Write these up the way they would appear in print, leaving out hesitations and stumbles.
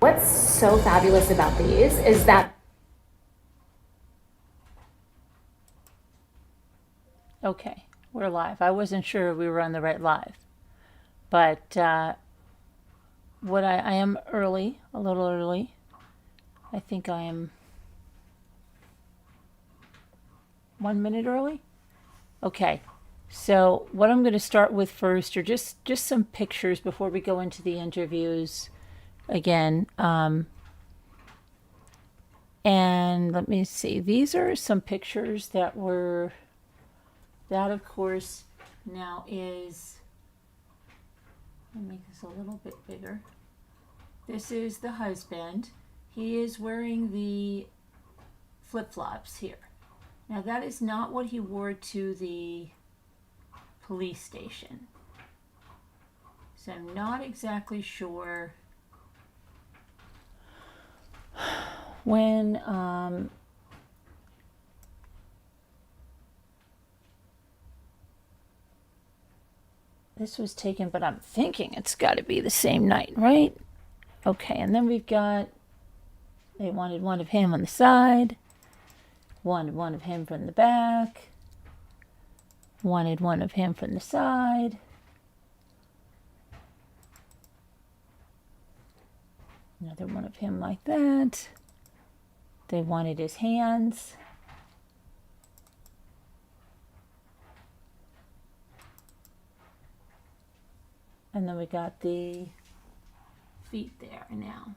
What's so fabulous about these is that Okay, we're live. I wasn't sure we were on the right live, but I am early, a little early. I think I am 1 minute early. Okay, so what I'm going to start with first are just some pictures before we go into the interviews again. And let me see. These are some pictures that of course, now is, let me make this a little bit bigger. This is the husband. He is wearing the flip-flops here. Now that is not what he wore to the police station. So I'm not exactly sure when this was taken, but I'm thinking it's got to be the same night, right? Okay, and then we've got, they wanted one of him on the side, wanted one of him from the back, wanted one of him from the side. Another one of him like that. They wanted his hands. And then we got the feet there now.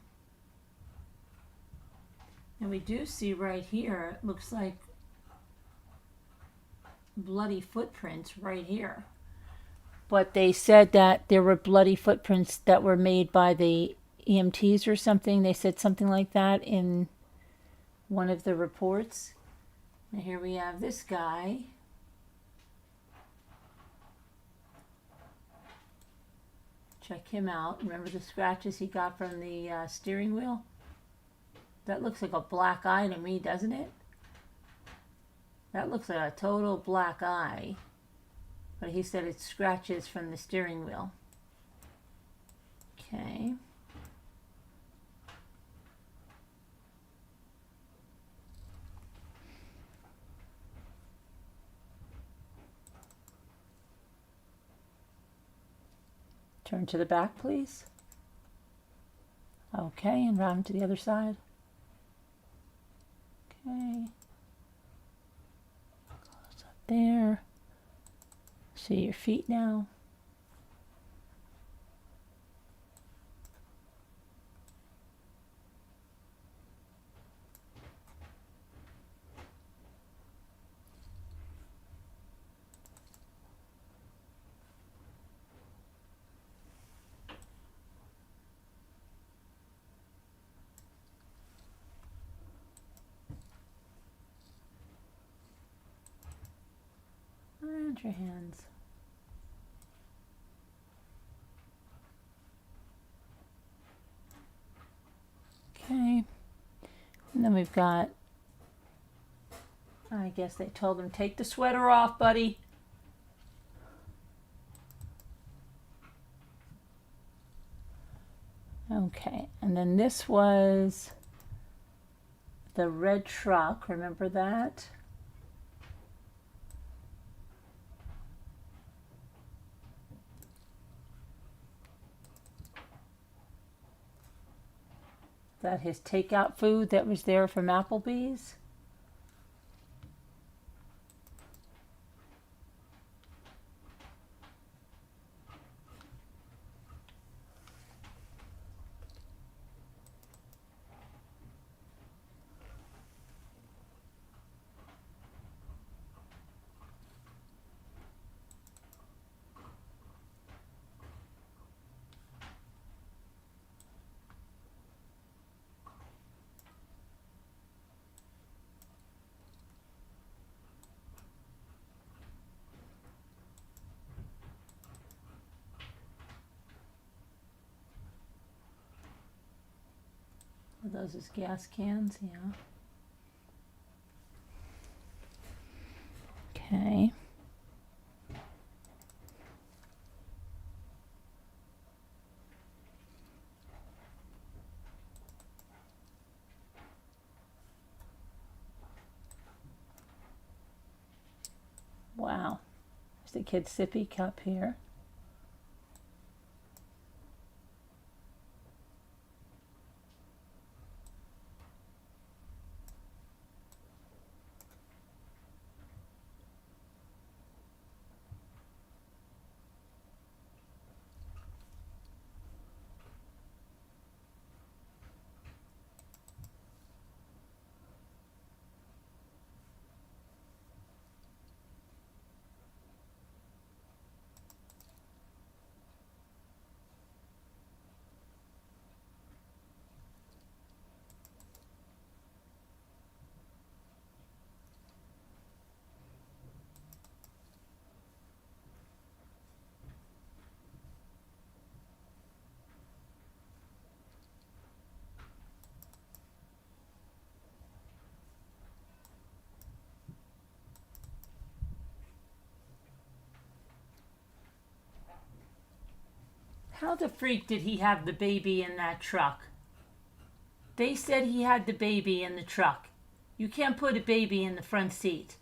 And we do see right here, it looks like bloody footprints right here. But they said that there were bloody footprints that were made by the EMTs or something. They said something like that in one of the reports. And here we have this guy. Check him out. Remember the scratches he got from the steering wheel? That looks like a black eye to me, doesn't it? That looks like a total black eye. But he said it's scratches from the steering wheel. Okay. Turn to the back, please. Okay, and round to the other side. Okay. Close up there. See your feet now. And your hands. Okay. And then we've got, I guess they told him, take the sweater off, buddy. Okay, and then this was the red truck, remember that? That his takeout food that was there from Applebee's. Are those his gas cans? Yeah. Okay. plastic kid sippy cup here. How the freak did he have the baby in that truck? They said he had the baby in the truck. You can't put a baby in the front seat.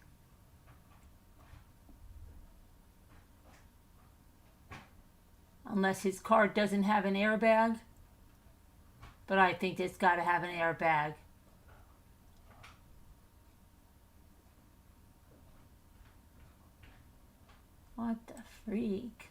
Unless his car doesn't have an airbag. But I think it's got to have an airbag. What the freak?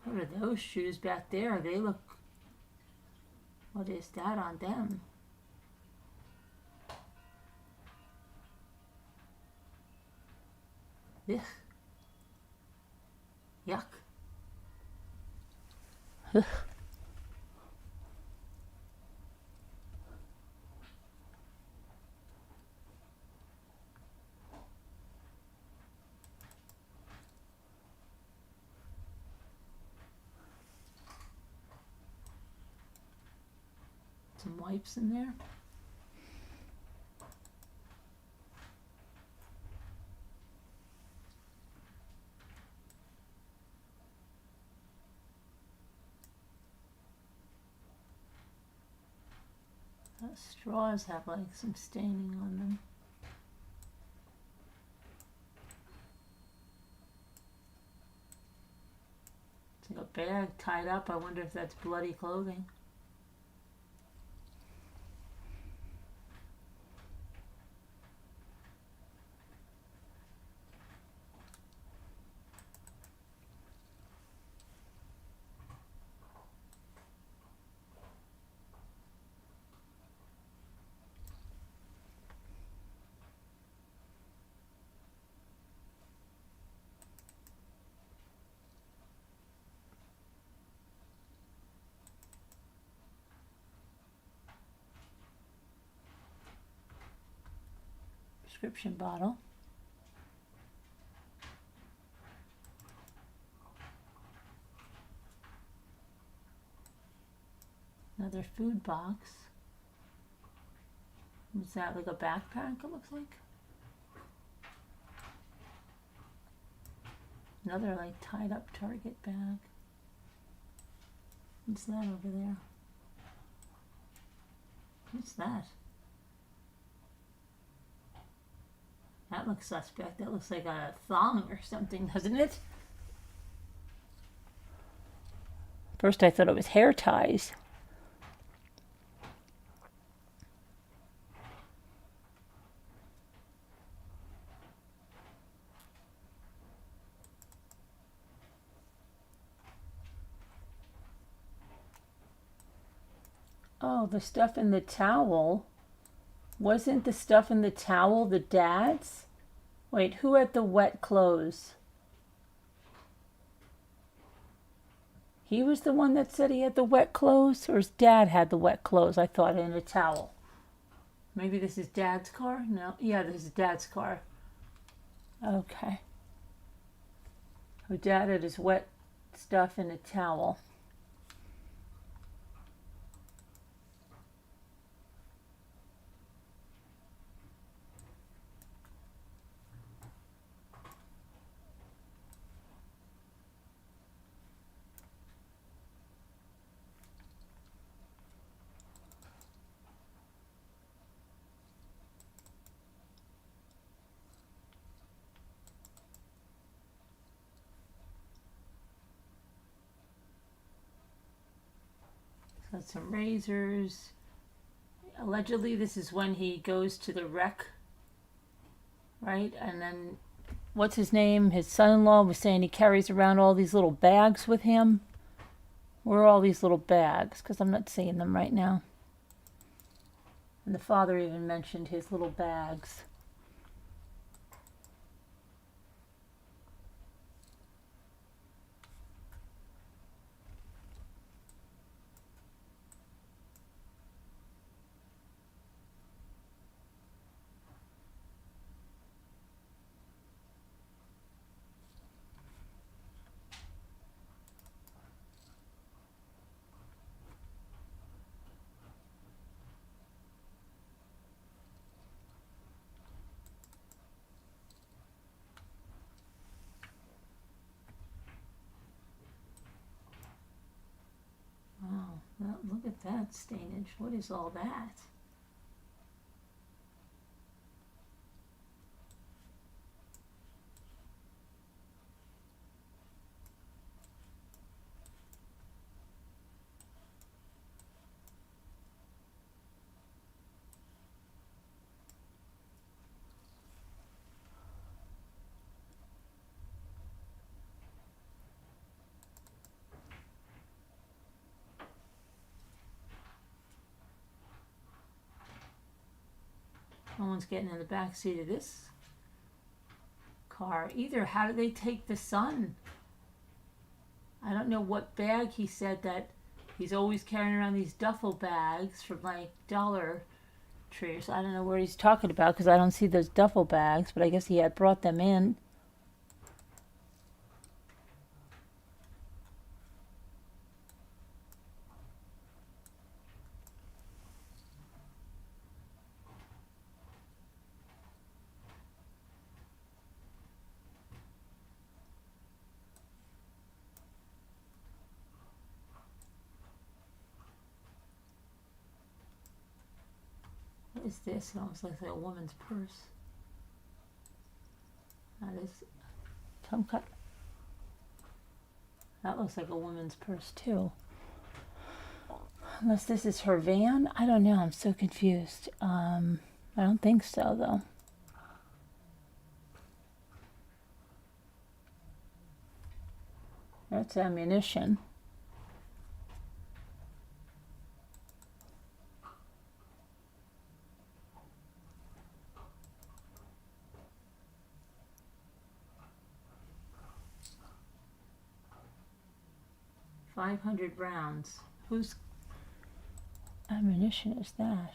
What are those shoes back there? They look... What is that on them? Ugh. Yuck. Ugh. Some wipes in there. The straws have like some staining on them. It's like a bag tied up. I wonder if that's bloody clothing. Prescription bottle. Another food box. Is that like a backpack, it looks like? Another like tied up Target bag. What's that over there? What's that? That looks suspect. That looks like a thong or something, doesn't it? First I thought it was hair ties. Oh, the stuff in the towel. Wasn't the stuff in the towel the dad's? Wait, who had the wet clothes? He was the one that said he had the wet clothes? Or his dad had the wet clothes, I thought, in a towel. Maybe this is Dad's car? No. Yeah, this is Dad's car. Okay. Her dad had his wet stuff in a towel. Got some razors. Allegedly, this is when he goes to the wreck, right? And then, what's his name? His son-in-law was saying he carries around all these little bags with him. Where are all these little bags? Because I'm not seeing them right now. And the father even mentioned his little bags. Wow, look at that stainage. What is all that? Someone's getting in the back seat of this car. Either how do they take the son? I don't know what bag he said that he's always carrying around these duffel bags from like Dollar Tree. So I don't know what he's talking about because I don't see those duffel bags, but I guess he had brought them in. What is this? It almost looks like a woman's purse. That is some kind. That looks like a woman's purse too. Unless this is her van. I don't know. I'm so confused. I don't think so though. That's ammunition. $500 rounds. Whose ammunition is that?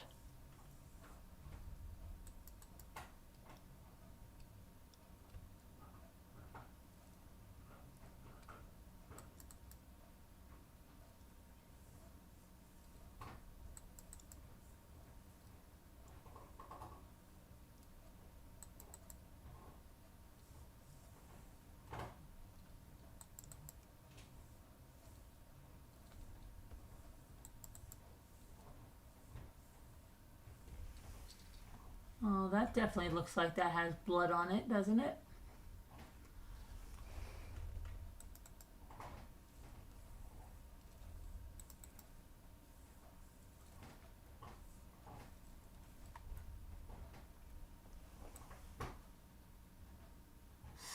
Oh, that definitely looks like that has blood on it, doesn't it?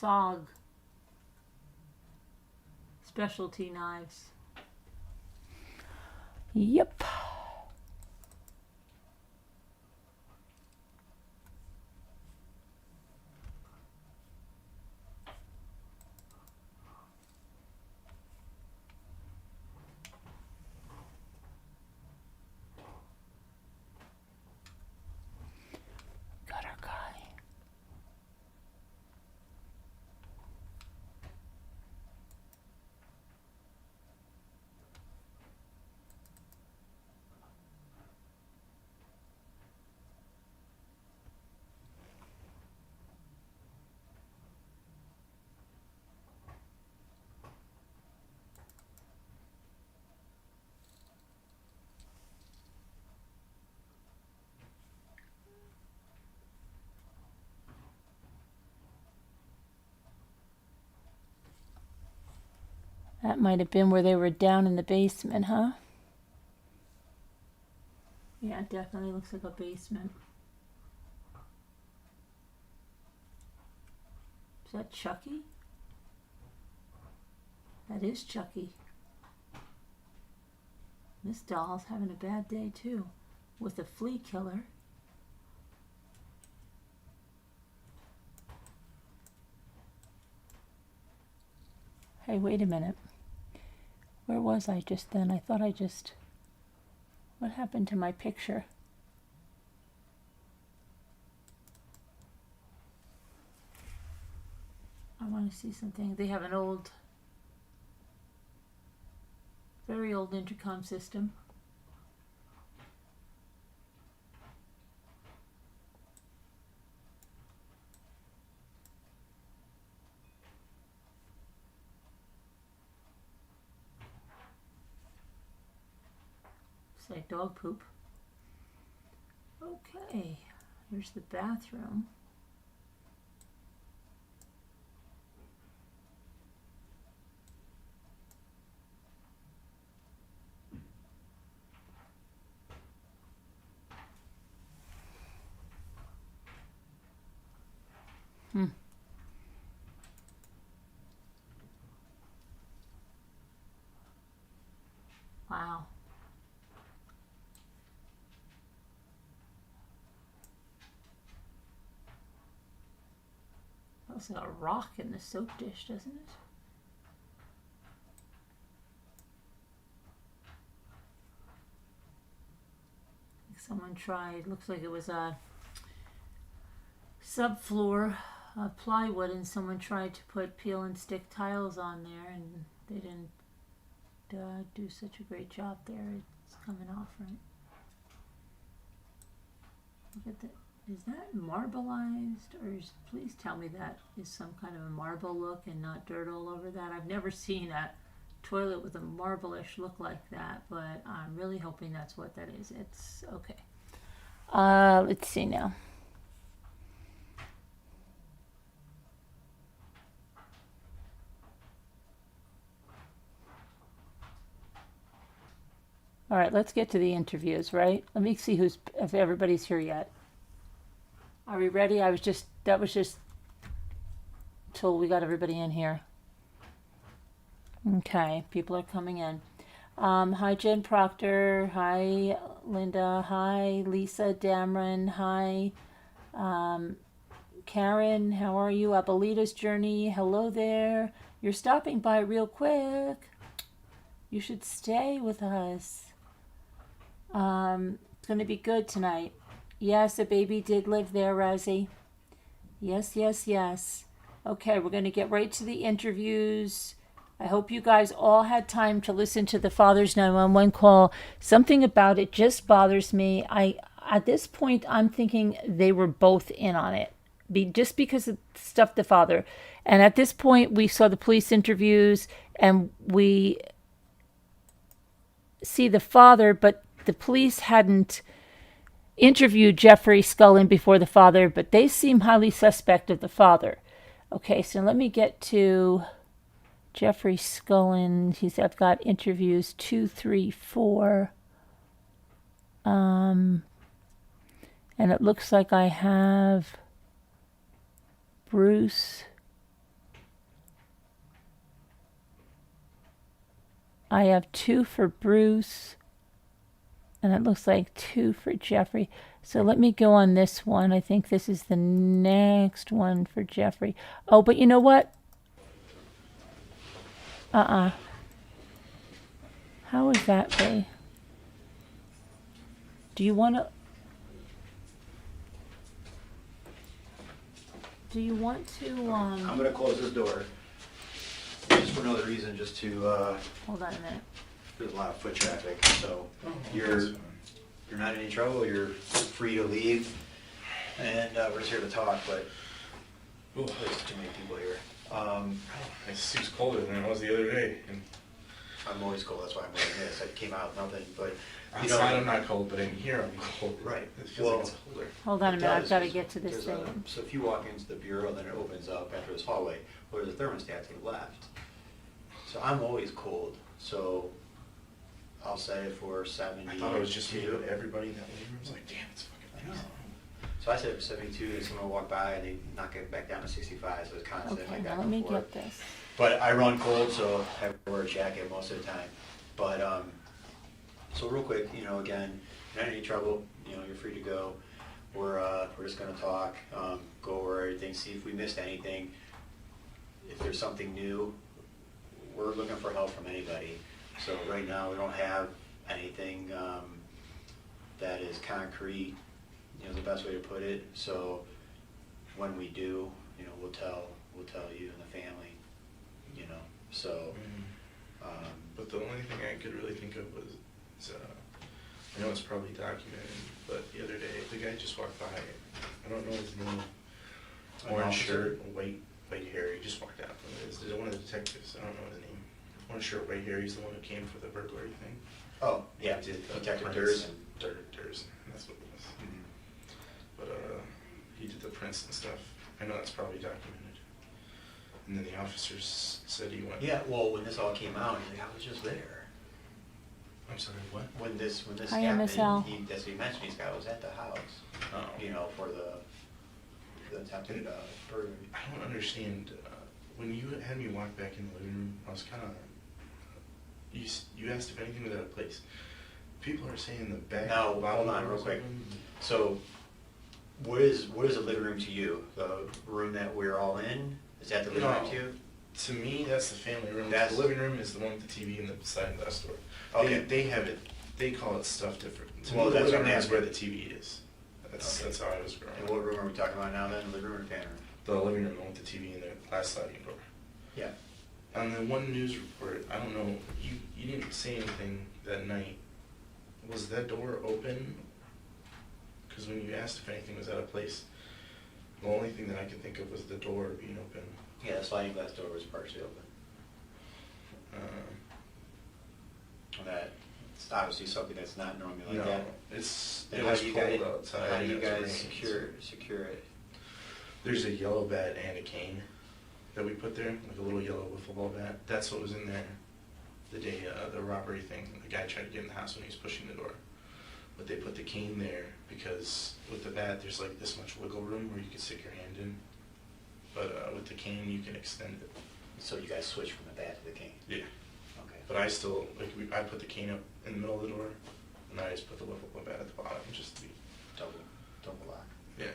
SOG. Specialty knives. Yep. Got our guy. That might have been where they were down in the basement, huh? Yeah, it definitely looks like a basement. Is that Chucky? That is Chucky. This doll's having a bad day too, with a flea killer. Hey, wait a minute. Where was I just then? I thought I just... What happened to my picture? I want to see something. They have an old, very old intercom system. It's like dog poop. Okay, here's the bathroom. Wow. Looks like a rock in the soap dish, doesn't it? Someone tried, looks like it was a subfloor of plywood, and someone tried to put peel and stick tiles on there, and they didn't do such a great job there. It's coming off right. Look at that. Is that marbleized, or please tell me that is some kind of a marble look and not dirt all over that. I've never seen a toilet with a marble-ish look like that, but I'm really hoping that's what that is. It's okay. Let's see now. All right, let's get to the interviews, right? Let me see if everybody's here yet. Are we ready? That was just till we got everybody in here. Okay, people are coming in. Hi, Jen Proctor. Hi, Linda. Hi, Lisa Dameron. Hi, Karen. How are you? Abuelita's Journey. Hello there. You're stopping by real quick. You should stay with us. It's going to be good tonight. Yes, a baby did live there, Rosie. Yes, yes, yes. Okay, we're going to get right to the interviews. I hope you guys all had time to listen to the Father's 911 call. Something about it just bothers me. At this point, I'm thinking they were both in on it, just because of stuff the father. And at this point, we saw the police interviews, and we see the father, but the police hadn't interviewed Jeffrey Scullin before the father, but they seem highly suspect of the father. Okay, so let me get to Jeffrey Scullin. I've got interviews 2, 3, 4. And it looks like I have Bruce. I have 2 for Bruce. And it looks like 2 for Jeffrey. So let me go on this one. I think this is the next one for Jeffrey. Oh, but you know what? How would that be? Do you want to... I'm going to close this door. Just for another reason, just to... Hold on a minute. There's a lot of foot traffic, so you're not in any trouble. You're free to leave, and we're just here to talk. But there's too many people here. It seems colder than it was the other day. And I'm always cold. That's why I'm wearing this. I came out nothing, but outside I'm not cold, but in here I'm cold. Right. It feels like it's colder. Hold on a minute. I've got to get to this There's thing. so if you walk into the bureau, then it opens up after this hallway. Where there's a thermostat to the left. So I'm always cold, so I'll set it for 72. I thought it was just me, but everybody in that living room was like, damn, it's I fucking know. nice. So I set it for 72, and someone will walk by and they knock it back down to 65, so it's constant Okay, like now that let me before. get this. But I run cold, so I have to wear a jacket most of the time. But, so real quick, you know, again, if you're not in any trouble, you know, you're free to go. We're just gonna talk, go over everything, see if we missed anything. If there's something new, we're looking for help from anybody. So right now, we don't have anything, that is concrete, you know, the best way to put it. So when we do, you know, we'll tell you and the family, you know, so. But the only thing I could really think of was, I know it's probably documented, but the other day, the guy just walked by, I don't know his name, An orange officer? shirt, white hair, he just walked out. It was one of the detectives, I don't know his name. Orange shirt, white hair, he's the one who came for the burglary thing. Oh, yeah, He did the Detective prints. Durst. Durst, that's what it was. Mhm. But he did the prints and stuff. I know that's probably documented. And then the officers said he went. Yeah, well, when this all came out, he's like, I was just there. I'm sorry, what? When this Hi, happened, Miss Al. that's what he mentioned, he's like, I was at the house, Oh. you know, for the attempted burglary. I don't understand. When you had me walk back in the living room, I was kind of. You asked if anything was out of place. People are saying the back. Now, bottom hold on, real was quick. open. So, what is the living room to you? The room that we're all in? Is that the living room No. to you? To me, that's the family room. That's- The living room is the one with the TV and the sliding glass door. Okay. They have it. They call it stuff different. To Well, me, the that's living what I'm room is where asking. the TV is. Okay. That's how I was growing And up. what room are we talking about now then? Living room or family room? The living room, the one with the TV and the glass sliding door. Yeah. On the one news report, I don't know, you didn't say anything that night. Was that door open? Because when you asked if anything was out of place, the only thing that I could think of was the door being open. Yeah, the sliding glass door was partially open. And it's obviously something that's not normally like No, that. it Then was how do you cold guys, outside. how do you and it was guys raining, secure it? There's a yellow bat and a cane that we put there, like a little yellow wiffle ball bat. That's what was in there the day the robbery thing. The guy tried to get in the house when he was pushing the door. But they put the cane there because with the bat there's like this much wiggle room where you can stick your hand in. But with the cane you can extend it. So you guys switch from the bat to the cane? Yeah. Okay. But I still, I put the cane up in the middle of the door and I just put the wiffle ball bat at the bottom just to be. Double lock. Yeah.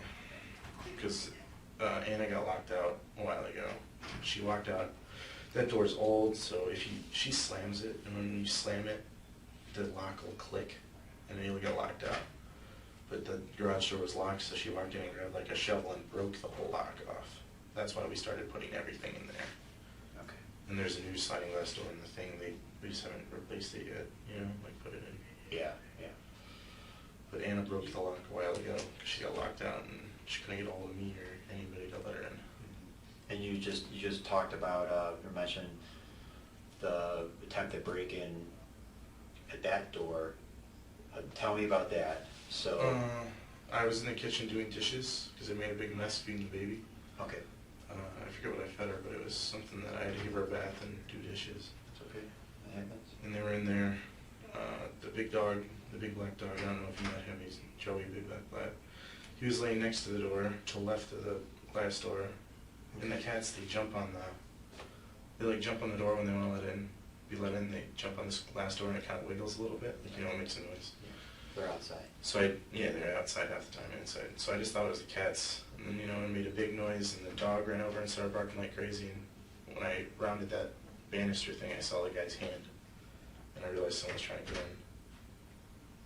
Because Anna got locked out a while ago. She walked out. That door's old, so if she slams it, and when you slam it, the lock will click, and then you'll get locked out. But the garage door was locked, so she walked in and grabbed like a shovel and broke the whole lock off. That's why we started putting everything in there. Okay. And there's a new sliding glass door in the thing. We just haven't replaced it yet. You know, like put it in. Yeah. But Anna broke the lock a while ago because she got locked out and she couldn't get hold of me or anybody to let her in. And you just talked about, you mentioned the attempted break-in at that door. Tell me about that. So. I was in the kitchen doing dishes because I made a big mess feeding the baby. Okay. I forget what I fed her, but it was something that I had to give her a bath and do dishes. It's okay. That happens. And they were in there. The big dog, the big black dog, I don't know if you met him, he's Joey, big black. He was laying next to the door, to the left of the glass door. And the cats, they jump on the door when they want to be let in, they jump on this glass door and it kind of wiggles a little bit, like, you know, it makes a noise. They're outside. So they're outside half the time, inside. So I just thought it was the cats, and then, you know, it made a big noise, and the dog ran over and started barking like crazy, and when I rounded that banister thing, I saw the guy's hand, and I realized someone was trying to get in.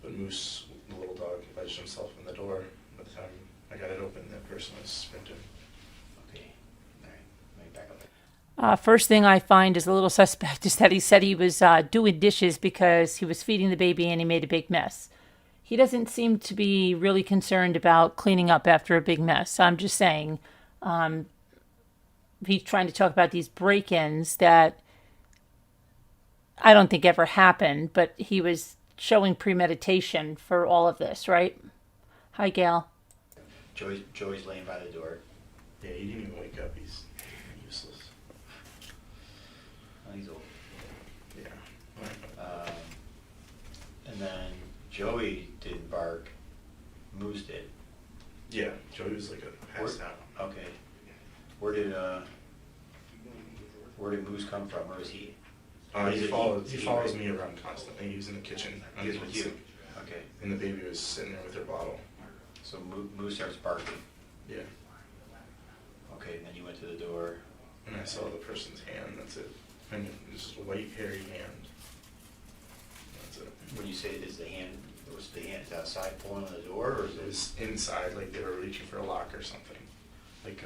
But Moose, the little dog, wedged himself in the door. By the time I got it open, that person was sprinting. Okay. All right. Let me back up. First thing I find is a little suspect is that he said he was doing dishes because he was feeding the baby and he made a big mess. He doesn't seem to be really concerned about cleaning up after a big mess. I'm just saying, he's trying to talk about these break-ins that I don't think ever happened, but he was showing premeditation for all of this, right? Hi, Gail. Joey's laying by the door. Yeah, he didn't even wake up. He's useless. Oh, he's old. And then Joey didn't bark, Moose did. Yeah, Joey was like a passed out. Okay. Where did Moose come from? Where is he? He follows me around constantly. He was in the kitchen. He was with you? Okay. And the baby was sitting there with her bottle. So Moose starts barking. Yeah. Okay, and then you went to the door. And I saw the person's hand, that's it. And just a white, hairy hand. That's it. When you say was the hand outside pulling on the door, or is It it? was inside, like they were reaching for a lock or something. Like,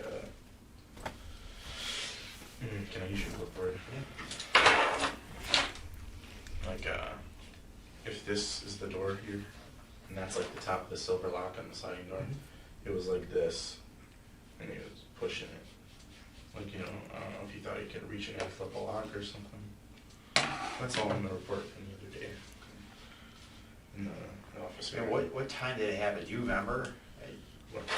can I use your clipboard? Like, if this is the door here, and that's like the top of the silver lock on the sliding door, it was like this, and he was pushing it. Like, I don't know if you thought you could reach in and flip a lock or something. That's all in the report from the other day. In the office. And what time did it happen? Do you remember?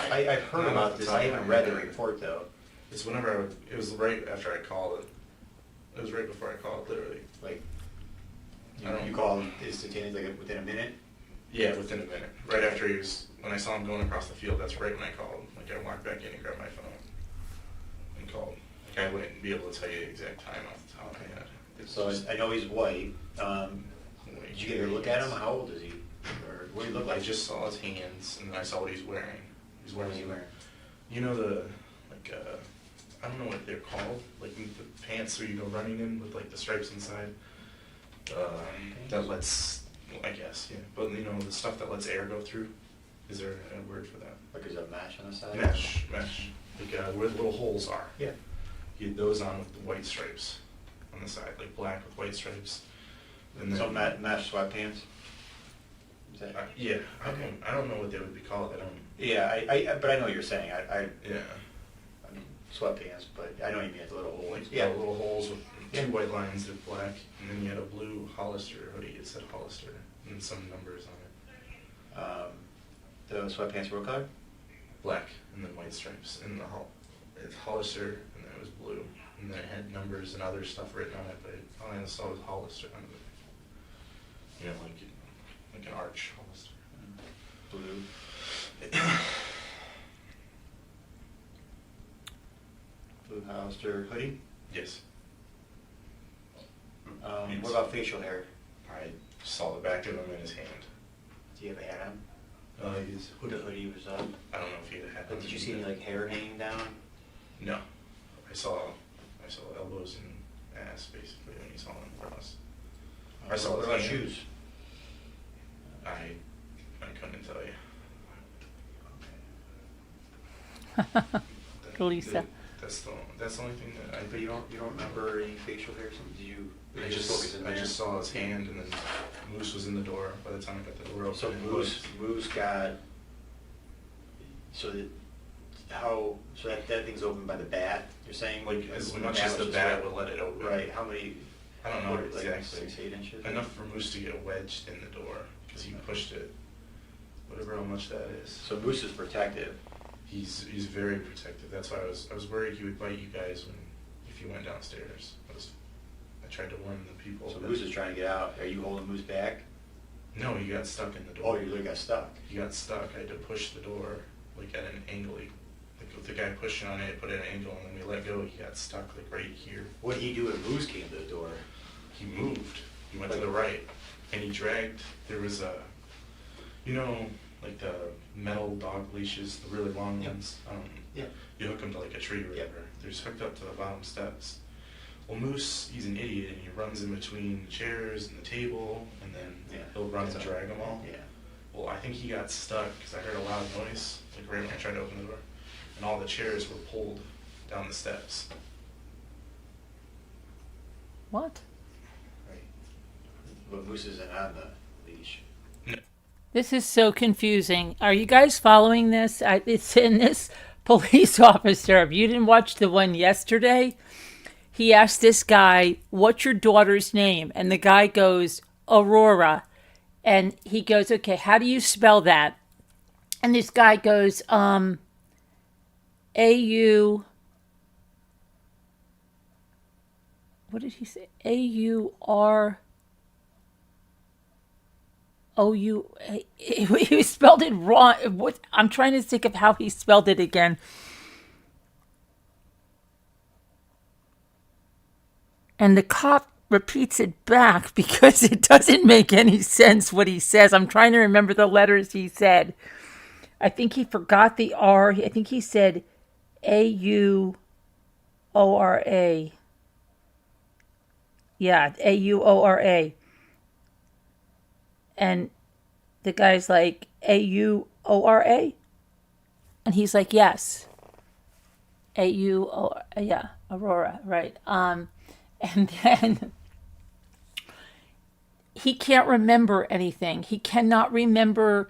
I've I've heard about this. I haven't read the report though. It's whenever it was right after I called it. It was right before I called, literally. Like, I don't you know. called instantaneously, like within a minute? Yeah, within a minute. Right after when I saw him going across the field, that's right when I called. Like, I walked back in and grabbed my phone and called. Like, I wouldn't be able to tell you the exact time off the top of my head. So I know he's white. Did you get a look at him? How old is he? Or what do you look like? I just saw his hands, and then I saw what he's wearing. He's What wearing, is he wearing? you know, I don't know what they're called, like the pants where you go running in with like the stripes inside. That lets, I guess, yeah. But you know, the stuff that lets air go through. Is there a word for that? Like, is there a mesh on the side? Mesh. Like where the little holes are. Yeah. You had those on with the white stripes on the side, like black with white stripes. And then, So mesh sweatpants? Is that? yeah, Okay. I don't know what they would be called. I don't. Yeah, but I know what you're saying. Yeah. I mean, sweatpants, but I know you mean the little holes. Like Yeah. the little holes with Yeah. two white lines of black, and then you had a blue Hollister hoodie. It said Hollister and some numbers on it. The sweatpants were what color? Black and then white stripes, and it's Hollister, and then it was blue, and then it had numbers and other stuff written on it, but all I saw was Hollister on it. You know, like an arch Hollister. Blue. Blue Hollister hoodie. Yes. What about facial hair? I saw the back of him in his hand. Do you have a hat on? His The hoodie was up. I don't know if he had a hat But on. did you see any like hair hanging down? No. I saw elbows and ass basically when he saw him across. I saw What his about hand. shoes? I couldn't tell you. Lisa. That's the only thing that But you don't remember any facial hair? Did you? I just saw his hand, and then Moose was in the door by the time I got the door open. So Moose got. So that thing's open by the bat. You're saying like as when much as the was bat just would let it open. right. How many? I don't know what, like exactly. 6, 8 inches. Enough for Moose to get wedged in the door because he pushed it. Whatever how much that is. So Moose is protective. He's very protective. That's why I was worried he would bite you guys if you went downstairs. I tried to warn the people. So that- Moose is trying to get out. Are you holding Moose back? No, he got stuck in the Oh, door. you literally got stuck. He got stuck. I had to push the door like at an angle. Like the guy pushing on it, put it at an angle, and then we let go. He got stuck like right here. What did he do when Moose came to the door? He moved. He went to the right, and he dragged. There was like the metal dog leashes, the really long Yeah. ones. Yeah. You hook them to like a tree or Yeah. whatever. They're just hooked up to the bottom steps. Well, Moose, he's an idiot, and he runs in between the chairs and the table, and then Yeah. he'll run and That's drag them all. Yeah. Well, I think he got stuck because I heard a loud noise, like right when I tried to open the door, and all the chairs were pulled down the steps. What? Right. But Moose isn't on the leash. This is so confusing. Are you guys following this? It's in this police officer. If you didn't watch the one yesterday, he asked this guy, "What's your daughter's name?" And the guy goes, "Aurora." And he goes, "Okay, how do you spell that?" And this guy goes, A-U... What did he say? A-U-R... O-U, he spelled it wrong. I'm trying to think of how he spelled it again. And the cop repeats it back because it doesn't make any sense what he says. I'm trying to remember the letters he said. I think he forgot the R. I think he said A-U-O-R-A. Yeah, A-U-O-R-A. And the guy's like, A-U-O-R-A? And he's like, yes. A-U-O, yeah, Aurora, right. And then he can't remember anything. He cannot remember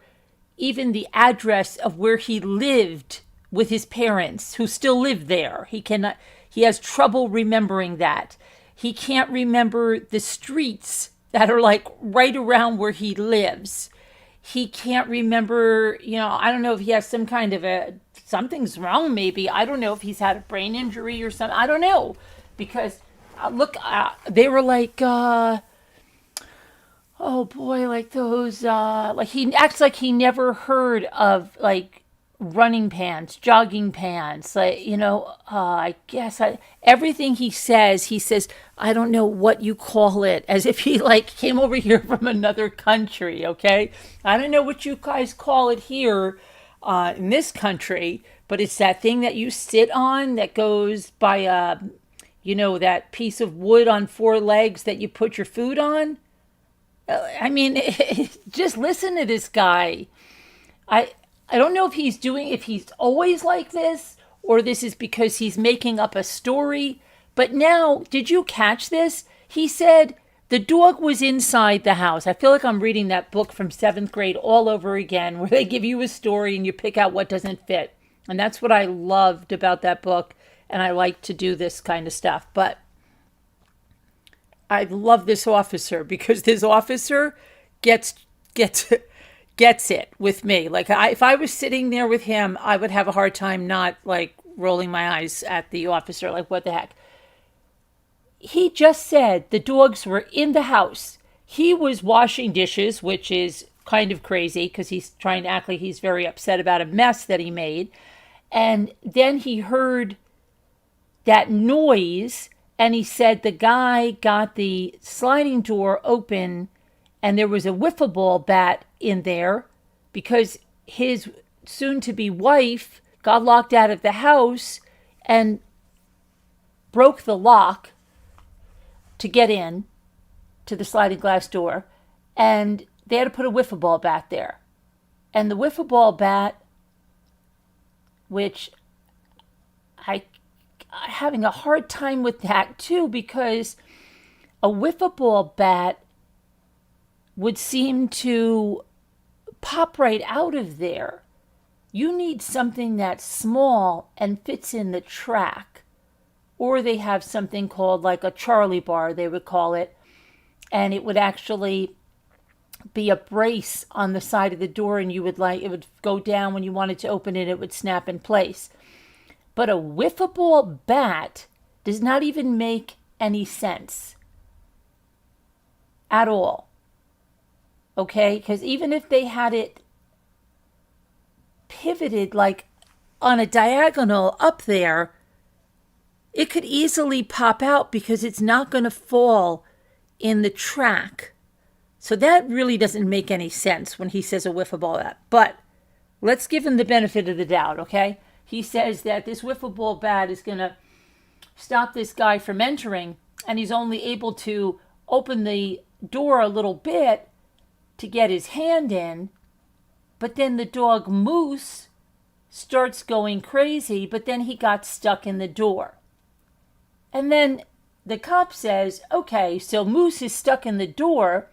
even the address of where he lived with his parents, who still live there. He has trouble remembering that. He can't remember the streets that are like right around where he lives. He can't remember, I don't know if he has some kind of something's wrong maybe. I don't know if he's had a brain injury or something. I don't know. Because, they were like, oh boy, like those, like he acts like he never heard of like running pants, jogging pants, like, I guess everything he says, I don't know what you call it, as if he like came over here from another country, okay? I don't know what you guys call it here in this country, but it's that thing that you sit on that goes by, that piece of wood on 4 legs that you put your food on. I mean, just listen to this guy. I don't know if he's always like this, or this is because he's making up a story. But now, did you catch this? He said the dog was inside the house. I feel like I'm reading that book from 7th grade all over again, where they give you a story and you pick out what doesn't fit. And that's what I loved about that book. And I like to do this kind of stuff. But I love this officer because this officer gets it with me. Like if I was sitting there with him, I would have a hard time not like rolling my eyes at the officer. Like, what the heck? He just said the dogs were in the house. He was washing dishes, which is kind of crazy because he's trying to act like he's very upset about a mess that he made. And then he heard that noise, and he said the guy got the sliding door open and there was a wiffle ball bat in there because his soon-to-be wife got locked out of the house and broke the lock to get in to the sliding glass door, and they had to put a wiffle ball bat there. And the wiffle ball bat, which I'm having a hard time with that too, because a wiffle ball bat would seem to pop right out of there. You need something that's small and fits in the track. Or they have something called like a Charlie bar, they would call it. And it would actually be a brace on the side of the door, and it would go down when you wanted to open it, it would snap in place. But a wiffle ball bat does not even make any sense at all. Okay? Because even if they had it pivoted like on a diagonal up there, it could easily pop out because it's not going to fall in the track. So that really doesn't make any sense when he says a wiffle ball bat. But let's give him the benefit of the doubt, okay? He says that this wiffle ball bat is going to stop this guy from entering, and he's only able to open the door a little bit to get his hand in. But then the dog Moose starts going crazy, but then he got stuck in the door. And then the cop says, okay, so Moose is stuck in the door,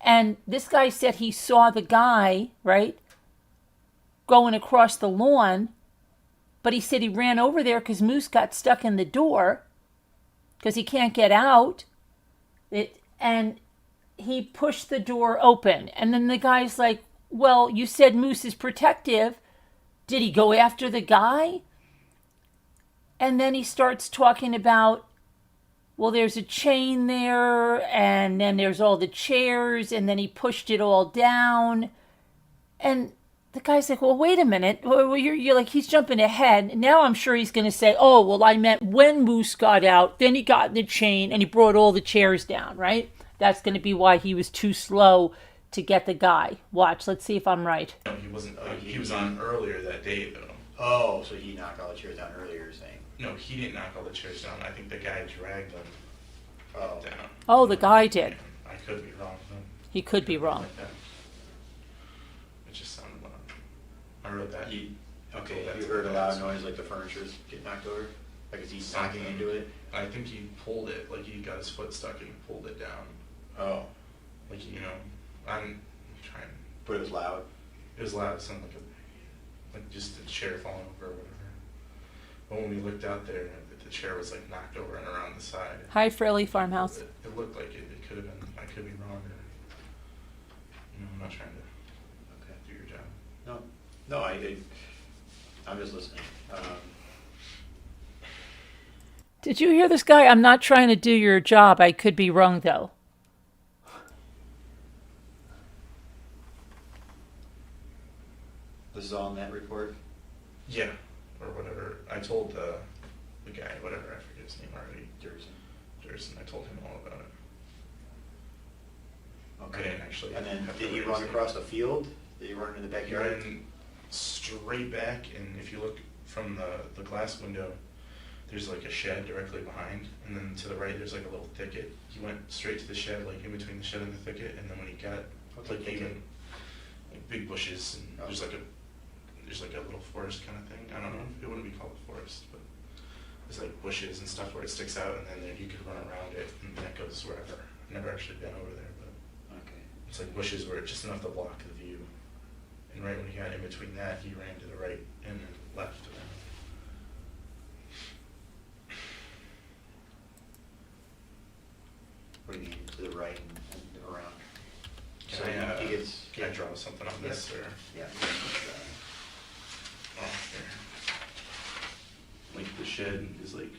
and this guy said he saw the guy, right, going across the lawn, but he said he ran over there because Moose got stuck in the door because he can't get out. And he pushed the door open. And then the guy's like, well, you said Moose is protective. Did he go after the guy? And then he starts talking about well, there's a chain there, and then there's all the chairs, and then he pushed it all down. And the guy's like, well, wait a minute. Well, you're like, he's jumping ahead. Now I'm sure he's going to say, oh, well, I meant when Moose got out, then he got in the chain and he brought all the chairs down, right? That's going to be why he was too slow to get the guy. Watch, let's see if I'm right. No, he wasn't. He was on earlier that day, though. Oh, so he knocked all the chairs down earlier, you're saying? No, he didn't knock all the chairs down. I think the guy dragged them Oh. down. Oh, the guy did. I could be wrong. Though. He could be wrong. Like that. It just sounded loud. I wrote that. Okay, you heard a loud noise like the furniture's getting knocked over? Like is he knocking into it? I think he pulled it, like he got his foot stuck and pulled it down. Oh. Like, I'm trying. But it was loud? It was loud. It sounded like just a chair falling over or whatever. But when we looked out there, the chair was like knocked over and around the side. Hi, Frilly Farmhouse. It looked like it could have been. I could be wrong. I'm not trying to do your job. No, I'm just listening. Did you hear this guy? I'm not trying to do your job. I could be wrong, though. This is all in that report? Yeah, or whatever. I told the guy, whatever, I forget his name already. Durson. I told him all about it. Okay. I didn't actually. And then have to did he raise run it. across the field? Did he run in the He backyard? ran straight back, and if you look from the glass window, there's like a shed directly behind, and then to the right there's like a little thicket. He went straight to the shed, like in between the shed and the thicket, and then when he got What's like a thicket? even like big bushes, and Oh. there's like a little forest kind of thing. I don't know, it wouldn't be called a forest, but there's like bushes and stuff where it sticks out, and then you could run around it, and then it goes wherever. I've never actually been over there, but Okay. it's like bushes where it's just enough to block the view. And right when he got in between that, he ran to the right and then left. What do you mean, to the right and around? Can So he gets... can I draw something on this, or? Yeah. Oh, here. Like the shed is like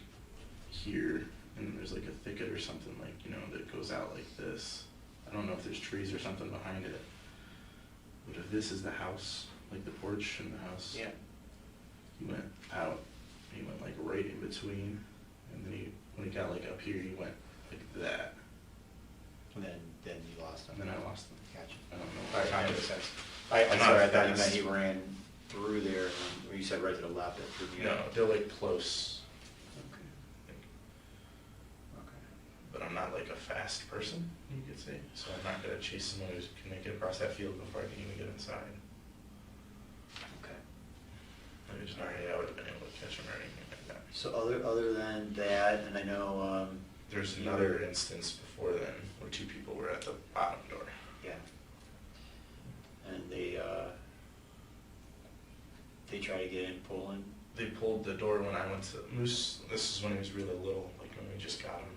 here, and then there's like a thicket or something, like, that goes out like this. I don't know if there's trees or something behind it. But if this is the house, like the porch in the house. Yeah. He went out, he went like right in between, and then when he got like up here, he went like that. And then you lost him. And then I lost him. Gotcha. I don't know. All right, that makes sense. I'm I'm not sorry, I a thought you fence. meant he ran through there, and you said right to the left, that threw me No, off. they're like close, Okay. Okay. but I'm not like a fast person, you could say. So I'm not gonna chase someone who can make it across that field before I can even get inside. Okay. Maybe just, I would have been able to catch him or anything like that. So other than that, and I know, There's you another were- instance before then where two people were at the bottom door. yeah, and they try to get in, pull in. They pulled the door when I went to Moose. This is when he was really little, like when we just got him.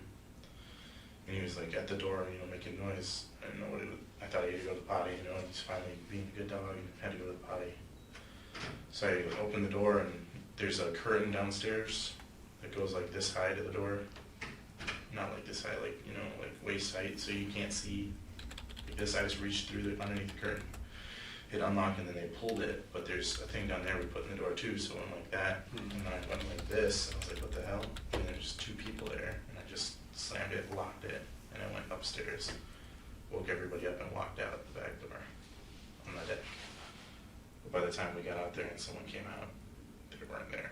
And he was like at the door, making noise. I didn't know what it was. I thought he had to go to the potty, and he's finally being a good dog and had to go to the potty. So I opened the door, and there's a curtain downstairs that goes like this high to the door. Not like this high, like, like waist height, so you can't see. Like this, I just reached through underneath the curtain. It unlocked, and then they pulled it, but there's a thing down there we put in the door too, so it went like that, and then I went like this, and I was like, what the hell? And there's just two people there, and I just slammed it, locked it, and I went upstairs, woke everybody up, and walked out the back door on the deck. But by the time we got out there and someone came out, they weren't there.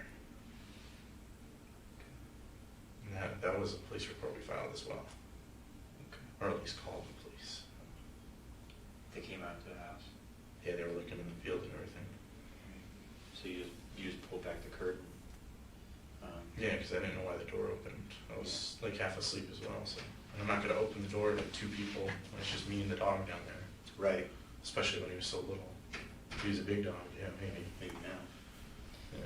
And that was a police report we filed as well, or at least called the police. They came out to the house. Yeah, they were looking in the field and everything. So you just pulled back the curtain. Yeah, because I didn't know why the door opened. I was like half asleep as well, so. And I'm not gonna open the door to two people when it's just me and the dog down there, Right. especially when he was so little. If he was a big dog, yeah, maybe. Maybe now. Yeah.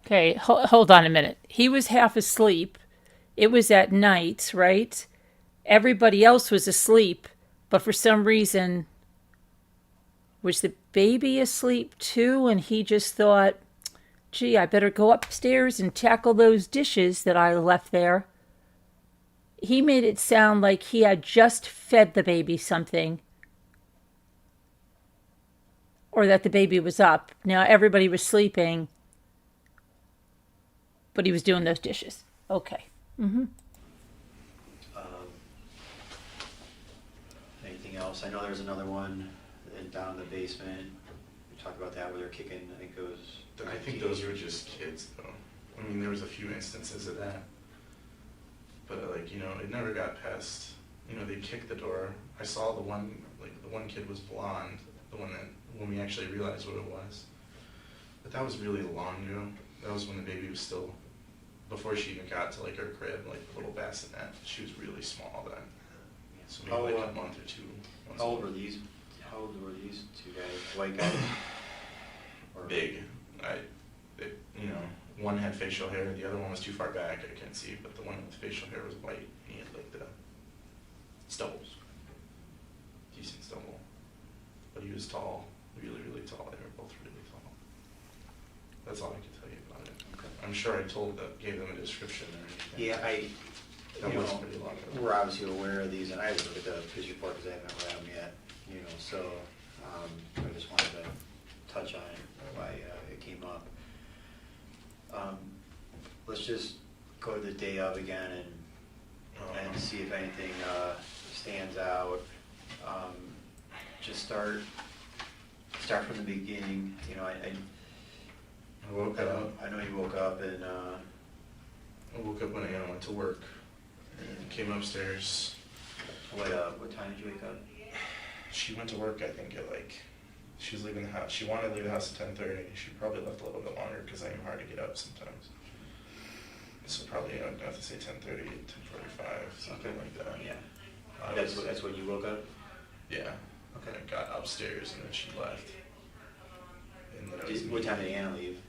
Okay. Okay, hold on a minute. He was half asleep. It was at night, right? Everybody else was asleep, but for some reason, was the baby asleep too? And he just thought, gee, I better go upstairs and tackle those dishes that I left there. he made it sound like he had just fed the baby something or that the baby was up. Now everybody was sleeping, but he was doing those dishes. Okay. Anything else? I know there's another one down in the basement. We talked about that where they're kicking, I think it was. I think those were just kids, though. I mean, there was a few instances of that, but like, you know, it never got past. You know, they kicked the door. I saw the one kid was blonde, the one that when we actually realized what it was. But that was really long ago. That was when the baby was still, before she even got to like her crib, like the little bassinet. She was really small then. So maybe like a month or two. How old were these? How old were these two guys? White guys? Or Big. You know, one had facial hair, the other one was too far back, I couldn't see, but the one with facial hair was white. He had like the stubbles. Decent stubble. But he was tall, really, really tall. They were both really tall. That's all I can tell you about it. Okay. I'm sure I gave them a description or anything. Yeah, That you was know, pretty long ago. we're obviously aware of these, and I haven't looked at the police report because I haven't read them yet, you know, so, I just wanted to touch on it, why it came up. Let's just go to the day of again and see if anything stands out. Just start from the beginning, you know, I woke up. I know you woke up and, I woke up when I went to work and came upstairs. what time did you wake up? She went to work, I think, at she was leaving the house. She wanted to leave the house at 10:30. She probably left a little bit longer because I am hard to get up sometimes. So probably I would have to say 10:30, 10:45, something like that. Yeah. That's when you woke up? Yeah. Okay. I got upstairs and then she left. And then it was What time did Anna leave?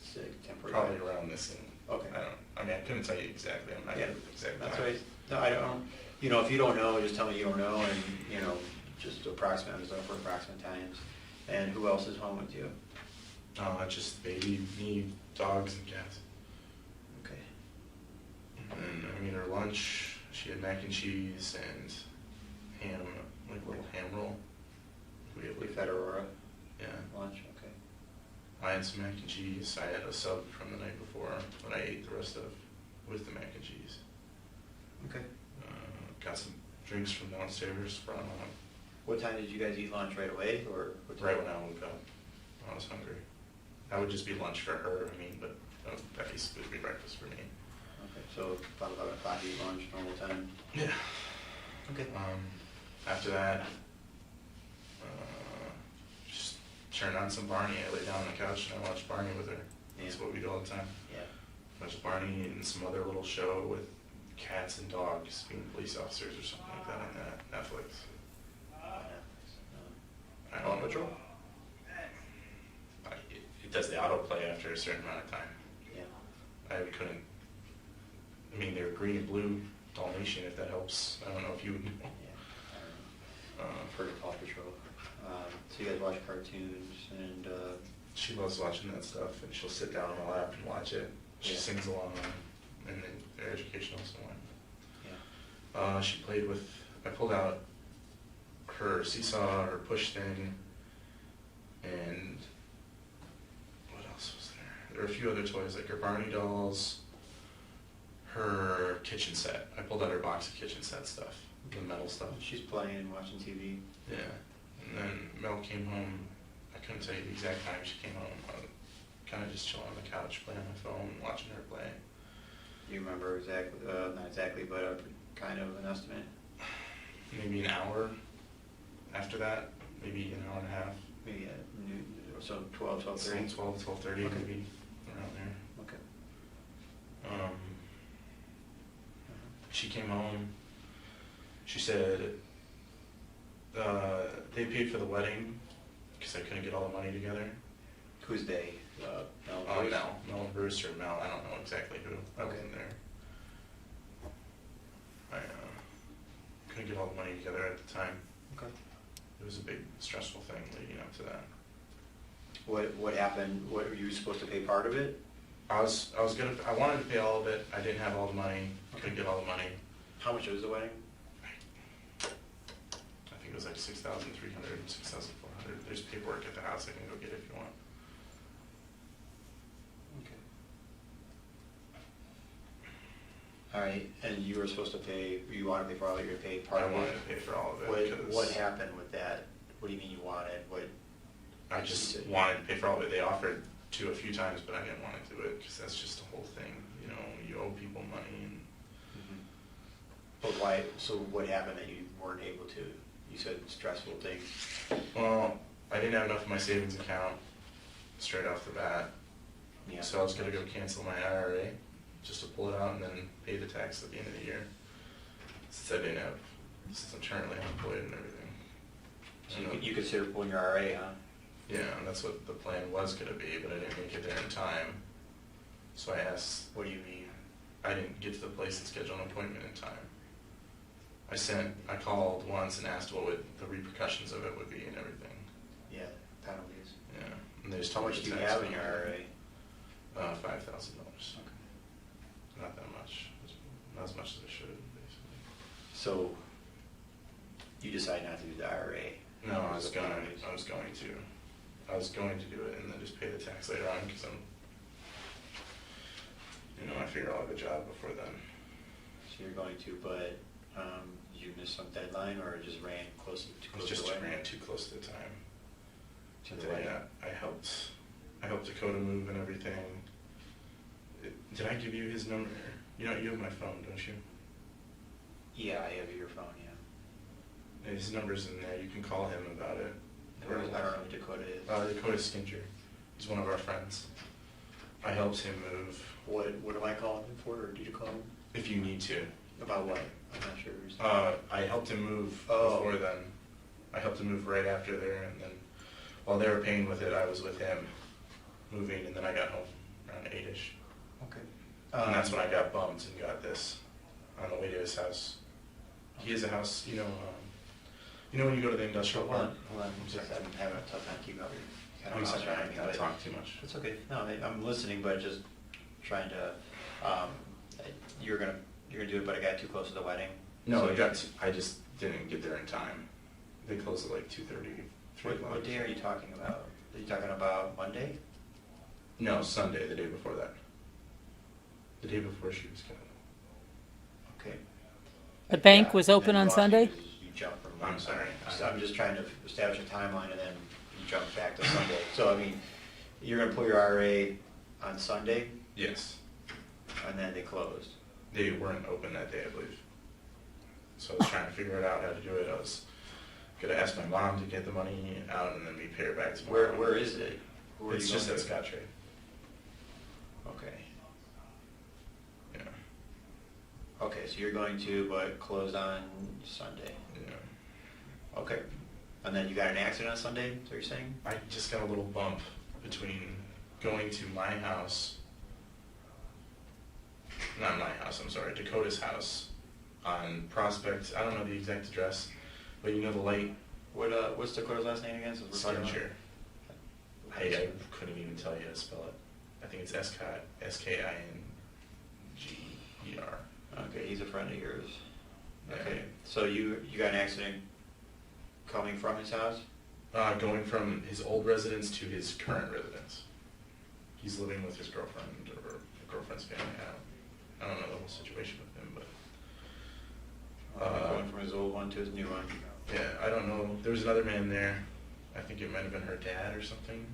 6, 10:45? probably around this. Okay. I mean, I couldn't tell you exactly. I'm not Yeah, sure the exact that's time. right. No, I don't, you know, if you don't know, just tell me you don't know, and, you know, just approximate, I'm just looking for approximate times. And who else is home with you? Just baby, me, dogs, and cats. Okay. And I mean, her lunch, she had mac and cheese and ham, like a little ham roll. We had We fed Aurora yeah. lunch, okay. I had some mac and cheese. I had a sub from the night before, but I ate the rest of with the mac and cheese. Okay. Got some drinks from downstairs. Brought them up. What time did you guys eat lunch, right away, or? What time? Right when I woke up. I was hungry. That would just be lunch for her, I mean, but that basically would be breakfast for me. Okay, so about 11 o'clock eat lunch, normal time? Yeah. Okay. After that, just turned on some Barney. I lay down on the couch and I watched Barney with her. That's Yeah. what we do all the time. Yeah. Watch Barney and some other little show with cats and dogs being police officers or something like that on Netflix. I Paw don't know. Patrol? It does the autoplay after a certain amount of time. Yeah. I couldn't. I mean, they're green and blue Dalmatian, if that helps. I don't know if you would know. Yeah, I don't know. I've heard of Paw Patrol. So you guys watch cartoons and, She loves watching that stuff, and she'll sit down on my lap and watch it. She Yeah. sings along, and then they're educational somewhere. yeah. She played with. I pulled out her seesaw, her push thing, and what else was there? There were a few other toys, like her Barney dolls, her kitchen set. I pulled out her box of kitchen set stuff, the metal stuff. She's playing and watching TV. Yeah. And then Mel came home. I couldn't tell you the exact time she came home. I was kind of just chilling on the couch, playing on my phone, watching her play. Do you remember exactly, not exactly, but kind of an estimate? Maybe an hour after that, maybe an hour and a half. Maybe so 12, 12:30? 12, 12:30, Okay. maybe around there. Okay. She came home. She said they paid for the wedding because I couldn't get all the money together. Who's they? Mel? Bruce? Mel and Bruce or Mel. I don't know exactly who. I Okay. wasn't there. I couldn't get all the money together at the time. Okay. It was a big stressful thing leading up to that. What happened? What were you supposed to pay part of it? I wanted to pay all of it. I didn't have all the money. Couldn't get all the money. How much was the wedding? I think it was like 6,300, 6,400. There's paperwork at the house. I can go get it if you want. Okay. All right, and you were supposed to pay, you wanted to pay for all of it, you paid part I of it? wanted to pay for all of it. What happened with that? What do you mean you wanted? What? I just wanted to pay for all of it. They offered to a few times, but I didn't want to do it because that's just the whole thing. You know, you owe people money. And But why, so what happened that you weren't able to? You said stressful things. well, I didn't have enough in my savings account straight off the bat. Yeah. So I was going to go cancel my IRA just to pull it out and then pay the tax at the end of the year. Since I'm currently unemployed and everything. So you consider pulling your RA, huh? Yeah, and that's what the plan was going to be, but I didn't make it there in time. So I asked, What do you mean? I didn't get to the place and schedule an appointment in time. I called once and asked what the repercussions of it would be and everything. Yeah, penalties. Yeah, and they just How told me much the do you tax have in your amount. RA? $5,000. Not that much. Not as much as I should, basically. So you decide not to do the IRA? No, I was The going penalties. to do it and then just pay the tax later on because I figure I'll have a job before then. So you're going to, but you missed some deadline or just ran too It close was to just the wedding? ran too close to the time. To the wedding? I helped Dakota move and everything. Did I give you his number? You have my phone, don't you? Yeah, I have your phone, yeah. His number's in there. You can call him about it. I don't know who Dakota is. Dakota Skinger. He's one of our friends. I helped him move. What am I calling him for, or did you call him? If you need to. About what? I'm not sure. I helped him move Oh. before then. I helped him move right after there, and then while they were paying with it, I was with him moving, and then I got home around 8-ish. Okay. And that's when I got bumped and got this on the way to his house. He has a house, when you go to the industrial Hold park. on, hold on. I'm having a tough time keeping up. I'm sorry, I talk too much. It's okay. No, I'm listening, but just trying to. You're gonna do it, but I got too close to the wedding. No, So I just didn't get there in time. They closed at like 2:30. What day are you talking about? Are you talking about Monday? No, Sunday, the day before that. The day before she was killed. Okay. The bank Yeah, was and open then on you Sunday? You jump from. I'm sorry. So I'm just trying to establish a timeline, and then you jump back to Sunday. So I mean, you're gonna pull your RA on Sunday, Yes. and then they closed. They weren't open that day, I believe. So I was trying to figure it out how to do it. I was gonna ask my mom to get the money out and then we pay her back tomorrow. Where is it? Where are It's you just going at to? Scottrade. Okay. Yeah. Okay, so you're going to, but close on Sunday. Yeah. Okay. And then you got an accident on Sunday, is that what you're saying? I just got a little bump between going to my house, not my house, I'm sorry, Dakota's house on Prospect. I don't know the exact address, but you know the light. What's Dakota's last name again? Since we're talking about Skinger. I couldn't even tell you how to spell it. I think it's Skinger. Okay, he's a friend of yours. Yeah. Okay, so you got an accident coming from his house? Going from his old residence to his current residence. He's living with his girlfriend or a girlfriend's family. I don't know the whole situation with him, but Going from his old one to his new one. yeah, I don't know. There was another man there. I think it might have been her dad or something,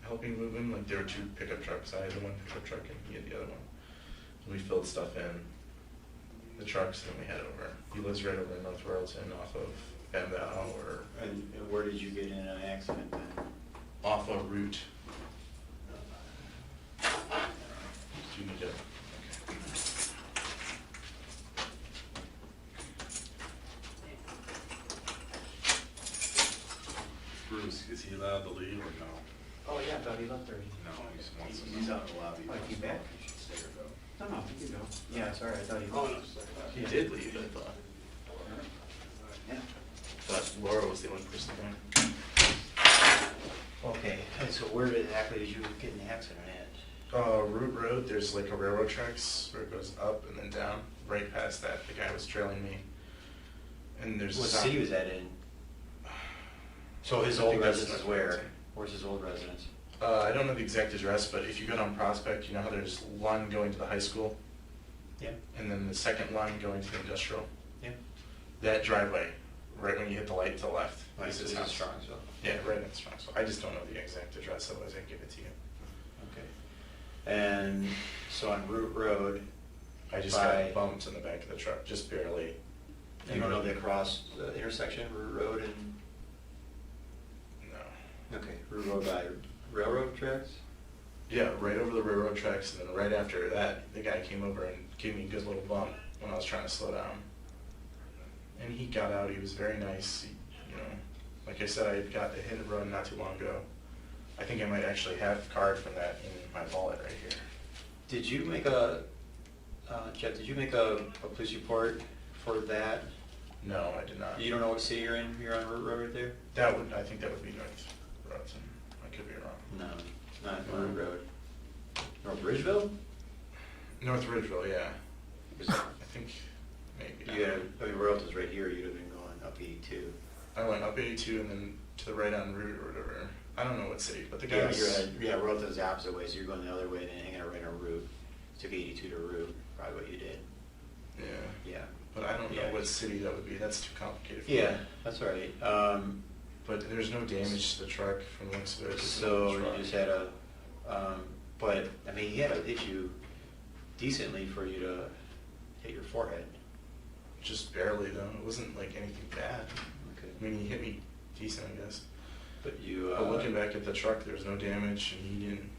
helping move him. Like there were two pickup trucks. I had the one pickup truck and he had the other one. And we filled stuff in the trucks and we head over. He lives right over in North Royalton off of Bambao or And where did you get in an accident then? off a route. Do you need to? Okay. Bruce, is he allowed to leave or no? Oh, yeah, I thought he left already. No, he's He's out in the lobby. Oh, he back? You should stay or go. No, he can go. Yeah, sorry, I thought he left. He did leave, I thought. Yeah. But Laura was the only person there. Okay, and so where exactly did you get in the accident at? Root Road, there's like a railroad tracks where it goes up and then down. Right past that, the guy was trailing me. And there's What a stop- city was that in? So his I old think that's residence is North where? Burlington. Where's his old residence? I don't know the exact address, but if you go down Prospect, you know how there's one going to the high school, Yeah, and then the second one going to the industrial? yeah. That driveway, right when you hit the light to the left, Right, is so his this is house. Strongsville. Yeah, right in Strongsville. I just don't know the exact address, otherwise I'd give it to you. Okay. And so on Root Road, I just By- got bumped in the back of the truck, just barely. you don't know the cross the intersection, Root Road and, No. okay, Root Road by railroad tracks? Yeah, right over the railroad tracks, and then right after that, the guy came over and gave me a good little bump when I was trying to slow down. And he got out, he was very nice, you know. Like I said, I had got a hit and run not too long ago. I think I might actually have the card from that in my wallet right here. Did you make a, Jeff, did you make a police report for that? No, I did not. You don't know what city you're in? You're on Root Road right there? I think that would be North Burlington. I could be wrong. No, not Root Road. North Ridgeville? North Ridgeville, yeah. Is- I think maybe. You had, I mean, Royalton's right here, you'd have been going up 82. I went up 82 and then to the right on route or whatever. I don't know what city, but the Yeah, guys. Royalton's the opposite way, so you're going the other way, then hanging out right on Route. Took 82 to Route, probably what you did. Yeah. Yeah. But I don't know Yeah. what city that would be. That's too complicated for Yeah, me. that's all right. But there's no damage to the truck from the looks of it. It's a So truck. you just had a, but, I mean, he had to hit you decently for you to hit your forehead. Just barely though. It wasn't like anything bad. Okay. I mean, he hit me decent, I guess. But you, But looking back at the truck, there was no damage, and he didn't.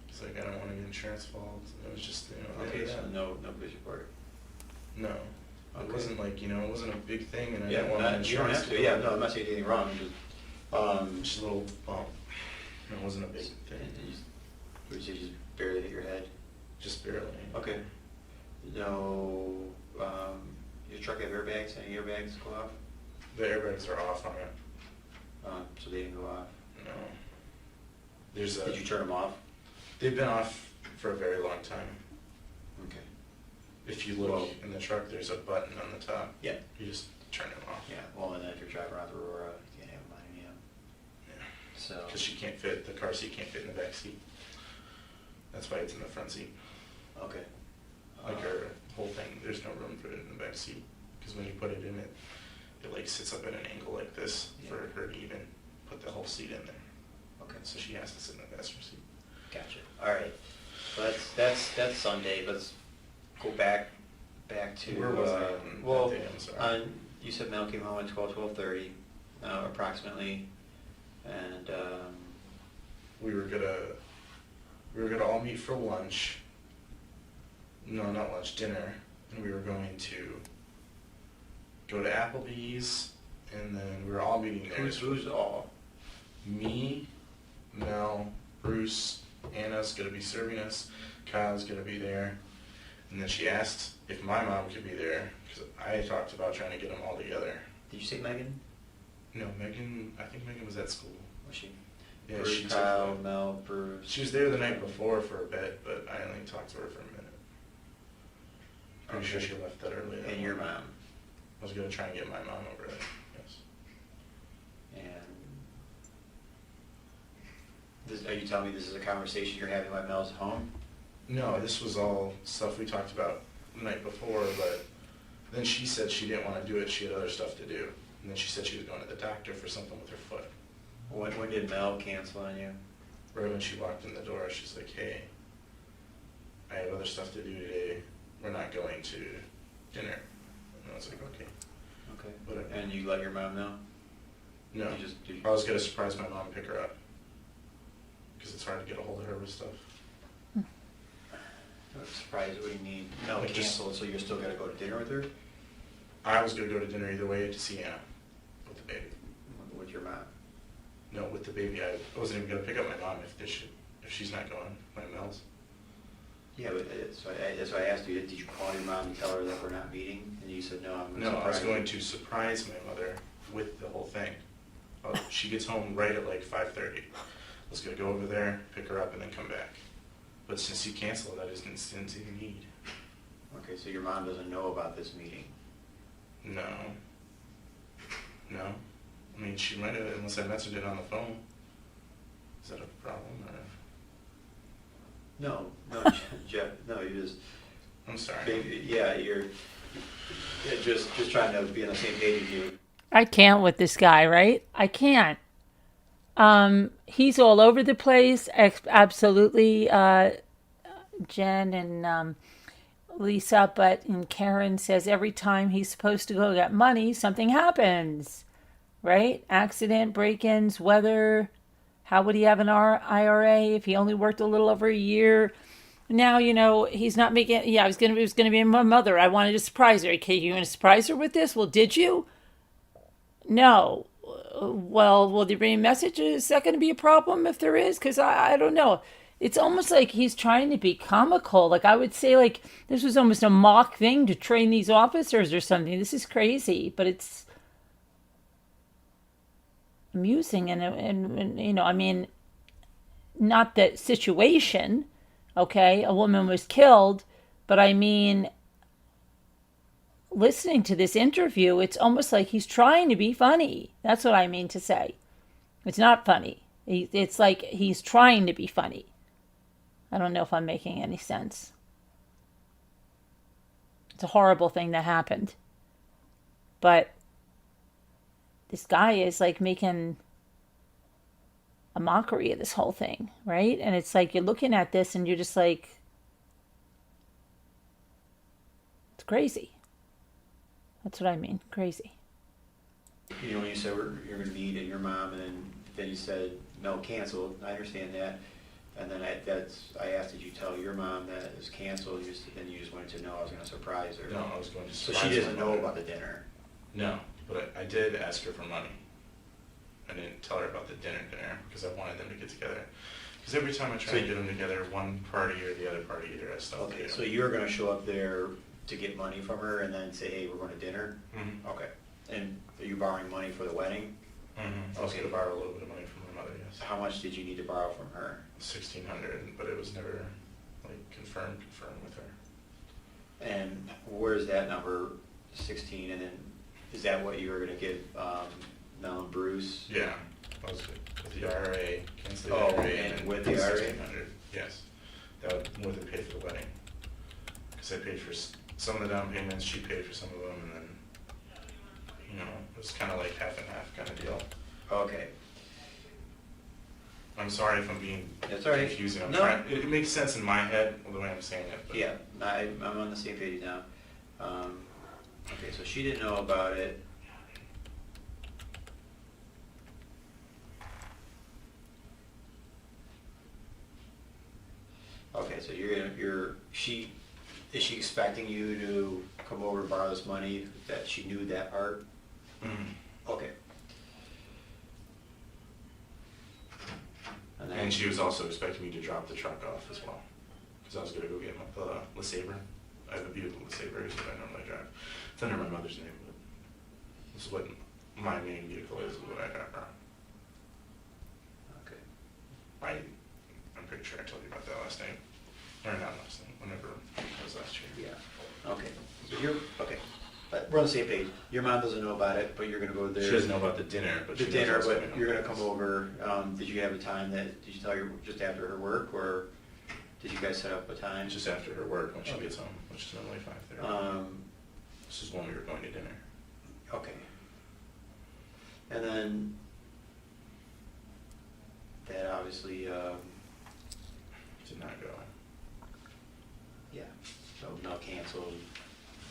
He's like, I don't want to get insurance fault. It was just, you know. okay, yeah. so no police report. No. Okay. It wasn't like, you know, it wasn't a big thing, and I Yeah, didn't want my you don't insurance have to, go yeah, up. no, I'm not saying anything wrong, just, Just a little bump. It wasn't a big thing. would you just barely hit your head? Just barely. Okay. No, your truck have airbags, any airbags go off? The airbags are off on it. So they didn't go off? No. There's a. Did you turn them off? They've been off for a very long time. Okay. If you look Well- in the truck, there's a button on the top. Yeah. You just turn it off. Yeah, well, and then if you're driving around the Aurora, you can't have them on, Yeah. so. Because she can't fit, the car seat can't fit in the back seat. That's why it's in the front seat. Okay. Like her whole thing, there's no room for it in the back seat. Because when you put it in it, it like sits up at an angle like this for Yeah. her to even put the whole seat in there. Okay. So she has to sit in the passenger seat. Gotcha. All right. So that's Sunday. Let's go back to. Where was I on well, that day? I'm sorry. you said Mel came home at 12:30, approximately, and We were gonna all meet for lunch. No, not lunch, dinner. And we were going to go to Applebee's, and then we were all meeting there. who's all? Me, Mel, Bruce, Anna's gonna be serving us, Kyle's gonna be there. And then she asked if my mom could be there, because I talked about trying to get them all together. Did you say Megan? No, Megan, I think Megan was at school. Was she? Yeah, Bruce, she took Kyle, the- Mel, Bruce. She was there the night before for a bit, but I only talked to her for a minute. Pretty sure she left that early. that And your morning. mom. I was gonna try and get my mom over there, yes. Are you telling me this is a conversation you're having while Mel's home? No, this was all stuff we talked about the night before, but then she said she didn't want to do it, she had other stuff to do. And then she said she was going to the doctor for something with her foot. When did Mel cancel on you? Right when she walked in the door, she's like, hey, I have other stuff to do today, we're not going to dinner. And I was like, okay. Okay. Whatever. And you let your mom know? No, You I was gonna surprise my mom and pick her up. Because it's hard to get a hold of her with stuff. I'm surprised, what do you mean? Mel Like just- canceled, so you're still gonna go to dinner with her? I was gonna go to dinner either way to see Anna with the baby. With your mom? No, with the baby, I wasn't even gonna pick up my mom if she's not going, my Mel's. Yeah, but that's why I asked you, did you call your mom and tell her that we're not meeting? And you said, no, I'm gonna No, I was surprise you." going to surprise my mother with the whole thing. She gets home right at like 5:30. I was gonna go over there, pick her up, and then come back. But since you canceled, I just didn't see the need. Okay, so your mom doesn't know about this meeting? No. No. I mean, she might have, unless I messaged it on the phone. Is that a problem, or? No, Jeff, no, you just, I'm sorry. yeah, you're just trying to be on the same page as you. I can't with this guy, right? I can't. He's all over the place. Absolutely, Jen and Lisa, and Karen says every time he's supposed to go get money, something happens, right? Accident, break-ins, weather. How would he have an IRA if he only worked a little over a year? Now, he's not making, yeah, it was gonna be my mother. I wanted to surprise her. Okay, you want to surprise her with this? Well, did you? No. Well, will there be a message? Is that going to be a problem if there is? Because I don't know. It's almost like he's trying to be comical. Like, I would say, like, this was almost a mock thing to train these officers or something. This is crazy, but it's amusing. And I mean, not the situation, okay? A woman was killed, but I mean, listening to this interview, it's almost like he's trying to be funny. That's what I mean to say. It's not funny. It's like he's trying to be funny. I don't know if I'm making any sense. It's a horrible thing that happened. But this guy is like making a mockery of this whole thing, right? And it's like you're looking at this and you're just like, it's crazy. That's what I mean, crazy. When you said you're going to meet and your mom, and then you said no, canceled. I understand that. And then I asked, did you tell your mom that it was canceled? Then you just wanted to know I was going to surprise her. No, I was going to So surprise she doesn't her know mother. about the dinner. No, but I did ask her for money. I didn't tell her about the dinner because I wanted them to get together. Because every time I try to get them together, one party or the other party either has stuff to Okay, do. so you're going to show up there to get money from her and then say, hey, we're going to dinner? Mm-hmm. Okay. And are you borrowing money for the wedding? Mm-hmm. I was going to borrow a little bit of money from my mother, yes. How much did you need to borrow from her? $1,600, but it was never confirmed with her. And where's that number, 16? And then is that what you were going to give Mel and Bruce? Yeah, I was with the IRA, cancel the Oh, IRA, and then with the IRA? $1,600. Yes, that would more than pay for the wedding. Because I paid for some of the down payments, she paid for some of them, and then it was kind of like half and half kind of deal. Okay. I'm sorry if I'm being That's all right. confusing. No. It makes sense in my head the way I'm saying it. But Yeah, I'm on the same page now. Okay, so she didn't know about it. Okay, so is she expecting you to come over and borrow this money, that she knew that part? Mhm. Okay. And she was also expecting me to drop the truck off as well. Because I was going to go get my LeSabre. I have a beautiful LeSabre, so I normally drive. It's under my mother's name, but this is what my main vehicle is what I drive around. Okay. I'm pretty sure I told you about that last night. Or not last night, whenever it was last year. Yeah. Okay. So okay. But we're on the same page. Your mom doesn't know about it, but you're going to go there. She doesn't know about the dinner, but The she dinner, knows but what's you're going going to come over. Did you have a time did you tell her just after her work, or did you guys set up a time? Just after her work when she Okay. gets home, which is normally 5:30. Um, This is when we were going to dinner. okay. And then that obviously, Did not go. yeah, so Mel canceled,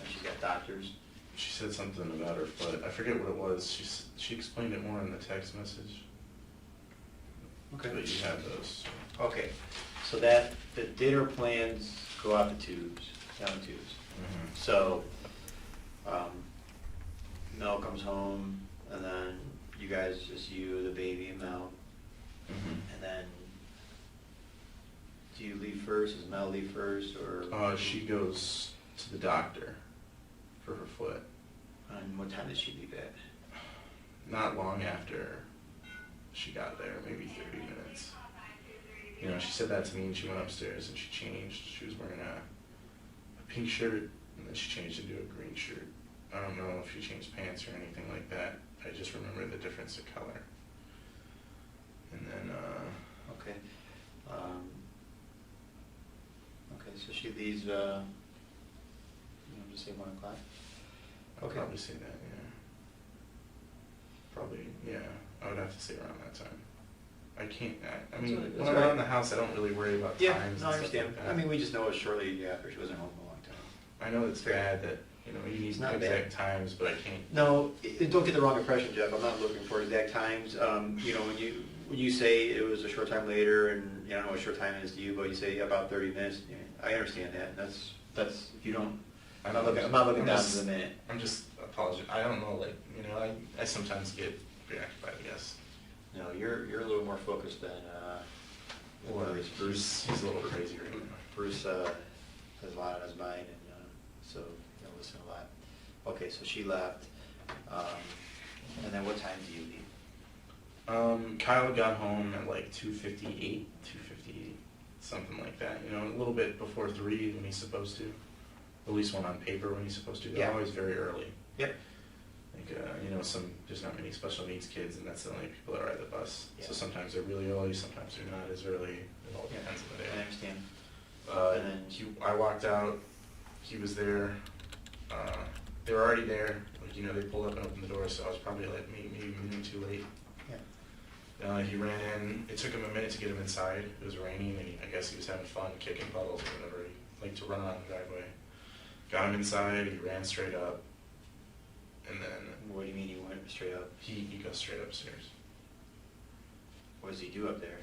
and she's got doctors. She said something about her foot. I forget what it was. She explained it more in the text message. Okay. But you have those. Okay, so the dinner plans go out the tubes, down the tubes. Mm-hmm. So, Mel comes home, and then you guys, just you, the baby, and Mel, Mm-hmm. and then do you leave first? Does Mel leave first, or? She goes to the doctor for her foot. And what time does she leave at? Not long after she got there, maybe 30 minutes. You know, she said that to me, and she went upstairs and she changed. She was wearing a pink shirt, and then she changed into a green shirt. I don't know if she changed pants or anything like that. I just remember the difference of color. And then, Okay. Okay, so she leaves, just say 1 o'clock? I'll Okay. probably say that, yeah. Probably, yeah. I would have to say around that time. I can't, I mean, That's when all I'm right. around the house, I don't really worry about Yeah, times no, I and stuff understand. like that. I mean, we just know it was shortly after she wasn't home a long time. I know it's bad that, you know, you need It's not exact bad. times, but I can't. No, don't get the wrong impression, Jeff. I'm not looking for exact times. You know, when you say it was a short time later, and I don't know what short time is to you, but you say about 30 minutes. I understand that. And that's if you don't. I'm not looking down to the minute. I'm just apologizing. I don't know, like, you know, I sometimes get preoccupied, I guess. No, you're a little more focused than Bruce. He's a little crazy right now. Bruce has a lot on his mind, and so he'll listen a lot. Okay, so she left, and then what time do you leave? Kyle got home at like 2:58, something like that. You know, a little bit before 3 when he's supposed to. At least one on paper when he's supposed to. They're Yeah. always very early. Yep. Like, you know, there's not many special needs kids, and that's the only people that ride the bus. Yeah. So sometimes they're really early, sometimes they're not as early. It all depends on the day. I understand. And then I walked out, he was there, they were already there, like, you know, they pulled up and opened the door, so I was probably like maybe a minute too late. Yeah. He ran in, it took him a minute to get him inside, it was raining, and I guess he was having fun kicking puddles or whatever, he liked to run around the driveway. Got him inside, he ran straight up, and then What do you mean he went straight up? he goes straight upstairs. What does he do up there?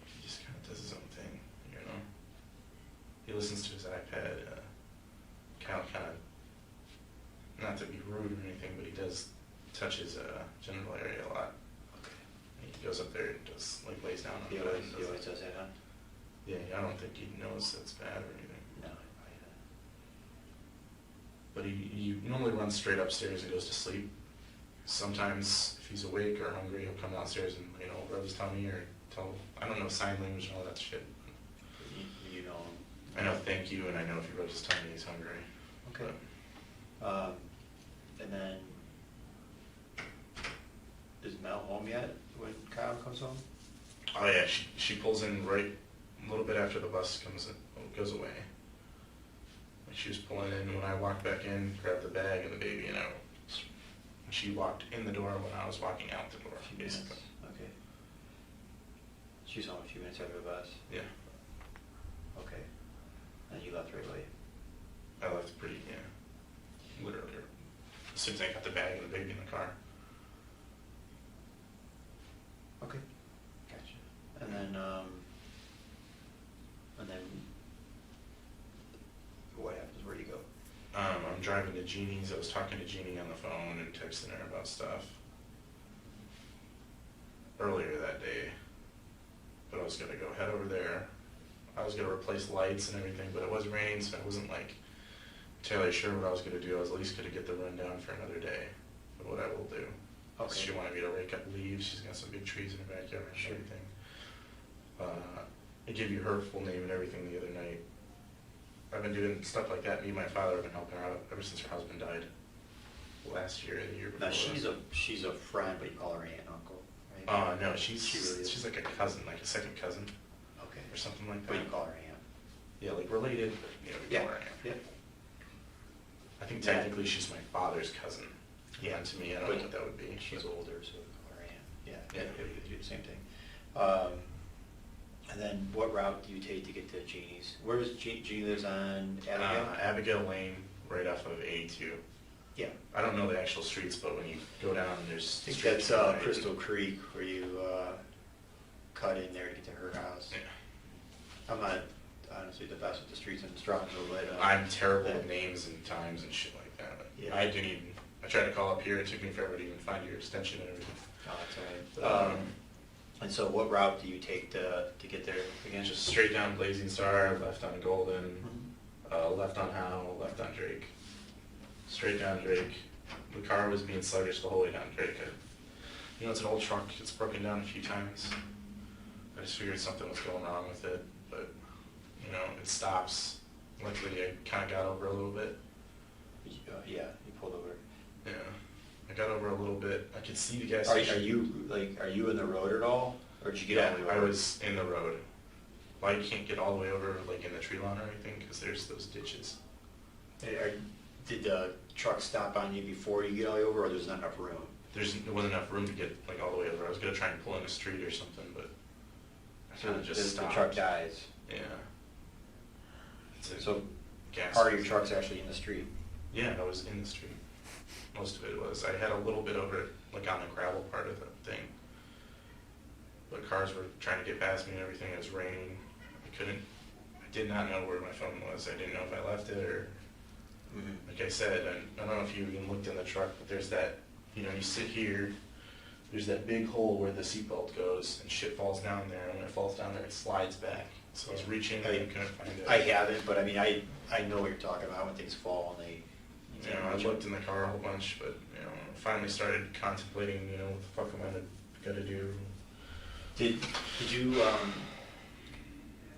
He just kind of does his own thing, you know. He listens to his iPad, kind of, not to be rude or anything, but he does touch his genital area a lot. Okay. He goes up there and just like lays down on He the bed. always, and he does always that. does that, huh? Yeah, I don't think he knows that's bad or anything. No. But he normally runs straight upstairs and goes to sleep. Sometimes if he's awake or hungry, he'll come downstairs and, you know, rub his tummy or I don't know sign language and all that shit. You know him. I know thank you, and I know if he rubs his tummy, he's hungry. Okay. But And then, is Mel home yet when Kyle comes home? oh yeah, she pulls in right a little bit after the bus goes away. Like she was pulling in when I walked back in, grabbed the bag and the baby, and she walked in the door when I was walking out the door, A few minutes. basically. Okay. She's home a few minutes after the bus? Yeah, Okay. And you left right away? I left literally, as soon as I got the bag and the baby in the car. Okay. Gotcha. And then what happens? Where do you go? I'm driving to Jeannie's. I was talking to Jeannie on the phone and texting her about stuff earlier that day. But I was gonna go head over there. I was gonna replace lights and everything, but it was raining, so I wasn't like entirely sure what I was gonna do. I was at least gonna get the rundown for another day of what I will do. Okay. She wanted me to rake up leaves. She's got some big trees in her backyard and Sure. everything. I gave you her full name and everything the other night. I've been doing stuff like that. Me and my father have been helping her out ever since her husband died last year, the year before. Now she's a friend, but you call her aunt and uncle, right? No, she's She really is. she's like a cousin, like a second cousin Okay. or something like that. But you call her aunt. Yeah, like related, but yeah, we call her aunt. Yeah. I think technically she's my father's cousin. Yeah. And to me, I don't But know what that would be. She's but- older, so we call her aunt. Yeah. Yeah. We do the same thing. And then what route do you take to get to Jeannie's? Where's Jeannie lives on Abigail? Abigail Lane, right off of A2. Yeah. I don't know the actual streets, but when you go down, there's I think streets that's on the right. Crystal Creek where you cut in there to get to her house. Yeah. I'm not honestly the best with the streets in Strongsville, but I'm terrible with names and times and shit like that. But Yeah. I tried to call up here. It took me forever to even find your extension and everything. Oh, that's all right. And so what route do you take to get there again? Just straight down Blazing Star, left on Golden, Mhm. left on Howe, left on Drake. Straight down Drake. The car was being sluggish the whole way down Drake. You know, it's an old truck. It's broken down a few times. I just figured something was going wrong with it, but, you know, it stops. Luckily, I kind of got over a little bit. Yeah, you pulled over. Yeah, I got over a little bit. I could see the gas Are station. are you in the road at all? Or did you get all the way over? I was in the road. Well, you can't get all the way over, like, in the tree lawn or anything, because there's those ditches. Did the truck stop on you before you get all the way over, or there's not enough room? There wasn't enough room to get, like, all the way over. I was gonna try and pull in a street or something, but I So kind of just the stopped. truck dies. Yeah. It's a So gas part of your station. truck's actually in the street. Yeah, I was in the street. Most of it was. I had a little bit over, like, on the gravel part of the thing. But cars were trying to get past me and everything. It was raining. I did not know where my phone was. I didn't know if I left it or, like I said, I don't know if you even looked in the truck, but there's that, you know, you sit here, there's that big hole where the seatbelt goes and shit falls down there. And when it falls down there, it slides back. So I was reaching and I couldn't find it. I haven't, but I mean, I know what you're talking about when things fall and they. You know, I looked in the car a whole bunch, but, you know, finally started contemplating, you know, what the fuck am I gonna do? Did you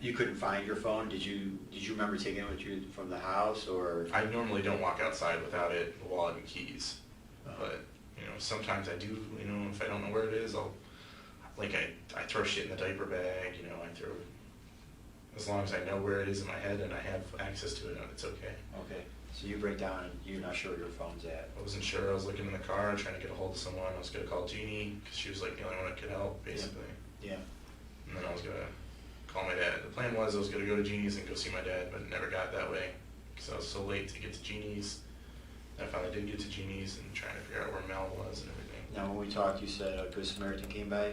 you couldn't find your phone? Did you remember taking it with you from the house, or? I normally don't walk outside without it, the wallet and keys. But, you know, sometimes I do, you know, if I don't know where it is, I throw shit in the diaper bag, you know, as long as I know where it is in my head and I have access to it, it's okay. Okay, so you break down and you're not sure where your phone's at. I wasn't sure, I was looking in the car, trying to get a hold of someone, I was gonna call Jeannie, because she was like the only one that could help, basically. Yeah. And then I was gonna call my dad. The plan was I was gonna go to Jeannie's and go see my dad, but it never got that way, because I was so late to get to Jeannie's. I finally did get to Jeannie's and trying to figure out where Mel was and everything. Now, when we talked, you said a Good Samaritan came by?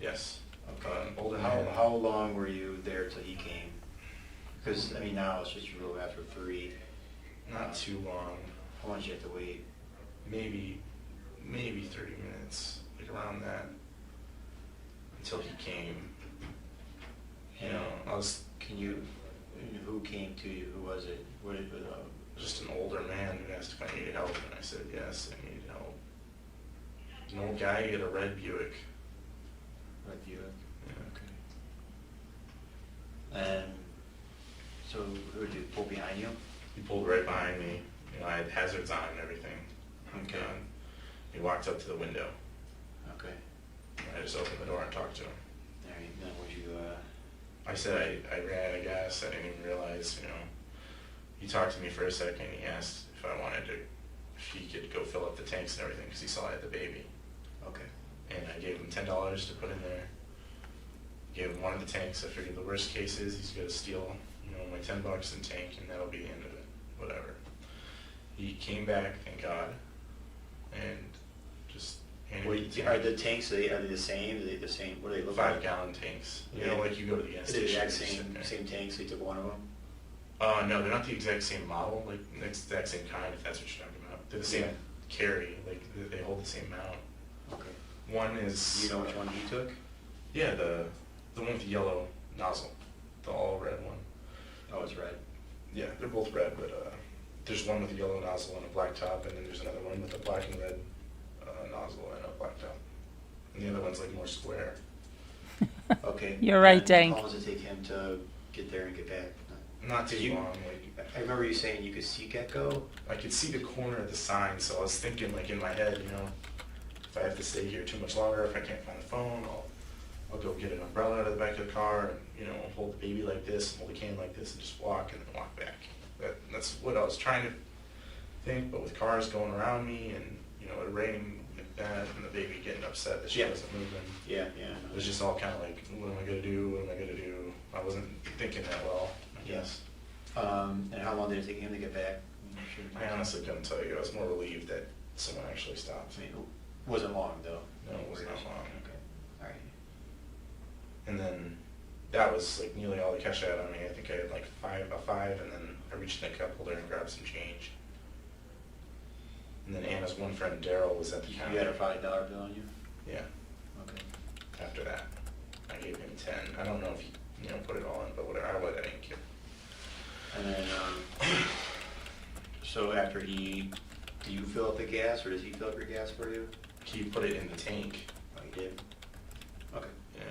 Yes. Okay. Older How man. long were you there till he came? Because, I mean, now it's just you go after 3. Not too long. How long did you have to wait? Maybe 30 minutes, like around that, until he came. You know, I was Who came to you? Who was it? What did just an older man who asked if I needed help, and I said yes, I needed help. An old guy, he had a red Buick. Red Buick? Yeah. Okay. And so, who did you pull behind you? He pulled right behind me. You know, I had hazards on and everything. Okay. He walked up to the window. Okay. And I just opened the door and talked to him. All right. Then would you? I said I ran out of gas. I didn't even realize, you know. He talked to me for a second. He asked if he could go fill up the tanks and everything because he saw I had the baby. Okay. And I gave him $10 to put in there. Gave him one of the tanks. I figured the worst case is he's going to steal, you know, my $10 in tank, and that'll be the end of it. Whatever. He came back, thank God, and just handed me the Are tank. the tanks? Are they the same? Are they the same? What do they look like? 5-gallon tanks. You know, like you go to the gas Is it the station. exact you sit there. same tanks? So you took one of them? No, they're not the exact same model, like the exact same kind, if that's what you're talking about. They're the same Yeah. carry, like they hold the same mount. Okay. One is. Do you know which one he took? Yeah, the one with the yellow nozzle, the all red one. Oh, it's red. Yeah, they're both red, but there's one with a yellow nozzle and a black top, and then there's another one with a black and red nozzle and a black top. And the other one's like more square. Okay. You're right, And Dank. How long does it take him to get there and get back? Not too Did you- long. Like I remember you saying you could see Gecko. I could see the corner of the sign, so I was thinking, like in my head, you know, if I have to stay here too much longer, if I can't find the phone, I'll go get an umbrella out of the back of the car and, you know, hold the baby like this, hold the can like this, and just walk and then walk back. That's what I was trying to think, but with cars going around me and, you know, it raining like that and the baby getting upset that she Yeah. wasn't moving, Yeah. it was just all kind of like, what am I going to do? What am I going to do? I wasn't thinking that well, I guess. And how long did it take him to get back? I honestly couldn't tell you. I was more relieved that someone actually stopped. I mean, it wasn't long though. No, it was not long. Okay. All right. And then that was like nearly all the cash I had on me. I think I had like a five, and then I reached in the cup holder and grabbed some change. And then Anna's one friend, Daryl, was at the counter. You had a $5 bill on you? Yeah. Okay. After that, I gave him 10. I don't know if he, you know, put it all in, but whatever. I didn't care. And then, so after do you fill up the gas, or does he fill up your gas for you? He put it in the tank. Oh, he did? Okay. Yeah.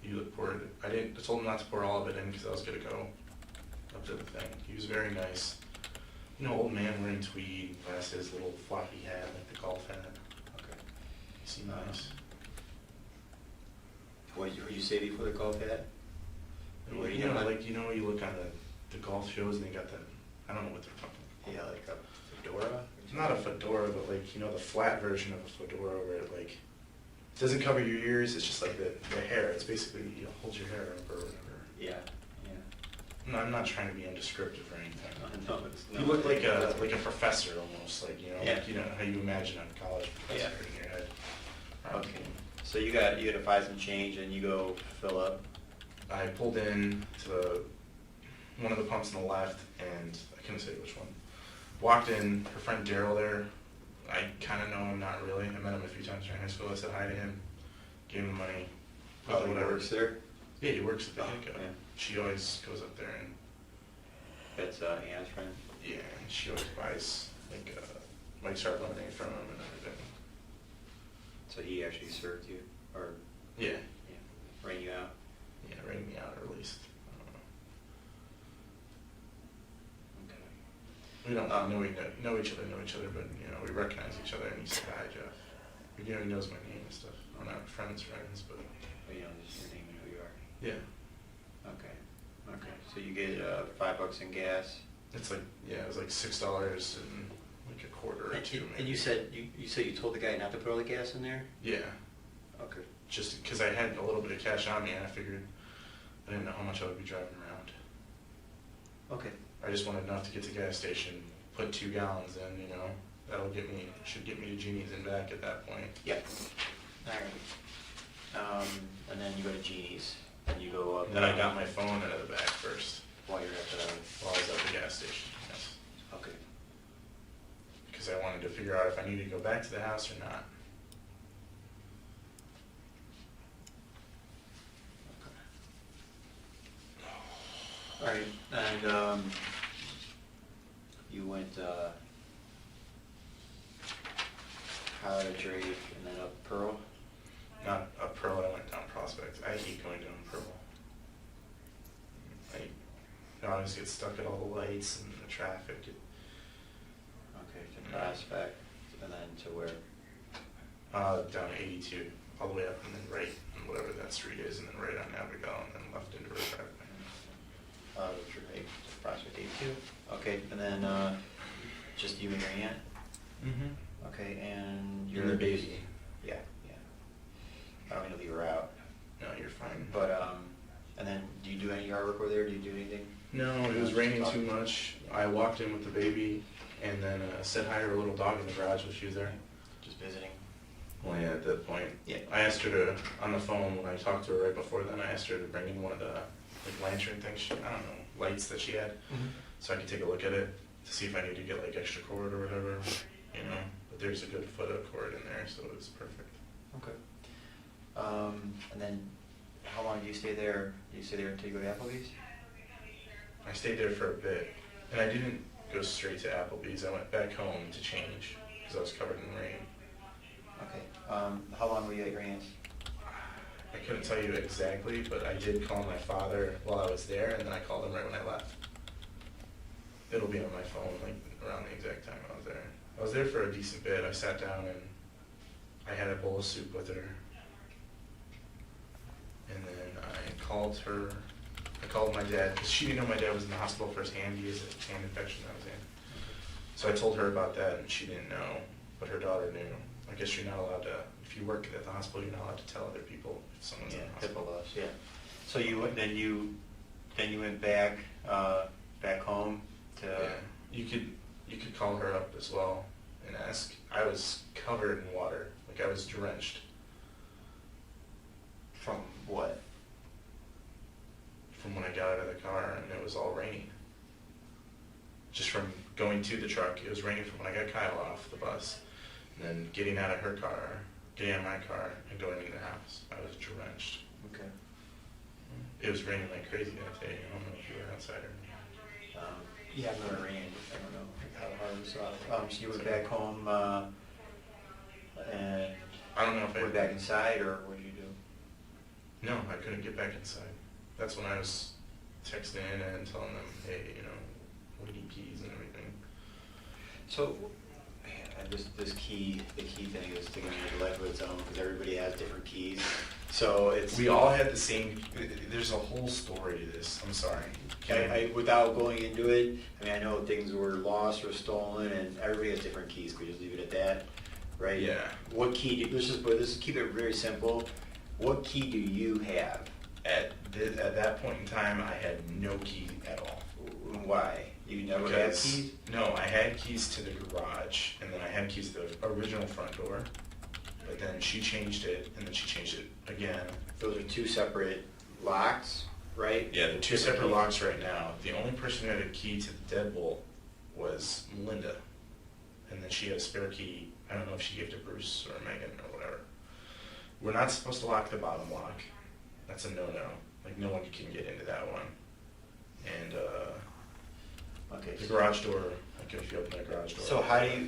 he poured it. I told him not to pour all of it in because I was gonna go up to the thing. He was very nice. You know, old man wearing tweed, glasses, little floppy hat, like the golf hat. Okay. He seemed nice. What did you say before the golf hat? What do You know, have? like, you know, you look on the golf shows and they got the, I don't know what they're talking about. Yeah, like a fedora? It's not a fedora, but like, you know, the flat version of a fedora where it like, it doesn't cover your ears, it's just like the hair. It's basically, you know, holds your hair up or whatever. Yeah, No, I'm not trying to be undescriptive or anything. yeah. No, it's You look like a professor almost, like, you know, Yeah. like, you know how you imagine a college professor in your head. Okay. So you had to buy some change and you go fill up? I pulled in to one of the pumps on the left, and I couldn't say which one. Walked in, her friend Daryl there. I kind of know him, not really. I met him a few times during high school. I said hi to him, gave him the money. Oh, he works there? Yeah, he works at the Hiccup. yeah. She always goes up there and That's Anna's friend? yeah, and she always buys like sharp lemonade from him and everything. So he actually served you, or Yeah, ran you out? yeah, rating me out or at least. Okay. We don't know each other, but you know we recognize each other. And he said hi, Jeff. You know he knows my name and stuff. We're not friends, but Well, you know, just your name and who you are. yeah, Okay. Okay. So you get $5 in gas. it's like it was like $6 and like a quarter or two. And you said you told the guy not to put all the gas in there? Yeah, Okay. just because I had a little bit of cash on me, and I figured I didn't know how much I would be driving around. Okay. I just wanted enough to get to the gas station, put 2 gallons in, you know. Should get me to Jeannie's and back at that point. Yep. All right. And then you go to Jeannie's, and you go up. And then I got my phone out of the bag first While you're at the. while I was at the gas station, yes. Okay. Because I wanted to figure out if I needed to go back to the house or not. All right, and you went Howard Drake and then up Pearl. Not up Pearl, I went down Prospect. I hate going down Pearl. I always get stuck at all the lights and the traffic. Okay, to Prospect, and then to where? Down 82, all the way up and then right on whatever that street is, and then right on Abigail, and then left into her driveway. Drake to Prospect 82. Okay, and then just you and your aunt. Mm-hmm. Okay, and You're the baby. Yeah. I don't mean to leave her out, No, you're fine. but and then do you do any yard work over there? Do you do anything? No, it was raining too much. I walked in with the baby, and then said hi to her little dog in the garage while she was there. Just visiting. Well, yeah, at that point. Yeah. I asked her to, on the phone when I talked to her right before then, I asked her to bring in one of the like lantern things, I don't know, lights that she had, so I could take a look at it to see if I need to get like extra cord or whatever, you know. But there's a good foot of cord in there, so it's perfect. Okay. And then how long do you stay there? Do you stay there until you go to Applebee's? I stayed there for a bit, and I didn't go straight to Applebee's. I went back home to change because I was covered in rain. Okay. How long were you at your aunt's? I couldn't tell you exactly, but I did call my father while I was there, and then I called him right when I left. It'll be on my phone, like around the exact time I was there. I was there for a decent bit. I sat down and I had a bowl of soup with her. And then I called her. I called my dad, because she didn't know my dad was in the hospital for his hand. He has a hand infection that was in. So I told her about that, and she didn't know, but her daughter knew. I guess you're not allowed to, if you work at the hospital, you're not allowed to tell other people if someone's in the hospital. HIPAA laws, yeah. So you went back back home to. Yeah, you could call her up as well and ask. I was covered in water, like I was drenched. From what? From when I got out of the car, and it was all raining. Just from going to the truck, it was raining from when I got Kyle off the bus, and then getting out of her car, getting out of my car, and going into the house. I was drenched. Okay. It was raining like crazy that day. I don't know if you were outside or not. Yeah, I'm gonna rain. I don't know how hard it was. So you went back home, and I don't know if went back inside, or what did you do? No, I couldn't get back inside. That's when I was texting Anna and telling them, hey, you know, we need keys and everything. So, man, the key thing is to get into life of its own because everybody has different keys. So it's. We all had the same. There's a whole story to this. I'm sorry. Without going into it, I mean, I know things were lost or stolen, and everybody has different keys. Could we just leave it at that, right? Yeah. What key? Let's keep it very simple. What key do you have? At that point in time, I had no key at all. Why? You never had keys? No, I had keys to the garage, and then I had keys to the original front door. But then she changed it, and then she changed it again. Those are two separate locks, right? Yeah, the two separate locks right now. The only person who had a key to the deadbolt was Melinda. And then she had a spare key. I don't know if she gave it to Bruce or Megan or whatever. We're not supposed to lock the bottom lock. That's a no-no. Like, no one can get into that one. And Okay. the garage door, like if you open the garage door.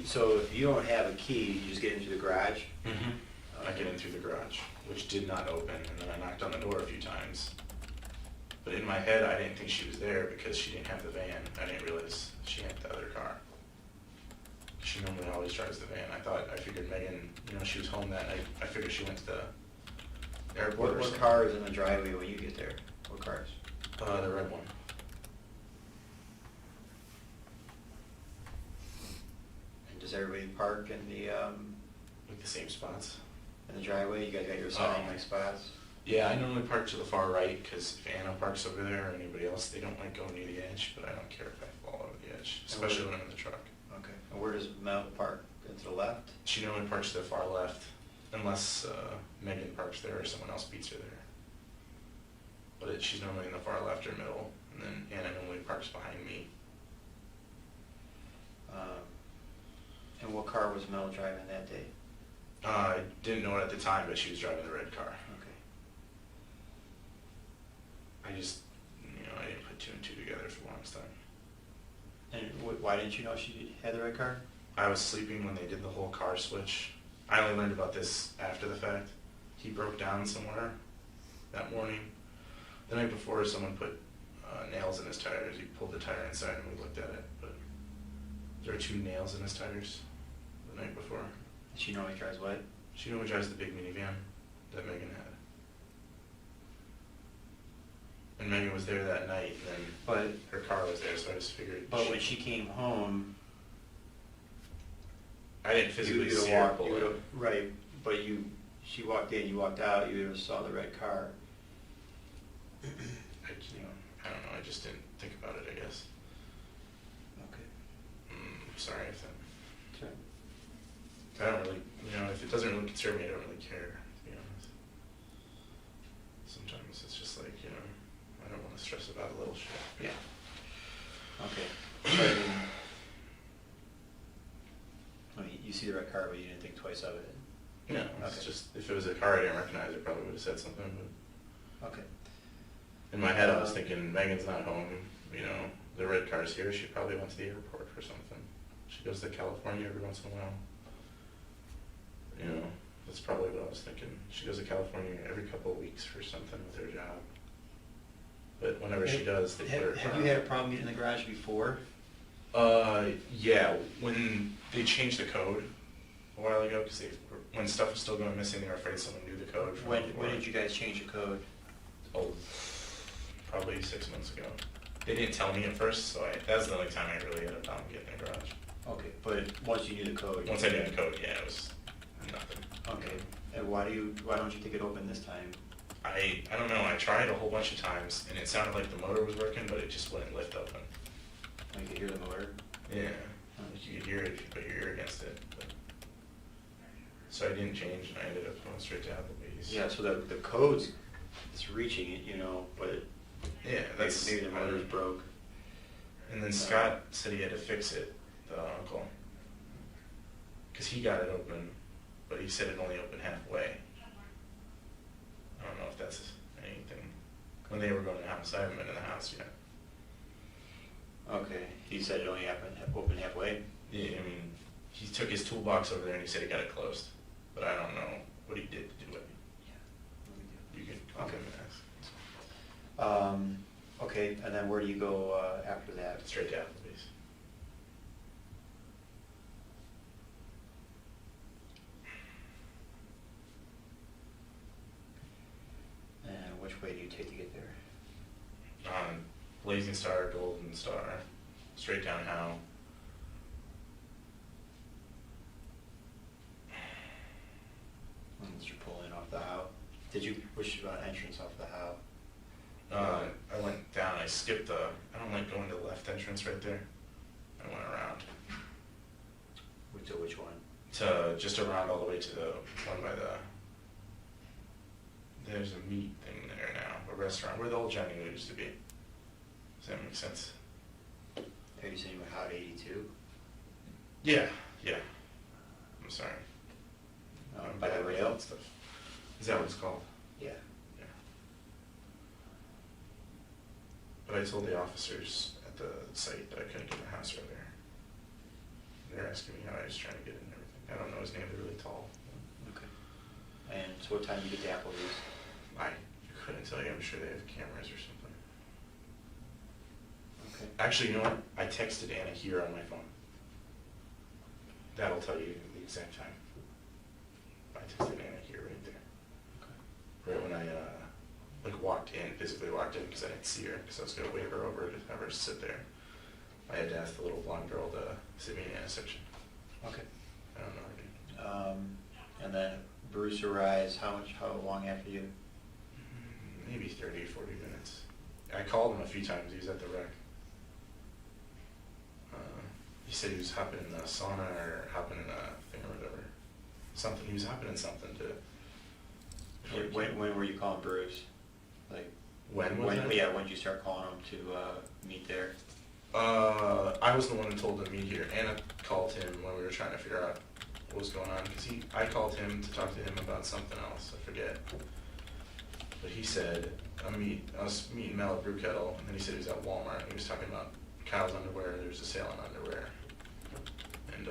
So if you don't have a key, you just get into the garage? Mm-hmm. I get in through the garage, which did not open, and then I knocked on the door a few times. But in my head, I didn't think she was there because she didn't have the van. I didn't realize she had the other car. She normally always drives the van. I figured Megan, you know, she was home that night. I figured she went to the airport or What something. car is in the driveway when you get there? What cars? The red one. And does everybody park in the Like the same spots. driveway? You guys got your assigned like spots? Yeah, I normally park to the far right because if Anna parks over there or anybody else, they don't like going near the edge, but I don't care if I fall over the edge, especially when I'm in the truck. Okay. And where does Mel park? To the left? She normally parks to the far left, unless Megan parks there or someone else beats her there. But she's normally in the far left or middle, and then Anna normally parks behind me. And what car was Mel driving that day? I didn't know it at the time, but she was driving the red car. Okay. I just, you know, I didn't put two and two together for the longest time. And why didn't you know she had the red car? I was sleeping when they did the whole car switch. I only learned about this after the fact. He broke down somewhere that morning. The night before, someone put nails in his tires. He pulled the tire inside and we looked at it, but there were 2 nails in his tires the night before. Did she know he drives what? She normally drives the big minivan that Megan had. And Megan was there that night, and then But her car was there, so I just figured. when she came home, I didn't physically see her pull it. right? But she walked in, you walked out. You saw the red car. I don't know. I just didn't think about it, I guess. Okay. Sorry if that. Sure. I don't really, you know, if it doesn't really concern me, I don't really care, to be honest. Sometimes it's just like, you know, I don't want to stress about a little shit. Yeah. Okay. I mean, you see the red car, but you didn't think twice of it. No, it's Okay. just, if it was a car I didn't recognize, I probably would have said something, but Okay. in my head I was thinking, Megan's not home, you know, the red car's here, she probably went to the airport for something. She goes to California every once in a while. You know, that's probably what I was thinking. She goes to California every couple of weeks for something with her job. But whenever she does, they put her. Have you had a problem getting in the garage before? Yeah, when they changed the code a while ago, because when stuff was still going missing, they were afraid someone knew the code. When did you guys change the code? Oh, probably 6 months ago. They didn't tell me at first, so that was the only time I really had a problem getting in the garage. Okay, but once you knew the code. Once I knew the code, yeah, it was nothing. Okay, and why don't you think it opened this time? I don't know, I tried a whole bunch of times, and it sounded like the motor was working, but it just wouldn't lift open. You could hear the motor? Yeah, like you could hear it if you put your ear against it. But. So I didn't change, and I ended up going straight to Applebee's. Yeah, so the code's, it's reaching it, you know, but Yeah, that's maybe the motor's broke. And then Scott said he had to fix it, the uncle, because he got it open, but he said it only opened halfway. I don't know if that's anything. When they were going to the house, I haven't been in the house yet. Okay, he said it only opened halfway? Yeah, I mean, he took his toolbox over there and he said he got it closed, but I don't know what he did to do it. You can I'll give him an ask. Okay, and then where do you go after that? Straight to Applebee's. And which way do you take to get there? Blazing Star, Golden Star, straight down Howe. Once you pull in off the Howe, which entrance off the Howe? I went down, I skipped I don't like going to the left entrance right there. I went around. To which one? To just around all the way to the one by there's a meat thing there now, a restaurant, where the old Johnny Lee used to be. Does that make sense? Are you saying you went Howe to 82? Yeah. I'm sorry. By the rail? And stuff. Is that what it's called? Yeah. Yeah. But I told the officers at the site that I couldn't get in the house earlier. They're asking me how I was trying to get in and everything. I don't know his name, they're really tall. Okay. And so what time do you get to Applebee's? I couldn't tell you, I'm sure they have cameras or something. Okay. Actually, you know what? I texted Anna here on my phone. That'll tell you the exact time. I texted Anna here right there. Okay. Right when I physically walked in, because I didn't see her, because I was going to wave her over to have her sit there. I had to ask the little blonde girl to sit me in Anna's section. Okay. I don't know her name. And then Bruce arrives, how long after you? Maybe 30, 40 minutes. I called him a few times, he was at the rec. He said he was hopping in the sauna or hopping in a thing or whatever. Something, he was hopping in something to... When were you calling Bruce? Like When was that? Yeah, when did you start calling him to meet there? I was the one who told him to meet here. Anna called him when we were trying to figure out what was going on, because I called him to talk to him about something else, I forget. But he said, I was meeting Mel at Brew Kettle, and then he said he was at Walmart, and he was talking about Kyle's underwear, there was a sale on underwear. And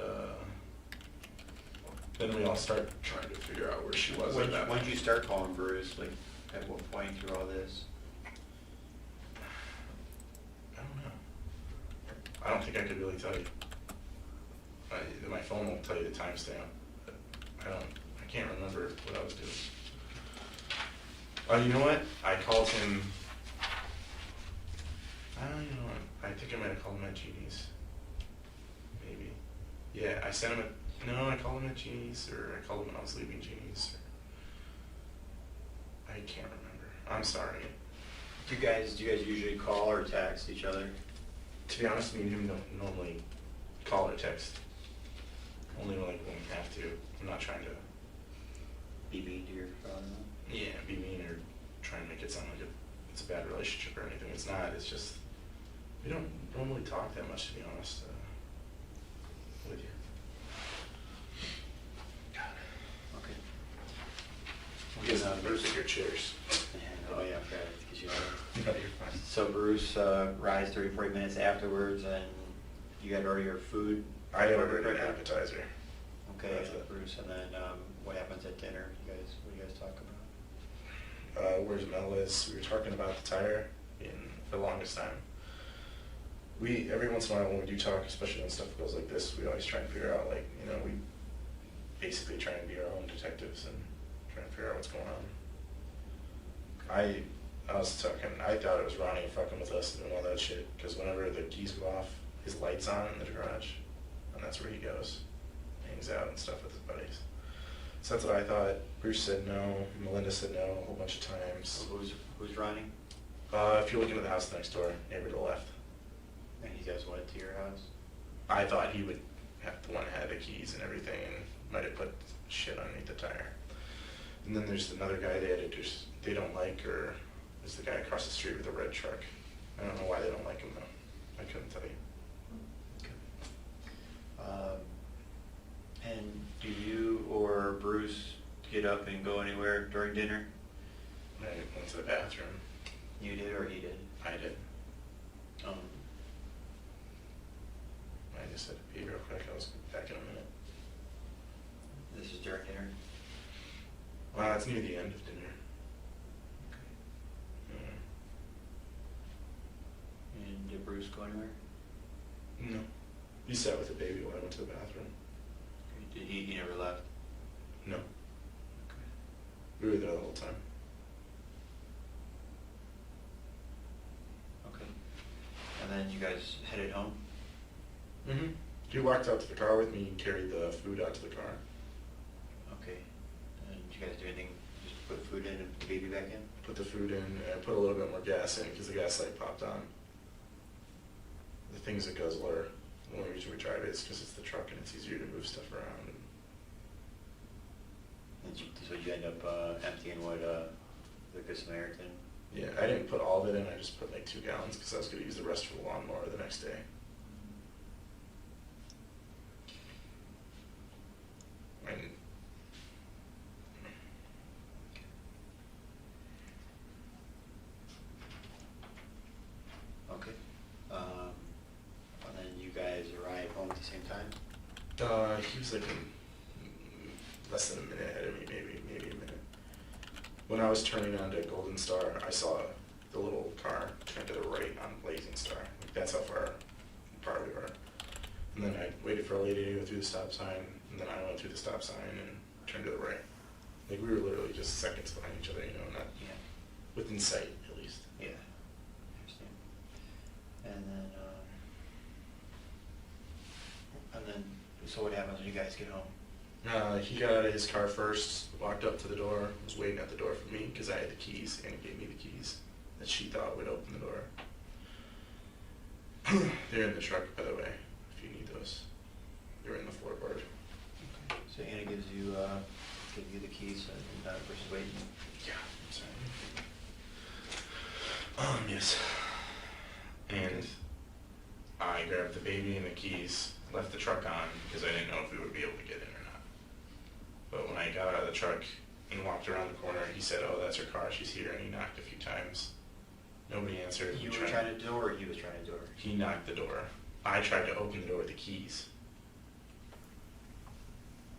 then we all started trying to figure out where she was. When did you start calling Bruce? Like, at what point through all this? I don't know. I don't think I could really tell you. My phone won't tell you the timestamp. I can't remember what I was doing. You know what? I called him. You know what? I think I might have called him at Genie's. Maybe. Yeah, I sent him I called him at Genie's, or I called him when I was leaving Genie's. I can't remember. I'm sorry. Do you guys usually call or text each other? To be honest, me and him don't normally call or text. Only when we have to. I'm not trying to Be mean to your father? be mean or try and make it sound like it's a bad relationship or anything. It's not. It's just we don't normally talk that much, to be honest, with you. Okay. You guys have Bruce at your chairs. Oh yeah, okay. Because you are. No, you're fine. So Bruce arrives 30, 40 minutes afterwards, and you had ordered your food? I had ordered an appetizer. Okay, That's it. Bruce, and then what happens at dinner? What do you guys talk about? Where's Mel is? We were talking about the tire for the longest time. Every once in a while when we do talk, especially when stuff goes like this, we always try and figure out, we basically try and be our own detectives and try and figure out what's going on. I was talking, I thought it was Ronnie fucking with us and doing all that shit, because whenever the keys go off, his light's on in the garage, and that's where he goes, hangs out and stuff with his buddies. So that's what I thought. Bruce said no, Melinda said no a whole bunch of times. So who's Ronnie? If you look into the house next door, neighbor to the left. And he guys went to your house? I thought he would have the one that had the keys and everything, and might have put shit underneath the tire. And then there's another guy they don't like, or is the guy across the street with the red truck. I don't know why they don't like him though. I couldn't tell you. And do you or Bruce get up and go anywhere during dinner? I went to the bathroom. You did or he did? I did. Um, I just had to pee real quick. I was back in a minute. This is during dinner? It's near the end of dinner. go anywhere? No. He sat with the baby when I went to the bathroom. He never left? No. We were there the whole time. Okay. And then you guys headed home? Mm-hmm. He walked out to the car with me and carried the food out to the car. Okay. And did you guys do anything, just put food in and put the baby back in? Put the food in and put a little bit more gas in because the gas light popped on. The thing's a guzzler. The only reason we drive it is because it's the truck and it's easier to move stuff around. And so you end up emptying what the Good Samaritan? Yeah, I didn't put all of it in. I just put like 2 gallons because I was going to use the rest for the lawnmower the next day. And Okay. And then you guys arrive home at the same time? he was like less than a minute ahead of me, maybe a minute. When I was turning onto Golden Star, I saw the little car turn to the right on Blazing Star. Like that's how far apart we were. And then I waited for a lady to go through the stop sign, and then I went through the stop sign and turned to the right. Like we were literally just seconds behind each other, not Yeah. within sight at least. Yeah. I understand. And then, so what happens when you guys get home? He got out of his car first, walked up to the door, was waiting at the door for me because I had the keys, and he gave me the keys that she thought would open the door. They're in the truck, by the way, if you need those. They're in the floorboard. Okay. So Anna gives you the keys and versus waiting? Yeah, I'm sorry. Yes. And I grabbed the baby and the keys, left the truck on because I didn't know if we would be able to get in or not. But when I got out of the truck and walked around the corner, he said, "Oh, that's her car, she's here," and he knocked a few times. Nobody answered. You were trying to door, or he was trying to door? He knocked the door. I tried to open the door with the keys.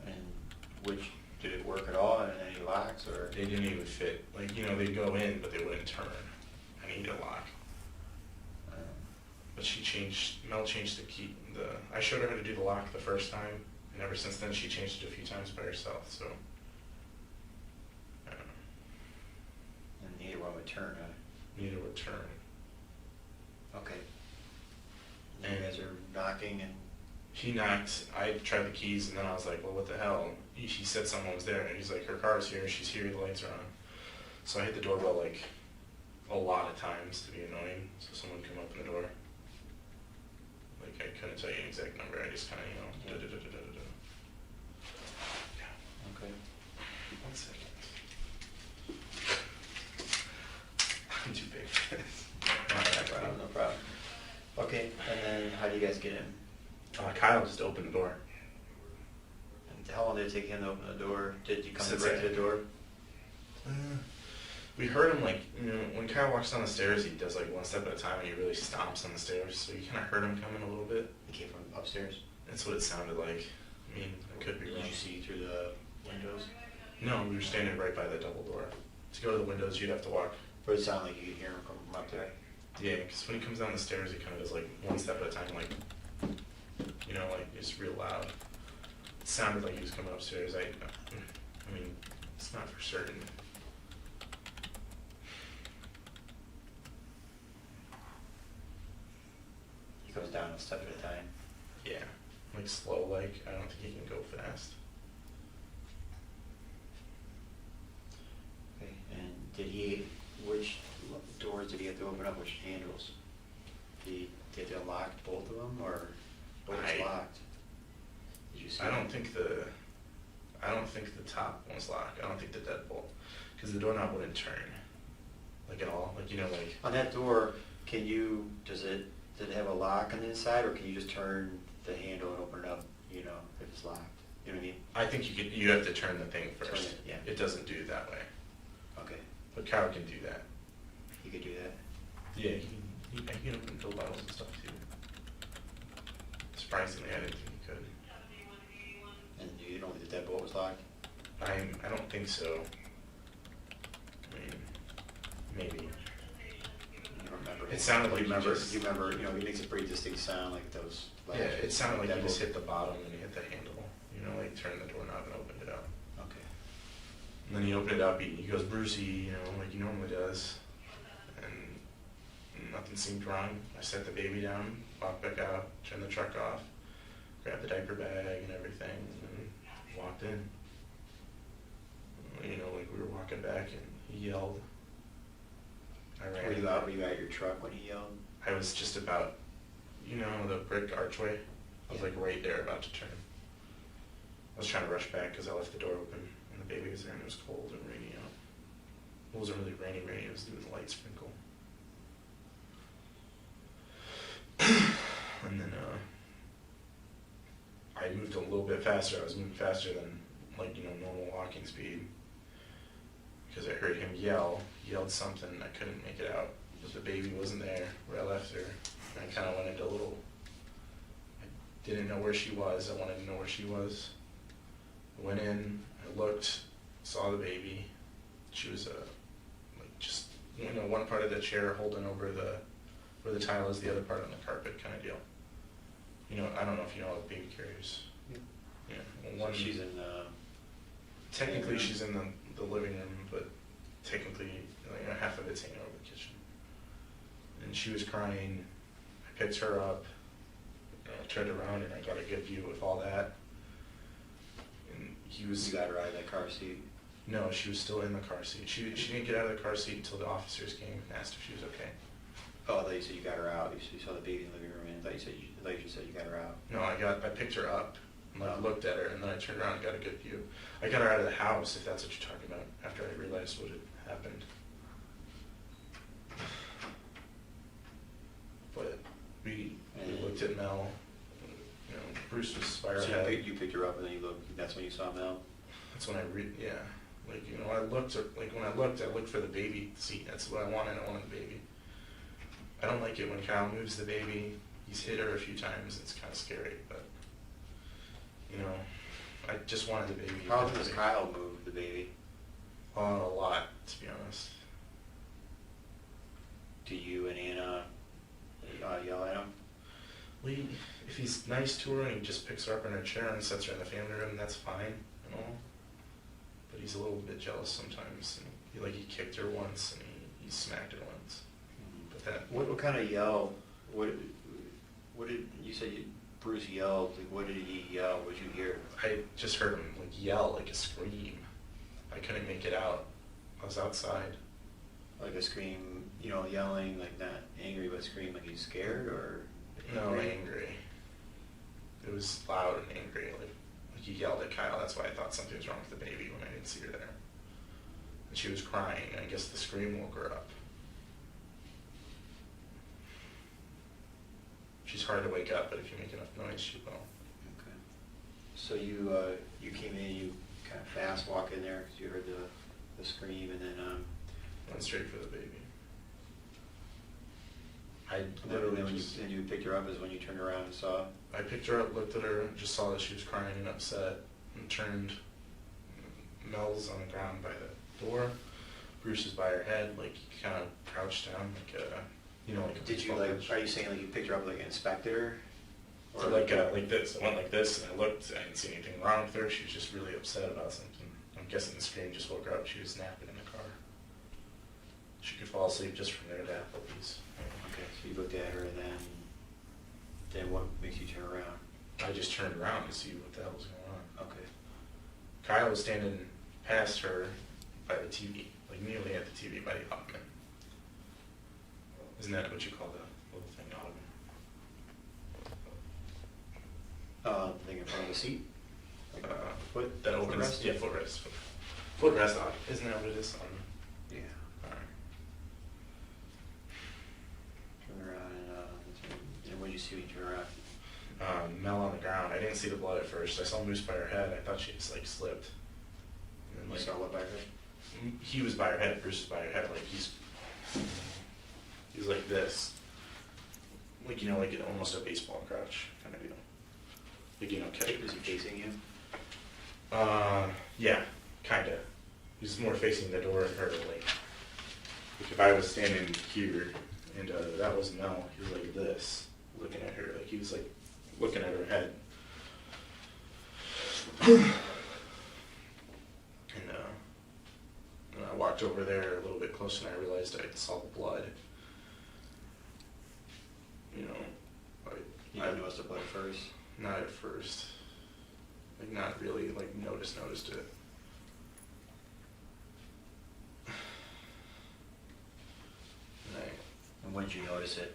And did it work at all, and any locks, or? They didn't even fit. Like, they'd go in, but they wouldn't turn. I needed a lock. But Mel changed the key. I showed her how to do the lock the first time, and ever since then she changed it a few times by herself, so. I don't know. And neither one would turn, huh? Neither would turn. Okay. And you guys are knocking and? He knocked, I tried the keys, and then I was like, well, what the hell? He said someone was there, and he's like, her car's here, she's here, the lights are on. So I hit the doorbell like a lot of times to be annoying, so someone come open the door. Like, I couldn't tell you an exact number, I just kind of, da-da-da-da-da-da. Yeah. Okay. 1 second. I'm too big for this. No problem. Okay, and then how do you guys get in? Kyle just opened the door. And how long did it take him to open the door? Did you come Since right to the door? We heard him like, when Kyle walks down the stairs, he does like one step at a time and he really stomps on the stairs. So you kind of heard him coming a little bit. He came from upstairs? That's what it sounded like. I mean, I could be Did wrong. you see through the windows? No, we were standing right by the double door. To go to the windows, you'd have to walk. But it sounded like you could hear him from up there. Yeah, because when he comes down the stairs, he kind of does like one step at a time, like, like it's real loud. It sounded like he was coming upstairs. I mean, it's not for certain. He goes down a step at a time. Yeah, like slow, like, I don't think he can go fast. Okay, and which doors did he have to open up, which handles? Did he have to unlock both of them, or what was locked? Did you see? I don't think the top one's locked. I don't think the deadbolt, because the doorknob wouldn't turn, like at all. Like, like. On that door, does it have a lock on the inside, or can you just turn the handle and open it up, if it's locked? You know what I mean? I think you have to turn the thing first. Turn it, yeah. It doesn't do it that way. Okay, But Kyle can do that. he could do that. Yeah, he can open pill bottles and stuff too. Surprisingly, I didn't think he could. And you don't think the deadbolt was locked? I don't think so. I mean, maybe. You don't remember It sounded like you remember. just, You remember, you know, he makes a pretty distinct sound like those. yeah, it sounded like that he just will- hit the bottom and he hit the handle. You know, like turned the doorknob and opened it up. Okay. And then he opened it up, he goes, Brucey, you know, like he normally does. And nothing seemed wrong. I set the baby down, walked back out, turned the truck off, grabbed the diaper bag and everything, and walked in. You know, like we were walking back and he yelled. I ran. Were you at your truck when he yelled? I was just about, you know, the brick archway. I was like right there about to turn. I was trying to rush back because I left the door open and the baby was there and it was cold and rainy out. It wasn't really rainy, it was doing a light sprinkle. And then I moved a little bit faster. I was moving faster than, like, you know, normal walking speed. Because I heard him yell. He yelled something, I couldn't make it out. But the baby wasn't there where I left her. And I kind of went into a little, I didn't know where she was. I wanted to know where she was. I went in, I looked, saw the baby. She was like just, you know, one part of the chair holding over where the tile is, the other part on the carpet kind of deal. You know, I don't know if you know all the baby carriers. Yeah. Well, So she's in. Technically, room. she's in the living room, but technically, you know, half of it's hanging over the kitchen. And she was crying. I picked her up, turned around, and I got a good view of all that. And he was. You got her out of that car seat. No, she was still in the car seat. She didn't get out of the car seat until the officers came and asked if she was okay. Oh, I thought you said you got her out. You saw the baby in the living room, and I thought you just said you got her out. No, I picked her up, and I looked at her, and then I turned around and got a good view. I got her out of the house, if that's what you're talking about, after I realized what had happened. But we looked at Mel. You know, Bruce was by her So head. you picked her up, and then you looked. That's when you saw Mel. That's when yeah. Like, you know, I looked for the baby seat. That's what I wanted. I wanted the baby. I don't like it when Kyle moves the baby. He's hit her a few times. It's kind of scary, but, you know, I just wanted the baby. How often does Kyle move the baby? A lot, to be honest. Do you and Anna yell at him? If he's nice to her and he just picks her up in her chair and sets her in the family room, that's fine, you know. But he's a little bit jealous sometimes. And he kicked her once and he smacked her once. But that. What kind of yell? What did you say? Bruce yelled. Like, what did he yell? What did you hear? I just heard him yell, like a scream. I couldn't make it out. I was outside. Like a scream, you know, yelling, like not angry, but scream like he's scared or No, angry. It was loud and angry. Like he yelled at Kyle. That's why I thought something was wrong with the baby when I didn't see her there. And she was crying. I guess the scream woke her up. She's hard to wake up, but if you make enough noise, she will. Okay. So you came in, you kind of fast walk in there because you heard the scream, and then Went straight for the baby. I and literally then when just, you picked her up is when you turned around and saw. I picked her up, looked at her, and just saw that she was crying and upset, and turned. Mel's on the ground by the door. Bruce is by her head, like he kind of crouched down, like you know, like a Did you baseball pitch. Are you saying like you picked her up, like inspected her? So like this. I went like this, and I looked. I didn't see anything wrong with her. She was just really upset about something. I'm guessing the scream just woke her up. She was napping in the car. She could fall asleep just from there to Applebee's. Okay, so you looked at her, and then what makes you turn around? I just turned around to see what the hell was going on. Okay. Kyle was standing past her by the TV, like nearly at the TV by the ottoman. Isn't that what you call the little thing, ottoman? Thing in front of the seat? Like foot? That opens. Footrest? Yeah, footrest. Footrest. Isn't that what it is? Yeah. Alright. Turn around and what did you see when you turned around? Mel on the ground. I didn't see the blood at first. I saw Moose by her head. I thought she just slipped. And You then, saw what by her? he was by her head. Bruce was by her head. Like he's like this. Like, you know, like almost a baseball crouch kind of deal. Like, you know, catch. Was he facing you? Yeah, kind of. He's more facing the door and her, like if I was standing here And that was Mel. He was like this, looking at her, like he was like looking at her head. And I walked over there a little bit closer and I realized I saw the blood. You know, You didn't notice the blood first? not at first. Like not really like noticed it. And when did you notice it?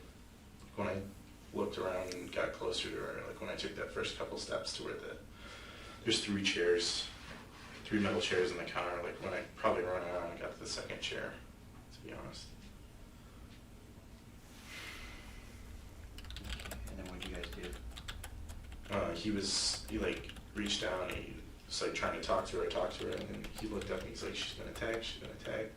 When I looked around and got closer to her, like when I took that first couple steps to where there's 3 metal chairs in the counter, like when I probably ran around and got to the second chair, to be honest. And then what did you guys do? He like reached down and he was like trying to talk to her, and then he looked up and he's like, she's gonna tag.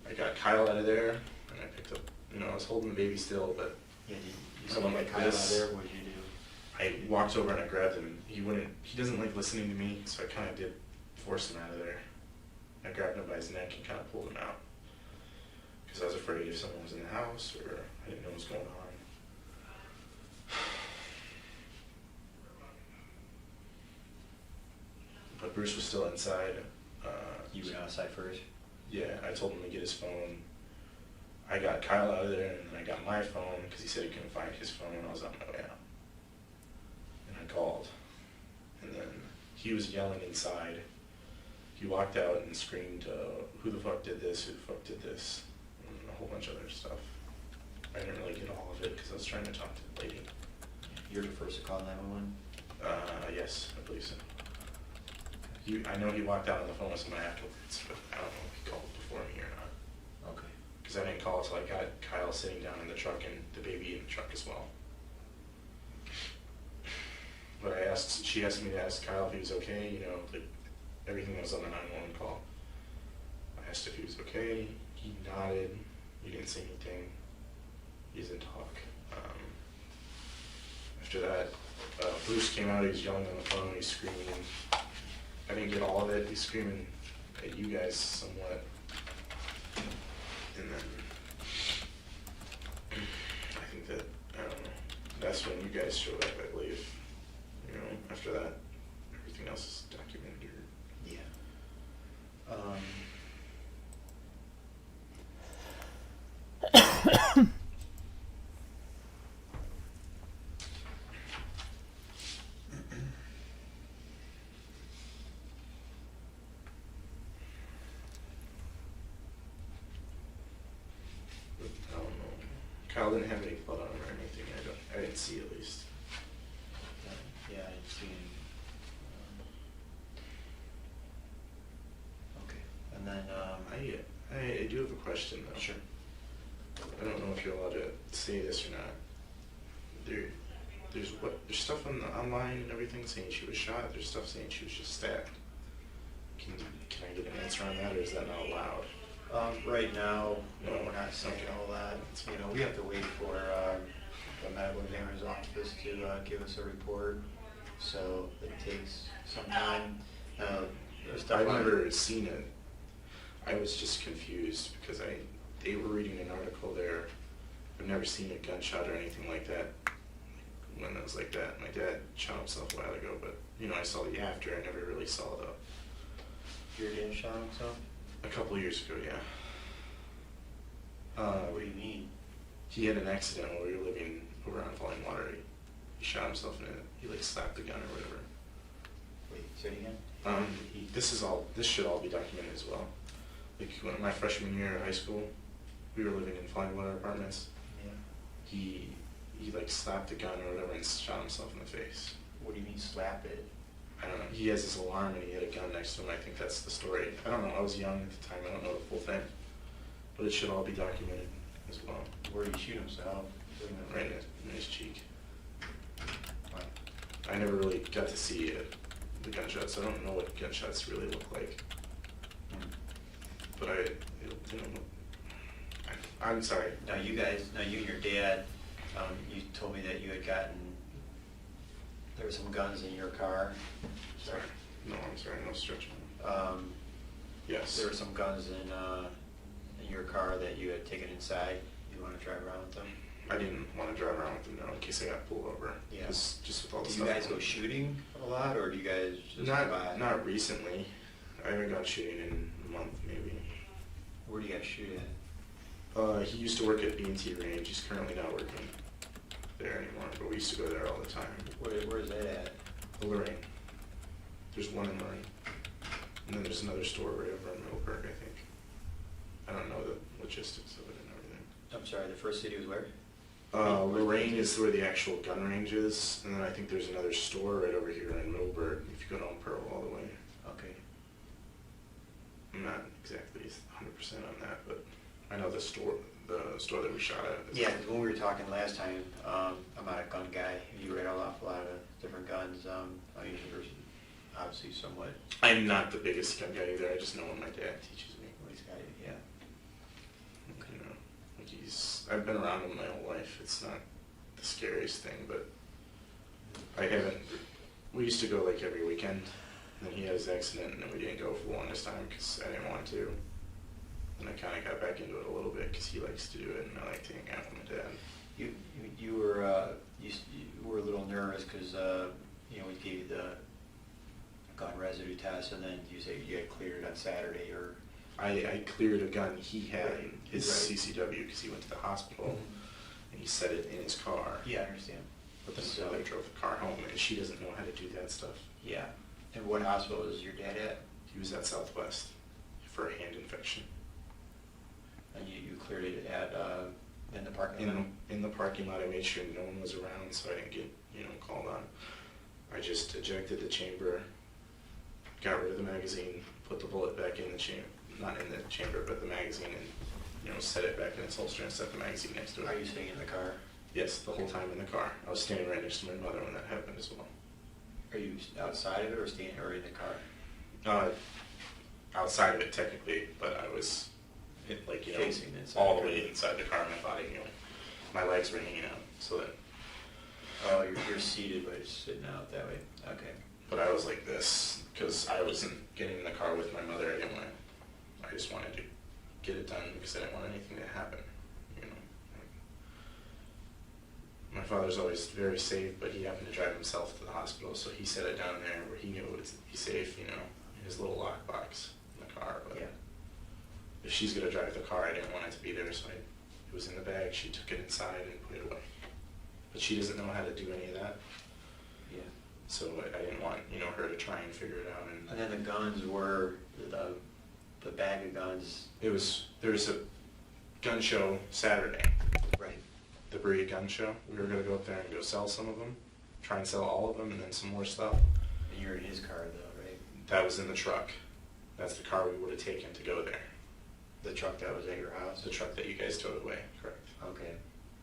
I got Kyle out of there and I picked up, I was holding the baby still, but Yeah, did you Someone get like Kyle out this. there? What did you do? I walked over and I grabbed him. He doesn't like listening to me, so I kind of did force him out of there. I grabbed him by his neck and kind of pulled him out. Because I was afraid if someone was in the house or I didn't know what was going on. But Bruce was still inside. You went outside first? Yeah, I told him to get his phone. I got Kyle out of there and then I got my phone because he said he couldn't find his phone when I was on my way out. And I called. And then he was yelling inside. He walked out and screamed, who the fuck did this, and a whole bunch of other stuff. I didn't really get all of it because I was trying to talk to the lady. You're the first to call 911? Yes, I believe so. I know he walked out on the phone with someone afterwards, but I don't know if he called before me or not. Okay. Because I didn't call until I got Kyle sitting down in the truck and the baby in the truck as well. But she asked me to ask Kyle if he was okay, like everything that was on the 911 call. I asked if he was okay, he nodded, he didn't say anything, he didn't talk. After that, Bruce came out, he was yelling on the phone, he's screaming. I didn't get all of it, he's screaming at you guys somewhat. And then, I think that, I don't know, that's when you guys showed up, I believe. After that, everything else is documented. Yeah. I don't know. Kyle didn't have any blood on him or anything, I didn't see at least. Yeah, I didn't see any. Okay, and then, I do have a question though. sure. I don't know if you're allowed to say this or not. There's stuff online and everything saying she was shot. There's stuff saying she was just stabbed. Can I get an answer on that, or is that not allowed? Right now, no, No. we're not saying Okay. all that. We have to wait for the medical examiner's office to give us a report. So it takes some time. There's stuff I've on- never seen it. I was just confused because they were reading an article there. I've never seen a gunshot or anything like that when it was like that. My dad shot himself a while ago, but I saw the after. I never really saw Your dad shot himself? a couple years ago, yeah. What do you mean? He had an accident while we were living over on Falling Water. He shot himself in it. He like slapped the gun or whatever. Wait, say it again? This should all be documented as well. Like when my freshman year of high school, we were living in Falling Water apartments. Yeah. He like slapped a gun or whatever and shot himself in the face. What do you mean slap it? I don't know. He has this alarm and he had a gun next to him. I think that's the story. I don't know. I was young at the time. I don't know the full thing. But it should all be documented as well. Where did he shoot himself? Right in his cheek. Wow. I never really got to see the gunshots. I don't know what gunshots really look like. But I'm sorry. Now you and your dad, you told me that you had there were some guns in your car. Sorry. No, I'm sorry. No stretching. Yes. There were some guns in your car that you had taken inside. You you want to drive around with them? I didn't want to drive around with them, no, in case I got pulled over. Yeah. Just with all the Do stuff. you guys go shooting a lot, or do you guys just Not recently. I haven't gone shooting in a month, maybe. Where do you guys shoot at? He used to work at B&T Range. He's currently not working there anymore, but we used to go there all the time. Where's that at? Lorraine. There's one in Lorraine. And then there's another store right over in Middleburg, I think. I don't know the logistics of it and everything. I'm sorry, the first city was where? Lorraine is where the actual gun range is, and then I think there's another store right over here in Middleburg if you go down Pearl all the way. Okay. I'm not exactly 100% on that, but I know the store that we shot at. Yeah, because when we were talking last time, I'm not a gun guy. You read off a lot of different guns. I mean, you're obviously somewhat. I'm not the biggest gun guy either. I just know what my dad teaches me. What he's got, yeah. You know, like I've been around him my whole life. It's not the scariest thing, but we used to go like every weekend, and then he had his accident, and then we didn't go for one this time because I didn't want to. And I kind of got back into it a little bit because he likes to do it, and I like to hang out with my dad. You were a little nervous because we gave you the gun residue test, and then you say you had cleared on Saturday, or I cleared a gun he had, Right. his Right. CCW, because he went to the hospital, and he set it in his car. Yeah, I understand. But then So- my mother drove the car home, and she doesn't know how to do that stuff. Yeah. And what hospital was your dad at? He was at Southwest for a hand infection. And you cleared it at in the parking lot. In the parking lot, I made sure no one was around, so I didn't get called on. I just ejected the chamber, got rid of the magazine, put the bullet back in the chamber, not in the chamber, but the magazine, and set it back in its holster and set the magazine next to it. Are you sitting in the car? Yes, the whole time in the car. I was standing right next to my mother when that happened as well. Are you outside of it, or standing, or in the car? Outside of it technically, but I was Facing inside all the the car. way inside the car. My body, my legs were hanging out, so that. Oh, you're seated, but it's sitting out that way. Okay. But I was like this because I wasn't getting in the car with my mother. I just wanted to get it done because I didn't want anything to happen. My father's always very safe, but he happened to drive himself to the hospital, so he set it down there where he knew it would be safe, in his little lockbox in the car. But Yeah. if she's gonna drive the car, I didn't want it to be there, so it was in the bag. She took it inside and put it away. But she doesn't know how to do any of that, Yeah. so I didn't want her to try and figure it out. And then the guns were the bag of guns. There was a gun show Saturday, Right. the Berea gun show. We were gonna go up there and go sell some of them, try and sell all of them, and then some more stuff. And you're in his car though, right? That was in the truck. That's the car we would have taken to go there. The truck that was at your house. The truck that you guys towed away, correct? Okay.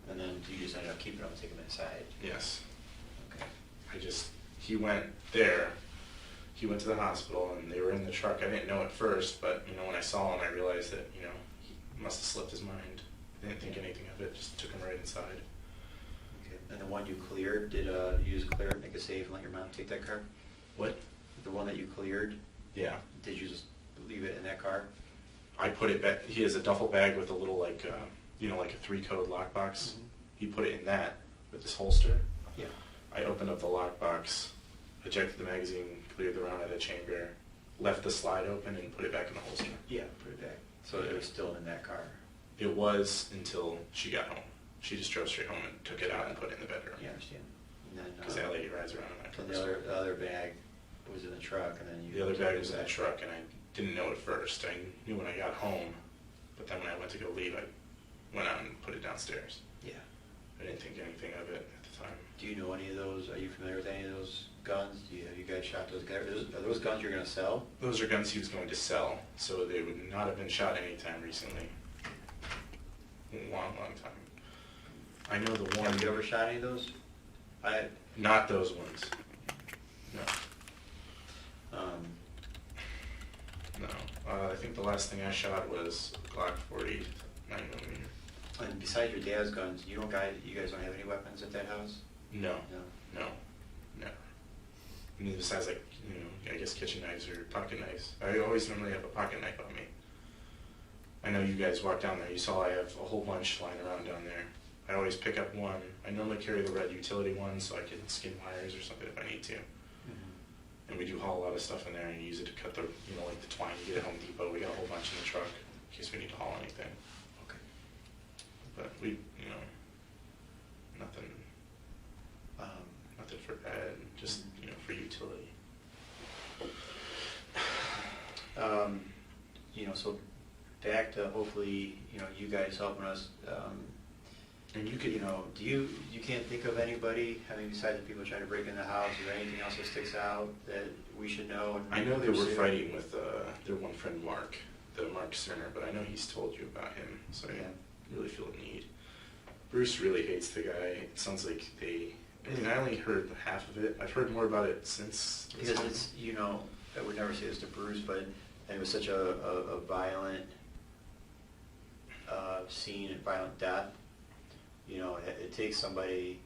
And then you just ended up keeping them and taking them inside. Yes. Okay. He went there, he went to the hospital, and they were in the truck. I didn't know at first, but, when I saw him, I realized that, he must have slipped his mind. I didn't think anything of it, just took him right inside. Okay. And the one you cleared, did you just clear it, make a save, and let your mom take that car? What? The one that you cleared, Yeah. did you just leave it in that car? I put it back, he has a duffel bag with a little, like a 3-code lockbox. Mhm. He put it in that with this holster. Yeah. I opened up the lockbox, ejected the magazine, cleared the round out of the chamber, left the slide open, and put it back in the holster. Yeah, put it back. So it was still in that car? It was until she got home. She just drove straight home and took it out and put it in the bedroom. Yeah, I understand. And then, Because that lady rides around in that car. and the other bag was in the truck, and then you... The other took bag it was in the back. truck, and I didn't know at first. I knew when I got home, but then when I went to go leave, I went out and put it downstairs. Yeah. I didn't think anything of it at the time. Do you know any of those? Are you familiar with any of those guns? Have you guys shot those guys? Are those guns you're going to sell? Those are guns he was going to sell, so they would not have been shot anytime recently. A long, long time. I know the one... Have you ever shot any of those? Not those ones. No. No. I think the last thing I shot was Glock 40 9mm. And besides your dad's guns, you guys don't have any weapons at that house? No. No. No. Never. I mean, besides, I guess kitchen knives or pocket knives. I always normally have a pocket knife on me. I know you guys walk down there. You saw I have a whole bunch lying around down there. I always pick up one. I normally carry the red utility one so I can skin wires or something if I need to. Mm-hmm. And we do haul a lot of stuff in there and use it to cut the, like the twine you get at Home Depot. We got a whole bunch in the truck in case we need to haul anything. Okay. But we, nothing, nothing for bed, just, for utility. So back to hopefully, you guys helping us, And you could, you can't think of anybody, besides the people trying to break in the house, is there anything else that sticks out that we should know? I know they were fighting with their one friend Mark, Mark Cerner, but I know he's told you about him, so I really feel a need. Bruce really hates the guy. It sounds like I only heard half of it. I've heard more about it since. Because it's, I would never say this to Bruce, but it was such a violent scene and violent death. It takes somebody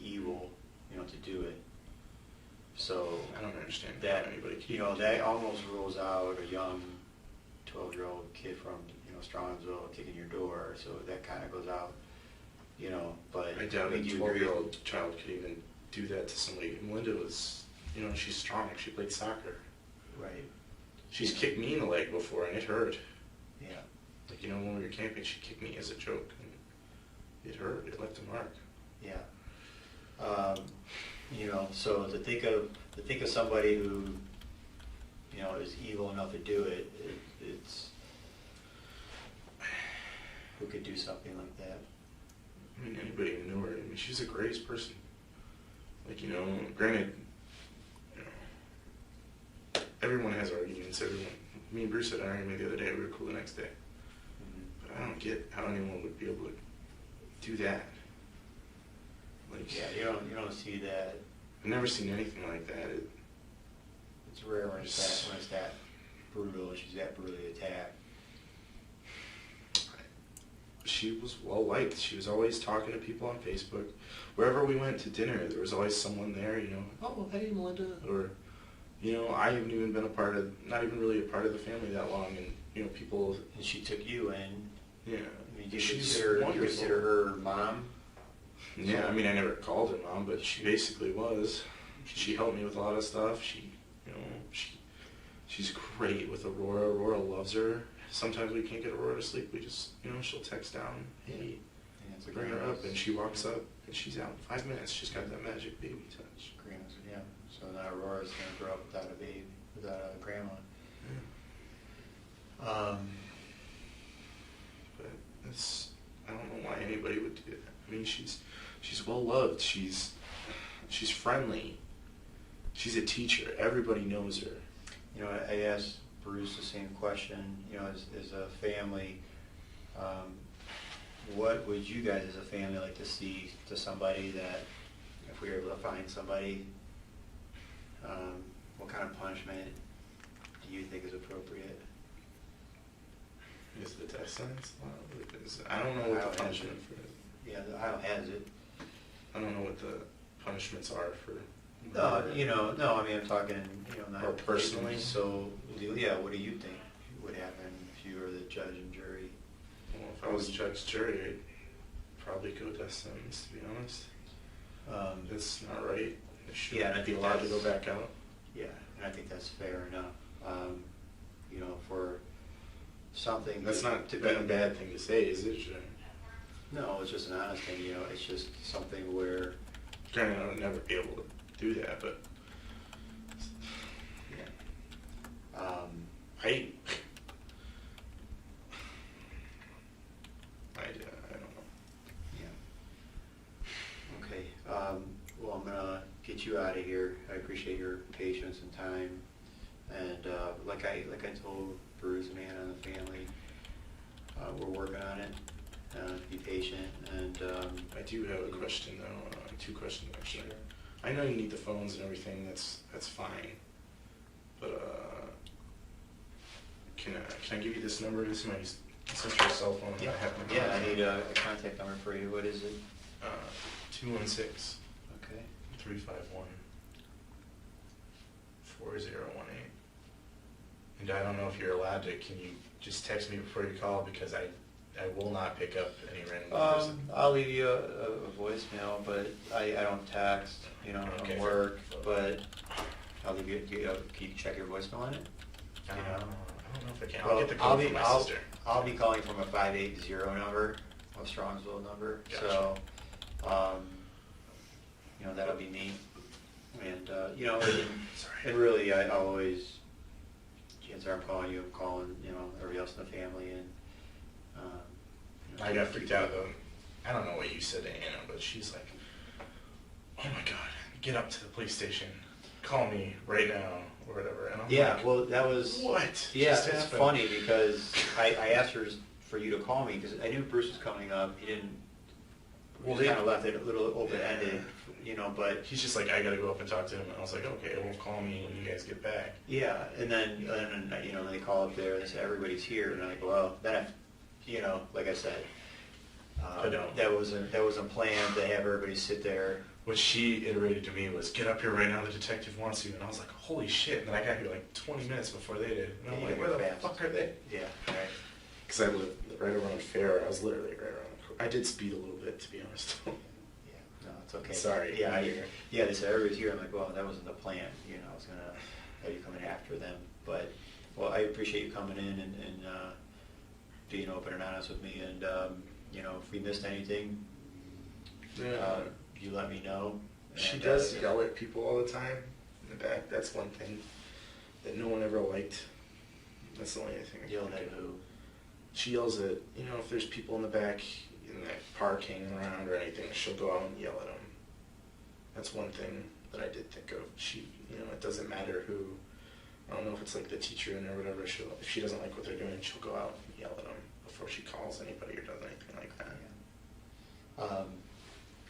evil, to do it. So I don't understand that how anybody can that almost rules out a young 12-year-old kid from Strongsville kicking your door. So that kind of goes out. But I doubt a do you 12-year-old child could even do that to somebody. Melinda was, she's strong. She played soccer. Right. She's kicked me in the leg before, and it hurt. Yeah. Like, when we were camping, she kicked me as a joke, and it hurt. It left a mark. Yeah. So to think of somebody who, is evil enough to do it, it's who could do something like that. I mean, anybody who knew her. I mean, she's the greatest person. Like, granted, everyone has arguments. Me and Bruce had an argument the other day. We were cool the next day. But I don't get how anyone would be able to do that. Like, Yeah, you don't see that. I've never seen anything like that. It's rare when it's that brutal and she's that brutally attacked. She was well liked. She was always talking to people on Facebook. Wherever we went to dinner, there was always someone there, oh, hey, Melinda. Or, I haven't even been not even really a part of the family that long, and, people. And she took you in. Yeah. Do you She's consider her mom? Yeah, I mean, I never called her mom, but she basically was. She helped me with a lot of stuff. She's great with Aurora. Aurora loves her. Sometimes we can't get Aurora to sleep. We just, she'll text down, hey, bring her up, and she walks up, and she's out in 5 minutes. She's got that magic baby touch. Yeah. So now Aurora's going to grow up without a baby, without a grandma. Yeah. But I don't know why anybody would do that. I mean, she's well loved. She's friendly. She's a teacher. Everybody knows her. I asked Bruce the same question. As a family, what would you guys as a family like to see to somebody that, if we were able to find somebody, what kind of punishment do you think is appropriate? Is the death sentence allowed? I don't know what the punishment for it. Yeah, Ohio has it. I don't know what the punishments are for. No, I mean, I'm talking, not Or personally? So, what do you think would happen if you were the judge and jury? Well, if I was judge jury, I'd probably go death sentence, to be honest. That's not right. It should Yeah, and I be think allowed to that's- go back out. Yeah, and I think that's fair enough. For something That's not to a bad thing to say, is it? No, it's just an honest thing. It's just something where. Granted, I would never be able to do that, but Yeah. I don't know. Yeah. Okay. Well, I'm gonna get you out of here. I appreciate your patience and time. And like I told Bruce and Anna and the family, we're working on it. Be patient. And I do have a question though. 2 questions actually. Sure. I know you need the phones and everything. That's fine. But can I give you this number? This is my sister's cell phone. yeah, I have my I need a contact number for you. What is it? 216. Okay. 351 4018. And I don't know if you're allowed to, can you just text me before you call, because I will not pick up any random numbers. I'll leave you a voicemail, but I don't text, you know, Okay. from work, but I'll leave you, can you check your voicemail on it? I don't know if I can. Well, I'll get the code from my sister. I'll be calling from a 580 number, a Strongsville number, Gotcha. so, you know, that'll be me. And, you know, and really, I'll always, chances are I'm calling you, I'm calling, you know, everybody else in the family, and, you know, I got freaked out though. I don't know what you said to Anna, but she's like, "Oh my God, get up to the police station, call me right now," or whatever. And I'm yeah, like, well, that was, what? yeah, just it's happened? funny because I asked her for you to call me because I knew Bruce was coming up. He didn't. Well, Well, kind of left it a little open-ended, you know. But He's just like, I gotta go up and talk to him. And I was like, okay, well, call me when you guys get back. yeah, and then you know, they call up there and they say everybody's here, and I'm like, well, then you know, like I said, that wasn't planned to have everybody sit there. What she iterated to me was, get up here right now, the detective wants you. And I was like, holy shit. And then I got here like 20 minutes before they did. And I'm Yeah, like, you where got the fast. fuck are they? Yeah, right. Because I live right around Fair. I was literally right around. I did speed a little bit, to be honest. Yeah, no, it's okay. Sorry. Yeah, yeah, they said everybody's here. I'm like, well, that wasn't the plan. You know, I was gonna have you coming after them. But, well, I appreciate you coming in and being open and honest with me. And, you know, if we missed anything, you let me know. She And, does yell at people all the time in the back. That's one thing that no one ever liked. That's the only thing. I Yell can at think of. who? She yells at, you know, if there's people in the back in that park hanging around or anything, she'll go out and yell at them. That's one thing that I did think of. She, you know, it doesn't matter who. I don't know if it's like the teacher in or whatever. If she doesn't like what they're doing, she'll go out and yell at them before she calls anybody or does anything like that.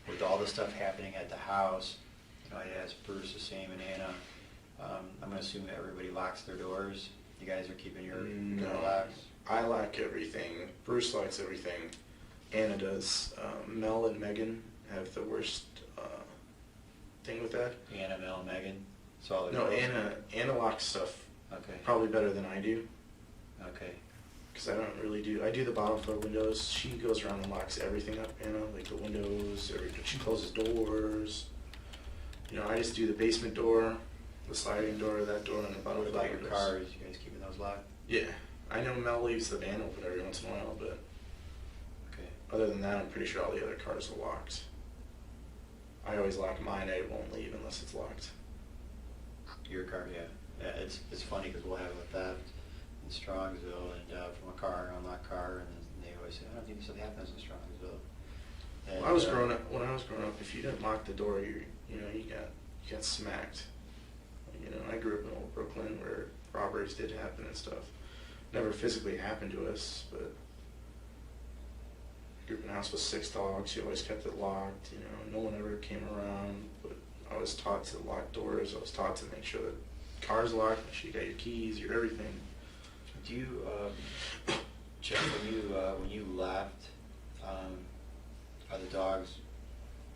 With all the stuff happening at the house, you know, I asked Bruce the same and Anna. I'm gonna assume that everybody locks their doors. You guys are keeping your door locks? I lock everything. Bruce locks everything. Anna does. Mel and Megan have the worst thing with that. Anna, Mel, and Megan? So all the No, girls? Anna locks stuff Okay, probably better than I do. okay. Because I don't really do. I do the bottom floor windows. She goes around and locks everything up, you know, like the windows. She closes doors. You know, I just do the basement door, the sliding door, that door, and the bottom What floor about your windows. cars? You guys keeping those locked? Yeah, I know Mel leaves the van open every once in a while, but Okay. other than that, I'm pretty sure all the other cars are locked. I always lock mine. I won't leave unless it's locked. Your car, yeah. Yeah, it's funny because we'll have a theft in Strongsville and from a car, an unlocked car, and they always say, I don't think this happens in Strongsville. And, When I was growing up, if you didn't lock the door, you got smacked. You know, I grew up in old Brooklyn where robberies did happen and stuff. Never physically happened to us, but I grew up in a house with 6 dogs. You always kept it locked. You know, no one ever came around. But I was taught to lock doors. I was taught to make sure that cars locked. Make sure you got your keys, your everything. Do you, Jeff, when you left, are the dogs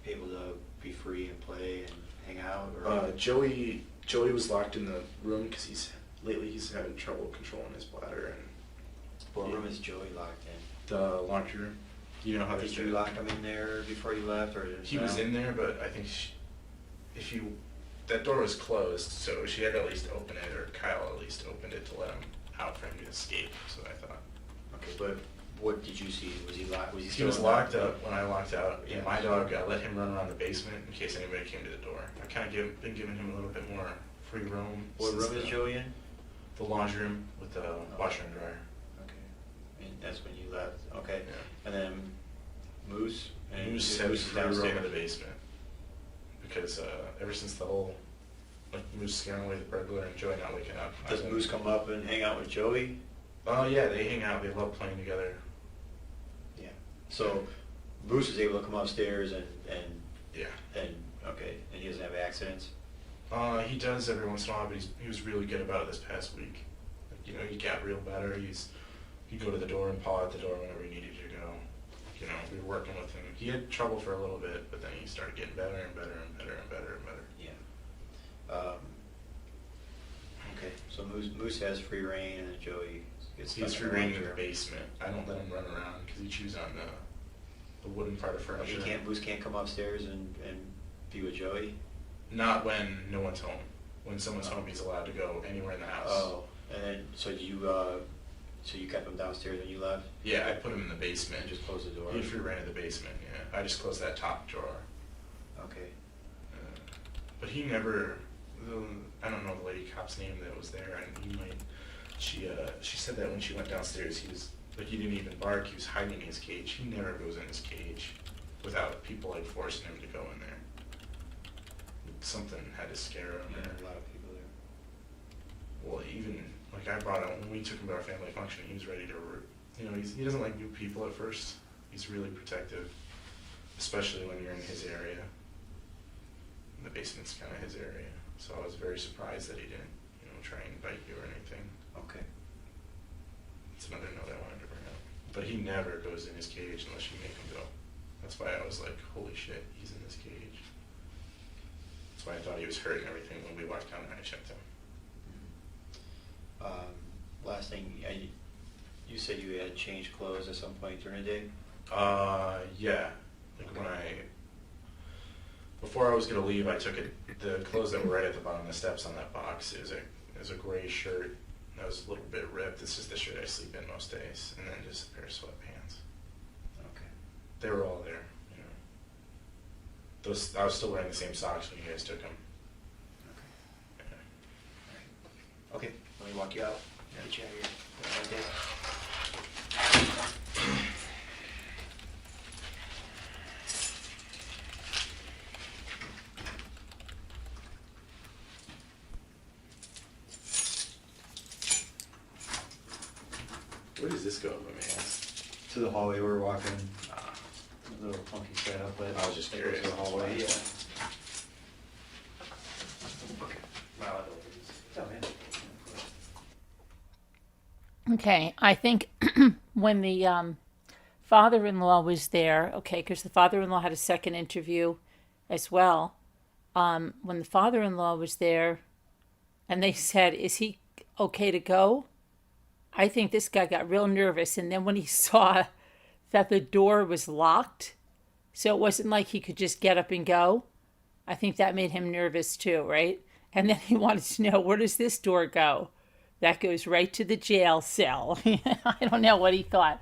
able to be free and play and hang out? Or? Joey was locked in the room because he's having trouble controlling his bladder, and What room is Joey locked in? the laundry room. You know how Did you lock him in there before you left, or He was in there, but I think that door was closed, so she had to at least open it, or Kyle at least opened it to let him out for him to escape. So I thought. Okay, but what did you see? Was he locked? Was he? He still was in locked there? up when I locked out. Yeah. And my dog, I let him run around the basement in case anybody came to the door. I kind of been giving him a little bit more free roam. What since room is Joey in? The laundry room with the washer and dryer. Okay, and that's when you left. Okay, Yeah. and then Moose. And Moose has is free roam in downstairs. the basement because ever since the whole Moose scaring away the burglar and Joey not waking up. Does Moose come up and hang out with Joey? Oh yeah, they hang out. They love playing together. Yeah. So Moose is able to come upstairs and Yeah. okay, and he doesn't have accidents. He does every once in a while, but he was really good about it this past week. Like, you know, he got real better. He'd go to the door and paw at the door whenever he needed to go. You know, we were working with him. He had trouble for a little bit, but then he started getting better and better and better and better and better. Yeah. Okay, So Moose has free reign and Joey gets He's stuck free in reign the in the chair. basement. I don't let him run around because he chews on the wooden part of furniture. Moose can't come upstairs and be with Joey? Not when no one's home. When someone's home, he's allowed to go anywhere in the house. Oh, and then, so you kept him downstairs when you left? Yeah, I put him in the basement. And just close the door? He had free reign in the basement, yeah. I just closed that top drawer. Okay. But he never, I don't know the lady cop's name that was there, and he might, she said that when she went downstairs, he was, like, he didn't even bark, he was hiding in his cage. He never goes in his cage without people, like, forcing him to go in there. Something had to scare him. Yeah, a lot of people there. Well, even, like, I brought him, when we took him to our family function, he was ready to, he doesn't like new people at first. He's really protective, especially when you're in his area. And the basement's kind of his area. So I was very surprised that he didn't, try and bite you or anything. Okay. It's another note I wanted to bring up. But he never goes in his cage unless you make him go. That's why I was like, holy shit, he's in this cage. That's why I thought he was hurt and everything when we walked down and I checked him. Last thing, you said you had changed clothes at some point during the day? Yeah. Like when before I was gonna leave, I took the clothes that were right at the bottom of the steps on that box. It was a gray shirt that was a little bit ripped. This is the shirt I sleep in most days, and then just a pair of sweatpants. Okay. They were all there. Those I was still wearing the same socks when you guys took them. Okay. All right. Okay, let me walk you out. Get you out of here. Have a good day. Where does this go, let me ask? To the hallway, we're walking, a little funky setup, but. I was just it goes curious. to the hallway, yeah. Okay. Wow, oh, man. Okay, I think when the father-in-law was there, okay, because the father-in-law had a second interview as well. When the father-in-law was there, and they said, "Is he okay to go?" I think this guy got real nervous, and then when he saw that the door was locked, so it wasn't like he could just get up and go, I think that made him nervous too, right? And then he wanted to know, where does this door go? That goes right to the jail cell. I don't know what he thought.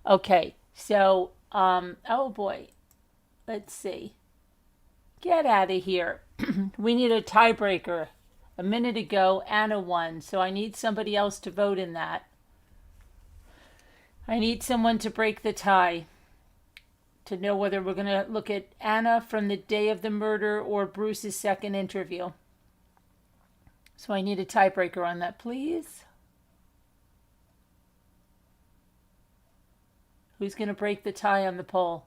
Okay, so, oh boy, let's see. Get out of here. We need a tiebreaker. A minute ago, Anna won, so I need somebody else to vote in that. I need someone to break the tie to know whether we're going to look at Anna from the day of the murder or Bruce's second interview. So I need a tiebreaker on that, please. Who's going to break the tie on the poll?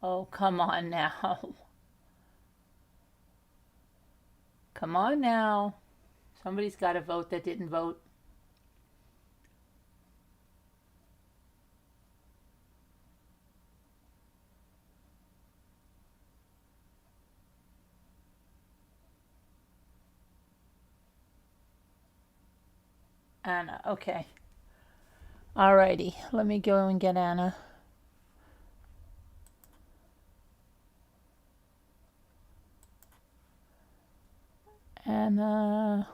Oh, come on now. Come on now. Somebody's got to vote that didn't vote. Anna, okay. Alrighty, let me go and get Anna. Anna.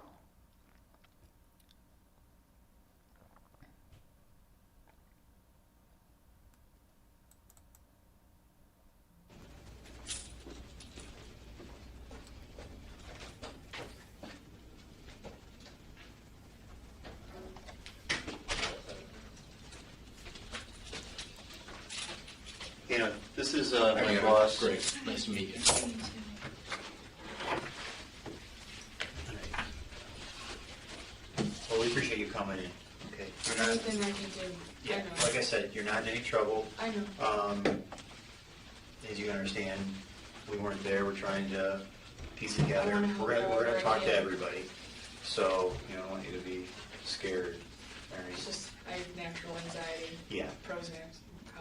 This is my boss. Great, nice to meet you. Well, we appreciate you coming in, okay? You're not, Anything I can do. yeah, I know. like I said, you're not in any trouble. I know. As you understand, we weren't there, we're trying to piece it together. I wanna help We're gonna talk to everybody. everybody. So, I don't want you to be scared. All right? It's just, I have natural anxiety. Yeah, Prozac.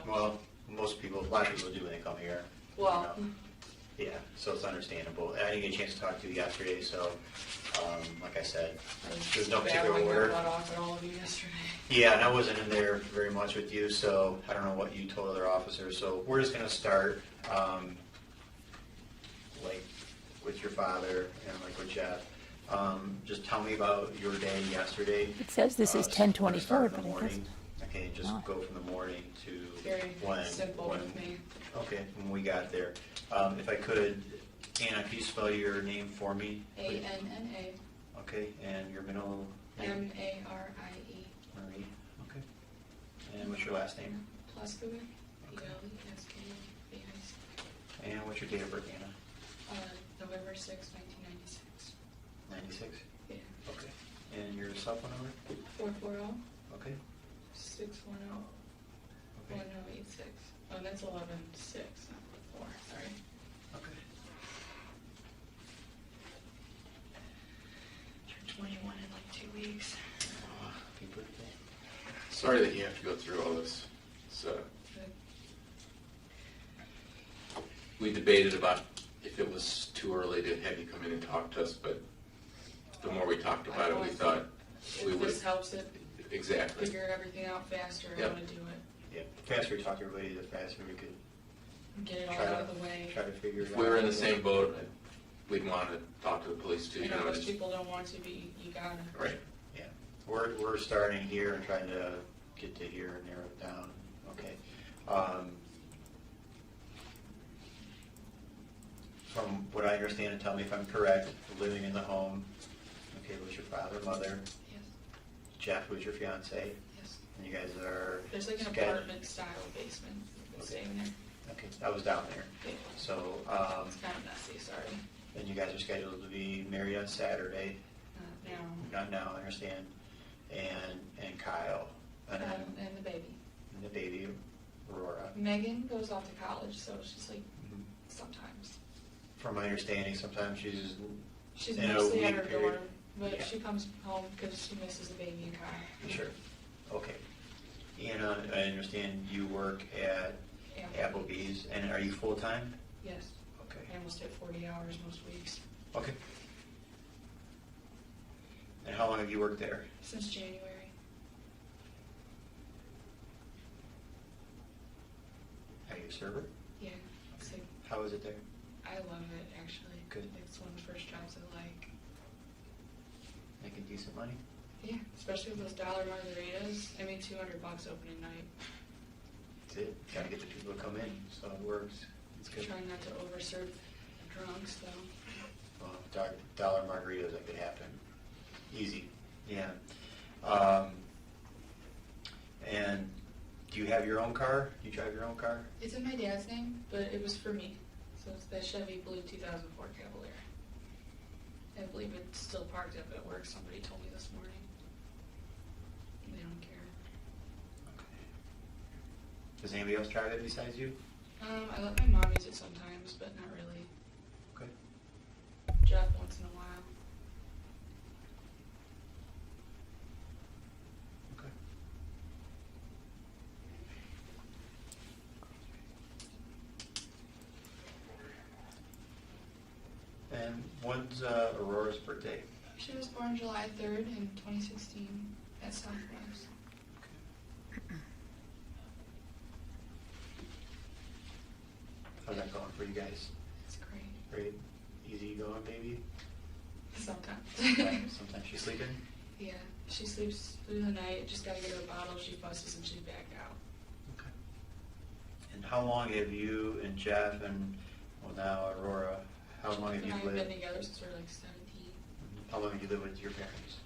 well, most people, a lot of people do when they come here. Well, Yeah, so it's understandable. I didn't get a chance to talk to you yesterday, so, like I said, there's no particular Battling my order. butt off at all of you yesterday. Yeah, and I wasn't in there very much with you, so I don't know what you told other officers. So we're just gonna start, like, with your father and like with Jeff. Just tell me about your day yesterday. It says this is So 10:24, we're gonna start in but the I guess. morning. Okay, just Oh. go from the morning to Very when. simple when- with me. Okay, when we got there. If I could, Anna, can you spell your name for me? please? ANNA Okay, and your middle name? MARIE. Marie, okay. And what's your last name? Pleskovic. Okay. PLESKOVIC. And what's your date of birth, Anna? November 6, 1996. 96? Yeah. Okay. And your cell phone number? 440 Okay. 610 Okay. 1086. Oh, that's 11-6, not 4. Sorry. Okay. Turned 21 in like 2 weeks. Happy birthday. Sorry that you have to go through all this. So But we debated about if it was too early to have you come in and talk to us, but the more we talked about it, we thought we if would. this helps it Exactly. figure everything out faster, I Yep. want to do it. Yeah, the faster we talk to everybody, the faster we could Get it all try out of the to, way. try to figure it out. If we were in the same boat, we'd want to talk to the police too. I You know know, most just, people don't want to, but you gotta. right. Yeah, we're starting here and trying to get to here and narrow it down, okay? From what I understand, and tell me if I'm correct, living in the home, okay, was your father, mother, Yes, Jeff was your fiance, yes. and you guys are. There's like an sched- apartment style basement. We've been staying there. Okay, I was down there, Yeah. so, It's kind of messy, sorry. and you guys are scheduled to be married on Saturday, Now, not now, I understand, and Kyle, and then and the baby. the baby, Aurora. Megan goes off to college, so she's like Mhm. sometimes. From my understanding, sometimes she's She's in a mostly at week her period. dorm, but Yeah. she comes home because she misses the baby and Kyle. Sure. Okay. And I understand you work at Applebee's, and are you full-time? Yes. Okay. I almost hit 40 hours most weeks. Okay. And how long have you worked there? Since January. Are you a server? Yeah. It's like, How is it there? I love it, actually. Good. It's one of the first jobs I like. Making decent money? Yeah, especially with those dollar margaritas. I made $200 opening night. That's it. Gotta get the people to come in, so it works. It's good. Trying not to overserve drunks, though. Well, dollar margaritas, that could happen. Easy. Yeah. And do you have your own car? Do you drive your own car? It's in my dad's name, but it was for me. So it's that Chevy Blue 2004 Cavalier. I believe it's still parked up at work. Somebody told me this morning. They don't care. Okay. Does anybody else drive it besides you? I let my mom use it sometimes, but not really. Okay. Jeff once in a while. Okay. And when's Aurora's birthday? She was born July 3rd in 2016 at Southwest. How's that going for you guys? It's great. Great, easy going, baby? Sometimes. Sometimes she's sleeping? Yeah, she sleeps through the night. Just gotta get her a bottle. She fusses and she's back out. Okay. And how long have you and Jeff and, well now Aurora, how long have Jeff and you I have been lived? together since we were like 17. How long have you lived with your parents?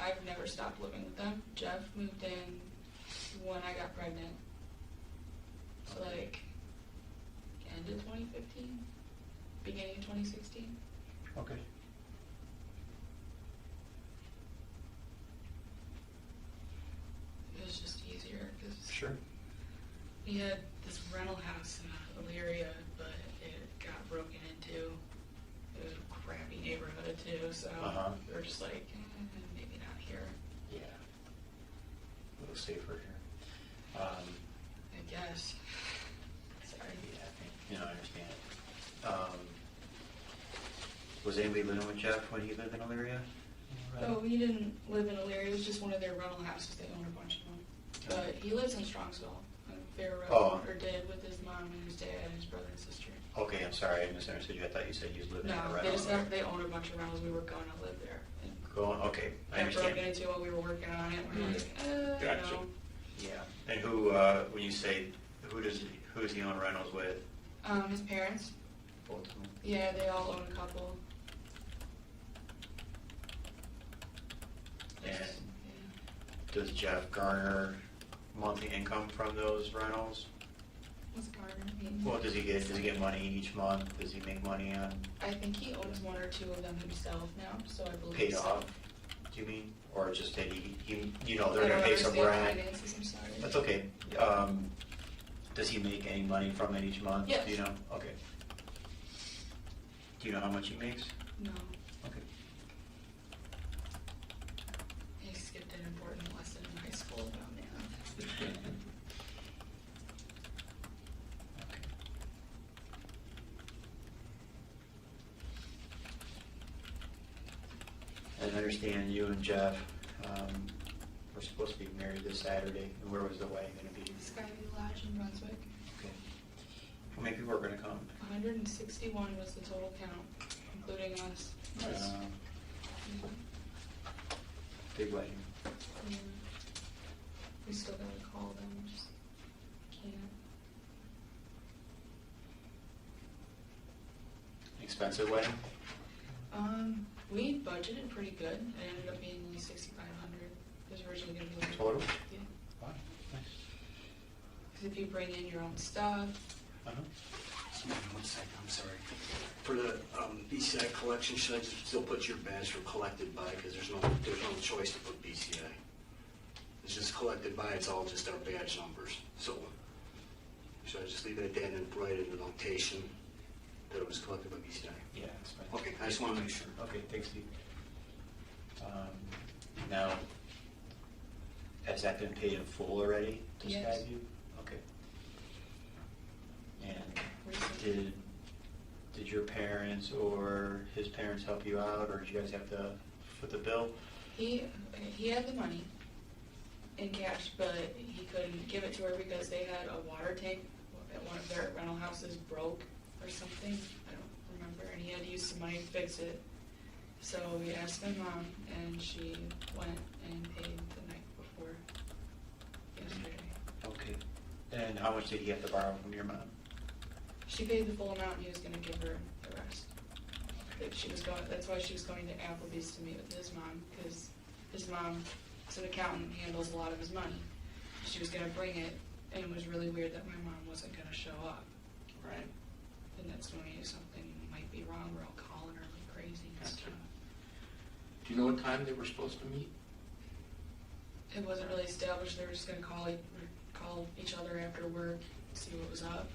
I've never stopped living with them. Jeff moved in when I got pregnant. So like end of 2015, beginning of 2016. Okay. It was just easier because Sure. we had this rental house in Elyria, but it got broken into. It was a crappy neighborhood too, so we were just like, maybe not here. Yeah. A little safer here. I guess. Sorry. Yeah, I think, I understand. Was anybody living with Jeff when he lived in Elyria? Oh, he didn't live in Elyria. It was just one of their rental houses. They owned a bunch of them. But he lives in Strongsville, on Fair Road, Oh. or did, with his mom and his dad and his brother and sister. Okay, I'm sorry, I misunderstood you. I thought you said you was living in a No, rental. they own a bunch of rentals. We were going to live there. And Going, okay, I got broken understand. into while we were working on it. We're like, Gotcha. no. Yeah, and who, when you say, who does he own rentals with? His parents. Both of them? Yeah, they all own a couple. And Yeah. does Jeff garner monthly income from those rentals? What's Gardner mean? Well, does he get money each month? Does he make money on I think he owns one or two of them himself now, so I believe paid so. off? Do you mean? Or just that he you know, I they're don't gonna pay some understand rent? finances, I'm sorry. That's okay. Does he make any money from it each month? Yes. Do you know? Okay. Do you know how much he makes? No, Okay. he skipped an important lesson in high school about math. I understand you and Jeff were supposed to be married this Saturday. And where was the wedding going to be? Skyview Lodge in Brunswick. Okay. How many people are going to come? 161 was the total count, including us. Big wedding. Yeah. We still gotta call them, just can't. Expensive wedding? We budgeted pretty good. It ended up being only 6,500. It was originally gonna be like Total? Yeah. Wow. Nice. Because if you bring in your own stuff, Uh-huh. One second, I'm sorry. For the BCI collection, should I just still put your badge for collected by, because there's no choice to put BCI. It's just collected by, it's all just our badge numbers. So should I just leave it at that and then write in the notation that it was collected by BCI? Yeah, that's fine. Okay, I just want to make sure. Okay, thanks, Steve. Now, has that been paid in full already to Yes. Skyview? Okay. And recently. did your parents or his parents help you out, or did you guys have to foot the bill? He had the money in cash, but he couldn't give it to her because they had a water tank at one of their rental houses broke or something. I don't remember, and he had to use some money to fix it. So we asked my mom, and she went and paid the night before yesterday. Okay. And how much did he have to borrow from your mom? She paid the full amount, and he was going to give her the rest. That she was going. That's why she was going to Applebee's to meet with his mom, because his mom is an accountant, handles a lot of his money. She was going to bring it, and it was really weird that my mom wasn't going to show up. Right. And that's when we knew something might be wrong. We're all calling her like crazy and Gotcha. stuff. Do you know what time they were supposed to meet? It wasn't really established. They were just going to call each other after work, see what was up.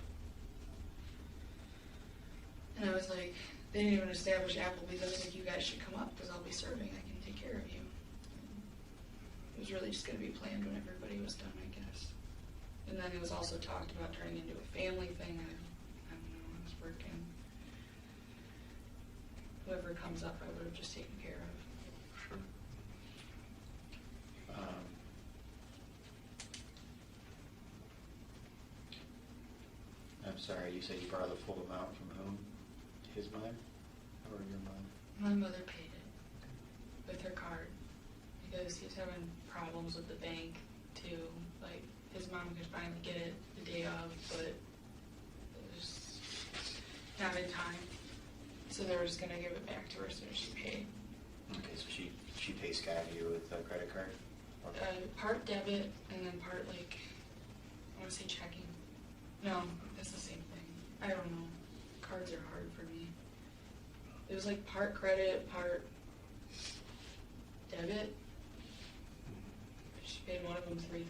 And I was like, they didn't even establish Applebee's. I was like, you guys should come up because I'll be serving. I can take care of you. It was really just going to be planned when everybody was done, I guess. And then it was also talked about turning into a family thing. I don't know. I was working. Whoever comes up, I would have just taken care of. Sure. I'm sorry, you said you borrowed the full amount from whom? His mother? Or your mom? My mother paid it with her card because he's having problems with the bank too. Like his mom could finally get it the day of, but it was not in time. So they were just gonna give it back to her, so she paid. Okay, so she pays Skyview with a credit card? Okay. Part debit and then part like I want to say checking. No, that's the same thing. I don't know. Cards are hard for me. It was like part credit, part debit. She paid one of them $3,000,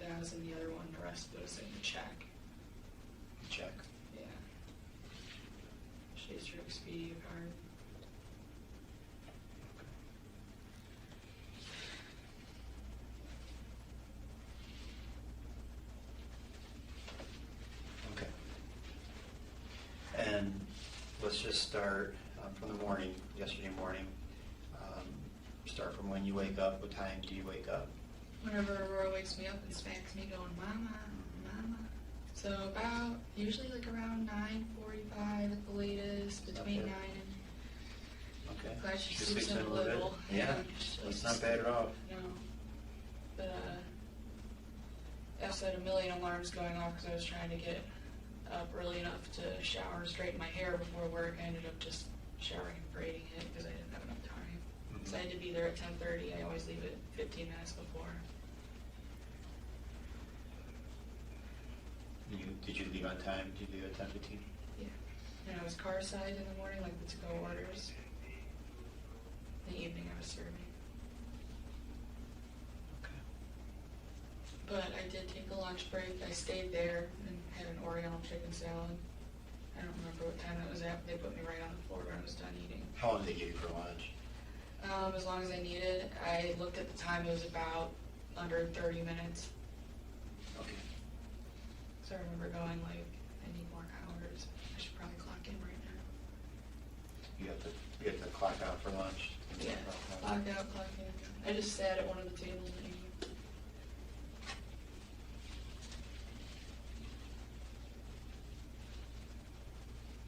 the other one the rest was in the check. Check. Yeah. She used her Expedia card. Okay. And let's just start from the morning, yesterday morning. Start from when you wake up. What time do you wake up? Whenever Aurora wakes me up and smacks me going, Mama, Mama. So about, usually like around 9:45 at the latest, between Okay. 9 and, Okay. glad she She sleeps in a bit? little. Yeah, she that's sleeps- not bad at all. No. But, I also had a million alarms going off because I was trying to get up early enough to shower and straighten my hair before work. I ended up just showering and braiding it because I didn't have enough time. So I had to be there at 10:30. I always leave it 15 minutes before. Did you leave on time? Did you leave at 10:15? Yeah. And I was car side in the morning, like the to-go orders. In the evening I was serving. Okay. But I did take a lunch break. I stayed there and had an Oriental chicken salad. I don't remember what time that was at, but they put me right on the floor when I was done eating. How long did they give you for lunch? As long as I needed. I looked at the time, it was about under 30 minutes. Okay. So I remember going like, I need more hours. I should probably clock in right now. You have to clock out for lunch. Yeah, clock out, clock in. I just sat at one of the tables and ate.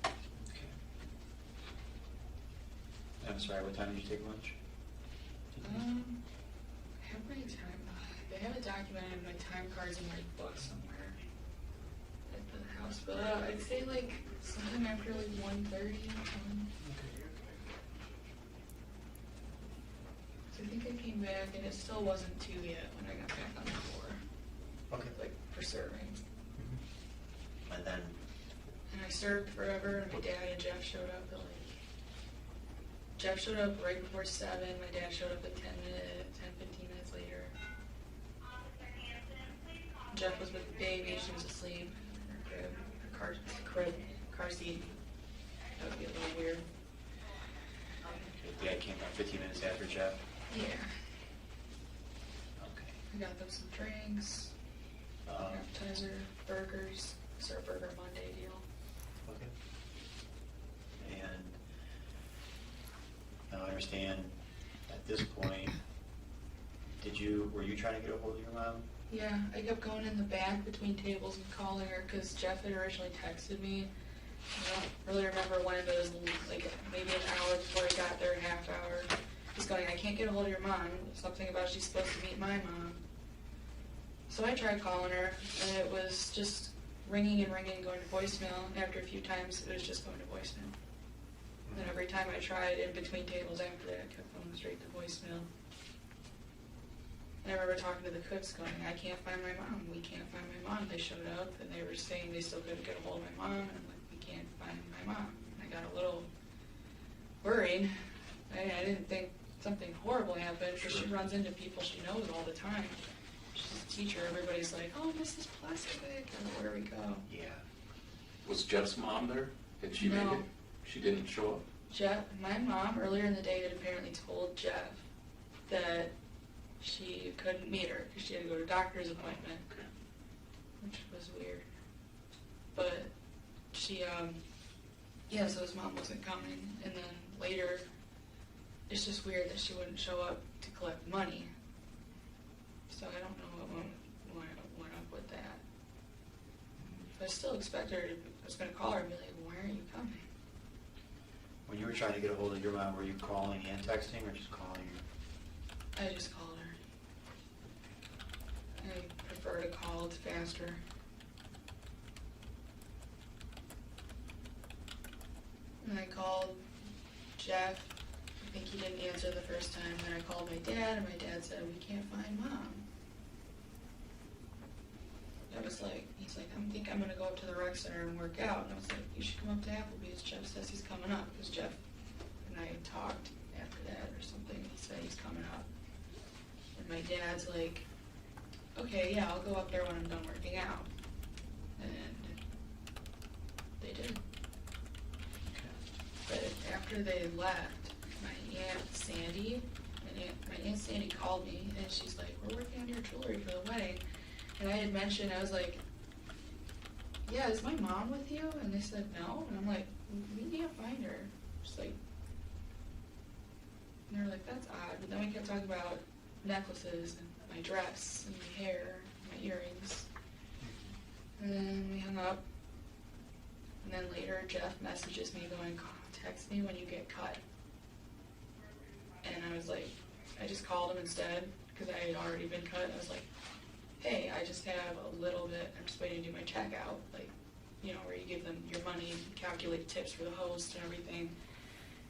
Okay. I'm sorry, what time did you take lunch? I have my time, they have it documented in my time cards in my book somewhere at the house, but I'd say like sometime after like 1:30. So I think I came back and it still wasn't 2 yet when I got back on the floor, Okay. like for serving. And then, And I served forever, and my dad and Jeff showed up at like, Jeff showed up right before 7, my dad showed up at 10, 15 minutes later. Jeff was with the baby, she was asleep in her car seat. That would be a little weird. your dad came about 15 minutes after Jeff? Yeah. Okay. I got them some drinks, appetizer, burgers. It's our Burger Monday deal. Okay. And now I understand at this point, were you trying to get a hold of your mom? Yeah, I kept going in the back between tables and calling her because Jeff had originally texted me. I don't really remember when, but it was like maybe an hour before I got there, a half hour. He's going, I can't get a hold of your mom. Something about she's supposed to meet my mom. So I tried calling her, and it was just ringing and ringing, going to voicemail. After a few times, it was just going to voicemail. And every time I tried in between tables after that, I kept going straight to voicemail. And I remember talking to the cooks going, I can't find my mom. We can't find my mom. They showed up and they were saying they still couldn't get a hold of my mom. And I'm like, we can't find my mom. And I got a little worried. I didn't think something horrible happened because she runs into people she knows all the time. She's a teacher. Everybody's like, oh, Mrs. Pleskovic, or where we go. Yeah. Was Jeff's mom there? Had she made No. it? She didn't show up? Jeff, my mom earlier in the day had apparently told Jeff that she couldn't meet her because she had to go to a doctor's appointment, Okay. which was weird. But she, so his mom wasn't coming. And then later, it's just weird that she wouldn't show up to collect money. So I don't know what went up with that. But I still expect her to, I was going to call her and be like, why aren't you coming? When you were trying to get a hold of your mom, were you calling and texting or just calling her? I just called her. I prefer to call, it's faster. And I called Jeff. I think he didn't answer the first time. Then I called my dad, and my dad said, we can't find Mom. I was like, he's like, I think I'm going to go up to the rec center and work out. And I was like, you should come up to Applebee's. Jeff says he's coming up. Because Jeff and I talked after that or something. He said he's coming up. And my dad's like, okay, yeah, I'll go up there when I'm done working out. And they did. But after they left, my Aunt Sandy, my Aunt Sandy called me, and she's like, we're working on your jewelry for the wedding. And I had mentioned, I was like, yeah, is my mom with you? And they said no. And I'm like, we can't find her. Just like, and they were like, that's odd. But then we kept talking about necklaces and my dress and my hair, and my earrings. And then we hung up. And then later, Jeff messages me going, text me when you get cut. And I was like, I just called him instead because I had already been cut. I was like, hey, I just have a little bit, I'm just waiting to do my checkout, like, you know, where you give them your money, calculate tips for the host and everything.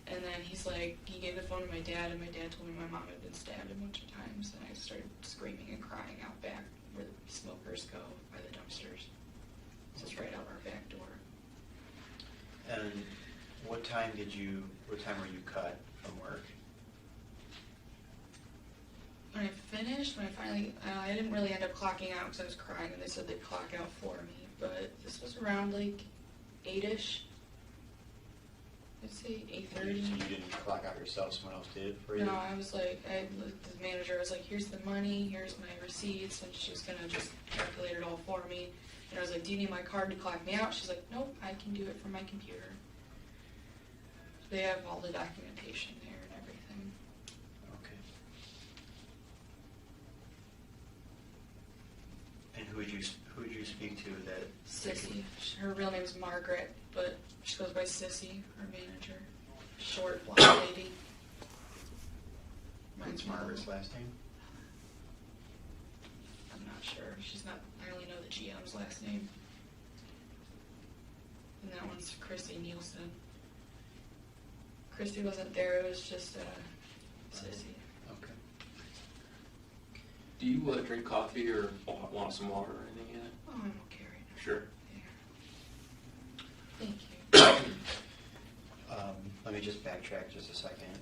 And then he's like, he gave the phone to my dad, and my dad told me my mom had been stabbed a bunch of times, and I started screaming and crying out back where the smokers go by the dumpsters. It's just right out our back door. And what time were you cut from work? When I finished, I didn't really end up clocking out because I was crying, and they said they'd clock out for me. But this was around like 8-ish. I'd say 8:30. So you didn't clock out yourself, someone else did for you? No, I was like, the manager was like, here's the money, here's my receipts, and she was gonna just calculate it all for me. And I was like, do you need my card to clock me out? She's like, nope, I can do it from my computer. They have all the documentation there and everything. Okay. And who would you speak to that? Sissy. Her real name's Margaret, but she goes by Sissy, her manager. Short, blonde lady. What's Margaret's last name? I'm not sure. I only know the GM's last name. And that one's Chrissy Nielsen. Christy wasn't there, it was just Sissy. Okay. Do you drink coffee or want some water or anything in it? Oh, I'm okay right now. Sure. Yeah. Thank you. Let me just backtrack just a second.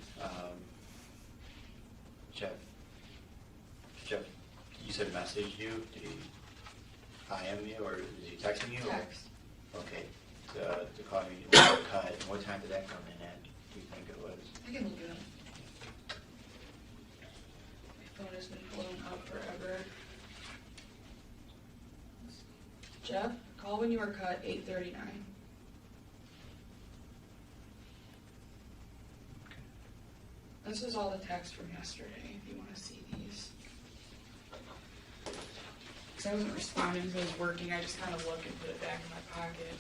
Jeff, you said messaged you? Did he IM you or is he texting you? Text. Okay, to call me when you were cut. And what time did that come in at, do you think it was? I can look it up. My phone has been blown up forever. Jeff, call when you were cut, 8:39. This is all the text from yesterday, if you want to see these. Because I wasn't responding because I was working, I just kind of look and put it back in my pocket.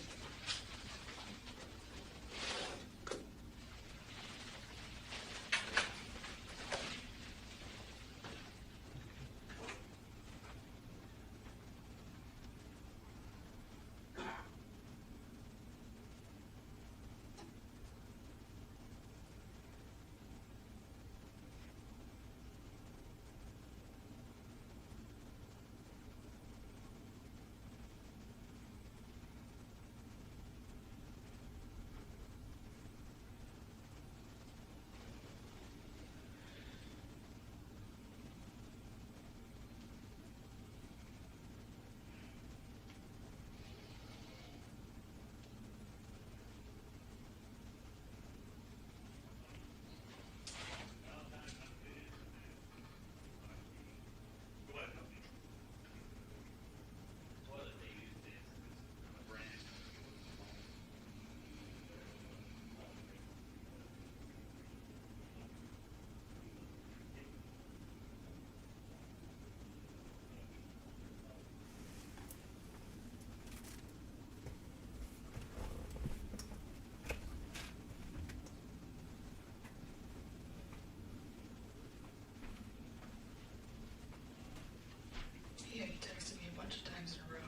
Yeah, he texted me a bunch of times in a row.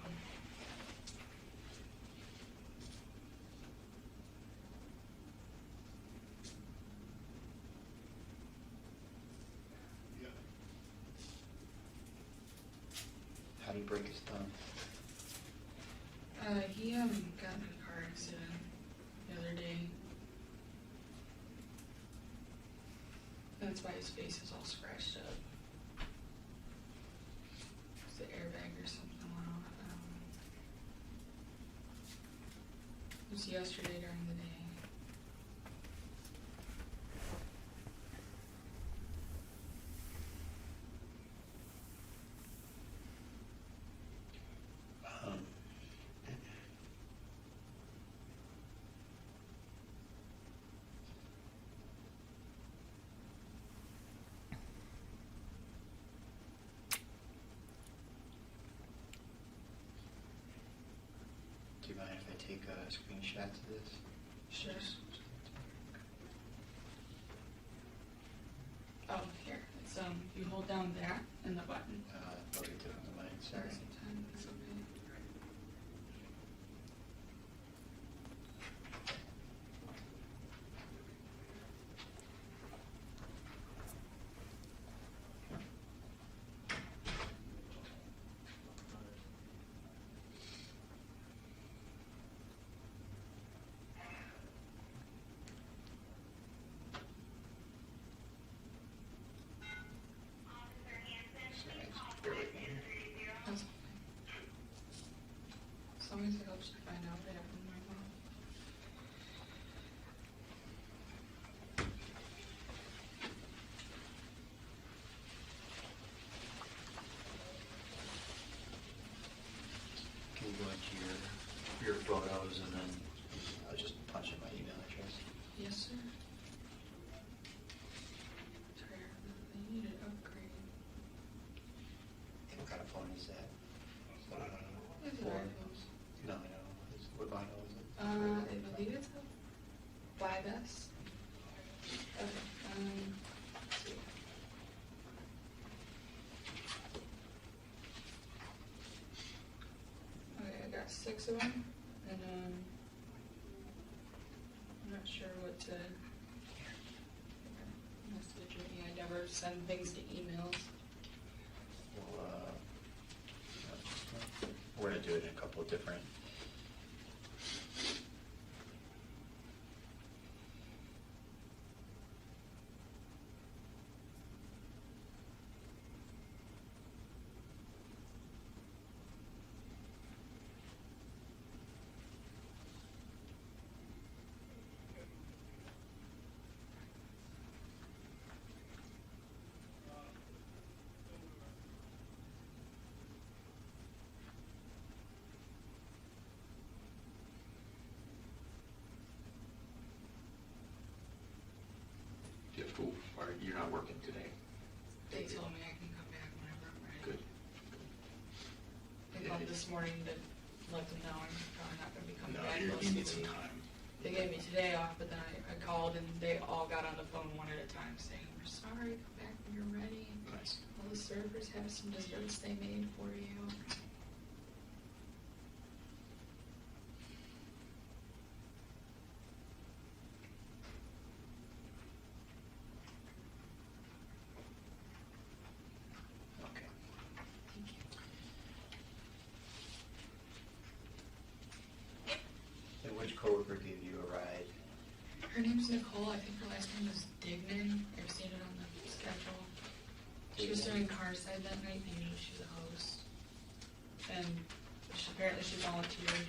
How did he break his thumb? He got in a car accident the other day. That's why his face is all scratched up. It's the airbag or something went off. I don't know. It was yesterday during the day. take screenshots of this? Sure. Oh, here, it's, you hold down that and the button. Probably different than mine, sorry. Sometimes it's okay. Sorry, just bear with me. That's okay. As long as it helps you find out what happened in my mouth. Can you go into your photos and then I'll just punch in my email address? Yes, sir. Sorry, I need an upgrade. What kind of phone is that? It's an Four? iPhone. No, no. What model is it? I believe it's a 5S. Okay, let's see. Okay, I got 6 of them, and I'm not sure what to message me. I never send things to emails. Well, we're gonna do it in a couple of different. You have to, or you're not working today? They told me I can come back whenever I'm ready. Good. They called this morning to let them know I'm probably not gonna be coming No, back. you most need of the some week. time. They gave me today off, but then I called and they all got on the phone one at a time saying, "We're sorry, come back when you're ready. Nice. All the servers have some desserts they made for you." Okay. Thank you. And which coworker gave you a ride? Her name's Nicole. I think her last name was Dignan. I've seen it on the schedule. She was doing Carside that night, and usually she's a host. And apparently she volunteered.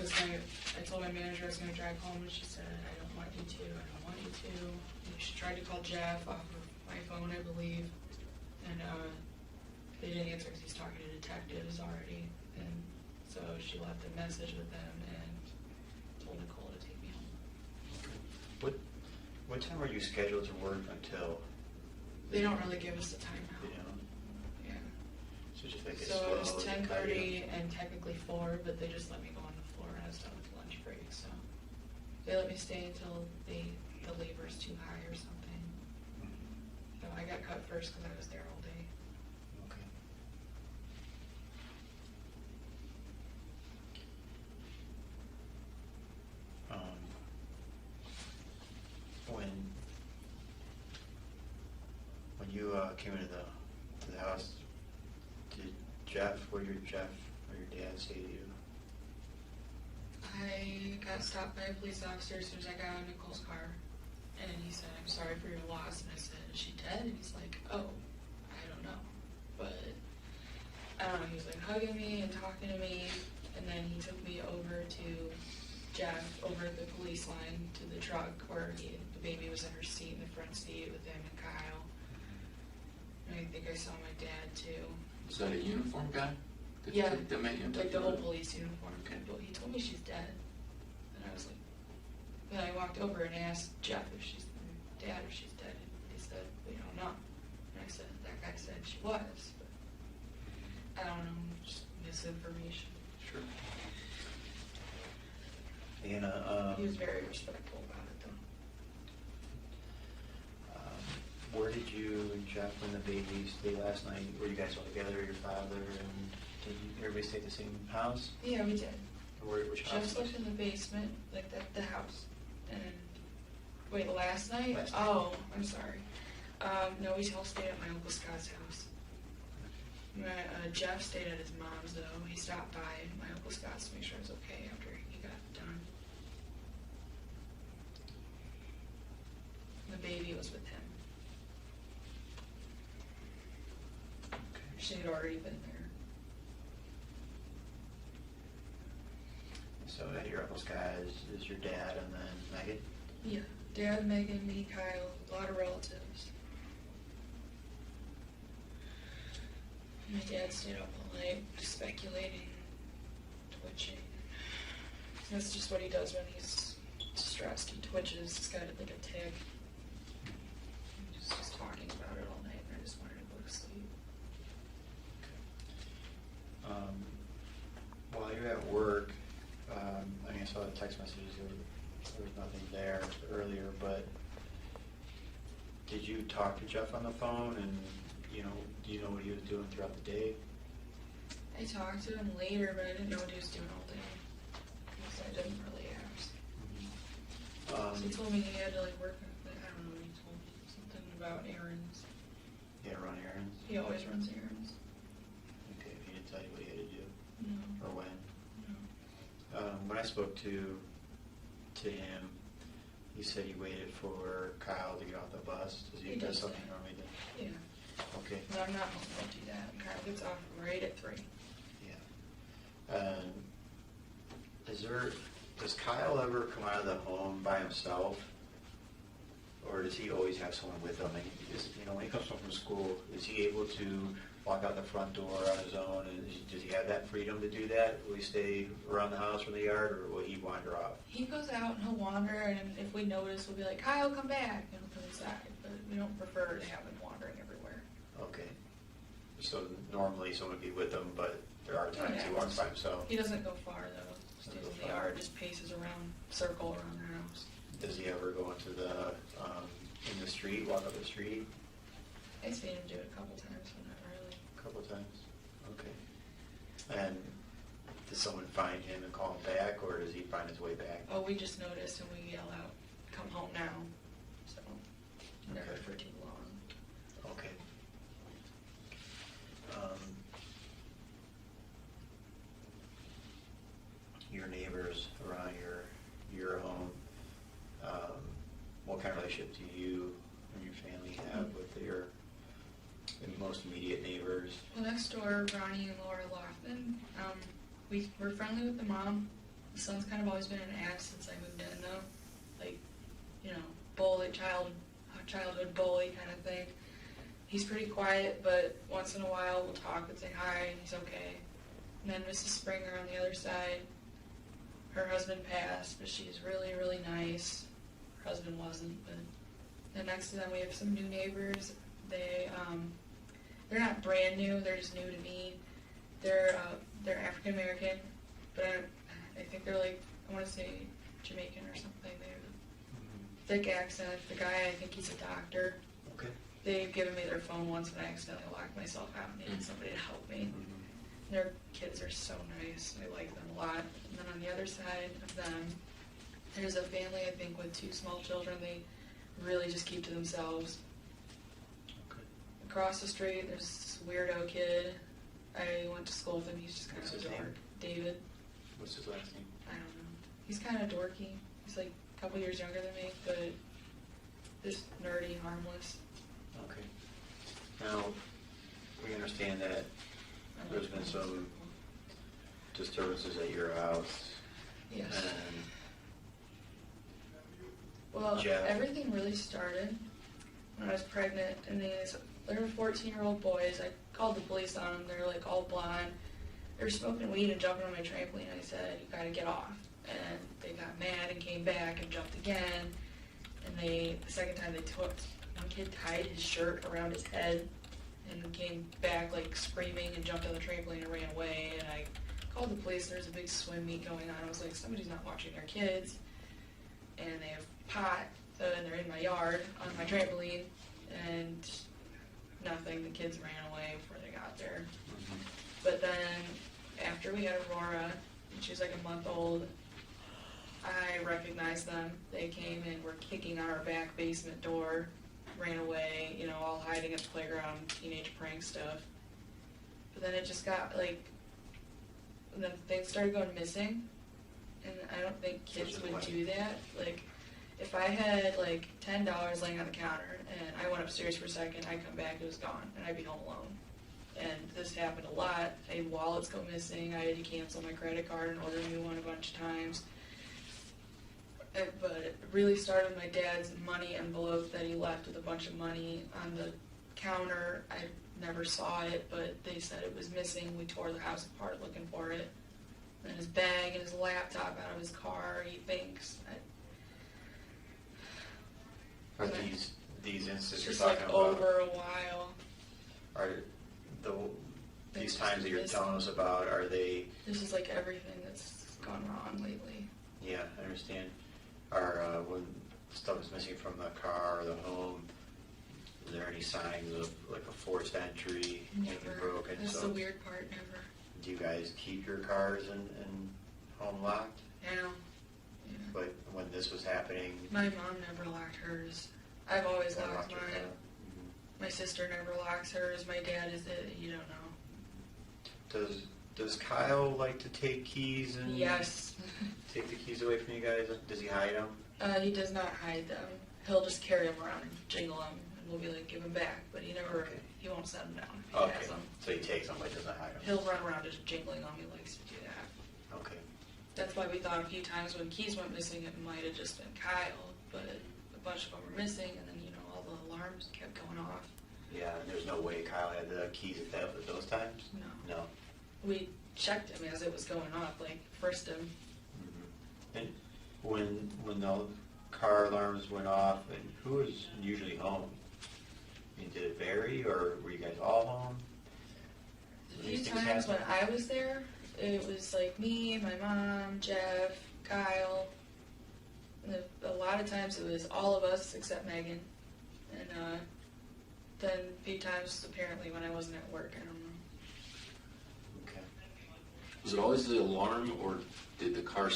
I told my manager I was gonna drive home, and she said, "I don't want you to, I don't want you to." And she tried to call Jeff off of my phone, I believe. And they didn't answer because he's talking to detectives already. And so she left a message with them and told Nicole to take me home. What time are you scheduled to work until? They don't really give us a time You now. know, Yeah. so just make it So slow. it was and 10:30 and technically 4, but they just let me go on the floor and I was done with lunch break, so. They let me stay until the labor's too high or something. So I got cut first because I was there all day. Okay. When you came into the house, did Jeff or your dad say to you? I got stopped by a police officer as soon as I got out of Nicole's car. And he said, "I'm sorry for your loss." And I said, "Is she dead?" And he's like, "Oh, I don't know." But I don't know, he was like hugging me and talking to me. And then he took me over to Jeff, over at the police line to the truck where the baby was in her seat, in the front seat with him and Kyle. And I think I saw my dad too. Was that a uniform guy? Yeah, That met you and took like the you whole over? police uniform. Okay. But he told me she's dead. And I was like, then I walked over and asked Jeff if she's dead or she's dead. And he said, "We don't know." And I said, "That guy said she was." But I don't know, just misinformation. Sure. Anna, He was very respectful about it though. where did you and Jeff and the baby stay last night? Were you guys all together, your father, and did everybody stay at the same house? Yeah, we did. Which Jeff house? slept in the basement, like the house. And wait, last night? Last night. Oh, I'm sorry. No, we all stayed at my Uncle Scott's house. Jeff stayed at his mom's though. He stopped by my Uncle Scott's to make sure it was okay after he got done. The baby was with him. She had already been there. So at your Uncle Scott is your dad and then Megan? Yeah. Dad, Megan, me, Kyle, a lot of relatives. My dad stayed up all night just speculating, twitching. That's just what he does when he's stressed. He twitches. He's got like a tick. Just talking about it all night, and I just wanted to go to sleep. While you're at work, I mean, I saw the text messages, there was nothing there earlier, but did you talk to Jeff on the phone and, you know, do you know what he was doing throughout the day? I talked to him later, but I didn't know what he was doing all day. So I didn't really ask. So he told me he had to like work, I don't know what he told me. Something about errands. Yeah, run errands? He always runs errands. Okay, if he didn't tell you what he had to do, No. or when? No. When I spoke to him, he said he waited for Kyle to get off the bus. Does he He do does something that. normally? Yeah. Okay, But I'm not home, don't do that. Kyle gets off right at 3. yeah. Does Kyle ever come out of the home by himself? Or does he always have someone with him? And because, you know, when he comes home from school, is he able to walk out the front door on his own? And does he have that freedom to do that? Will he stay around the house or the yard, or will he wander off? He goes out and he'll wander, and if we notice, we'll be like, Kyle, come back, and he'll come inside. But we don't prefer to have him wandering everywhere. Okay. So normally someone would be with him, but there are times he walks by himself. He doesn't go far, though. Stays Doesn't in go the far. yard, just paces around, circle around the house. Does he ever go into in the street, walk up the street? I've seen him do it a couple times, but not really. A couple of times? Okay. And does someone find him and call him back, or does he find his way back? Oh, we just noticed and we yell out, come home now. So, never Okay. for too long. Okay. Your neighbors around your home, what kind of relationship do you and your family have with your most immediate neighbors? Well, next door, Ronnie and Laura Lofton. We're friendly with the mom. The son's kind of always been an ass since I moved in, though. Like, you know, bully, childhood bully kind of thing. He's pretty quiet, but once in a while we'll talk and say hi, and he's okay. And then Mrs. Springer on the other side, her husband passed, but she's really, really nice. Her husband wasn't, but then next to them we have some new neighbors. They're not brand new, they're just new to me. They're African American, but I think they're like, I want to say Jamaican or something. They have a thick accent. The guy, I think he's a doctor. Okay. They've given me their phone once when I accidentally locked myself out and needed somebody to help me. Their kids are so nice. I like them a lot. And then on the other side of them, there's a family, I think, with 2 small children. They really just keep to themselves. Okay. Across the street, there's this weirdo kid. I went to school with him. He's just kind What's of his a dork. name? David. What's his last name? I don't know. He's kind of dorky. He's like a couple years younger than me, but just nerdy, harmless. Okay. Now, we understand that there's been some disturbances at your house. Yes. And Well, Jeff. everything really started when I was pregnant, and they were 14-year-old boys. I called the police on them. They're like all blonde. They were smoking weed and jumping on my trampoline. I said, "You gotta get off." And they got mad and came back and jumped again. And the second time one kid tied his shirt around his head and came back like screaming and jumped on the trampoline and ran away. And I called the police. There's a big swim meet going on. I was like, somebody's not watching their kids, and they have pot, and they're in my yard on my trampoline, and nothing. The kids ran away before they got there. But then after we had Aurora, and she was like a month old, I recognized them. They came and were kicking on our back basement door, ran away, you know, all hiding at the playground, teenage prank stuff. But then it just got like, and then things started going missing, and I don't think kids would do that. Like, if I had like $10 laying on the counter and I went upstairs for a second, I'd come back, it was gone, and I'd be home alone. And this happened a lot. I had wallets go missing. I had to cancel my credit card and order a new one a bunch of times. But it really started with my dad's money envelope that he left with a bunch of money on the counter. I never saw it, but they said it was missing. We tore the house apart looking for it. And his bag and his laptop out of his car, he thinks. Are these instances you're Just talking like about? over a while. Are these times that you're telling us about? Are they? This is like everything that's gone wrong lately. Yeah, I understand. Are when stuff is missing from the car or the home? Is there any signs of like a forced entry, anything broken? That's the weird part. Never. Do you guys keep your cars and home locked? Yeah. But when this was happening, My mom never locked hers. I've always you locked locked your mine. car? My sister never locks hers. My dad is it. You don't know. Does Kyle like to take keys and Yes. take the keys away from you guys? Does he hide them? He does not hide them. He'll just carry them around and jingle them, and we'll be like, give them back. But he never, Okay. he won't set them down. He Okay, has them. so he takes them but doesn't hide them. He'll run around just jingling them. He likes to do that. Okay. That's why we thought a few times when keys went missing, it might have just been Kyle, but a bunch of them were missing, and then, you know, all the alarms kept going off. Yeah, and there's no way Kyle had the keys at those times? No. No. We checked him as it was going off, like, frisked him. Mm-hmm. And when the car alarms went off, and who was usually home? I mean, did it vary, or were you guys all home? A few times when I was there, it was like me, my mom, Jeff, Kyle. And a lot of times it was all of us except Megan. And then a few times apparently when I wasn't at work, I don't know. Okay. Was it always the alarm, or did the car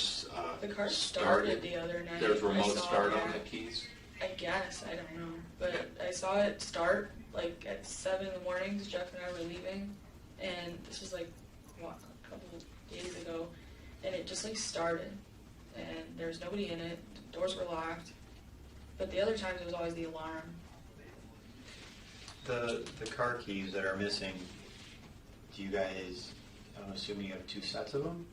The car started the other night. There's I remote saw start that. on the keys? I guess, I don't know. But I saw it start like at 7 in the morning because Jeff and I were leaving. And this was like, what, a couple of days ago. And it just like started. And there was nobody in it. The doors were locked. But the other times it was always the alarm. The car keys that are missing, do you guys, I'm assuming you have 2 sets of them?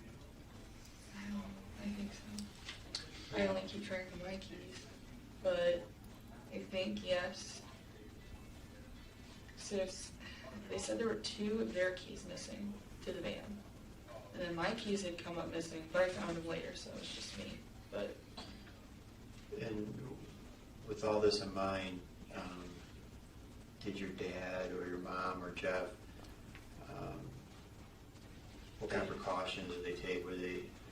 I think so. I only keep track of my keys. But I think yes. So they said there were 2 of their keys missing to the van. And then my keys had come up missing, but I found them later, so it's just me. But And with all this in mind, did your dad or your mom or Jeff, what kind of precautions did they take?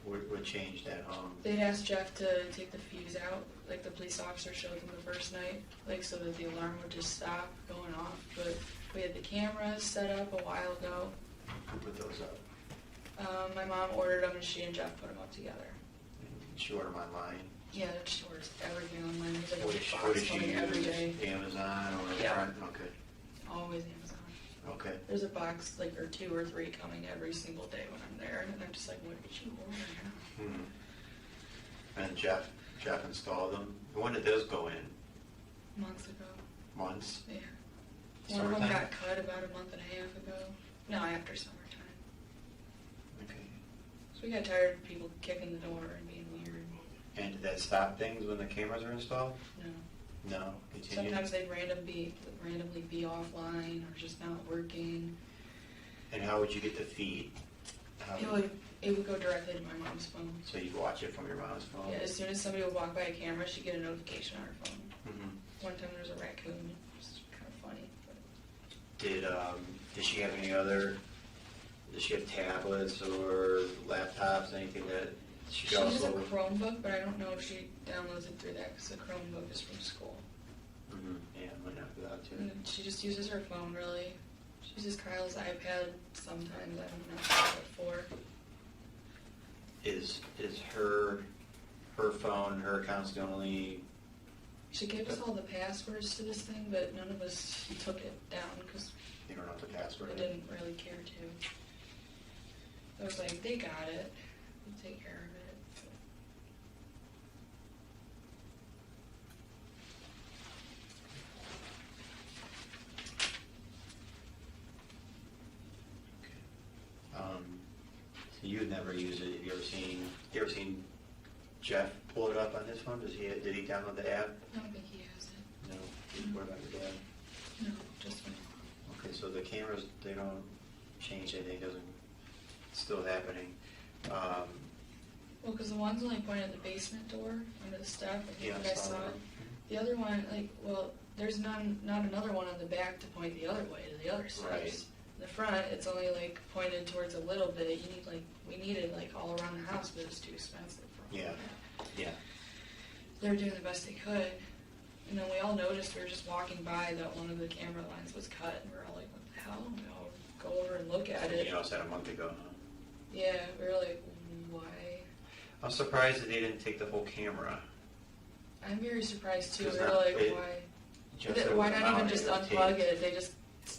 What changed at home? they'd asked Jeff to take the fuse out, like the police officer showed them the first night, like so that the alarm would just stop going off. But we had the cameras set up a while ago. Who put those up? My mom ordered them and she and Jeff put them up together. And she ordered them online? Yeah, she orders everything online. There's like What a did she box coming every day. use? Amazon or? Yeah. Okay. Always Amazon. Okay. There's a box, like, or 2 or 3 coming every single day when I'm there, and I'm just like, what did you order? And Jeff installed them. When did those go in? Months ago. Months? Yeah. One of them Summertime? got cut about a month and a half ago. No, after summertime. Okay. So we got tired of people kicking the door and being weird. And did that stop things when the cameras were installed? No. No. Continued? Sometimes they'd randomly be offline or just not working. And how would you get the feed? It would go directly to my mom's phone. So you'd watch it from your mom's phone? Yeah, as soon as somebody would walk by a camera, she'd get a notification on her phone. Mm-hmm. One time there was a raccoon. It was kind of funny. But Did she have any other does she have tablets or laptops, anything that she She could has a also? Chromebook, but I don't know if she downloads it through that because the Chromebook is from school. Mhm, yeah, might not be allowed to. And she just uses her phone really. She uses Kyle's iPad sometimes. I don't know what for. Is her phone, her account's the only? She gave us all the passwords to this thing, but none of us took it down because You don't know the password. we didn't really care to. I was like, they got it. We'll take care of it. So you would never use it. Have you ever seen Jeff pull it up on his phone? Did he download the app? I don't think he has it. No. What about your dad? No, just me. Okay, so the cameras, they don't change anything, it's still happening. Well, because the one's only pointed at the basement door under the step. I think I saw it. The other one, there's not another one on the back to point the other way to the other steps. Right. In the front, it's only pointed towards a little bit. We needed all around the house, but it's too expensive for all Yeah. of that. Yeah. They were doing the best they could. And then we all noticed, we were just walking by, that one of the camera lines was cut, and we were all like, what the hell? And we all go over and look at it. You know, it's had a month ago, huh? Yeah, we were like, why? I'm surprised that they didn't take the whole camera. I'm very surprised too. We It's were not- like, it- why? Just that it Why was not even mounted just and unplug taped. it?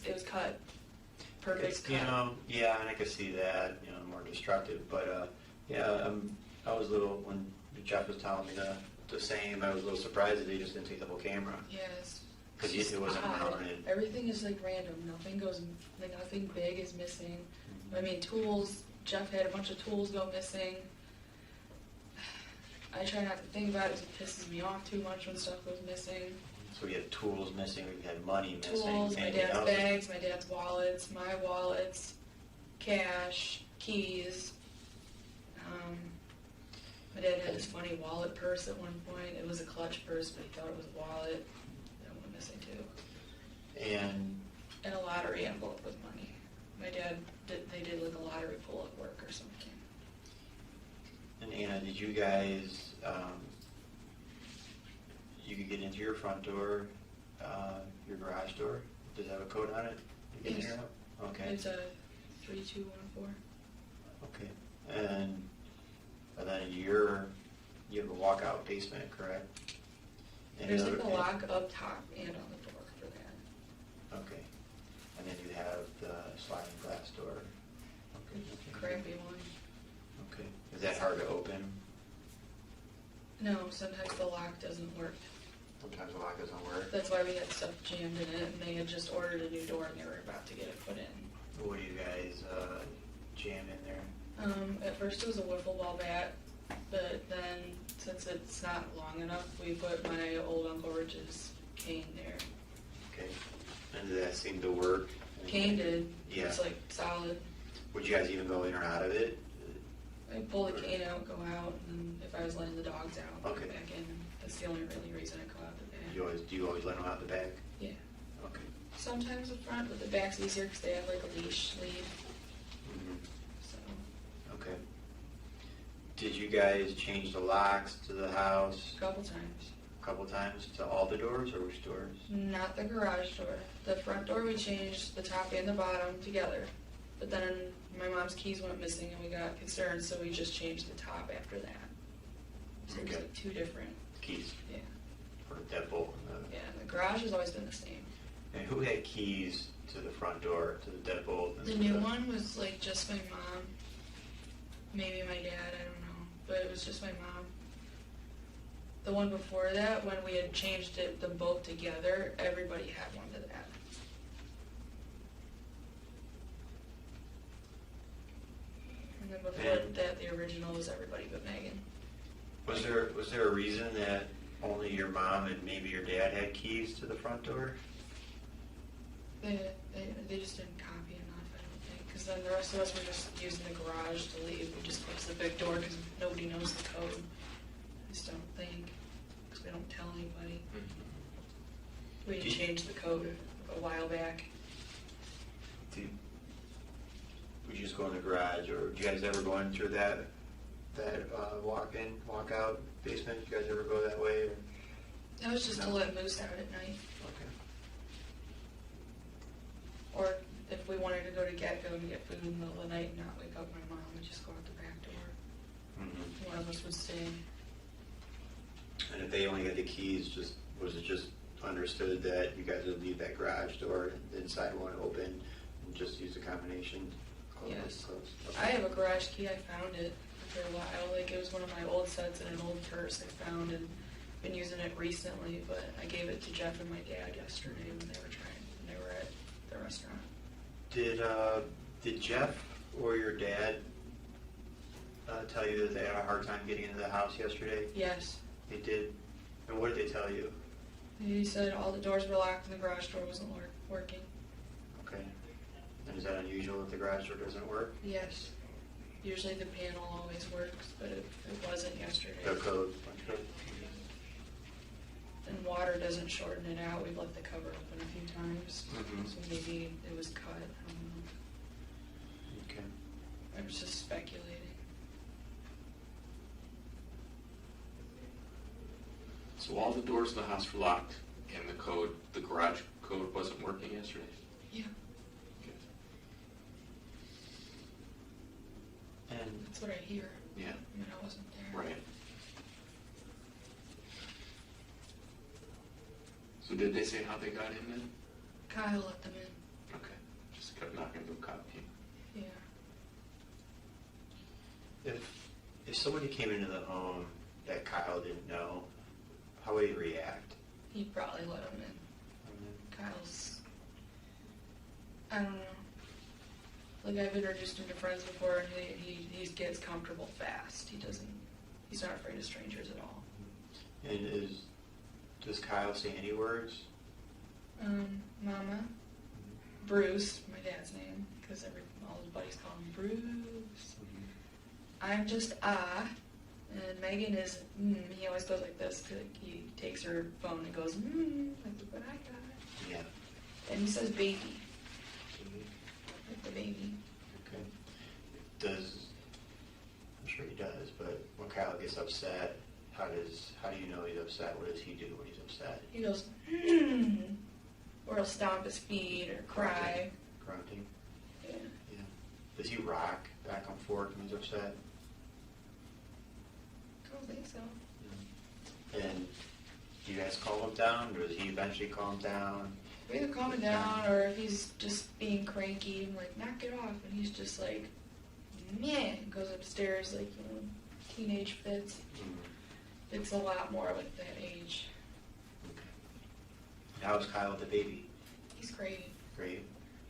It was cut. Perfect cut. You know, yeah, and I could see that, more destructive, but, yeah, I was a little, when Jeff was telling me the same, I was a little surprised that they just didn't take the whole camera. Yes. Because It's it wasn't odd. mounted. Everything is random. Nothing big is missing. I mean, tools. Jeff had a bunch of tools go missing. I try not to think about it because it pisses me off too much when stuff goes missing. So we had tools missing, we had money missing. Tools, my anything dad's else? bags, my dad's wallets, my wallets, cash, keys. My dad had this funny wallet purse at one point. It was a clutch purse, but he thought it was a wallet. That went missing too. And And a lottery envelope with money. My dad they did a lottery pull at work or something. And Anna, did you guys, you could get into your front door, your garage door? Does it have a code on it? You get in Yes. there? Okay, It's a 3214. okay. And then you have a walkout basement, correct? Any There's other- a lock up top and on the door for that. Okay. And then you have the sliding glass door. Okay. Crappy one. Okay. Is that hard to open? No, sometimes the lock doesn't work. Sometimes the lock doesn't work. That's why we had stuff jammed in it, and they had just ordered a new door and they were about to get it put in. What do you guys jam in there? At first it was a wiffle ball bat, but then since it's not long enough, we put my old Uncle Rich's cane there. Okay. And did that seem to work? Cane did. Yeah. It's solid. Would you guys even go in or out of it? I pull the cane out, go out, and then if I was letting the dogs out, Okay. go back in. That's the only really reason I go out the back. Do you always let them out the back? Yeah. Okay. Sometimes the front, but the back's easier because they have a leash lead. Mhm. So Okay. Did you guys change the locks to the house a couple times. a couple times to all the doors, or which doors? Not the garage door. The front door we changed the top and the bottom together. But then my mom's keys went missing and we got concerned, so we just changed the top after that. So it was Okay. two different. Keys Yeah. for the deadbolt. Yeah, the garage has always been the same. And who had keys to the front door, to the deadbolt? and The to new one was just my mom. Maybe my dad, I don't know. But it was just my mom. The one before that, when we had changed them both together, everybody had one to that. And then before And- that, the original was everybody but Megan. Was there a reason that only your mom and maybe your dad had keys to the front door? They just didn't copy enough, I don't think. Because then the rest of us were just using the garage to leave. We just closed the big door because nobody knows the code. I just don't think. Because we don't tell anybody. We Do you- changed the code a while back. would you just go in the garage, or do you guys ever go in through that walk-in, walk-out basement? Do you guys ever go that way? Or? That was just to No. let Moose out at night. Okay. Or if we wanted to go to Get-Go and get food in the middle of the night and not wake up my mom, we'd just go out the back door. Mm-hmm. One of us would stay. And if they only had the keys, was it just understood that you guys would leave that garage door, the inside one open, and just use the combination? Yes. Close? I have a garage key. I found it after a while. Like, it was one of my old sets in an old purse I found and been using it recently, but I gave it to Jeff and my dad yesterday when they were at the restaurant. Did Jeff or your dad tell you that they had a hard time getting into the house yesterday? Yes. They did. And what did they tell you? He said all the doors were locked and the garage door wasn't working. Okay. And is that unusual if the garage door doesn't work? Yes. Usually the panel always works, but it wasn't yesterday. The code. And water doesn't shorten it out. We've left the cover open a few times, Mhm. so maybe it was cut. I don't know. Okay. I was just speculating. So all the doors of the house were locked, and the garage code wasn't working yesterday? Yeah, Okay. And that's what I hear. Yeah, I mean, I wasn't there. right. So did they say how they got in then? Kyle let them in. Okay, just kept knocking the cop key. Yeah. if somebody came into the home that Kyle didn't know, how would he react? He'd probably let them in. Kyle's, I don't know. Like, I've introduced him to friends before, and he gets comfortable fast. He's not afraid of strangers at all. And does Kyle say any words? Mama, Bruce, my dad's name, because all his buddies call him Bruce. I'm just and Megan is he always goes like this. He takes her phone and goes like what I got. Yeah. And he says baby, like the baby. Okay. I'm sure he does, but when Kyle gets upset, how do you know he's upset? What does he do when he's upset? He goes or he'll stomp his feet or cry. Grunting. Yeah. Yeah. Does he rock back and forth when he's upset? I don't think so. And do you guys calm him down, or does he eventually calm down? We either calm him down, or if he's just being cranky, I'm like, knock it off, and he's just like, meh, goes upstairs like, teenage fits. It's a lot more like that age. How's Kyle with the baby? He's great. Great.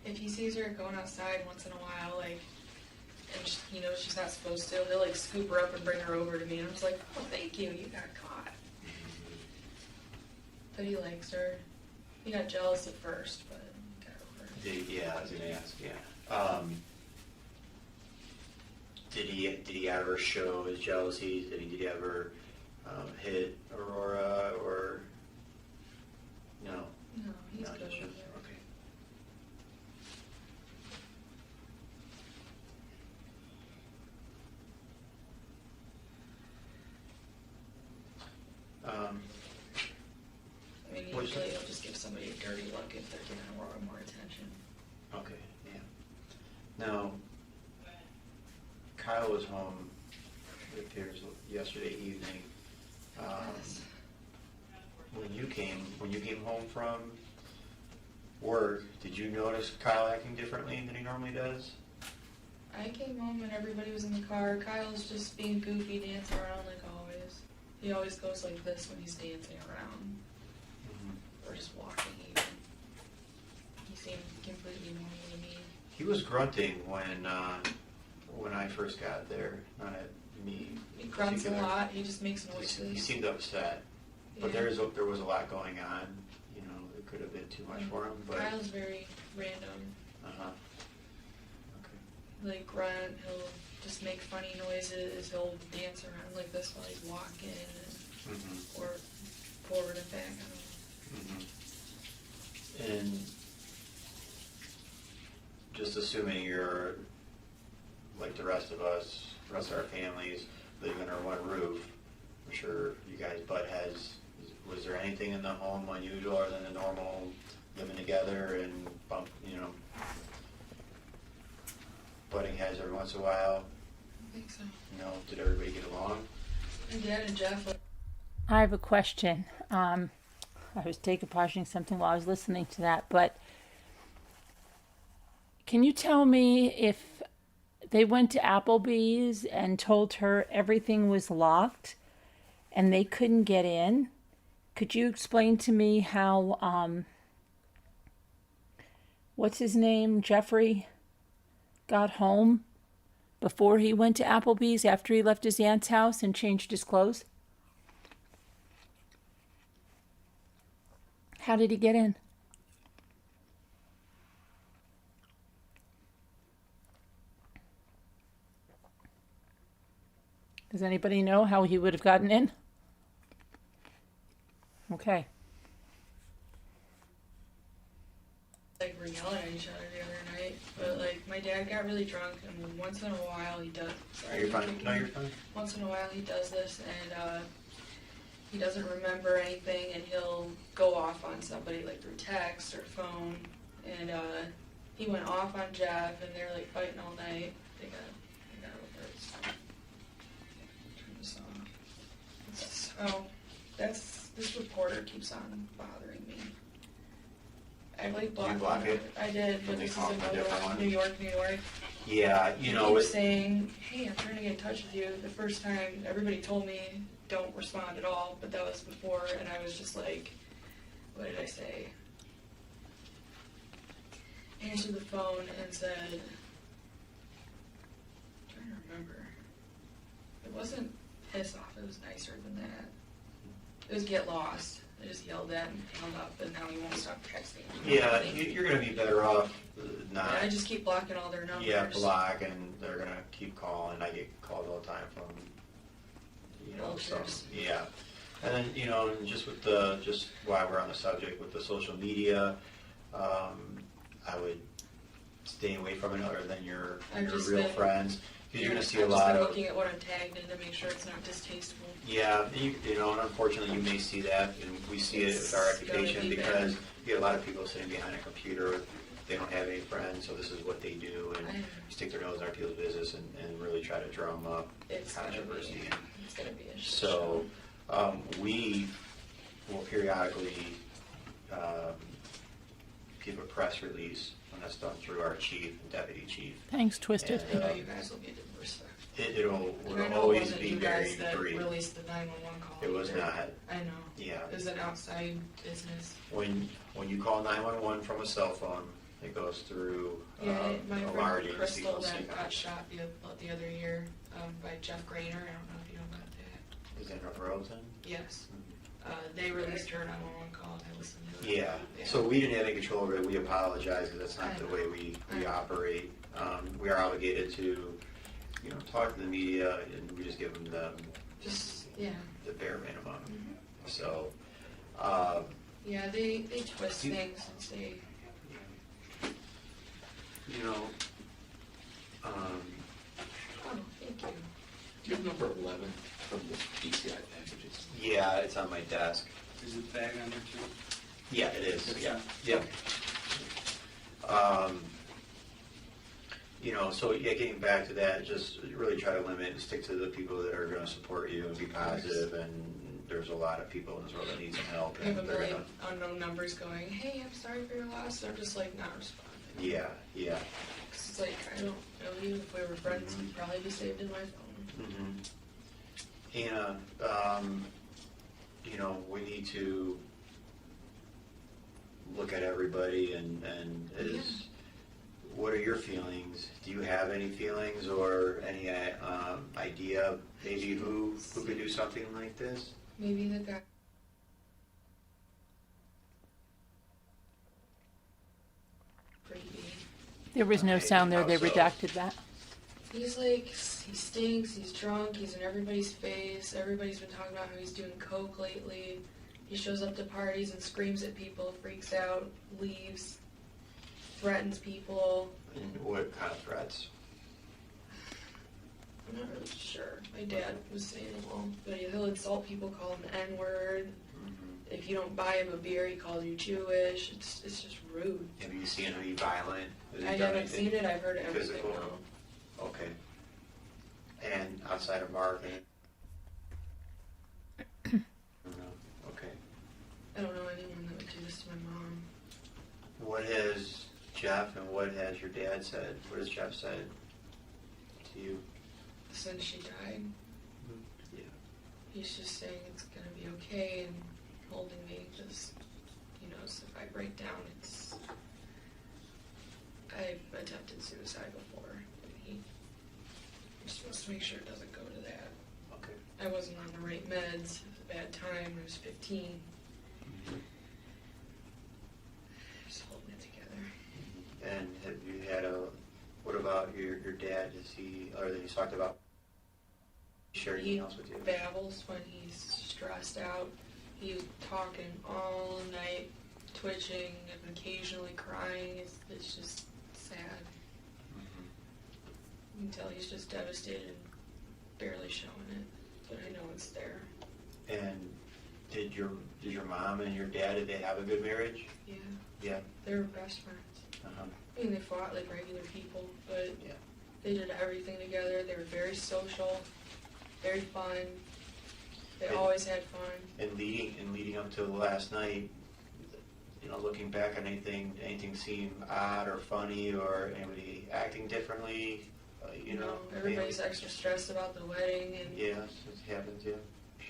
If he sees her going outside once in a while, like, and he knows she's not supposed to, he'll like scoop her up and bring her over to me, and I'm just like, oh, thank you, you got caught. But he likes her. He got jealous at first, but he got over it. Yeah, I was gonna ask. Yeah. Did he ever show his jealousy? Did he ever hit Aurora or no? No, he's No, good just with you. her. Okay. I mean, What's usually that? he'll just give somebody a dirty look if they're giving Aurora more attention. Okay. Yeah. Now, Kyle was home. It appears yesterday evening. Yes. When you came home from work, did you notice Kyle acting differently than he normally does? I came home and everybody was in the car. Kyle's just being goofy, dancing around like always. He always goes like this when he's dancing around. Or just walking even. He seemed completely normal to me. He was grunting when I first got there, not at me. He grunts a particular. lot. He just makes He noises. seemed upset, but Yeah. there was a lot going on. You know, it could have been too much for him. But Kyle's very random. Okay. Like grunt. He'll just make funny noises. He'll dance around like this while he's walking, or forward and back. I don't know. And just assuming you're like the rest of us, the rest of our families, living under one roof. I'm sure you guys butt heads. Was there anything in the home unusual other than the normal living together and butting heads every once in a while? I think so. Did everybody get along? My dad and Jeff, I have a question. I was decomposing something while I was listening to that, but can you tell me if they went to Applebee's and told her everything was locked and they couldn't get in? Could you explain to me how, what's his name, Jeffrey, got home before he went to Applebee's after he left his aunt's house and changed his clothes? How did he get in? Does anybody know how he would have gotten in? Okay. like, were yelling at each other the other night. But, like, my dad got really drunk, and once in a while he does... Are you fine? No, you're fine. Once in a while he does this, and he doesn't remember anything, and he'll go off on somebody, like, through text or phone. And he went off on Jeff, and they're, like, fighting all night. They got over it. Turn this off. Oh, this reporter keeps on bothering me. I like blocked Did you block it? I did, but Did they this is call from a another different one. one? New York. Yeah, you know, He it, was saying, hey, I'm trying to get in touch with you. The first time, everybody told me don't respond at all, but that was before, and I was just like, what did I say? Answered the phone and said, I'm trying to remember. It wasn't piss off, it was nicer than that. It was get lost. I just yelled at him, hung up, and now he won't stop texting. yeah, you're gonna be better off not. I just keep blocking all their numbers. Yeah, block, and they're gonna keep calling. I get called all the time from, some, Vultures. yeah. And then, and just while we're on the subject with the social media, I would stay away from it other than your real friends. Because you're gonna see a lot I've of. just been looking at what I'm tagged in to make sure it's not distasteful. Yeah, and unfortunately you may see that, and we see it with our It's gotta reputation be because you get a lot of people sitting behind a computer, they don't have any friends, so this is what they do, and stick their nose in other people's business and really try to drum up It's gonna controversy. be a shit So, we will periodically give a press release when that's done through our chief and deputy chief. Thanks, Twisted. show. I know you guys will get the respect. It'll And I know it always wasn't be you very guys that brief. released the 911 call. It was either. not. I know. Yeah. It was an outside business. When you call 911 from a cell phone, it goes through Yeah, my a large friend agency Crystal called that got CPAC. shot the other year by Jeff Grainer. I don't know if you know about that. Is that North Royalton? Yes. They released her 911 call and I listened to it. Yeah, so we didn't have any control over it, we apologize, because that's not the way we operate. We are obligated to, talk to the media, and we just give them Just, yeah. the bare minimum. Mhm. So, Yeah, they twist You- things and say, oh, thank you. Do you have number 11 from the PCI packages? yeah, it's on my desk. Is the bag on there too? Yeah, it is, It's yeah, on. yep. So getting back to that, just really try to limit and stick to the people that are gonna support you and be positive, and there's a lot of people in this world that need some help. I have a and they're million gonna- unknown numbers going, hey, I'm sorry for your loss. They're just like not responding. Yeah, yeah. 'Cause it's like, I don't know you. If we were friends, you'd probably be saved in my phone. And, we need to look at everybody and what are your feelings? Do you have any feelings or any idea maybe who could do something like this? Maybe the guy. Creepy. There was no Okay, sound there. They how so? redacted that. He's like, he stinks, he's drunk, he's in everybody's face. Everybody's been talking about how he's doing coke lately. He shows up to parties and screams at people, freaks out, leaves, threatens people. And what kind of threats? sure. My dad was saying, well, but he'll insult people, call him the N-word. If you don't buy him a beer, he calls you Jewish. It's just rude. Have you seen him be violent? Has he I done haven't anything seen it. I've heard everything. physical? No. Okay. And outside of Mark? No. Okay. I don't know anyone that would do this to my mom. What has Jeff and what has your dad said? What has Jeff said to you? Since she died, Yeah. he's just saying it's gonna be okay and holding me. Just, so if I break down, I've attempted suicide before, and he just wants to make sure it doesn't go to that. Okay. I wasn't on the right meds. It was a bad time. I was 15. Just holding it together. And have you had what about your dad? He's talked about, share anything else with you? He babbles when he's stressed out. He's talking all night, twitching, and occasionally crying. It's just sad. You can tell he's just devastated and barely showing it, but I know it's there. And did your mom and your dad, did they have a good marriage? Yeah, Yeah. they were best friends. Uh-huh. I mean, they fought like regular people, but Yeah. they did everything together. They were very social, very fun. They always had fun. And leading up to last night, looking back on anything seem odd or funny or anybody acting differently? No, everybody's extra stressed about the wedding, and Yeah, it happens. Yeah.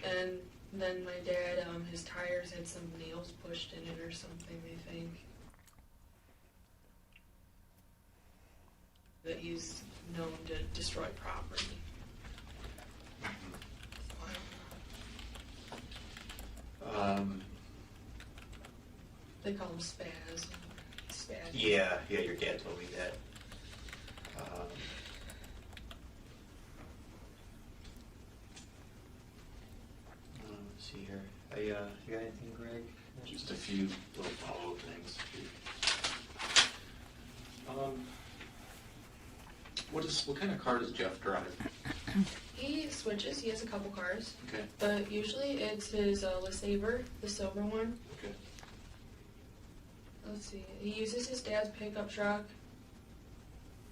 and then my dad, his tires had some nails pushed in it or something. They think that he's known to destroy property. So I don't know. They call him Spaz. Spaz. Yeah, your dad told me that. Let's see here. You got anything, Greg? Just a few little follow-up things. What kind of car does Jeff drive? He switches. He has a couple cars, Okay. but usually it's his LeSabre, the silver one. Okay. Let's see. He uses his dad's pickup truck,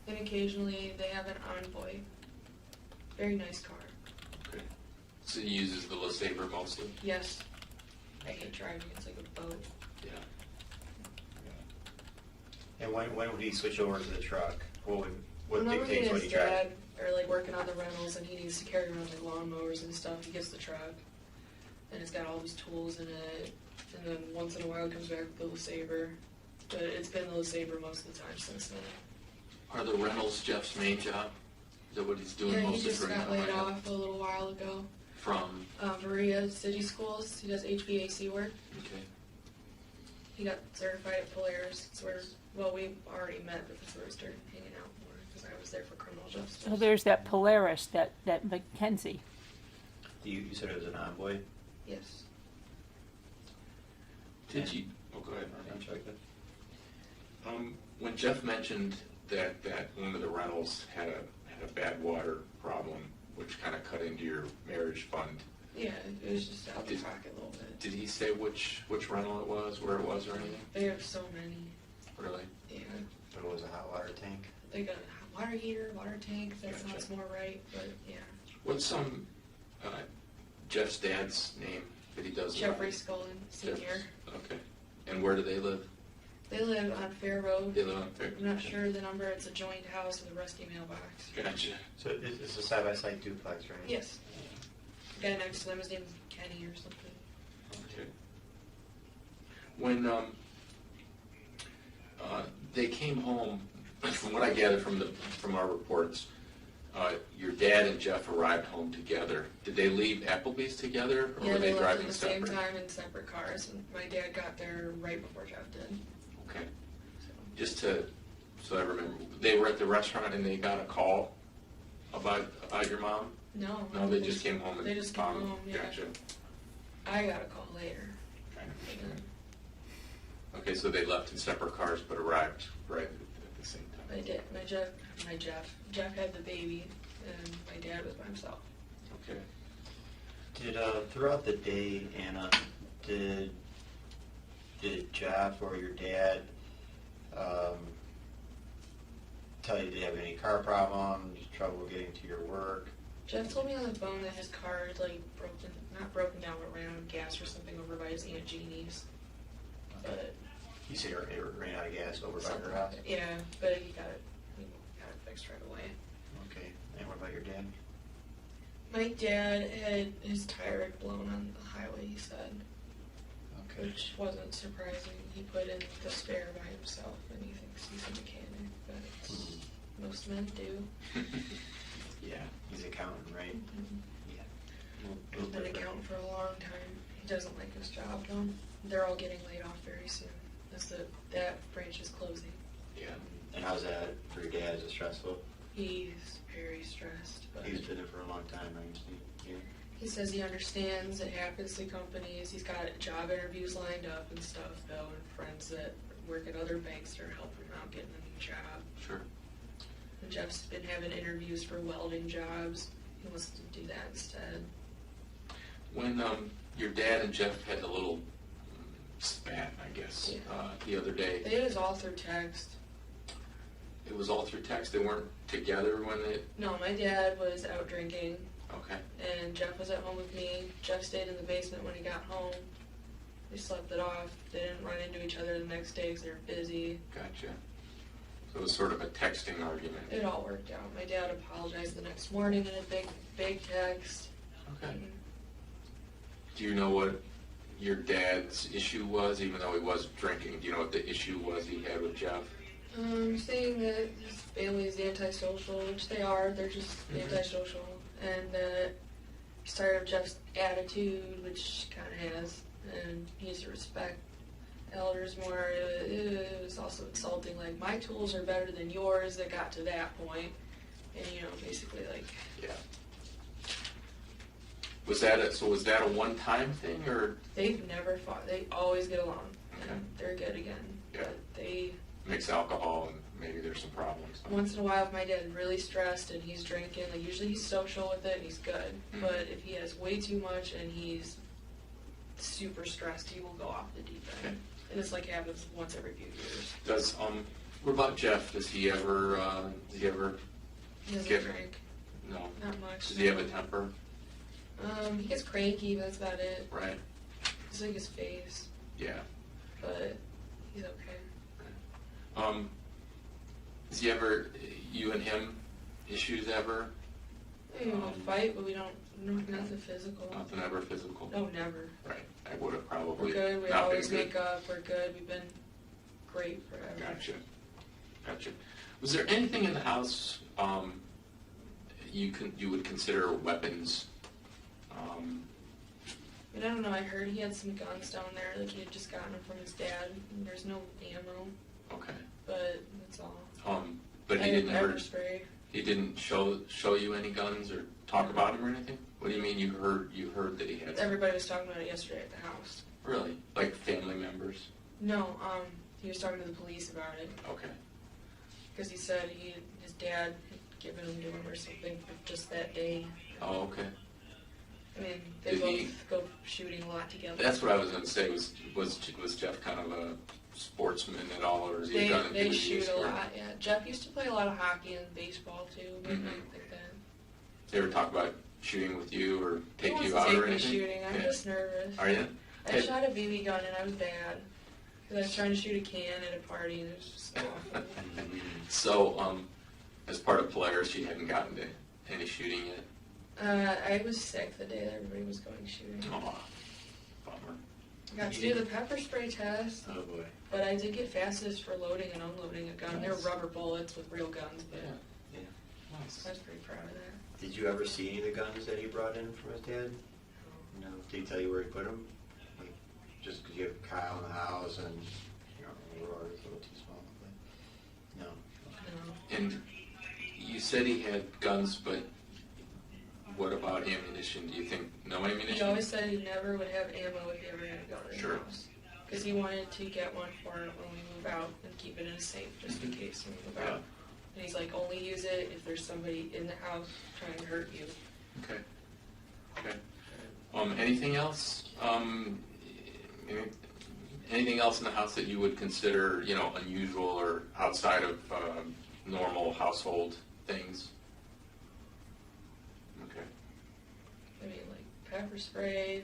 and occasionally they have an Envoy. Very nice car. Okay. So he uses the LeSabre mostly? Yes. I hate driving. It's like a boat. Yeah. And when would he switch over to the truck? What Whenever he dictates and what his he drives? dad are like working on the rentals and he needs to carry around like lawnmowers and stuff, he gets the truck. And it's got all these tools in it. And then once in a while it comes back with the LeSabre. But it's been the LeSabre most of the time since then. Are the rentals Jeff's main job? Is that what he's doing Yeah, he mostly just for got income laid right now? off a little while ago. From? Maria City Schools. He does HVAC work. Okay. He got certified at Polaris. It's where, we already met, but that's where we started hanging out more because I was there for criminal justice. So there's that Polaris, that Mackenzie. You said it was an Envoy? Yes. Did you? Oh, go ahead. I'm sorry. When Jeff mentioned that one of the rentals had a bad water problem, which kind of cut into your marriage fund. Yeah, it was just out of pocket a little bit. Did he say which rental it was, where it was, or anything? They have so many. Really? Yeah. But it was a hot water tank. They got a water heater, water tank. That sounds more right, but yeah. What's Jeff's dad's name that he does? Jeffrey Scullin, Sr. Okay. And where do they live? They live on Fair Road. They live on Fair. I'm not sure the number. It's a joint house with a rusty mailbox. Gotcha. So it's a side-by-side duplex, right? Yes. The guy next to them, his name is Kenny or something. Okay. When they came home, from what I gathered from our reports, your dad and Jeff arrived home together. Did they leave Applebee's together, or Yeah, were they they left driving at the same separate? time in separate cars, and my dad got there right before Jeff did. Okay. So. So I remember, they were at the restaurant and they got a call about your mom? No. No, they just came home and They just came home, yeah. Gotcha. I got a call later. Okay, so they left in separate cars but arrived right at the same time. I did. Jeff had the baby and my dad was by himself. Okay. Did, throughout the day, Anna, did Jeff or your dad tell you they have any car problems, trouble getting to your work? Jeff told me on the phone that his car had like not broken down, but ran out of gas or something over by his Aunt Jeannie's. But You say it ran out of gas over by something her like house? that. Yeah, but he got it fixed right away. Okay, and what about your dad? My dad had his tire had blown on the highway, he said, Okay. which wasn't surprising. He put in the spare by himself, and he thinks he's a mechanic, but most men do. Yeah, he's accountant, right? Yeah. He's been accounting for a long time. He doesn't like his job, though. They're all getting laid off very soon. That branch is closing. Yeah. And how's that for your dad? Is it stressful? He's very stressed, but He's been there for a long time, I understand. Yeah. he says he understands it happens to companies. He's got job interviews lined up and stuff, though, and friends that work at other banks that are helping him out getting a new job. Sure. And Jeff's been having interviews for welding jobs. He wants to do that instead. When your dad and Jeff had a little spat, I guess, Yeah. the other day, It was all through text. it was all through text. They weren't together when they. No, my dad was out drinking, Okay. and Jeff was at home with me. Jeff stayed in the basement when he got home. They slept it off. They didn't run into each other the next day because they were busy. Gotcha. So it was sort of a texting argument. It all worked out. My dad apologized the next morning in a big text. Okay. Do you know what your dad's issue was, even though he was drinking? Do you know what the issue was he had with Jeff? Saying that his family is antisocial, which they are. They're just antisocial. And he's tired of Jeff's attitude, which kind of has. And he needs to respect elders more. It was also insulting, like, my tools are better than yours. That got to that point. And, basically, like... Yeah. Was that a one-time thing, or? They've never fought. They always get along. Okay. And they're good again. Yeah. But they... Mix alcohol and maybe there's some problems. Once in a while, if my dad's really stressed and he's drinking, like usually he's social with it and he's good. Mhm. But if he has way too much and he's super stressed, he will go off the deep end. Okay. And it's like happens once every few years. Does what about Jeff? Does he ever He doesn't Get- drink. no? Not much. Does he have a temper? He gets cranky, but that's about it. Right. It's like his face, Yeah. but he's okay. Does he ever, you and him, issues ever? We don't fight, but we don't. Nothing physical. Nothing ever physical? No, never. Right. I would have probably We're good. We not always been good. make up. We're good. We've been great forever. Gotcha. Was there anything in the house you would consider weapons? I don't know. I heard he had some guns down there. Like he had just gotten them from his dad. And there's no ammo, Okay. but that's all. But he I had didn't pepper ever. spray. He didn't show you any guns or talk about them or anything? What do you mean you heard that he had some? Everybody was talking about it yesterday at the house. Really? Like family members? No, he was talking to the police about it Okay. because he said his dad had given him to him or something for just that day. Oh, okay. I mean, they Did both he- go shooting a lot together. That's what I was going to say. Was Jeff kind of a sportsman at all, or is he done They shoot a lot. Yeah, Jeff used to play a lot of hockey and baseball too. But Mhm. I don't think that. They ever talk about shooting with you or take He you wants out to or take me anything? shooting. I'm Yeah. just nervous. Are you? I Hey. shot a BB gun and I was bad because I was trying to shoot a can at a party and it was just so awful. So, as part of Polaris, you hadn't gotten to any shooting yet? I was sick the day that everybody was going shooting. Oh, bummer. I got to do the pepper spray test, Oh boy. but I did get fastest for loading and unloading a gun. They were rubber bullets with real guns, but Yeah. Nice. I was pretty proud of that. Did you ever see any of the guns that he brought in from his dad? No. Did he tell you where he put them? Like, just because you have Kyle in the house and, Rory's a little too small. But no. No. And you said he had guns, but what about ammunition? Do you think no ammunition? He always said he never would have ammo if he ever had a gun in Sure. the house. Because he wanted to get one for it when we move out and keep it in a safe just in case we move out. And he's like, only use it if there's somebody in the house trying to hurt you. Okay. Okay. Anything else? Anything else in the house that you would consider, you know, unusual or outside of normal household things? Okay. I mean, like pepper spray,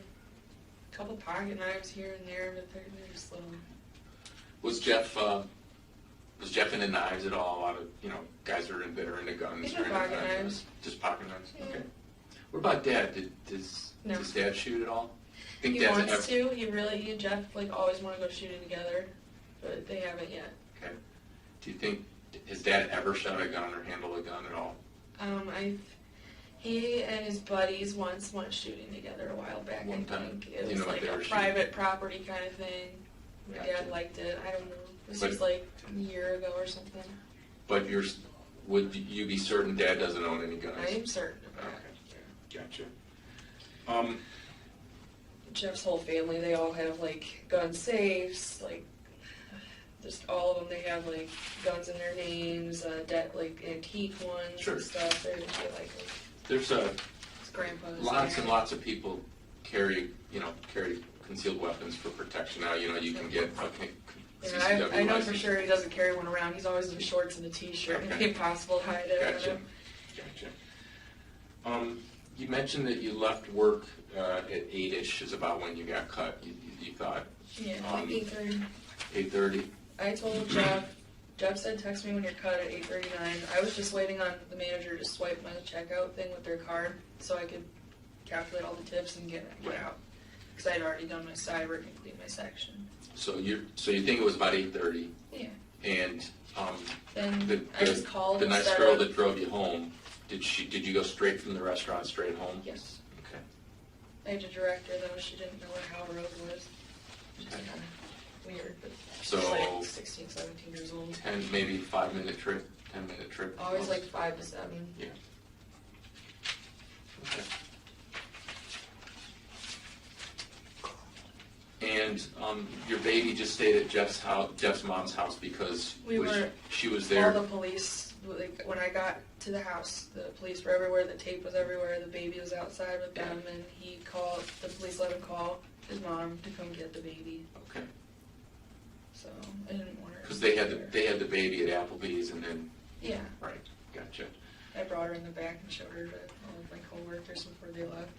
a couple pocket knives here and there, but they're just little. Was Jeff into knives at all? A lot of, you know, guys are into guns. He or did into pocket knives. knives. Just pocket knives. Yeah. Okay. What about Dad? No. Does Dad shoot at all? Think He Dad's wants to. He and Jeff like always want to go shooting together, but they haven't yet. Okay. Do you think has Dad ever shot a gun or handled a gun at all? He and his buddies once went shooting together a while back. One I time. think it Do you was know what like they a were shooting? private property kind of thing. My Gotcha. dad liked it. I don't know. This But- was like a year ago or something. But would you be certain Dad doesn't own any guns? I am certain of that. Okay. Gotcha. Jeff's whole family, they all have like gun safes, like just all of them. They have like guns in their names, like antique ones Sure. and stuff. They're like There's his grandpa's. lots and lots of people carry concealed weapons for protection now. You know, you can get Yeah, I know for license. sure he doesn't carry one around. He's always in shorts and a t-shirt. Okay. It'd be impossible to hide it. Gotcha. You mentioned that you left work at 8-ish is about when you got cut. You thought Yeah, like 8:30. 8:30. I told Jeff. Jeff said, "Text me when you're cut at 8:39." I was just waiting on the manager to swipe my checkout thing with their card so I could calculate all the tips and get out. Because I'd already done my cyber and complete my section. So you think it was about 8:30, Yeah. and Then I just called the nice instead girl of- that drove you home. Did you go straight from the restaurant straight home? Yes. Okay. I had to direct her though. She didn't know where Howell Road was. Which is Okay. kind of weird, but So- she's like 16, 17 years old. Maybe 5-minute trip, 10-minute trip. Always like 5 to 7. Yeah. Okay. And your baby just stayed at Jeff's mom's house because she was there. All the police, like, when I got to the house, the police were everywhere, the tape was everywhere, the baby was outside with them, and the police let him call his mom to come get the baby. Okay. So I didn't want her. Because they had the baby at Applebee's, and then Yeah, right, gotcha. I brought her in the back and showed her to all of my coworkers before they left.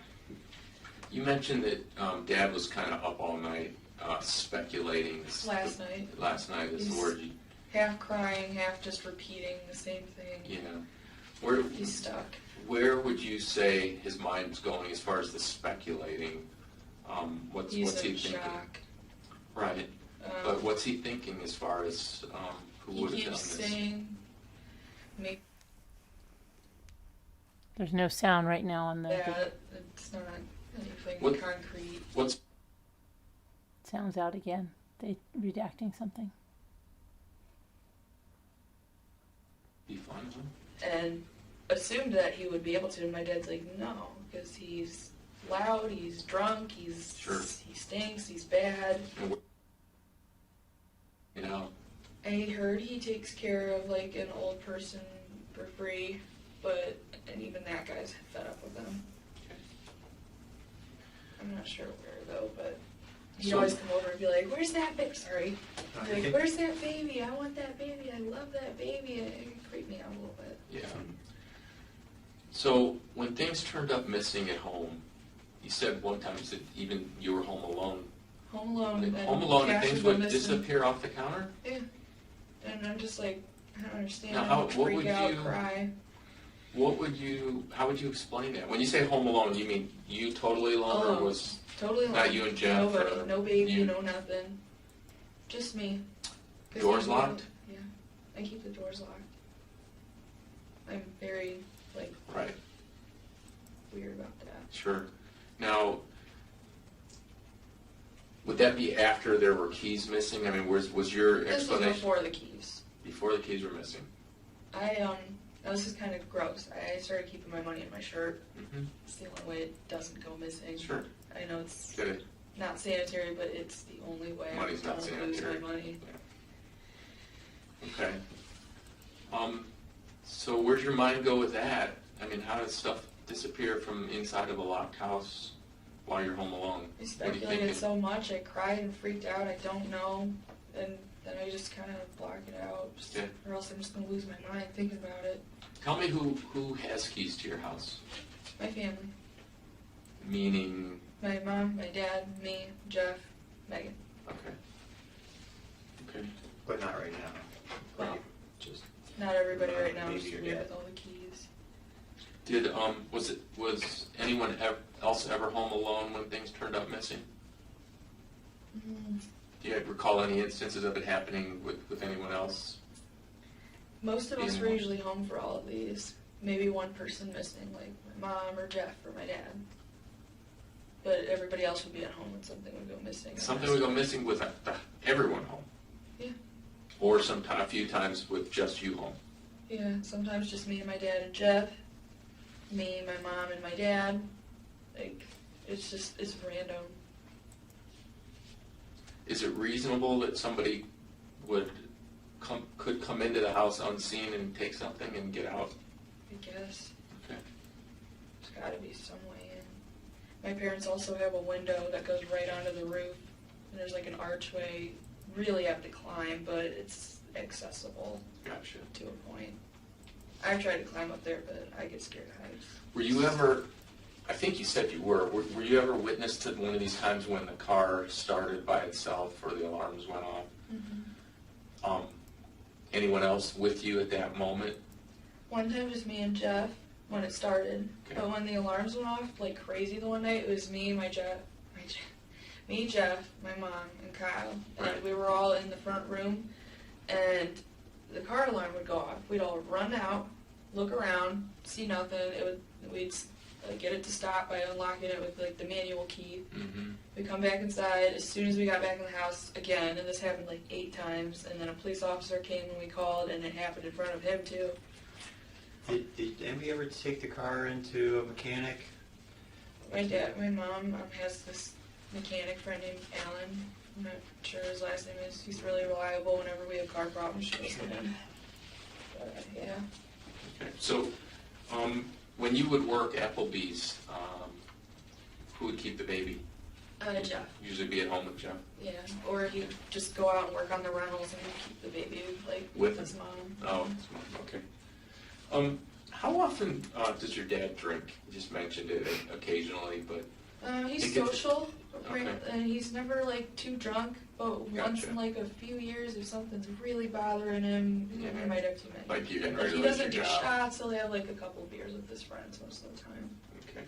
You mentioned that Dad was kind of up all night speculating. Last night. Last night is the He's- word you. Half crying, half just repeating the same thing. Yeah. He's stuck. Where would you say his mind's going as far as the speculating? What's He's he in thinking? shock. Right. But what's he thinking as far as who He would have done keeps this? saying, maybe There's no sound right now on the that it's not anything What- concrete. What's sounds out again. They redacting something. be fun? And assumed that he would be able to, and my dad's like, no, because he's loud, he's drunk, he stinks, he's bad. You know. I heard he takes care of like an old person for free, and even that guy's fed up with him. Okay. I'm not sure where though, but he'd So- always come over and be like, "Where's that baby?" Sorry. I He'd be like, think- "Where's that baby? I want that baby. I love that baby." And it creeped me out a little bit. Yeah. So when things turned up missing at home, you said one time that even you were home alone. Home alone. And Home alone, and cash things would would go missing. disappear off the counter. Yeah. And I'm just like, I don't understand. Now, what Freak would out, you- cry. How would you explain that? When you say home alone, you mean you totally alone, or Alone. was Totally not alone. you and Jeff? Nobody. or No baby. you? No nothing. Just me. 'Cause Doors he's locked? Yeah. I keep the doors locked. I'm very Right. weird about that. Sure. Now, would that be after there were keys missing? I mean, was your This was explanation before the keys. before the keys were missing? Now this is kind of gross. I started keeping my money in my shirt. Mm-hmm. It's the only way it doesn't go missing. Sure. I know it's Good. not sanitary, but it's the only way Money's I not don't lose my sanitary. money. Okay. So where's your mind go with that? I mean, how does stuff disappear from inside of a locked house while you're home alone? I What are you speculated thinking? so much, I cried and freaked out, I don't know, and then I just kind of block it out, Okay. or else I'm just gonna lose my mind thinking about it. Tell me who has keys to your house? My family, Meaning, my mom, my dad, me, Jeff, Megan. okay. Okay. But not right now. Well, Right, just, Not everybody right now Maybe is your weird dad. with all the keys. Did, was anyone else ever home alone when things turned up missing? Do you recall any instances of it happening with anyone else? Most of us were Anyone? usually home for all of these. Maybe one person missing, like my mom or Jeff or my dad. But everybody else would be at home when something would go missing. Something would go missing with everyone home? Yeah. Or a few times with just you home? Yeah, sometimes just me and my dad and Jeff. Me, my mom, and my dad. Like, it's random. Is it reasonable that somebody could come into the house unseen and take something and get out? I guess. Okay. There's gotta be some way in. My parents also have a window that goes right onto the roof. And there's like an archway. Really have to climb, but it's accessible Gotcha. to a point. I've tried to climb up there, but I get scared of heights. Were you ever, I think you said you were you ever witness to one of these times when the car started by itself or the alarms went off? Anyone else with you at that moment? One time just me and Jeff when it started. Okay. But when the alarms went off like crazy the one night, it was me, Jeff, my mom, and Kyle. And Right. we were all in the front room, and the car alarm would go off. We'd all run out, look around, see nothing. We'd get it to stop by unlocking it with like the manual key. Mm-hmm. We come back inside. As soon as we got back in the house again, and this happened like 8 times, and then a police officer came when we called, and it happened in front of him too. did anybody ever take the car into a mechanic? My mom has this mechanic friend named Alan. I'm not sure his last name is. He's really reliable. Whenever we have car problems, she goes to him. But, yeah. Okay. So, when you would work Applebee's, who would keep the baby? Jeff. Usually be at home with Jeff. Yeah. Or he'd just go out and work on the rentals and keep the baby like With his mom. Oh, okay. How often does your dad drink? You just mentioned it occasionally, but He's Think it's- social, okay. and he's never like too drunk. But once Gotcha. in like a few years, if something's really bothering him, he Mhm. might have too many. like you're getting Like, ready he to lose doesn't do your job. shots. He'll have like a couple of beers with his friends most of the time. Okay.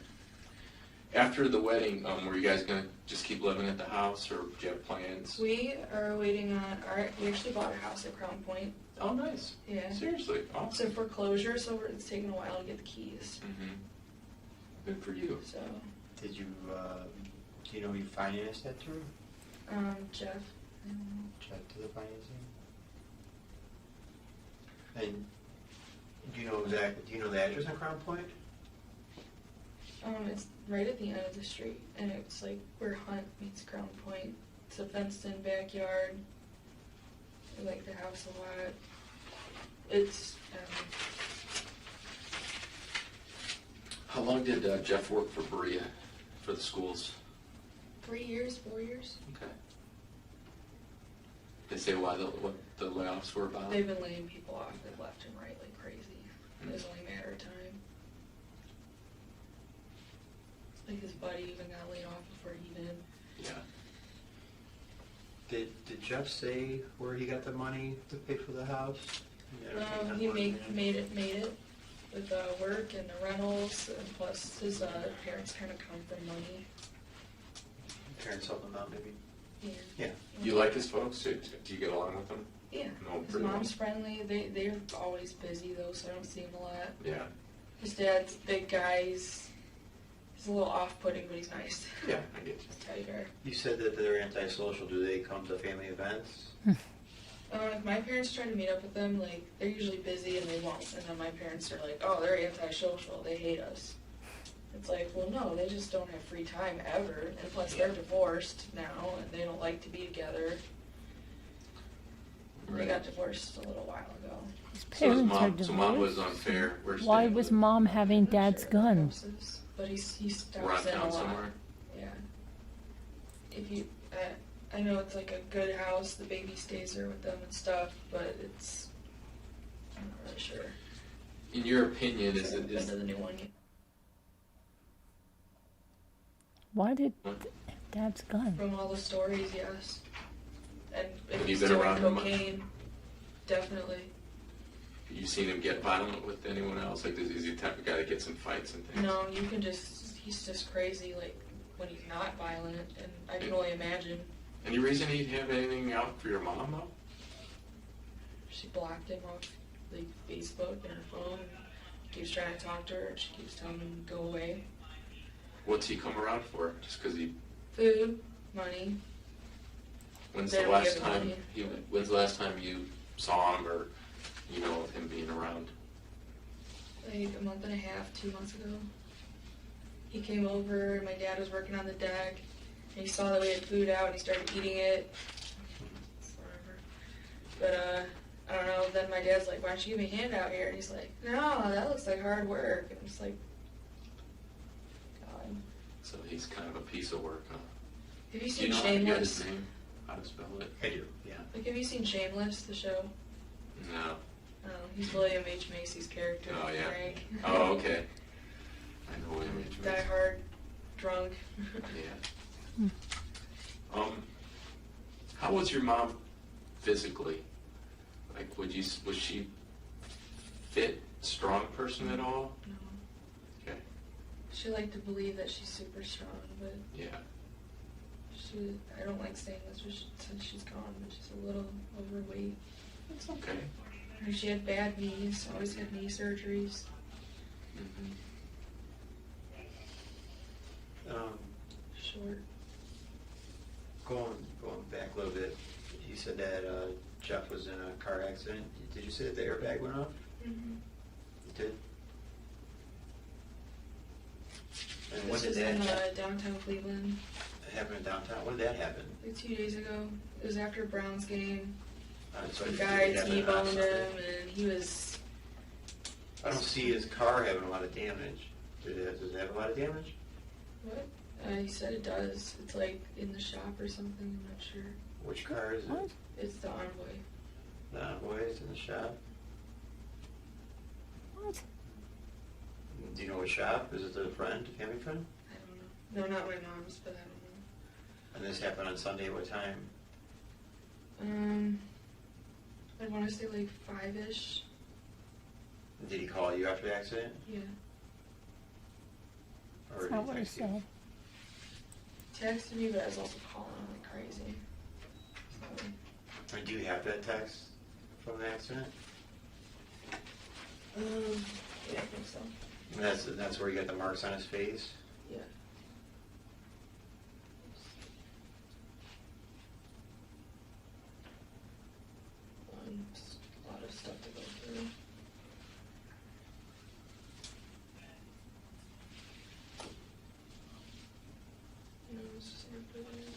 After the wedding, were you guys gonna just keep living at the house, or do you have plans? We are waiting on we actually bought a house at Crown Point. Oh, nice. Yeah. Seriously, It's awesome. in foreclosure, so it's taking a while to get the keys. Mm-hmm. Good for you. So, Did you, do you know who you financed that through? Jeff. Check to the financing? And do you know the address on Crown Point? It's right at the end of the street, and it's like where Hunt meets Crown Point. It's a fenced-in backyard. I like the house a lot. It's How long did Jeff work for Berea, for the schools? 3 years, 4 years. Okay. They say what the layoffs were about? They've been laying people off left and right like crazy. It's only a matter of time. Like his buddy even got laid off before he did. Yeah. Did Jeff say where he got the money to pay for the house? He made it with work and the rentals, and plus his parents kind of come from money. Parents help him out, maybe? Yeah. Yeah. You like his folks? Do you get along with them? Yeah. No, His pretty mom's well. friendly. They're always busy though, so I don't see him a lot. Yeah. His dad's a big guy. He's a little off-putting, but he's nice. Yeah, I get you. He's a tiger. You said that they're antisocial. Do they come to family events? If my parents try to meet up with them, like, they're usually busy and they won't. And then my parents are like, oh, they're antisocial. They hate us. It's like, well, no, they just don't have free time ever. And plus, they're divorced now and they don't like to be together. They got divorced a little while ago. His So his parents are mom, so mom was divorced. unfair. Where's Why dad was live? mom having I'm not dad's sure gun? houses, but he stops Around in a town lot. somewhere? Yeah. If you, I know it's like a good house. The baby stays there with them and stuff, but it's, I'm not really sure. In your opinion, I haven't been to the new one yet. Why did What? dad's gun? From all the stories, yes. And if Have you he's been doing around him much? cocaine, definitely. you seen him get violent with anyone else? Like, is he the type of guy that gets in fights and things? No, you can just, he's just crazy, like, when he's not violent, and I can only imagine. Any reason he'd have anything out for your mom, though? She blocked him off, like, Facebook and her phone, keeps trying to talk to her, and she keeps telling him to go away. What's he come around for? Just because he... Food, money. When's They the don't last give time money. when's the last time you saw him or you know of him being around? Like a month and a half, 2 months ago. He came over, my dad was working on the deck, and he saw that we had food out, and he started eating it. Whatever. But, I don't know, then my dad's like, why don't you give me a hand out here? And he's like, no, that looks like hard work. And I'm just like, God. So he's kind of a piece of work, huh? Have you Do seen you know how to get his Shameless? name? How to spell it? I do, yeah. Like, have you seen Shameless, the show? No. Oh, he's William H. Macy's character. Oh, yeah. Frank. Oh, okay. I know William H. Die Macy. hard, drunk. Yeah. How was your mom physically? Like, was she fit, strong person at all? No. Okay. She liked to believe that she's super strong, but Yeah. I don't like saying this since she's gone, but she's a little overweight. It's okay. And she had bad knees, always had knee surgeries. Mm-hmm. Short. Going back a little bit, you said that Jeff was in a car accident. Did you say that the airbag went off? Mm-hmm. It did? And when This did was that in happen? downtown Cleveland, Happen in downtown? When did that happen? like 2 days ago. It was after Browns game. So The it guy happened on T-boned Sunday. him, and he was. I don't see his car having a lot of damage. Does it have a lot of damage? What? He said it does. It's like in the shop or something. I'm not sure. Which car is it? What? It's the Envoy. No, boy, it's in the shop. What? Do you know what shop? Is it a friend, a family friend? I don't know. No, not my mom's, but I don't And this happened on Sunday at what time? know. I want to say like 5-ish. Did he call you after the accident? Yeah. Or That's did not he what he text you? said. Texted me, but I was also calling him like crazy. So, Or do you have that text from the accident? yeah, I think so. And that's where you got the marks on his face? Yeah. Just a lot of stuff to go through. No, it's just after that.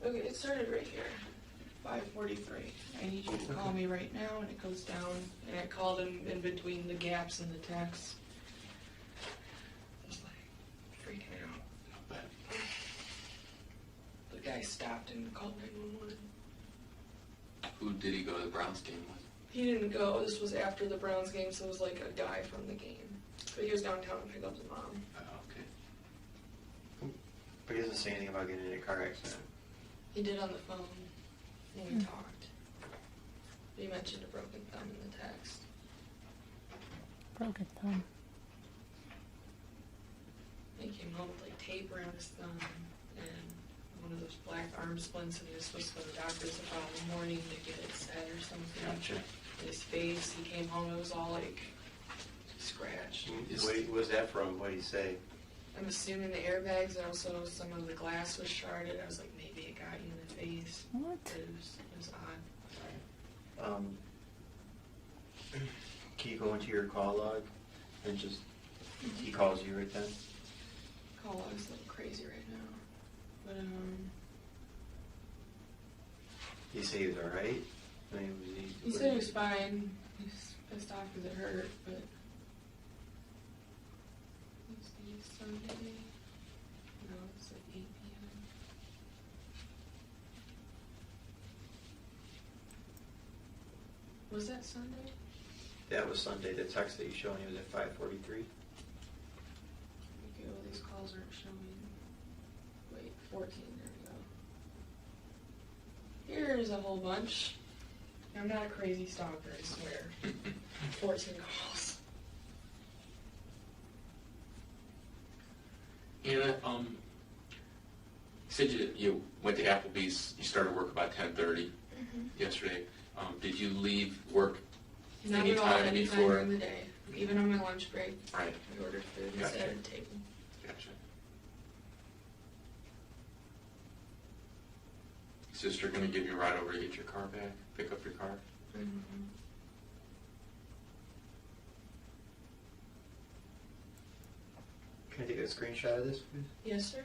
Okay, it started right here, 5:43. I need you to call me right now, and it goes down, and I called him in between the gaps in the text. I was like, freaking out. The guy stopped and called 911. Who did he go to the Browns game with? He didn't go, this was after the Browns game, so it was like a guy from the game. But he was downtown to pick up his mom. Oh, okay. But he doesn't say anything about getting in a car accident. He did on the phone when we talked. He mentioned a broken thumb in the text. Broken thumb. He came home with like tape around his thumb and one of those black arm splints, and he was supposed to go to the doctor's the following morning to get it set or something. Gotcha. His face, he came home, it was all like scratched. What was that from? What did he say? I'm assuming the airbags, also some of the glass was sharded. I was like, maybe it got you in the face. What? But it was odd. Can you go into your call log and just, he calls you right then? Call log's a little crazy right now. But, Did he say he was alright? I mean, he said he was fine. He was pissed off because it hurt, but. Let's see, Sunday. No, it's like 8 p.m. Was that Sunday? That was Sunday. The text that you showed me was at 5:43. Okay, well, these calls aren't showing. Wait, 14, there we go. Here's a whole bunch. I'm not a crazy stalker, I swear. 14 calls. Anna, you said you went to Applebee's, you started work about 10:30 yesterday. Did you leave work Not at all, anytime anytime before? during the day. Even on my lunch break, Right, I ordered food and Gotcha. sat at a table. gotcha. Sister gonna give you a ride over to get your car back, pick up your car? Mm-hmm. Can I take a screenshot of this, please? Yes, sir.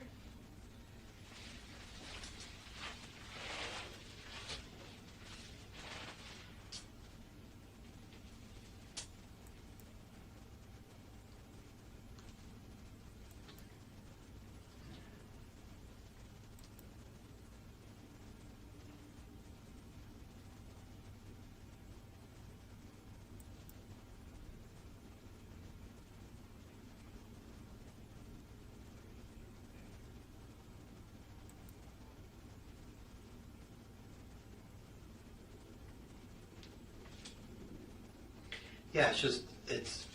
Yeah, it's just This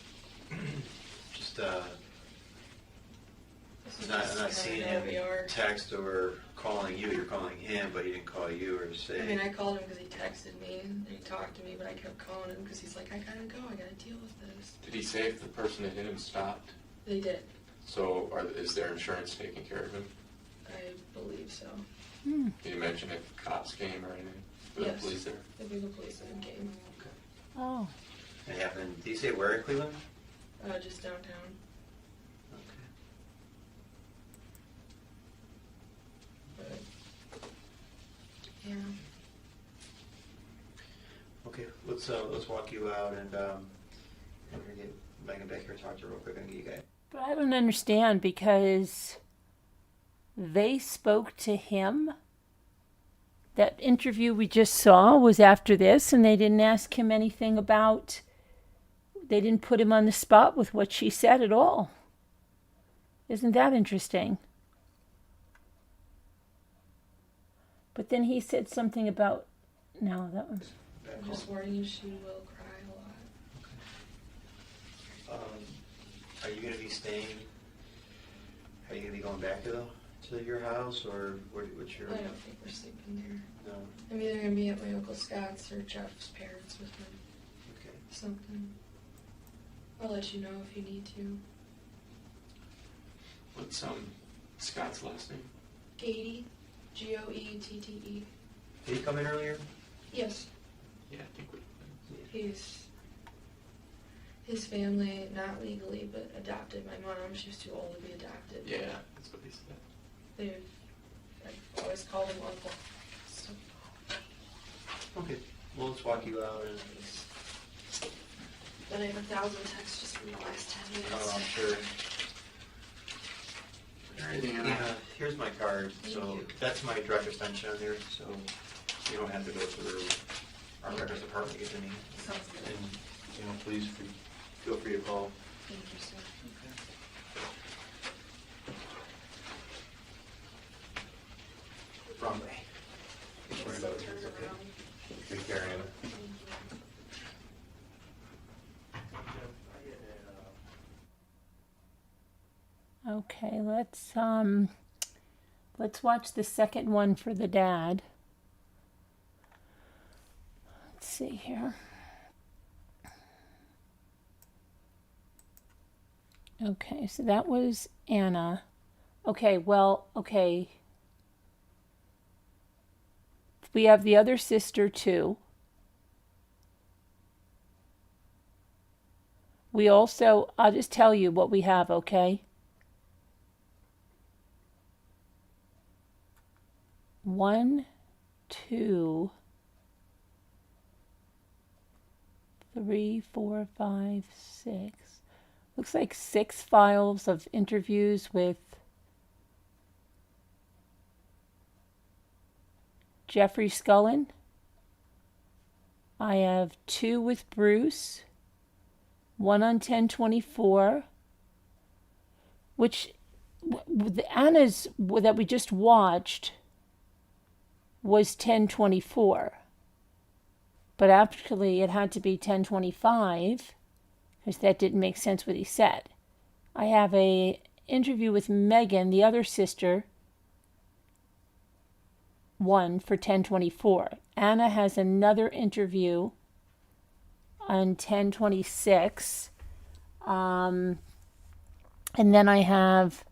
is I'm just not kinda seeing where him we are. text or calling you. You're calling him, but he didn't call you or say. I mean, I called him because he texted me and he talked to me, but I kept calling him because he's like, I gotta go, I gotta deal with this. Did he say if the person that hit him stopped? They did. So is their insurance taking care of him? I believe so. Hmm. Did you mention if cops came or anything? Were Yes. the police there? The big police that came. Oh. It happened. Did you say where in Cleveland? Just downtown. Okay. But, yeah. Okay. Let's walk you out and we're gonna get Megan back here and talk to her real quick and get you guys. But I don't understand because they spoke to him. That interview we just saw was after this, and they didn't ask him anything about. They didn't put him on the spot with what she said at all. Isn't that interesting? But then he said something about. No, that was. I'm just warning you, she will cry a lot. Are you gonna be staying? Are you gonna be going back to your house or what's your? I don't think we're sleeping there. No. I'm either gonna be at my Uncle Scott's or Jeff's parents with him. Okay. Something. I'll let you know if you need to. What's Scott's last name? Goethe. Goette. Did he come in earlier? Yes. Yeah, I think we. His family, not legally, but adopted my mom. She was too old to be adopted. Yeah, that's what he said. I've always called him uncle. So, Okay. Well, let's walk you out and. but I have 1,000 texts just from the last 10 minutes. Oh, I'm sure. All right, Anna. Yeah, here's my card. Thank So you. that's my direct extension on there. So you don't have to go through our records department to get to me. Sounds good. And please feel free to call. Thank you, sir. Wrong way. So turn around. Take care, Anna. Thank you. Okay, let's watch the second one for the dad. Let's see here. Okay, so that was Anna. Okay, well, okay. We have the other sister too. We also, I'll just tell you what we have, okay? 1, 2, 3, 4, 5, 6. Looks like 6 files of interviews with Jeffrey Scullin. I have 2 with Bruce, 1 on 10/24, which the Anna's that we just watched was 10/24, but actually it had to be 10/25 because that didn't make sense what he said. I have a interview with Megan, the other sister, 1 for 10/24. Anna has another interview on 10/26. And then I have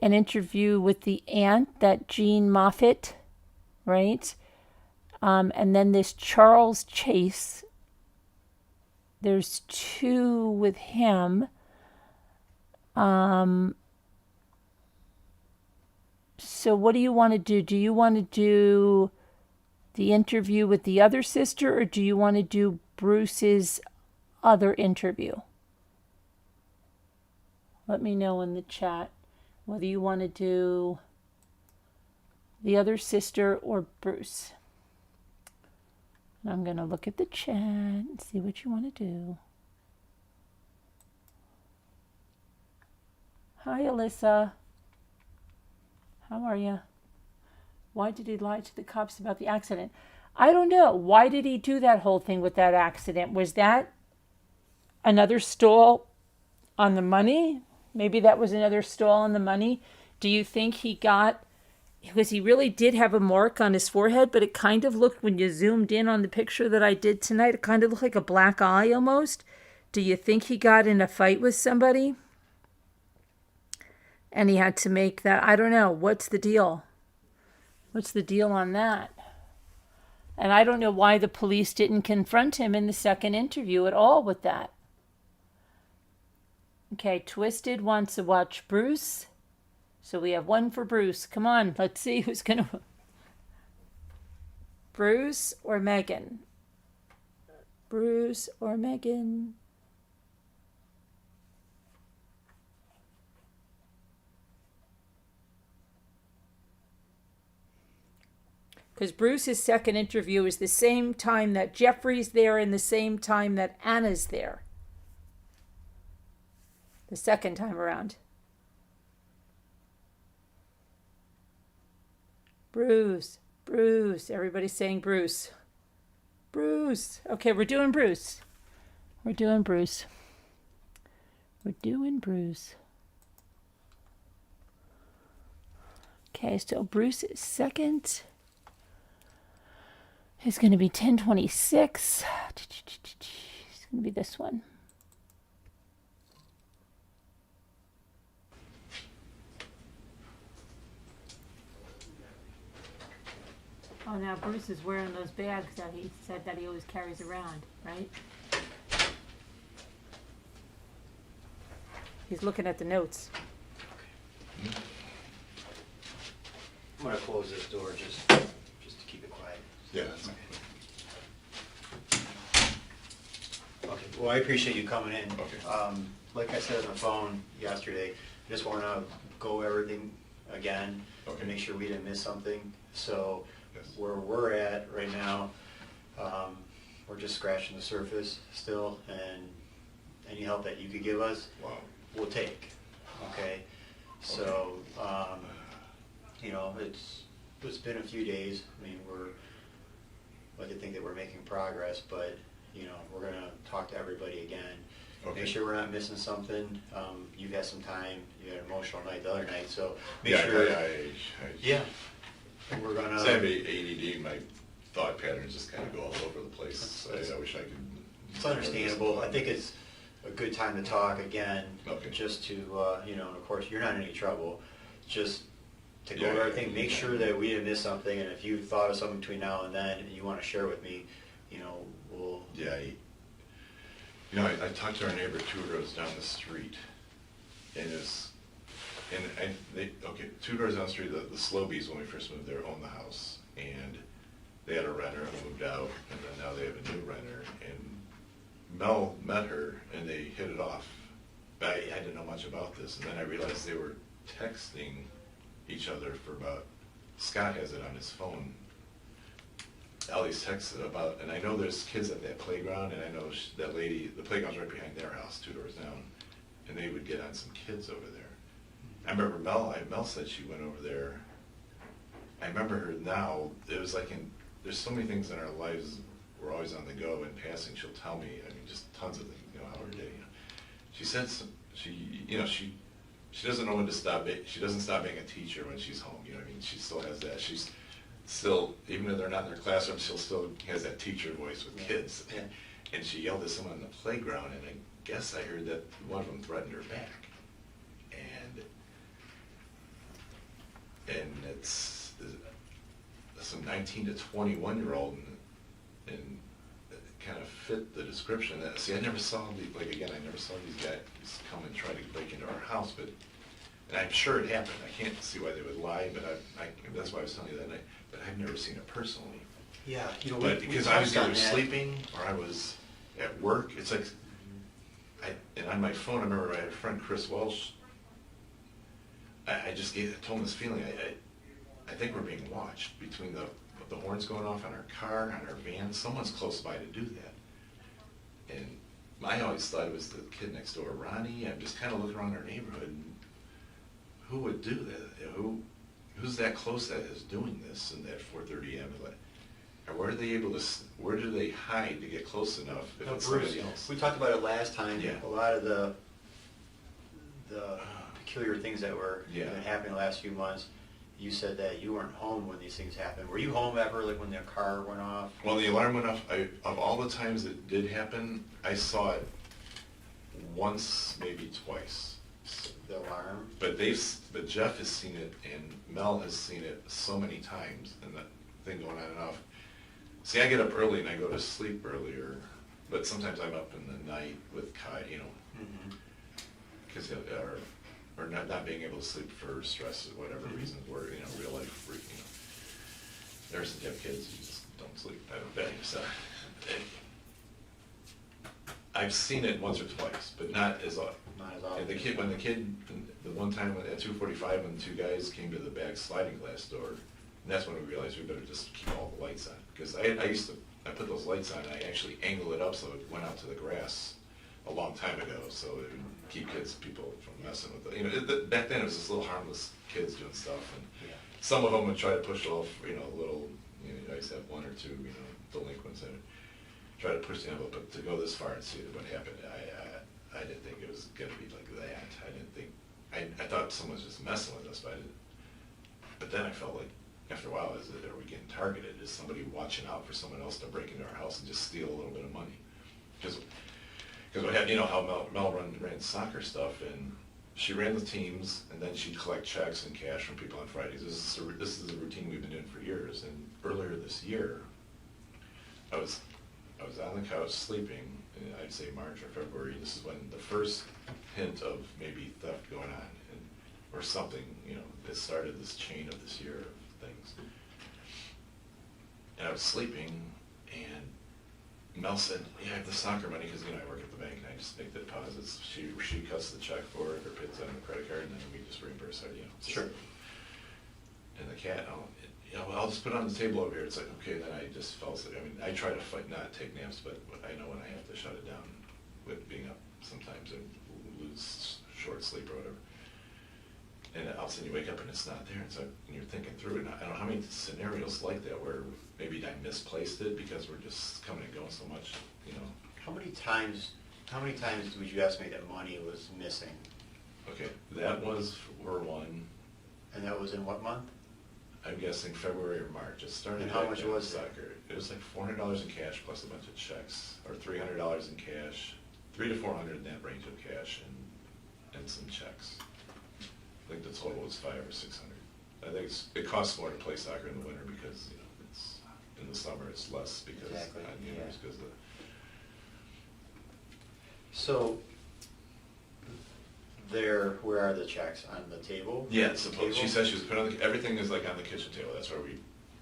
an interview with the aunt, that Jean Moffitt, right? And then this Charles Chase. There's 2 with him. So what do you want to do? Do you want to do the interview with the other sister, or do you want to do Bruce's other interview? Let me know in the chat whether you want to do the other sister or Bruce. I'm going to look at the chat and see what you want to do. Hi, Alyssa. How are you? Why did he lie to the cops about the accident? I don't know. Why did he do that whole thing with that accident? Was that another stall on the money? Maybe that was another stall on the money. Do you think he got, because he really did have a mark on his forehead, but it kind of looked, when you zoomed in on the picture that I did tonight, it kind of looked like a black eye almost. Do you think he got in a fight with somebody? And he had to make that, I don't know, what's the deal? What's the deal on that? And I don't know why the police didn't confront him in the second interview at all with that. Okay, Twisted wants to watch Bruce. So we have 1 for Bruce. Come on, let's see who's going to... Bruce or Megan? Bruce or Megan? Because Bruce's second interview is the same time that Jeffrey's there and the same time that Anna's there. The second time around. Bruce, Bruce. Everybody's saying Bruce. Bruce. Okay, we're doing Bruce. We're doing Bruce. We're doing Bruce. Okay, so Bruce is second. It's going to be 10/26. It's going to be this one. Oh, now Bruce is wearing those bags that he said that he always carries around, right? He's looking at the notes. I'm gonna close this door just to keep it quiet. Yeah. Okay, well, I appreciate you coming in. Okay. Like I said on the phone yesterday, I just wanna go everything again Okay. to make sure we didn't miss something. So Yes. where we're at right now, we're just scratching the surface still, and any help that you could give us, Wow. we'll take, okay? So, you know, it's been a few days. I mean, I'd like to think that we're making progress, but, you know, we're gonna talk to everybody again. Okay. Make sure we're not missing something. You've had some time, you had an emotional night the other night, so make Yeah, sure. yeah. And we're gonna. Same ADD, my thought patterns just kind of go all over the place. I wish I could. It's understandable. I think it's a good time to talk again, Okay. just to, you know, and of course, you're not in any trouble, just to go Yeah, over everything, make yeah. sure that we didn't miss something, and if you thought of something between now and then, and you want to share with me, you know, we'll, Yeah, you know, I talked to our neighbor 2 rows down the street, and okay, 2 doors down the street, the Slobies, when we first moved there, owned the house, and they had a renter who moved out, and then now they have a new renter, and Mel met her, and they hit it off. I didn't know much about this, and then I realized they were texting each other for about, Scott has it on his phone, all these texts about, and I know there's kids at that playground, and I know that lady, the playground's right behind their house, 2 doors down, and they would get on some kids over there. I remember Mel said she went over there. I remember her now, it was like there's so many things in our lives, we're always on the go, in passing, she'll tell me, I mean, just tons of things, you know, how her day, you know. She said she doesn't know when to stop, she doesn't stop being a teacher when she's home, you know what I mean? She still has that, she's still, even if they're not in their classroom, she'll still has that teacher voice with kids. Yeah. And she yelled at someone on the playground, and I guess I heard that one of them threatened her back. And it's some 19 to 21-year-old, and it kind of fit the description. See, I never saw I never saw these guys come and try to break into our house, and I'm sure it happened. I can't see why they would lie, but that's why I was telling you that night. But I've never seen it personally. yeah, you know, But we because I was touched on either that. sleeping or I was at work, it's like, and on my phone, I remember I had a friend, Chris Welsh. I told him this feeling. I think we're being watched between the horns going off on our car, on our van. Someone's close by to do that. And I always thought it was the kid next door, Ronnie. I'm just kind of looking around our neighborhood. And who would do that? You know, who's that close that is doing this in that 4:30 a.m.? And where do they hide to get close enough if No, it's Bruce, somebody else? we talked about it last time, Yeah. a lot of the peculiar things that were Yeah. been happening the last few months, you said that you weren't home when these things happened. Were you home ever, like when the car went off? Well, the alarm went off. Of all the times it did happen, I saw it once, maybe twice. The alarm? But Jeff has seen it, and Mel has seen it so many times, and that thing going on and off. See, I get up early and I go to sleep earlier, but sometimes I'm up in the night with Kai, you know, Mhm. because or not being able to sleep for stress or whatever reasons, where, you know, real life, you know, there's some kids, you just don't sleep. I don't bet. So I've seen it once or twice, but not as often. Not as often. And the one time at 2:45 when 2 guys came to the back sliding glass door, and that's when we realized we better just keep all the lights on. Because I put those lights on, and I actually angled it up so it went out to the grass a long time ago, so it would keep people from messing with it. You know, back then it was just little harmless kids doing stuff, and Yeah. some of them would try to push off, you know, I used to have 1 or 2, you know, delinquents that would try to push the envelope, but to go this far and see what happened, I didn't think it was gonna be like that. I didn't think, I thought someone was just messing with us, but then I felt like, after a while, are we getting targeted? Is somebody watching out for someone else to break into our house and just steal a little bit of money? Because we had, you know, how Mel ran soccer stuff, and she ran the teams, and then she'd collect checks and cash from people on Fridays. This is a routine we've been doing for years. And earlier this year, I was on the couch sleeping, in I'd say March or February. This is when the first hint of maybe theft going on, or something, you know, that started this chain of this year of things. And I was sleeping, and Mel said, "Yeah, I have the soccer money," because, you know, I work at the bank and I just make the deposits. She cuts the check for it or puts it on the credit card, and then we just reimburse her, you know. Sure. And the cat, well, I'll just put it on the table over here. It's like, okay, then I just fell asleep. I mean, I try to not take naps, but I know when I have to shut it down with being up sometimes and lose short sleep or whatever. And all of a sudden you wake up and it's not there, and you're thinking through it. And I don't know how many scenarios like that where maybe I misplaced it because we're just coming and going so much, you know. How many times would you estimate that money was missing? Okay, that was for one. And that was in what month? I'm guessing February or March. It started. And how back much then was with it? soccer. It was like $400 in cash plus a bunch of checks, or $300 in cash, $300 to $400 in that range of cash and some checks. I think the total was $500 or $600. I think it costs more to play soccer in the winter because, you know, it's, in the summer it's less because, Exactly, you know, yeah. it's because of the. So, where are the checks? On the table? Yeah, Table? she said she was putting everything is like on the kitchen table. That's where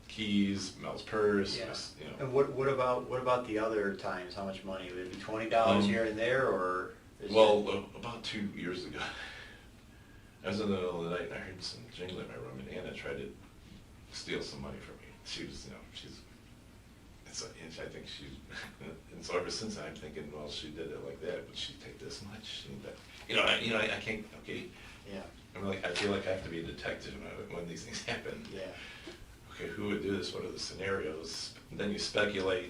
keys, Mel's purse, Yeah. just, you know. And what about the other times? How much money? Would it be $20 here and there, or? About 2 years ago, I was in the middle of the night and I heard some jingling in my room, and Anna tried to steal some money from me. She was, you know, I think she, and so ever since then, I'm thinking, well, she did it like that, would she take this much? And that, I can't, okay. Yeah. I'm like, I feel like I have to be a detective when these things happen. Yeah. Okay, who would do this? What are the scenarios? And then you speculate,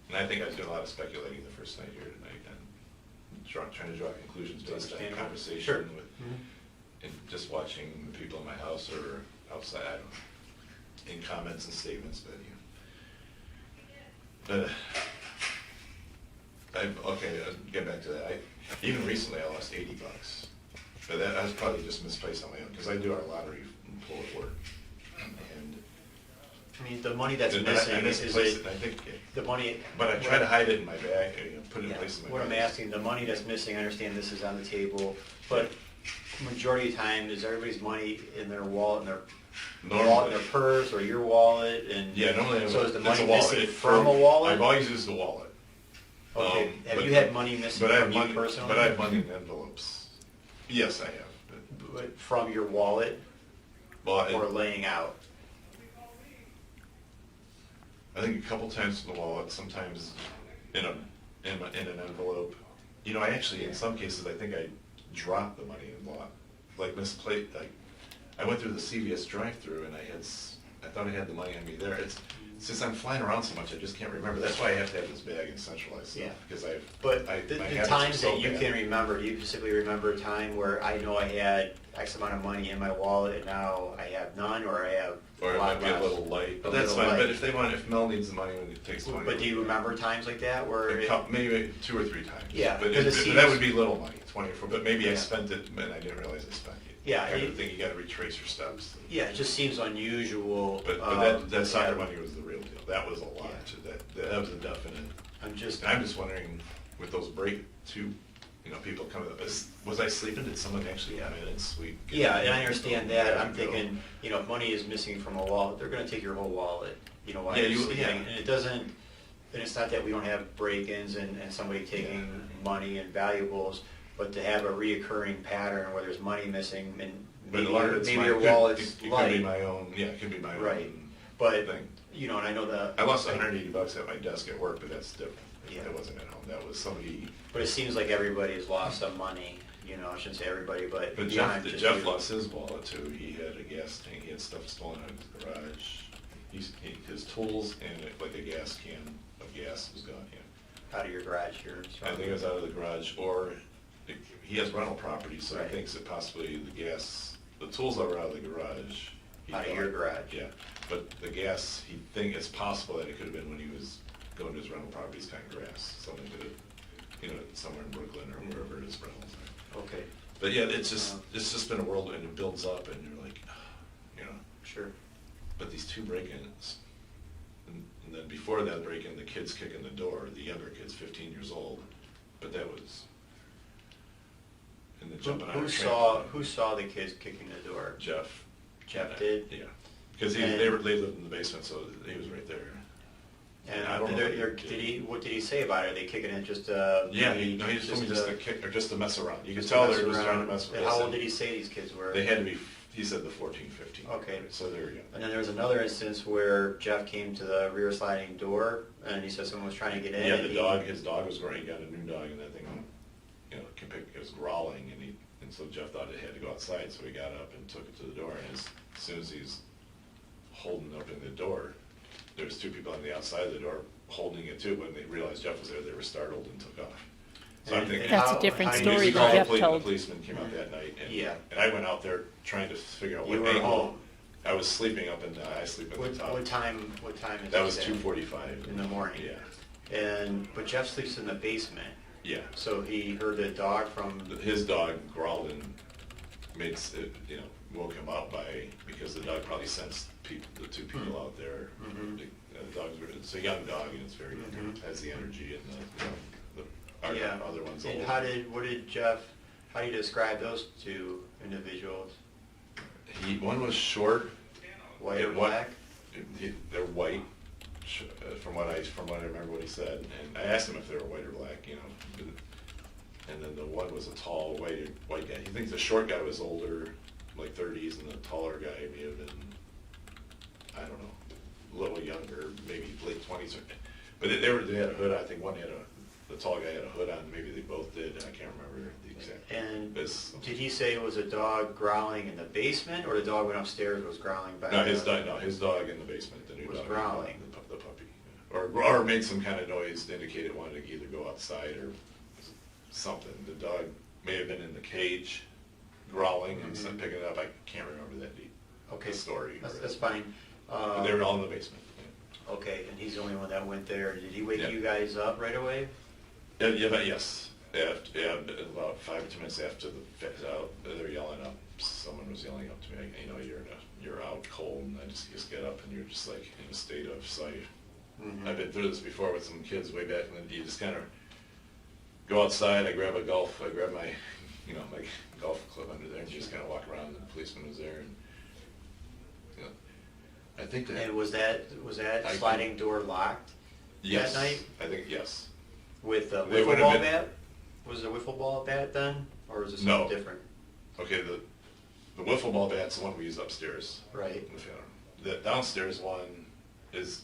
and I think I was doing a lot of speculating the first night here tonight, and trying to draw conclusions based on Understandable. conversation Sure. with, and just watching the people in my house or outside, I don't know, in comments and statements, but get back to that. Even recently, I lost $80, but that was probably just misplaced on my own because I do our lottery pull at work, and I mean, the money that's I missing misplaced it. I think, the money. but I try to hide it in my bag, put it in Yeah. place in my What I'm bag. asking, the money that's missing, I understand this is on the table, but majority of the time, is everybody's money in their wallet, in their wallet, in their purse, or your wallet, and? Yeah, normally So is the it's money a wallet. missing from a wallet? I've always used the wallet. Okay, have but- you had money missing but I have from you money- personally? But I have money in envelopes. Yes, I have. But from your wallet, Well, or laying out? I think a couple times in the wallet, sometimes in an envelope. I actually, in some cases, I think I dropped the money and bought, like misplaced. I went through the CVS drive-through and I thought I had the money on me there. Since I'm flying around so much, I just can't remember. That's why I have to have this bag and centralized stuff. Yeah. Because But my the habits times are so that you bad. can remember, do you specifically remember a time where I know I had X amount of money in my wallet and now I have none, or I have Or a it lot might be a less? little light, but A that's little fine. light. But if Mel needs the money when it takes 20. But do you remember times like that where? Maybe 2 or 3 times. Yeah, But because it that seems- would be little money, 20 or 4, but maybe I Yeah. spent it and I didn't realize I spent it. Yeah, I it- think you gotta retrace your steps. Yeah, it just seems unusual. But that soccer yeah. money was the real deal. That was a lot. Yeah. That was a definite. I'm just, And I'm just wondering, with those people coming up, was I sleeping? Did someone actually come in and sweep? yeah, and I understand that. I'm Go. thinking, if money is missing from a wallet, they're gonna take your whole wallet, while Yeah, you're you- sleeping. yeah. And it doesn't, and it's not that we don't have break-ins and somebody taking money and valuables, but to have a reoccurring pattern where there's money missing and But a lot of it's maybe my- your could- wallet's it could light. be my own, yeah, it could be my Right. own But, thing. and I know that. I lost $180 at my desk at work, but that's different. Yeah. That wasn't at home. That was somebody. But it seems like everybody has lost some money, I shouldn't say everybody, but But beyond just Jeff you. lost his wallet too. He had a gas tank. He had stuff stolen out of his garage. His tools and like a gas can of gas was gone. Yeah. Out of your garage here. I think it was out of the garage, or he has rental property, so Right. he thinks that possibly the tools that were out of the garage. he Out of thought- your garage. Yeah, but the gas, he think it's possible that it could have been when he was going to his rental properties cutting grass, something that, somewhere in Brooklyn or wherever his rentals are. Okay, But yeah, it's just been a world, and it builds up, and you're like, sure. but these 2 break-ins, and then before that break-in, the kid's kicking the door, the younger kid's 15 years old, but that was, and the jumping out of Who saw the kids kicking the door? Jeff. Jeff did? Yeah, because And- they lived in the basement, so he was right there. And I don't know what did he say about it? Are they kicking it just Yeah, maybe he just told me just to kick, or just to mess around. You could just tell to they were mess just trying around? to mess with And us. how old did he say these kids were? They had to be, he said the 14, 15. Okay. So they were young. And then there was another instance where Jeff came to the rear sliding door, and he said someone was trying to get in. Yeah, and his dog was growing, he got a new dog, and that thing, it was growling, and so Jeff thought it had to go outside, so he got up and took it to the door, and as soon as he's holding open the door, there was 2 people on the outside of the door holding it too. When they realized Jeff was there, they were startled and took off. So I'm thinking. That's a different how did story you than call Jeff the The told. policeman came out that night, Yeah. and I went out there trying to figure out You what were angle. home. I was sleeping up in, I sleep at the top. What time is That was this at? 2:45. In the morning? Yeah. But Jeff sleeps in the basement. Yeah. So he heard the dog from, His dog growled and made, you know, woke him up because the dog probably sensed the two people out there. Mhm. The dog's, it's a young dog and it's very, has the energy and the yeah. other one's And old. how do you describe those two individuals? One was short. White or black? They're white, from what I remember what he said. And I asked him if they were white or black, you know. And then the one was a tall white guy. He thinks the short guy was older, like 30s, and the taller guy may have been, I don't know, a little younger, maybe late 20s. But they had a hood. I think the tall guy had a hood on. Maybe they both did. I can't remember the exact. And did he say it was a dog growling in the basement, or the dog went upstairs and was growling back? No, his dog in the basement, the new Was dog. growling. The puppy. Or made some kind of noise to indicate it wanted to either go outside or something. The dog may have been in the cage growling and picking it up. I can't remember that deep. Okay. Story. That's fine. But they were all in the basement. Okay, and he's the only one that went there. Did he wake Yeah. you guys up right away? Yes. About 5 or 10 minutes after they were yelling up. Someone was yelling up to me. You know, you're out cold, and I just get up, and you're just like in a state of sight. Mhm. I've been through this before with some kids way back, and then you just kind of go outside. I grab my golf club under there, and you just kind of walk around. And the policeman was there, and you know, I think that. And was that I sliding door locked Yes, that night? I think yes. With the It wiffle would have ball been- bat? Was it a wiffle ball bat then, or was it No. something different? Okay, the wiffle ball bat's the one we use upstairs. Right. In the family. The downstairs one is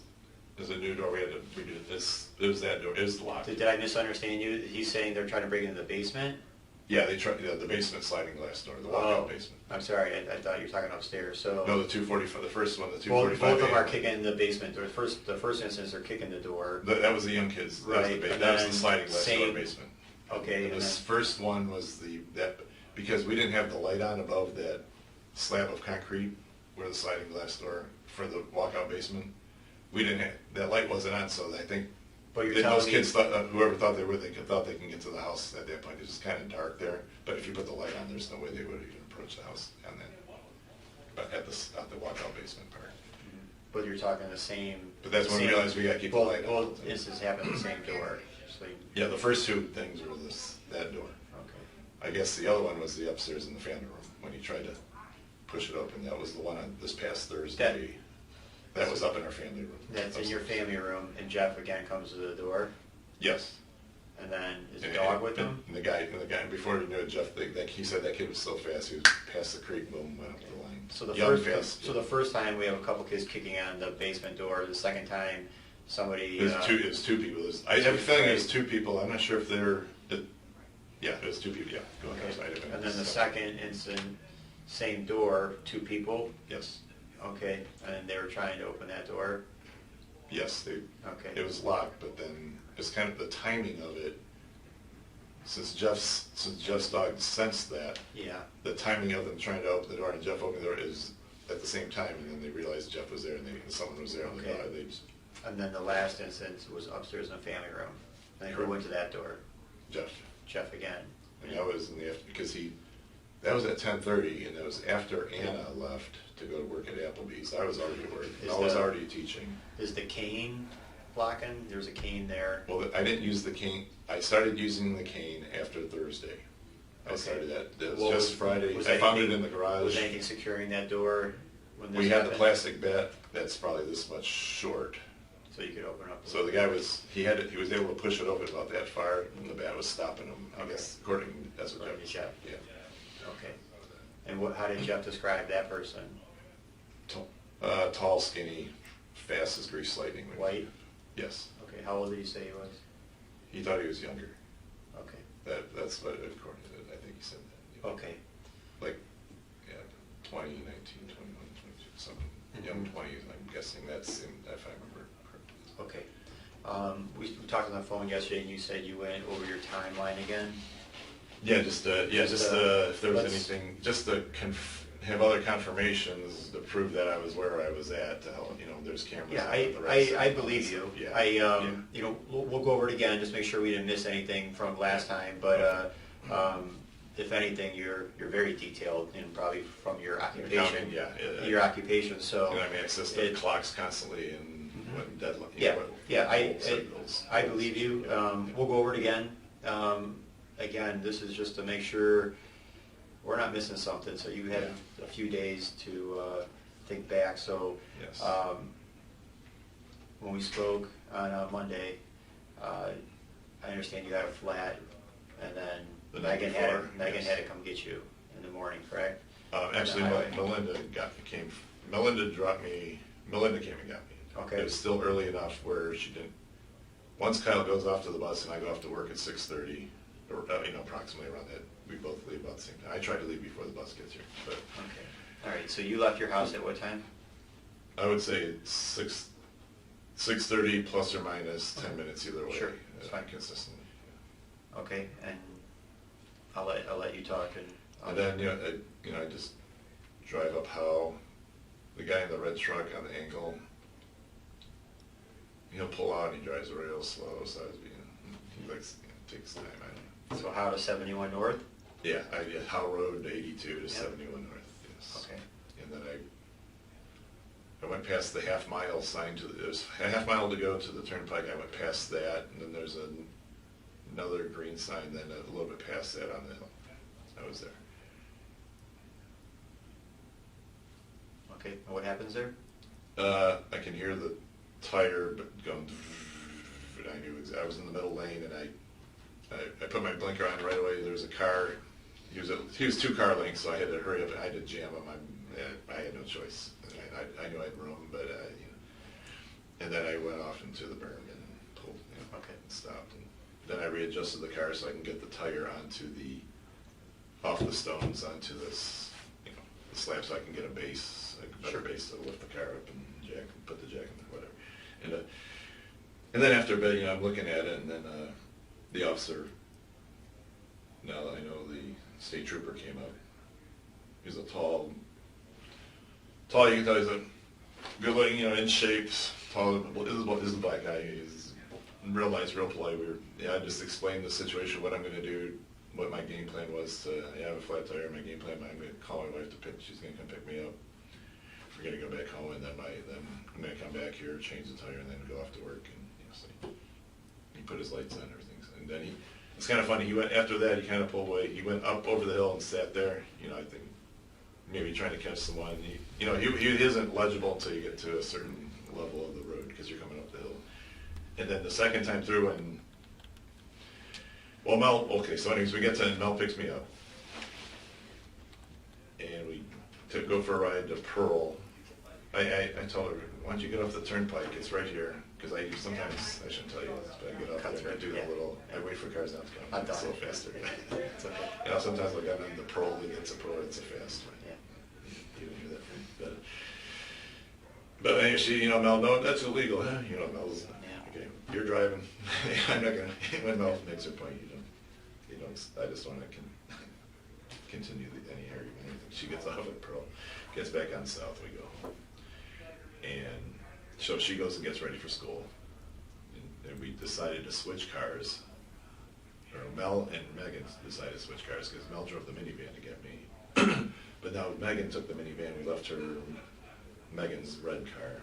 a new door. We had to redo this. It was that door. It was locked. Did I misunderstand you? He's saying they're trying to break into the basement? Yeah, they tried. Yeah, the basement sliding glass door, the walkout basement. I'm sorry, I thought you were talking upstairs, so. No, the 245. The first one, the Both 245. of them are kicking the basement door. The first instance, they're kicking the door. That was the young kids. Right, That and was then the sliding glass door same- basement. Okay, And and this then, first one was because we didn't have the light on above that slab of concrete where the sliding glass door for the walkout basement. We didn't have, that light wasn't on, so I think but you're those telling me, kids thought, whoever thought they were, thought they can get to the house at that point. It was kind of dark there, but if you put the light on, there's no way they would even approach the house on that, but at the walkout basement part. but you're talking the same. But that's when we same- realized we gotta keep the light on. Both instances happen in the same door, so, Yeah, the first two things were that door. okay. I guess the other one was the upstairs in the family room, when he tried to push it open. That was the one on this past Thursday. That was up in our family room. That's in your family room, and Jeff again comes to the door, Yes. and then is the dog with him? And the guy, before he knew it, Jeff, he said that kid was so fast, he was past the creek, boom, went up the line. So the Young, first, fast. the first time we have a couple kids kicking on the basement door, the second time somebody. It was two people. I have a feeling it was two people. I'm not sure if yeah, it was two people, yeah. Going Okay. outside of it. And then the second incident, same door, two people, Yes, okay, and they were trying to open that door, yes, okay. it was locked, but then it's kind of the timing of it. Since Jeff's dog sensed that, Yeah, the timing of them trying to open the door and Jeff opening the door is at the same time, and then they realized Jeff was there and someone was there on the Okay. dog. They just, and then the last instance was upstairs in the family room, and who Correct. went to that door? Jeff. Jeff again. And that was in the because that was at 10:30, and that was after Anna left to go to work at Applebee's. I was already at work. I was already teaching. Is the cane blocking? There's a cane there. Well, I didn't use the cane. I started using the cane after Thursday. I Okay. started that Well, just Friday. was I found it anything- in the garage. Was anything securing that door when this We had the happened? plastic bat that's probably this much short. So you could open up. So the guy was he was able to push it open about that far, and the bat was stopping him. I guess according that's what According to Jeff. Jeff. Yeah. Okay. And how did Jeff describe that person? Tall, skinny, fast as grease lightning. White? Yes. Okay, how old did he say he was? He thought he was younger. Okay, That's what according to I think he said that. okay. Like, yeah, 20, 19, 21, 22, something, young Mhm. 20s, I'm guessing that's if I remember correctly. Okay. We talked on the phone yesterday, and you said you went over your timeline again. Yeah, if there was let's- anything, just to have other confirmations to prove that I was where I was at, to help, you know, there's cameras. Yeah, on the rest of I it. believe you. Yeah. I, you know, we'll go over it again, just make sure we didn't miss anything from last time, but, if anything, you're very detailed, and probably from your occupation. Yeah, yeah. Your occupation, so. You know, I mean, access the it- clocks constantly and what deadline. you Yeah, know, what yeah, whole signals. I believe you. We'll go over it again. Again, this is just to make sure we're not missing something, so you had a few days to think back, so. Yes. When we spoke on Monday, I understand you had a flat, and then The night Megan before, Megan yes. had to come get you in the morning, correct? Actually, On the highway. Melinda came and got me. Okay. It was still early enough where she didn't, once Kyle goes off to the bus and I go off to work at 6:30, or, you know, approximately around that, we both leave about the same time. I try to leave before the bus gets here, but Okay. All right, so you left your house at what time? I would say 6:30 plus or minus 10 minutes either way. Sure, that's fine. Consistently. Okay, and I'll let you talk and. And then, I just drive up how the guy in the red truck on the angle, he'll pull out and he drives real slow, so I was he likes, takes time, I don't know. So how to 71 North? Yeah, I did Howe Road 82 to 71 North, yes. Okay. And then I went past the half mile sign there's a half mile to go to the turnpike, I went past that, and then there's another green sign, then a little bit past that on the hill. I was there. Okay, and what happens there? I can hear the tire going, and I knew I was in the middle lane, and I put my blinker on right away. There was a car. He was 2 car lengths, so I had to hurry up and I had to jam him. I had no choice. I knew I had room, but and then I went off into the berm and pulled, Okay. and stopped. And then I readjusted the car so I can get the tire off the stones onto this, the slab, so I can get a base, a better base to lift the car up and put the jack in there, whatever. And then after a bit, I'm looking at it, and then the officer, now that I know the state trooper came up. He's a tall, you can tell he's a good looking, in shape, tall, this is a black guy, he's real nice, real polite. I just explained the situation, what I'm gonna do, what my game plan was I have a flat tire, my game plan, I'm gonna call my wife she's gonna come pick me up. We're gonna go back home, and then I'm gonna come back here, change the tire, and then go off to work, and, so he put his lights on and everything, and then it's kind of funny, after that, he kind of pulled away, he went up over the hill and sat there, I think, maybe trying to catch someone. He isn't legible until you get to a certain level of the road, because you're coming up the hill. And then the second time through, so anyways, we get to, Mel picks me up. And we go for a ride to Pearl. I told her, why don't you get off the turnpike, it's right here. Because I shouldn't tell you this, but I get off there and I do the little, I wait for cars not to come. I've done It's a it. little faster. It's okay. Sometimes I'll get on the Pearl, it's a Pearl, it's a fast one. Yeah. You didn't hear that, but anyway, Mel, no, that's illegal. Mel's, okay, you're driving. I'm not gonna, when Mel makes her point, I just want to continue any argument. She gets off at Pearl, gets back on south, we go home. And so she goes and gets ready for school. And we decided to switch cars. Or Mel and Megan decided to switch cars because Mel drove the minivan to get me. But now Megan took the minivan. We left Megan's red car.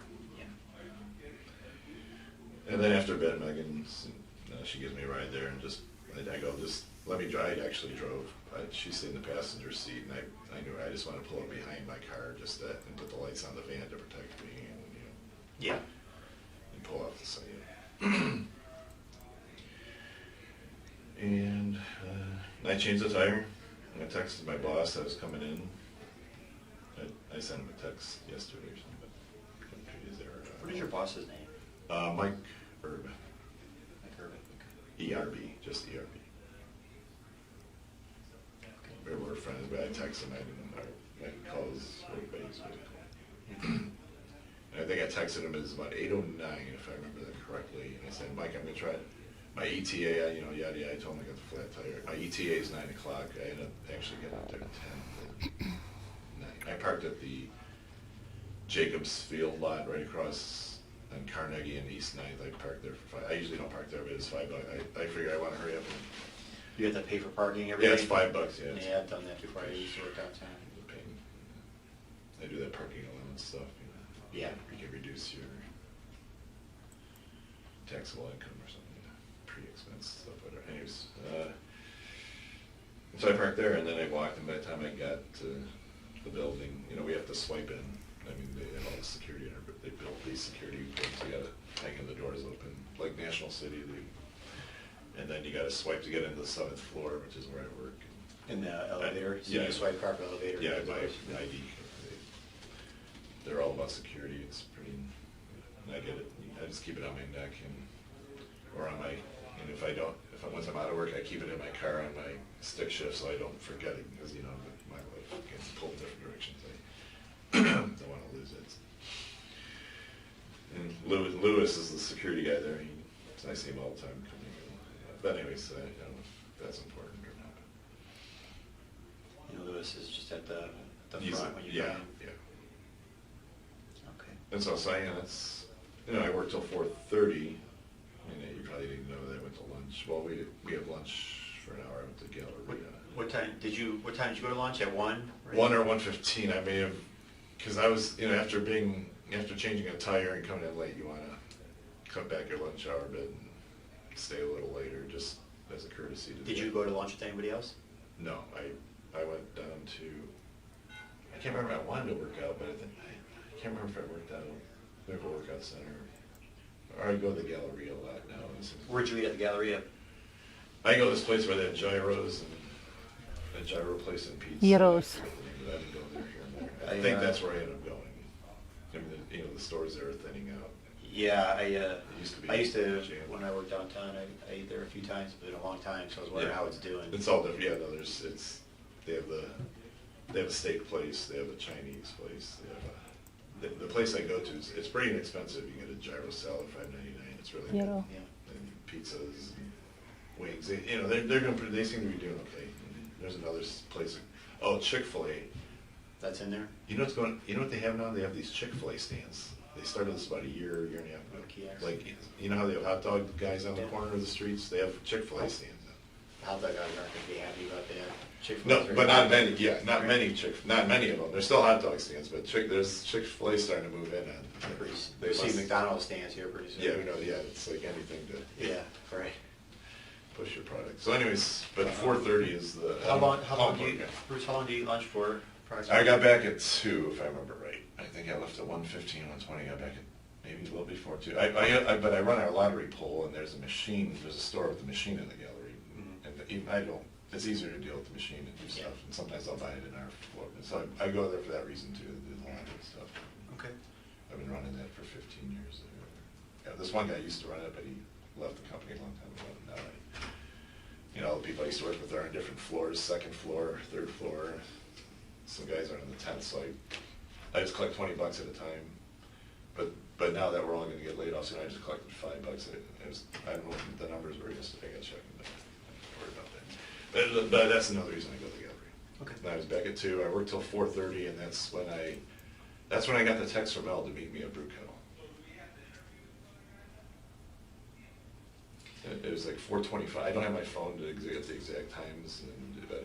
And then after bed, Megan, she gives me a ride there, and I go, just let me drive. I actually drove. She stayed in the passenger seat, and I knew I just wanted to pull up behind my car and put the lights on the van to protect me, Yeah. and pull off the side. And I changed the tire. I texted my boss I was coming in. I sent him a text yesterday or something, but couldn't treat his error. What is your boss's name? Mike Erb. Mike Irvin. ERB, just ERB. We're friends, but I text him, I call his work buddies. And I think I texted him, it was about 8:09, if I remember that correctly, and I said, Mike, I'm gonna try it. My ETA, yada yada, I told him I got the flat tire. My ETA is 9 o'clock, I ended up actually getting up there at 10, 9. I parked at the Jacobs Field lot right across on Carnegie and East 9th. I parked there for $5. I usually don't park there, but it's $5. I figure I want to hurry up. You have to pay for parking every Yeah, day? it's $5. Yeah. Yeah, I've done that before. I used to work downtown. They do that parking allowance stuff. Yeah. You can reduce your taxable income or something, pre-expense stuff, whatever. Anyways, so I parked there, and then I walked, and by the time I got to the building, we have to swipe in. I mean, they have all the security, they built these security ports. You gotta hang in the doors open, like National City. And then you gotta swipe to get into the 7th floor, which is where I work. In the elevator? So Yeah. you swipe car for elevator? Yeah, my ID. They're all about security. It's pretty, and I get it. I just keep it on my neck or on my, and once I'm out of work, I keep it in my car on my stick shift so I don't forget it, because, my life gets pulled in different directions. I don't want to lose it. And Lewis is the security guy there. I see him all the time coming in. But anyways, I don't know if that's important or not. Lewis is just at the He's front when you yeah, come in? yeah. Okay. And so that's, I worked till 4:30. You probably didn't know that I went to lunch. Well, we had lunch for an hour. I went to Galleria. What time did you go to lunch? At 1? Right? 1 or 1:15. I may have, because I was, after changing a tire and coming in late, you want to cut back your lunch hour a bit and stay a little later, just as a courtesy. Did you go to lunch with anybody else? No, I went down to, I can't remember if I wanted to work out, but I can't remember if I worked out, maybe a workout center, or I go to the Galleria a lot now. Where'd you eat at the Galleria? I go to this place where they have gyros and a gyro place and pizza. Gyros. I didn't go there here and there. I I, think that's where I ended up going. I mean, the stores there are thinning out. Yeah, I used to be when I worked downtown, I ate there a few times, but in a long time, so I was wondering how it's doing. It's all different. Yeah, no, they have a steak place, they have a Chinese place, they have the place I go to it's pretty inexpensive. You get a gyro salad, $5.99. It's really good. Gyro. Yeah. And pizzas, and wings. They seem to be doing okay. And there's another place. Oh, Chick-fil-A. That's in there? You know what they have now? They have these Chick-fil-A stands. They started this about a year and a half ago. Kiosks. Like, how they have hot dog guys on the Yeah. corner of the streets? They have Chick-fil-A stands. Hot dog guys aren't going to be happy about that. No, but not many. Yeah, not many of them. There's still hot dog stands, but there's Chick-fil-A starting to move in on. They see McDonald's stands here pretty soon. Yeah, yeah. It's like anything to Yeah, right. push your product. So, anyways, but 4:30 is the. How long do you, okay. Bruce, how long do you eat lunch for? I got back at 2, if I remember right. I think I left at 1:15, 1:20. Got back at maybe a little before 2. But I run our lottery pool, and there's a store with a machine in the gallery, and even it's easier to deal with the machine and do stuff. And sometimes I'll buy it in our floor. So I go there for that reason too, to do the lottery stuff. Okay. I've been running that for 15 years. Yeah, this one guy used to run it, but he left the company a long time ago. Now all the people I used to work with are on different floors, 2nd floor, 3rd floor. Some guys are on the 10th, so I just collect $20 at a time. But now that we're all going to get laid off soon, I just collected $5. I don't know what the numbers were yesterday. I got to check them. Don't worry about that. But that's another reason I go to the gallery. Okay. And I was back at 2. I worked till 4:30, and that's when I got the text from Mel to meet me at Brew Kettle. It was like 4:25. I don't have my phone to get the exact times, but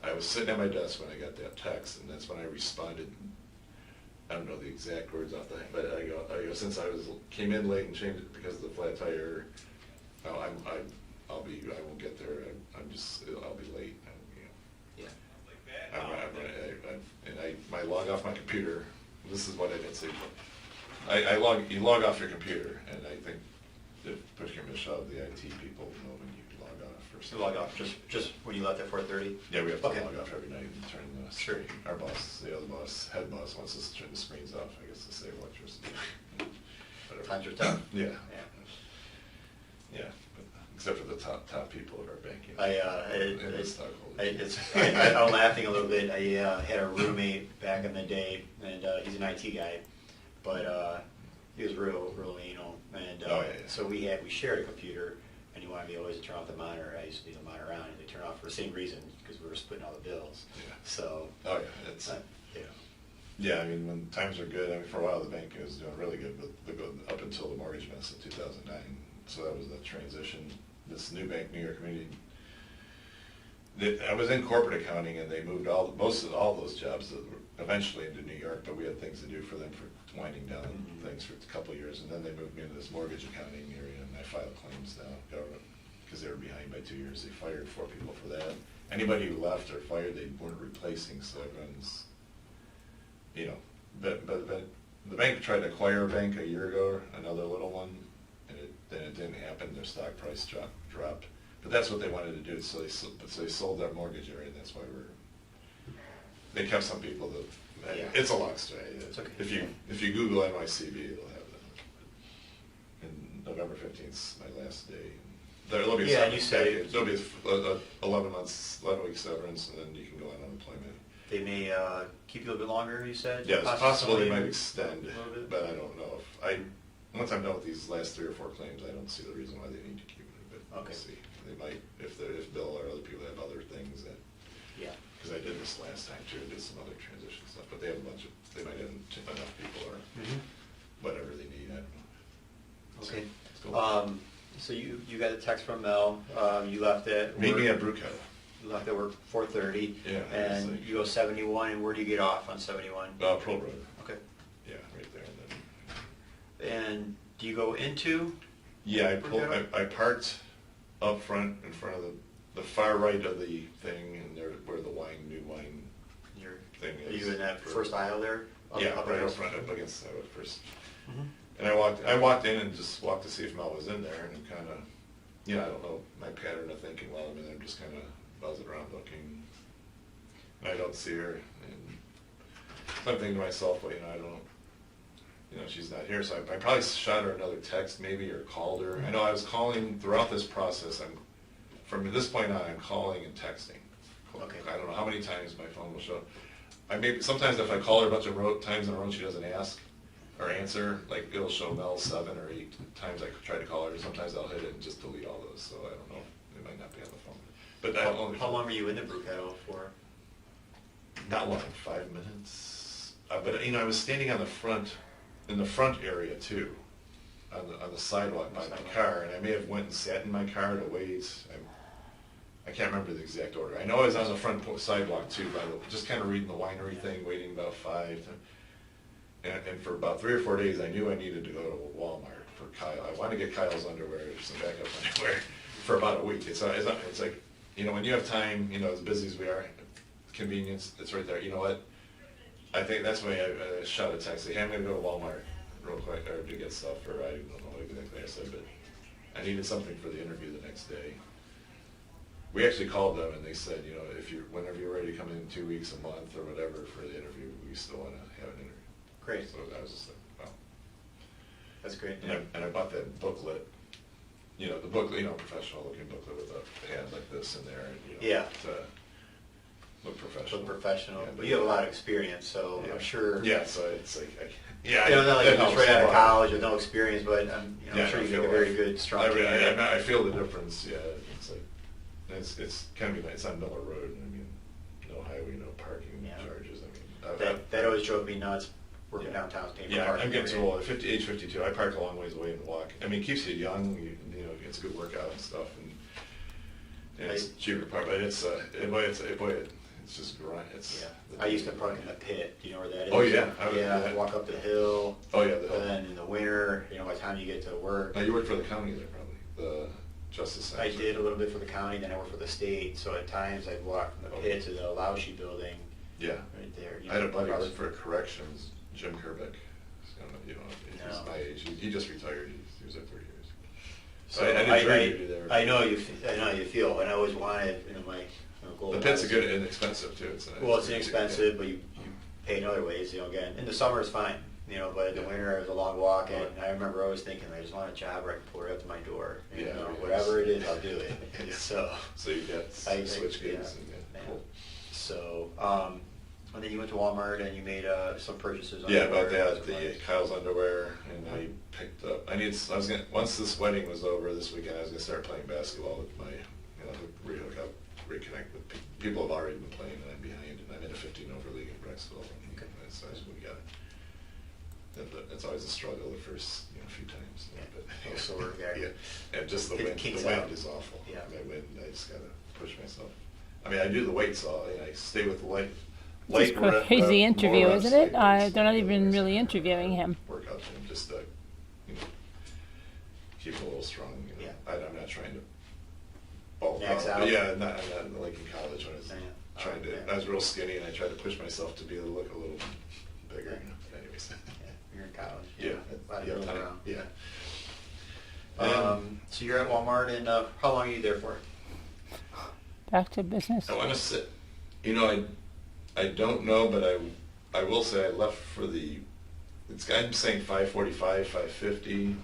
I was sitting at my desk when I got that text, and that's when I responded. I don't know the exact words off the head, but I go since I came in late and changed it because of the flat tire. I won't get there. I'll be late. Yeah. I log off my computer. This is what I didn't say. You log off your computer, and I think the push came to shove, the IT people know when you log off. So log off just when you left at 4:30? Yeah, we have to Okay. log off every night and turn the Sure. screen. Our boss, the other boss, head boss, wants us to turn the screens off, I guess, to save electricity. Whatever. Times are tough. Yeah. Yeah. But except for the top people of our bank. I'm laughing a little bit. I had a roommate back in the day, and he's an IT guy, but he was real anal, and so we shared a computer, and he wanted me always to turn off the monitor. I used to leave the monitor on, and they turn off for the same reason, because we were splitting all the bills. Yeah. So. Oh yeah, it's. Yeah. Yeah, I mean, when times are good, I mean, for a while the bank was doing really good, but up until the mortgage mess in 2009. So that was the transition. This new bank, New York Community, I was in corporate accounting, and they moved most of all those jobs eventually into New York, but we had things to do for them for winding down things for a couple of years, and then they moved me into this mortgage accounting area, and I file claims now, government, because they were behind by 2 years. They fired 4 people for that. Anybody who left or fired, they weren't replacing, so everyone's, you know, but the bank tried to acquire a bank a year ago, another little one, and then it didn't happen. Their stock price dropped. But that's what they wanted to do, so they sold their mortgage area, and that's why they kept some people that, Yeah. it's a long story. It's okay. If you Google NYCB, it'll have that. And November 15th is my last day. There'll be Yeah, and you said there'll be 11 weeks severance, and then you can go on unemployment. They may keep you a little bit longer, you said? Yeah, it's possible they might Possibly extend, a little bit? but I don't know. Once I'm done with these last 3 or 4 claims, I don't see the reason why they need to keep it, but Okay. we'll see. They might, if Bill or other people have other things that, Yeah. because I did this last time too, did some other transition stuff, but they have they might have enough people or whatever they need, I don't know. Okay. Cool. So you got a text from Mel, you left at Meet me work- at Brookhead. You left at work 4:30. Yeah, And it's like- you go 71, and where do you get off on 71? Pearl Road. Okay. Yeah, right there. And then, And do you go into? yeah, Brookhead? I parked up front in front of the far right of the thing, and there where the new wine Your, thing are is. you in that first aisle there? Yeah, right up against- front, up against the first. Mhm. And I walked in and just walked to see if Mel was in there, and kind of, you know, I don't know, my pattern of thinking while I'm in there, just kind of buzzing around looking. And I don't see her, and so I'm thinking to myself, well, she's not here, so I probably shot her another text maybe, or called her. I know I was calling throughout this process. From this point on, I'm calling and texting. Okay. I don't know how many times my phone will show. Sometimes if I call her a bunch of times in a row and she doesn't ask or answer, like it'll show Mel 7 or 8 times I try to call her. Sometimes I'll hit it and just delete all those, so I don't know. It might not be on the phone. But How long were you in the Brookhead for? Not long, 5 minutes. But I was standing in the front area too, on the sidewalk by my car, and I may have went and sat in my car to wait. I can't remember the exact order. I know I was on the front sidewalk too, just kind of reading the winery thing, waiting about 5. And for about 3 or 4 days, I knew I needed to go to Walmart for Kyle. I wanted to get Kyle's underwear, some backup underwear, for about a week. It's like, when you have time, as busy as we are, convenience, it's right there. You know what? I think that's why I shot a text. Hey, I'm going to go to Walmart real quick, or to get stuff, or I don't know what exactly I said, but I needed something for the interview the next day. We actually called them, and they said, whenever you're ready to come in 2 weeks, a month, or whatever for the interview, we still want to have an interview. Great. So I was just like, wow. That's great. And I bought that booklet, the booklet, professional looking booklet with a head like this in there, and, Yeah. to look professional. Look professional, Yeah, but you have a lot of experience, so yeah. I'm sure. Yeah, so it's like, Not like that you're just helps right out a of lot. college with no experience, but I'm Yeah, sure I you make feel a very good, strong candidate. I feel the difference, yeah. It's like, it's kind of nice. It's on Miller Road, and no highway, no parking Yeah. charges. That always drove me nuts, working Yeah. downtown, paying for Yeah, parking. I'm getting too every day. old. At age 52, I park a long ways away and walk. It keeps you young. It's a good workout and stuff, and it's cheaper to park. But it's just grind. Yeah, I used to park in the pit. Do you know where that is? Oh, yeah. Yeah, walk up the hill. Oh yeah, And then in the winter, by the time you get to work. Now you work for the county there, probably the Justice Center. I did a little bit for the county, then I worked for the state. So at times I'd walk from the pit to the Lausche building. Yeah. Right there. I had a buddy who worked for corrections, Jim Kerbeck. He's No. my age. He just retired. He was there 30 years. So I did jury duty there. I know you feel, and I always wanted, my goal. The pit's good and inexpensive too. It's inexpensive, but you pay in other ways, again. In the summer it's fine, but in the winter it was a long walk, and I remember always thinking, I just want a job where I can pull it up to my door. And, Yeah. whatever it is, I'll do it. So you got switch gigs. yeah. Cool. So, and then you went to Walmart and you made some purchases. Yeah, about underwear, that, Kyle's underwear, and I picked up. Once this wedding was over this weekend, I was gonna start playing basketball with my, rehook up, reconnect with people have already been playing, and I'm behind, and I'm in a 15 over league in Brecksville. Okay. so we got it. It's always a struggle the first few times. Yeah. But, So we're there. Yeah, and just the Get wind. kinks The wind out. is awful. Yeah. My wind. I just gotta push myself. I mean, I do the weights all. I stay with the light. This is Light crazy more interview, reps, isn't it? light weights, They're not even weights, really interviewing him. Workout gym, just to keep a little strong. Yeah. I'm not trying to bulk Max out. out. Yeah, I'm not like in college when I was Yeah. trying to. Yeah. I was real skinny, and I tried to push myself to be able to look a little bigger. Anyways. Yeah, you're in college. Yeah. A lot of moving around. Yeah. So you're at Walmart, and how long are you there for? Back to business. I want to sit. I don't know, but I will say I left for I'm saying 5:45, 5:50.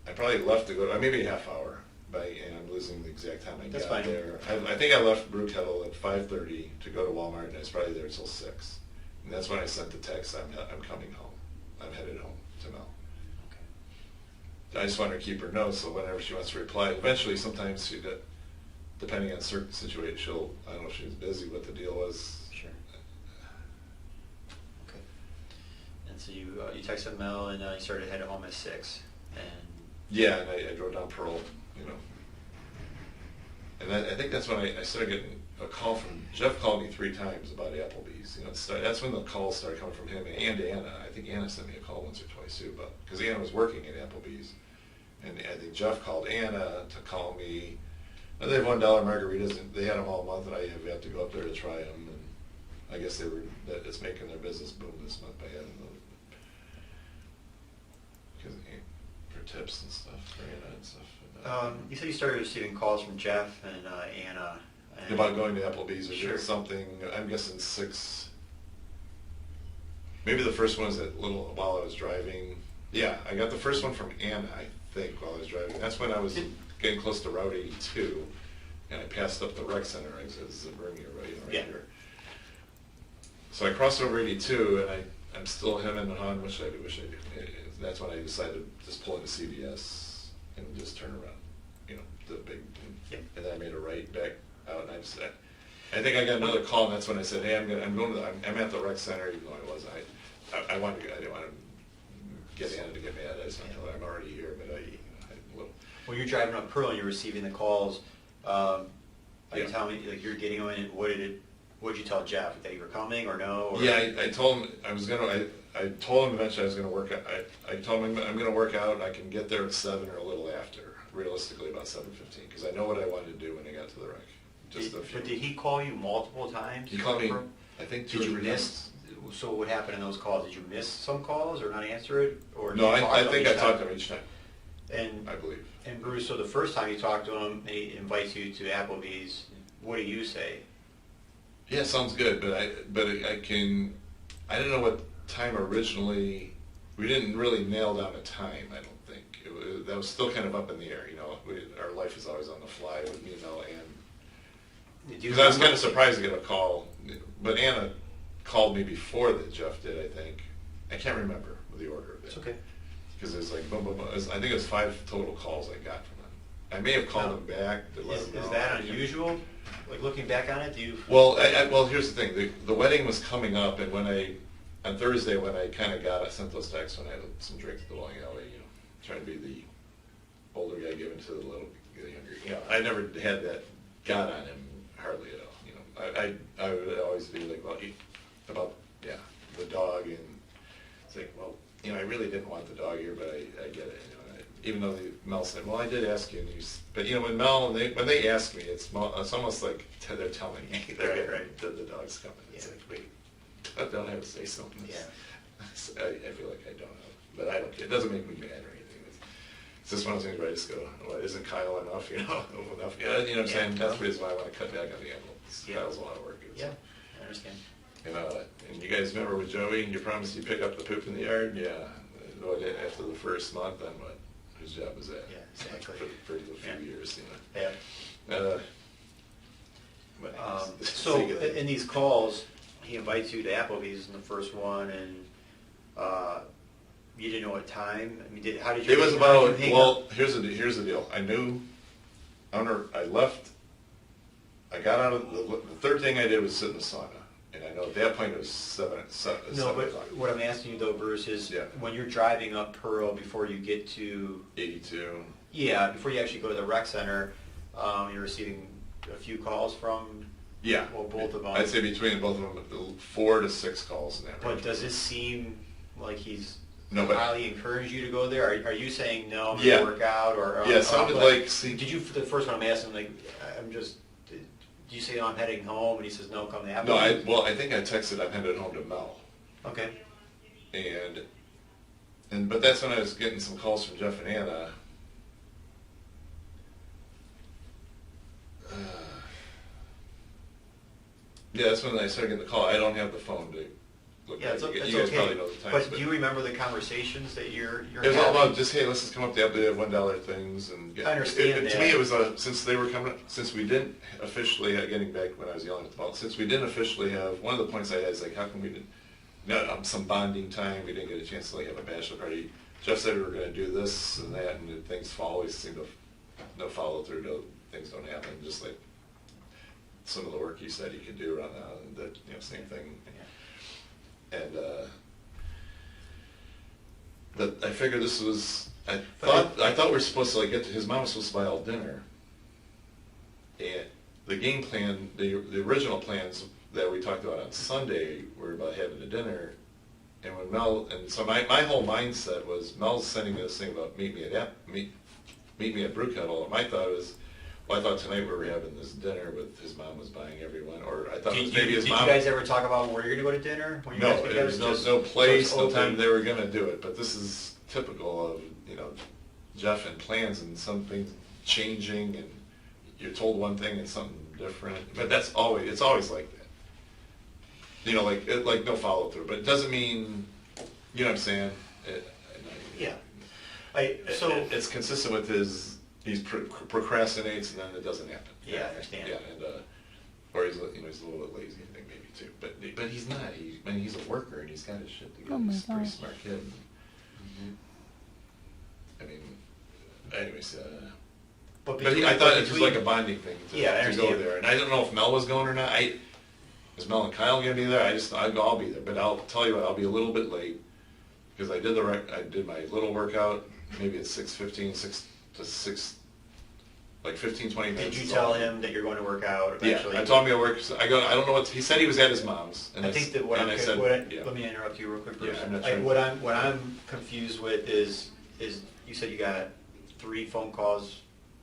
I probably left to go, maybe a half hour, and I'm losing the exact time I That's got fine. there. I think I left Brew Kettle at 5:30 to go to Walmart, and I was probably there till 6. And that's when I sent the text, I'm coming home. I'm headed home to Mel. I just want her to keep her notes, so whenever she wants to reply, eventually sometimes depending on certain situation, I don't know if she was busy, what the deal was. Sure. Okay. And so you texted Mel, and you started heading home at 6. And Yeah, and I drove down Pearl, And I think that's when I started getting a call from, Jeff called me 3 times about Applebee's. That's when the calls started coming from him and Anna. I think Anna sent me a call once or twice too, because Anna was working at Applebee's. And I think Jeff called Anna to call me. They have $1 margaritas, and they had them all month, and I have to go up there to try them. And I guess it's making their business boom this month by having them. Because for tips and stuff, for Anna and stuff. you said you started receiving calls from Jeff and Anna. And About going to Applebee's or Sure. doing something, I'm guessing 6. Maybe the first one was while I was driving. Yeah, I got the first one from Anna, I think, while I was driving. That's when I was getting close to Route 82, and I passed up the rec center exit, Zabernia, right Yeah. here. So I crossed over 82, and I'm still hemming and hawing, wish I did. That's when I decided to just pull into CVS and just turn around, the big, Yep. and then I made a right back out, and I think I got another call, and that's when I said, hey, I'm at the rec center, even though I wasn't. I didn't want to get Anna to get mad. I just told her I'm already here, but I When you're driving up Pearl and you're receiving the calls, are you Yeah. telling me, like, you're getting them, and what did you tell Jeff, that you were coming or no? Or? Yeah, I told him I told him eventually I was going to work out. I told him I'm going to work out. I can get there at 7 or a little after, realistically about 7:15, because I know what I wanted to do when I got to the rec. But did he call you multiple times? He called me, I think, 2 Did or you 3 miss? So what happened in those calls? Did you miss some calls or not answer it? Or No, did you talk I to him think I each talked time? to him each time, And I believe. And Bruce, so the first time you talk to him, and he invites you to Applebee's, what do you say? Yeah, sounds good, but I don't know what time originally. We didn't really nail down a time. I don't think that was still kind of up in the air. Our life is always on the fly with me, Mel, and Did you because I was kind remember? of surprised to get a call, but Anna called me before that Jeff did. I think I can't remember the order of it. It's okay. Because it was like boom, boom, boom. I think it was 5 total calls I got from him. I may have called him back to let him know. Is that unusual? Like, looking back on it, do you? Well, well, here's the thing. The wedding was coming up, and on Thursday when I kind of I sent those texts when I had some drinks at the bowling alley, trying to be the older guy giving to the younger. I never had that got on him hardly at all. I would always be like, well, about the dog, and it's like, well, I really didn't want the dog here, but I get it. Even though Mel said, well, I did ask you, but when they ask me, it's almost like they're telling me Right. that the dog's coming. It's Yeah. like, wait, I don't have to say something. Yeah. I feel like I don't know, but I don't. It doesn't make me mad or anything. It's just one of those things where I just go, well, isn't Kyle enough? Enough. Yeah, what I'm saying. That's the reason why I want to cut back on the envelopes. Yeah. Kyle's a lot of work. Yeah, I understand. And you guys remember with Joey, and you promised you'd pick up the poop in the yard? Yeah. After the first month, then what? Whose job was that? Yeah, exactly. For a few years, Yeah. But So in these calls, he invites you to Applebee's in the first one, and you didn't know what time. I mean, how did you? it was how did about, you hang well, up? here's the deal. I left, I got out of, the third thing I did was sit in the sauna. And I know at that point it was seven No, but o'clock. what I'm asking you though, Bruce, is Yeah. when you're driving up Pearl before you get to, 82. yeah, before you actually go to the rec center, you're receiving a few calls from, Yeah. well, both of them. I'd say between both of them, 4 to 6 calls in that But range. does it seem like he's No, but- highly encouraged you to go there? Are you saying no, I'm Yeah. gonna work out, or? Yeah, it sounded like, see, Did you, the first one I'm asking, like, I'm just, do you say, no, I'm heading home, and he says, no, come to no, Applebee's? I think I texted I'm headed home to Mel. Okay. But that's when I was getting some calls from Jeff and Anna. Yeah, that's when I started getting the call. I don't have the phone to look Yeah, at. it's You okay. guys probably know the times. But do you remember the conversations that you're It was all having? about just, hey, let's just come up to Apple, they have $1 things, and I understand To that. me, it was since they were coming, since we didn't officially, getting back when I was yelling at the ball, since we didn't officially have, one of the points I had is like, how come we didn't, some bonding time, we didn't get a chance to like have a bachelor party. Jeff said we were going to do this and that, and things always seem to no follow through, things don't happen, just like some of the work you said you could do around that, same thing. And but I figured this was, I thought we were supposed to like get to, his mom was supposed to buy all dinner. And the game plan, the original plans that we talked about on Sunday were about having a dinner. And when Mel, and so my whole mindset was, Mel's sending me this thing about meet me at Brew Kettle. My thought was, well, I thought tonight we were having this dinner with his mom was buying everyone, or I thought it was maybe his mom. Did you guys ever talk about where you're gonna go to dinner? When you guys No, get there's together? no place, So no it's time open. they were gonna do it, but this is typical of, Jeff and plans and something changing and you're told one thing and something different, but it's always like that. Like no follow through, but it doesn't mean, you know what I'm saying? Yeah. It's consistent with he procrastinates and then it doesn't happen. Yeah, I understand. Yeah, or he's a little bit lazy, I think maybe too. But he's not. He's a worker and he's got his shit together. Oh my He's a pretty gosh. smart kid. Anyways, but I thought it was like a bonding thing to Yeah, I go understand. there, and I don't know if Mel was going or not. Is Mel and Kyle gonna be there? I'll be there, but I'll tell you what, I'll be a little bit late because I did my little workout maybe at 6:15, 6 to 6. Like 15, 20 minutes. Did you is tell all. him that you're going to work out Yeah, eventually? I told him to work. So I don't know what he said. He was at his mom's. And I think that and I said, yeah. let me interrupt you real quick, Bruce. Yeah, I'm not trying to- What I'm confused with is you said you got 3 phone calls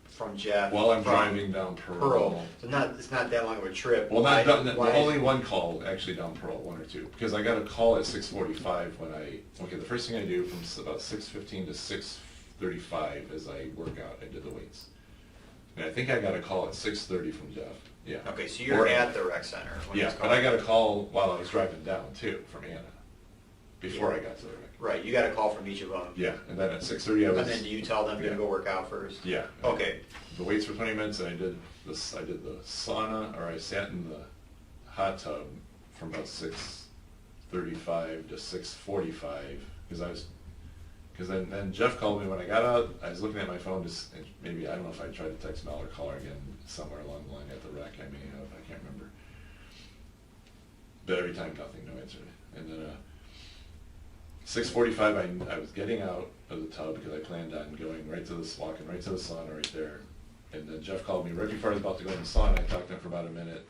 from Jeff. While I'm from driving down Pearl. So it's not that long of a trip. Well, Why- only one call actually down Pearl, 1 or 2, because I got a call at 6:45 the first thing I do from about 6:15 to 6:35 is I work out. I did the weights. And I think I got a call at 6:30 from Jeff. Yeah. Okay, so you're Or- at the rec center. when Yeah, he's but I got a calling. call while I was driving down too from Anna, before Yeah. I got to the rec. Right, you got a call from each of them. Yeah, and then at 6:30 I was. And then do you tell them to Yeah. go work out first? Yeah. Okay. The weights for 20 minutes, and I did the sauna, or I sat in the hot tub from about 6:35 to 6:45, because then Jeff called me when I got out. I was looking at my phone, and maybe, I don't know if I tried to text Mel or call her again somewhere along the line at the rec, I may have, I can't remember. But every time, nothing, no answer. And then 6:45, I was getting out of the tub because I planned on walking right to the sauna right there. And then Jeff called me right before I was about to go in the sauna. I talked to him for about a minute.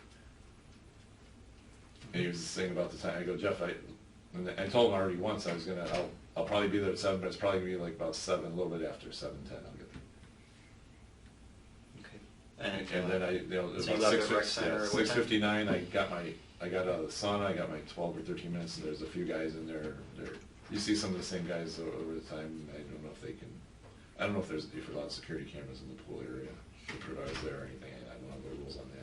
And he was saying about the time. I go, Jeff, and I told him already once I'll probably be there at 7, but it's probably going to be like about 7, a little bit after 7:10 I'll get there. Okay. And then it was So you about left the rec center at what time? 6:59, I got out of the sauna, I got my 12 or 13 minutes, and there's a few guys in there. You see some of the same guys over the time. I don't know if if you're allowed security cameras in the pool area, if I was there or anything. I don't know the rules on that.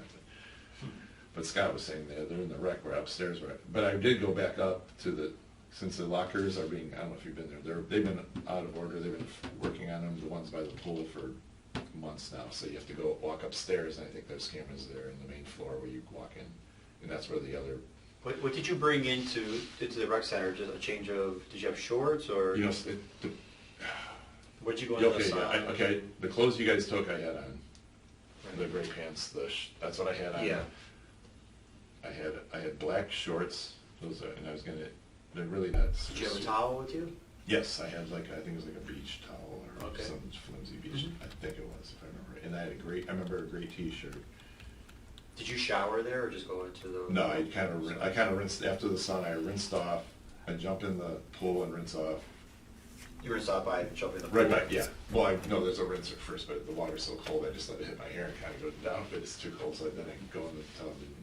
But Scott was saying they're in the rec, we're upstairs. But I did go back up since the lockers are being, I don't know if you've been there, they've been out of order, they've been working on them, the ones by the pool for months now, so you have to walk upstairs, and I think there's cameras there in the main floor where you walk in, and that's where the other... What did you bring into the rec center? Just a change of, did you have shorts or? What did you go into the sauna? Okay, the clothes you guys took I had on, the gray pants, that's what I had on. Yeah. I had black shorts, and I was gonna, they're really not. Did you have a towel with you? Yes, I had like, I think it was like a beach towel or Okay. some flimsy beach, I think it was, if I remember. And I had I remember a gray t-shirt. Did you shower there or just go into the? No, I kind of rinsed, after the sun, I rinsed off, I jump in the pool and rinse off. You rinsed off by jumping in the pool? Right back, yeah. Well, no, there's a rinser first, but the water's so cold, I just let it hit my hair and kind of go down, but it's too cold, so then I can go in the tub and,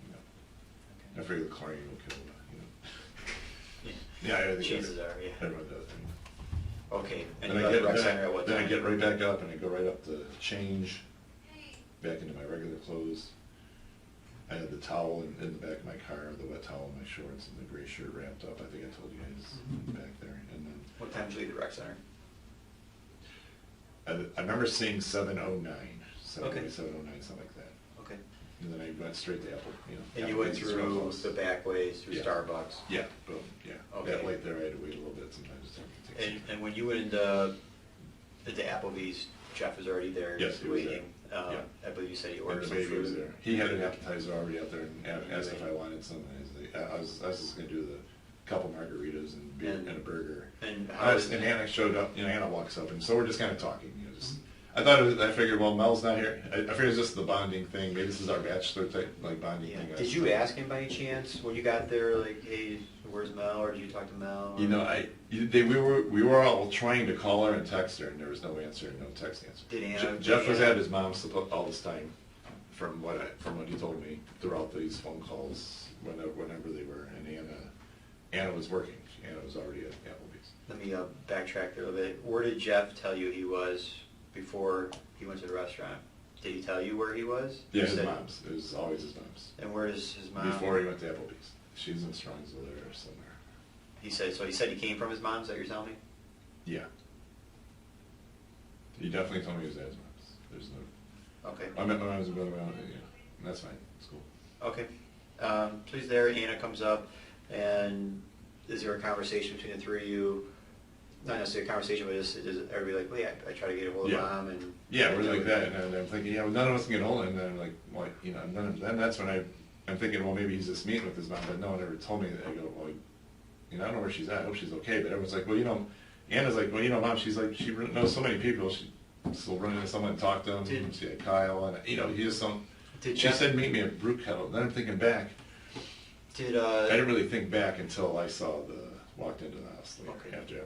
I figure the chlorine will kill it, Yeah, I think Chances are, yeah. everyone does. Okay, and Then you I left the get, rec center at what time? then I get right back up and I go right up to change, back into my regular clothes. I had the towel in the back of my car, the wet towel in my shorts and the gray shirt wrapped up. I think I told you guys back there. And then What time did you leave the rec center? I remember seeing 7:09, 7:09, Okay. 7:09, something like that. Okay. And then I went straight to Apple, And you went Applebee's is real through close. the back ways, through Yeah. Starbucks? Yeah, boom, yeah. Okay. That light there, I had to wait a little bit sometimes. to take some And when you went into Applebee's, Jeff was already there, Yes, just he was there. waiting. Yeah. I believe you said he And ordered the some baby was food. there. He had an appetizer already out there and asked if I wanted some. And I was just gonna do the couple margaritas and beer and a burger. And how is And Hannah showed up, Hannah walks up, and so we're just kind of talking, just, I figured, well, Mel's not here. I figured it's just the bonding thing. Maybe this is our bachelor type, like bonding Yeah. thing. Did you ask him by any chance when you got there, like, hey, where's Mel, or did you talk to Mel? We were all trying to call her and text her, and there was no answer, no text answer. Did Anna? Jeff was at his mom's all this time, from what he told me throughout these phone calls, whenever they were, and Anna was working. Anna was already at Applebee's. Let me backtrack there a little bit. Where did Jeff tell you he was before he went to the restaurant? Did he tell you where he was? Yeah, You his said- mom's. It was always his mom's. And where does his mom? Before he went to Applebee's. She's in Strongsville there or somewhere. He said he came from his mom's, that you're telling me? Yeah. He definitely told me he was at his mom's. There's no, Okay. I met my mom's brother, and that's fine, it's cool. Okay. So he's there, Anna comes up, and is there a conversation between the three of you? Not necessarily a conversation, but is everybody like, well, yeah, I try to get a hold of Yeah. Mom, and... Yeah, we're like that, and I'm thinking, yeah, well, none of us can get hold of him, and then I'm like, well, then that's when I'm thinking, well, maybe he's just meeting with his mom, but no one ever told me that. I go, well, I don't know where she's at, I hope she's okay, but everyone's like, well, Anna's like, well, Mom, she's like, she knows so many people, she still run into someone and talk to them, she had Kyle, and, he just don't, Did she Jeff- said meet me at Brook Kettle, then I'm thinking back, Did, I didn't really think back until I walked into the house later, Okay. after.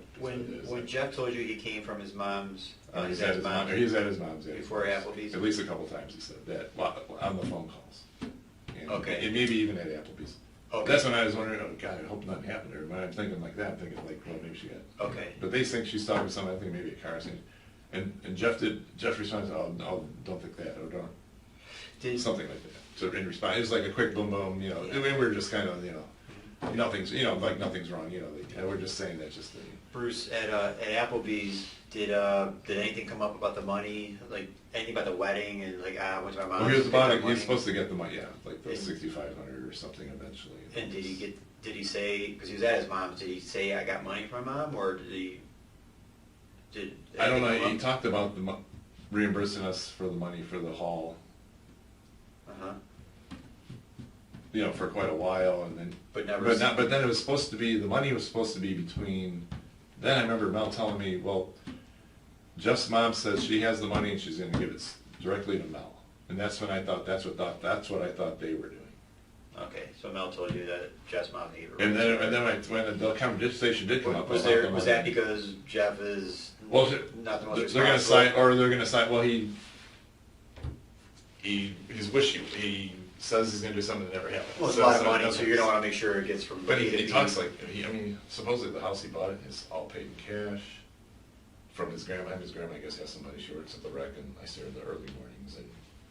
when Jeff told you he came from his mom's, He's at his mom's, he's at his mom's, yeah. Before Applebee's? At least a couple times he said that, on the phone calls. And- Okay. And maybe even at Applebee's. Okay. That's when I was wondering, oh God, I hope nothing happened to her. When I'm thinking like that, I'm thinking like, well, maybe she got. Okay. But they think she's talking to someone, I think maybe a car accident. And Jeff responded, oh, don't think that, or don't, Did, something like that. So in response, it was like a quick boom, boom, and we were just kind of, nothing's, like nothing's wrong, we're just saying that just to. Bruce, at Applebee's, did anything come up about the money, like anything about the wedding, and like, I went to my mom's. Well, he was to pick up he was money? supposed to get the money, yeah, like the And- 6,500 or something eventually. And did he say, because he was at his mom's, did he say, I got money from my mom, or did I don't know, anything he come up? talked about reimbursing us for the money for the hall, Uh-huh. for quite a while, and then. But never. But then it was supposed to be, the money was supposed to be between, then I remember Mel telling me, well, Jeff's mom says she has the money and she's gonna give it directly to Mel. And that's when I thought, that's what I thought they were doing. Okay, so Mel told you that Jeff's mom gave her. And then when the conversation did come up. Was about the was money- that because Jeff is Well, not the most they're gonna responsible? sign, well, he's wishy, he says he's gonna do something that never happened. Well, it's a lot of money, so you're gonna wanna make sure it gets from But A to he B. talks like, supposedly the house he bought is all paid in cash from his grandma. His grandma, I guess, has some money shorts at the wreck, and I see her in the early mornings.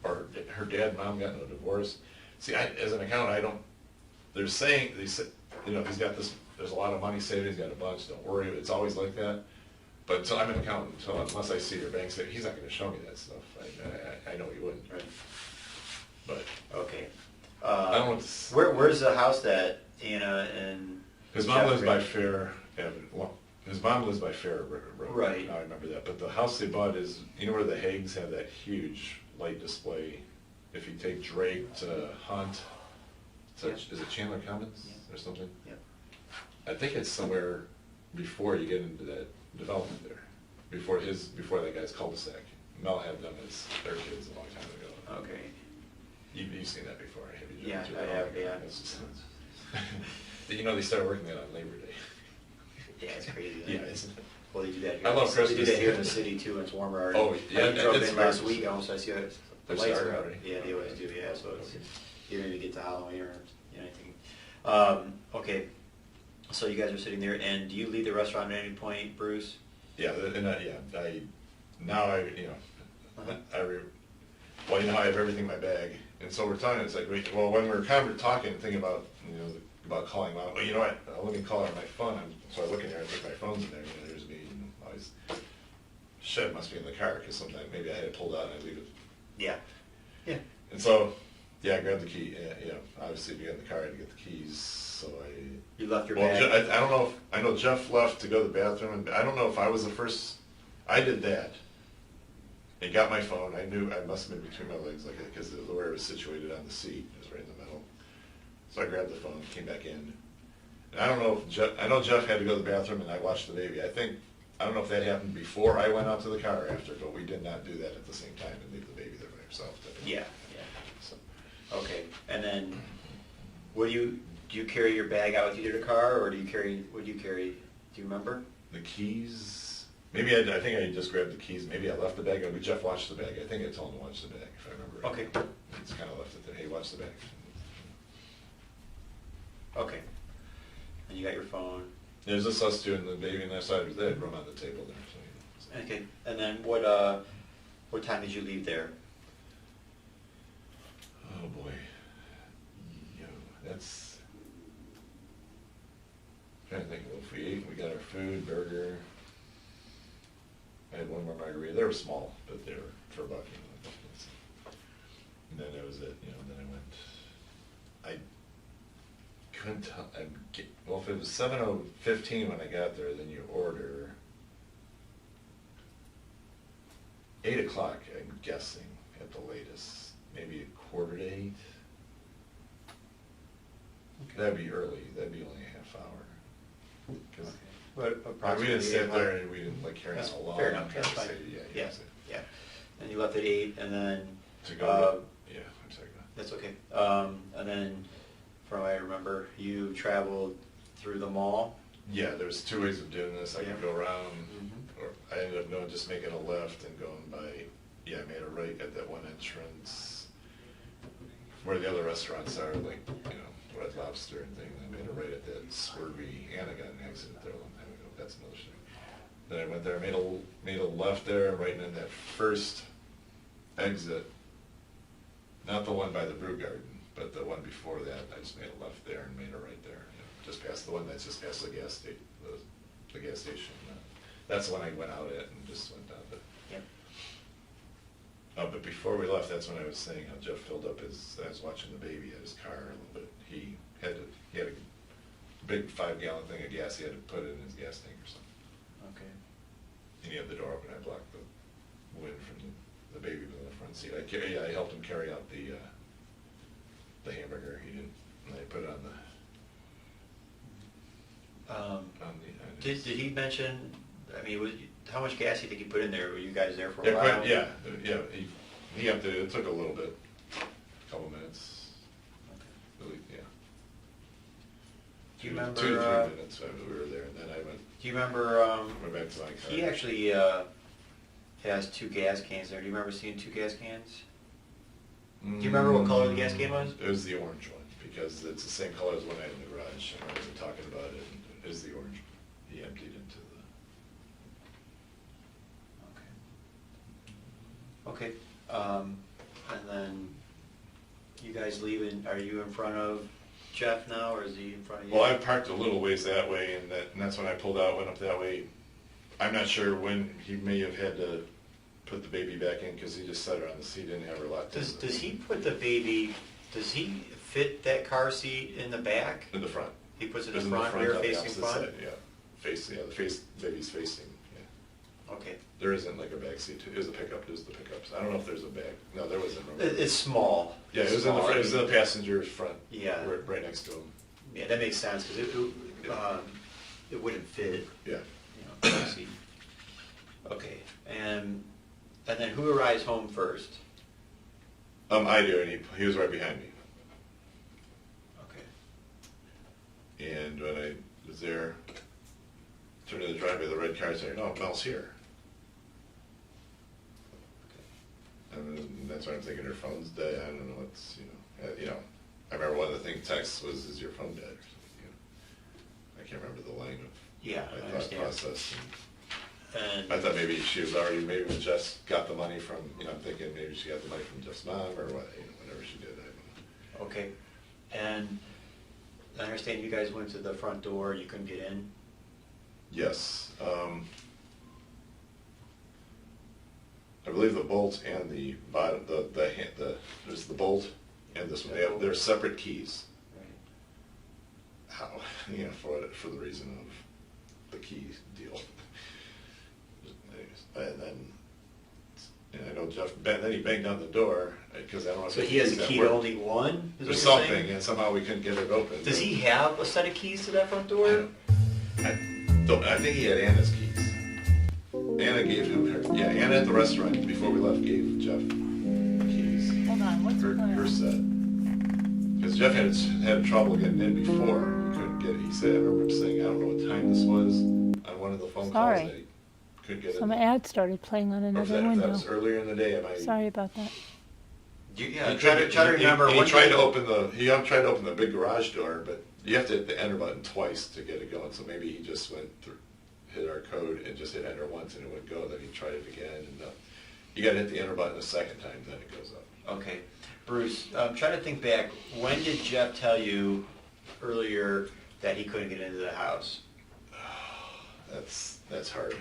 Or her dad and mom got no divorce. See, as an accountant, they're saying, they said, if he's got this, there's a lot of money saved, he's got a bunch, don't worry, it's always like that. But until I'm an accountant, unless I see your bank statement, he's not gonna show me that stuff. I know he wouldn't. Right. But Okay. I don't want to. Where's the house that Anna and His mom Jeff lives by rented? Fair Avenue. Well, his mom lives by Fair Road. Right. I remember that. But the house they bought is, where the Hagues have that huge light display? If you take Drake to Hunt Is it Chandler Commons or something? Yep. I think it's somewhere before you get into that development there, before that guy's cul-de-sac. Mel had them as their kids a long time ago. Okay. You've seen that before, have you? Yeah, Driven through I that? have, yeah. It's just- You know, they started working that on Labor Day. Yeah, it's crazy. Yeah, isn't it? Well, they do that here. I love They do Christmas. that here in the city too, and it's warmer already. Oh, yeah, I drove it's in very- last week, almost, I see it, the They're lights starting are up. already? Yeah, they always do, yeah, so it's, Okay. you don't even get to Halloween or anything. Okay, so you guys are sitting there, and do you leave the restaurant at any point, Bruce? Yeah, Uh-huh. Well, you know, I have everything in my bag, and so we're talking, it's like, well, when we're kind of talking, thinking about, about calling Mom, well, you know what, let me call her on my phone, so I look in there, I think my phone's in there, there's me, and always, shit must be in the car, because sometimes maybe I had it pulled out and I leave it. Yeah. Yeah. And so, yeah, I grabbed the key, obviously, if you get in the car, I had to get the keys, so You left your well, bag? I don't know, I know Jeff left to go to the bathroom, and I don't know if I was the first, I did that. I got my phone, I knew, I must have been between my legs, like, because the where it was situated on the seat, it was right in the middle. So I grabbed the phone, came back in. And I don't know if I know Jeff had to go to the bathroom and I watched the baby. I don't know if that happened before I went out to the car or after, but we did not do that at the same time and leave the baby there by herself. Yeah, So, okay, and then, do you carry your bag out with you to the car, or what do you carry, do you remember? the keys, maybe I think I just grabbed the keys, maybe I left the bag, or Jeff watched the bag. I think I told him to watch the bag, if I remember right. Okay. It's kind of left it there, hey, watch the bag. Okay. And you got your phone. There's just us two and the baby on that side, they had room on the table there, so. Okay, and then what time did you leave there? Oh, boy. That's, I'm trying to think, if we ate, we got our food, burger. I had one more margarita, they were small, but they were for $1. And then that was it, then I went, I couldn't tell, well, if it was 7:15 when I got there, then you order 8 o'clock, I'm guessing, at the latest, maybe 7:45. That'd be early, that'd be only a half hour. 'Cause But we didn't sit there approximately and we didn't like carry on That's a long. fair enough, that's fine. Yeah. Yeah. And you left at 8, and then, To go, yeah, I'm sorry. go ahead. that's okay. And then, from what I remember, you traveled through the mall. Yeah, there's two ways of doing this. I could Yeah. go around, Mhm. or I ended up just making a left and going by, I made a right at that one entrance where the other restaurants are, like, Red Lobster and things. I made a right at that swervy, Anna got an accident there a long time ago. That's another story. Then I went there, made a left there, right in that first exit. Not the one by the Brew Garden, but the one before that. I just made a left there and made a right there. Just past the one that's just past the gas station. The gas station. That's the one I went out at and just went down there. Yep. But before we left, that's when I was saying how Jeff filled up I was watching the baby at his car a little bit. He had a big 5-gallon thing of gas he had to put in his gas tank or something. Okay. And he had the door open, I blocked the wind from the baby in the front seat. I helped him carry out the hamburger. He didn't, and I put it on the. Did he mention, how much gas do you think he put in there? Were you guys there for a Yeah, while? he emptied it. It took a little bit, a couple minutes. Really, yeah. Do you remember? 2 to 3 minutes we were there, and then I went. Do you remember? Went back to my car. He actually has 2 gas cans there. Do you remember seeing 2 gas cans? Do you remember what color the gas can was? It was the orange one, because it's the same color as one I had in the garage. I remember talking about it, and it is the orange one. He emptied into the. Okay. And then you guys leaving, are you in front of Jeff now, or is he in front of you? Well, I parked a little ways that way, and that's when I pulled out, went up that way. I'm not sure when he may have had to put the baby back in, because he just set her on the seat, didn't have her locked in. Does he put the baby, does he fit that car seat in the back? In the front. He puts it It was in the front, rear on the facing opposite front? side, yeah. Baby's facing, yeah. Okay. There isn't like a back seat. It was a pickup. It was the pickups. I don't know if there's a back. No, there wasn't. It's small. Yeah, it was in the front. It was in the passenger front. Yeah. Right next to him. Yeah, that makes sense, because it wouldn't fit, Yeah. you know, seat. Okay, and then who arrives home first? I do, and he was right behind me. Okay. And when I was there, turned to the driveway, the red car said, "No, Mel's here." And that's why I'm thinking her phone's dead. I don't know what's, you know. I remember one of the things text was, "Is your phone dead?" or something. You know. I can't remember the line of Yeah, I my thought understand. process. And I thought maybe she was already, maybe when Jess got the money from, I'm thinking maybe she got the money from Jeff's mom or what, whatever she did. I don't know. Okay, and I understand you guys went to the front door, you couldn't get in? Yes. I believe the bolt and the bottom, there's the bolt and this one, they're separate keys. Right. How, for the reason of the key deal. And I know Jeff, then he banged on the door, because I don't know if So he has a keys key that to work. only one? Is Or what you're something, saying? and somehow we couldn't get it open. Does he have a set of keys to that front door? I think he had Anna's keys. Anna gave him her, yeah, Anna at the restaurant, before we left, gave Jeff keys. Hold on, what's going Her on? set. Because Jeff had trouble getting in before, he couldn't get it. He said, I remember him saying, I don't know what time this was, on one of the phone calls, Sorry. that he couldn't get Some in. ad started playing on Or if another that window. was earlier in the day, am I? Sorry about that. Yeah, He try to remember. He one tried day- to open the big garage door, but you have to hit the enter button twice to get it going. So maybe he just went through, hit our code and just hit enter once and it would go. Then he tried it again, and you got to hit the enter button a second time, then it goes up. Okay, Bruce, try to think back. When did Jeff tell you earlier that he couldn't get into the house? That's hard.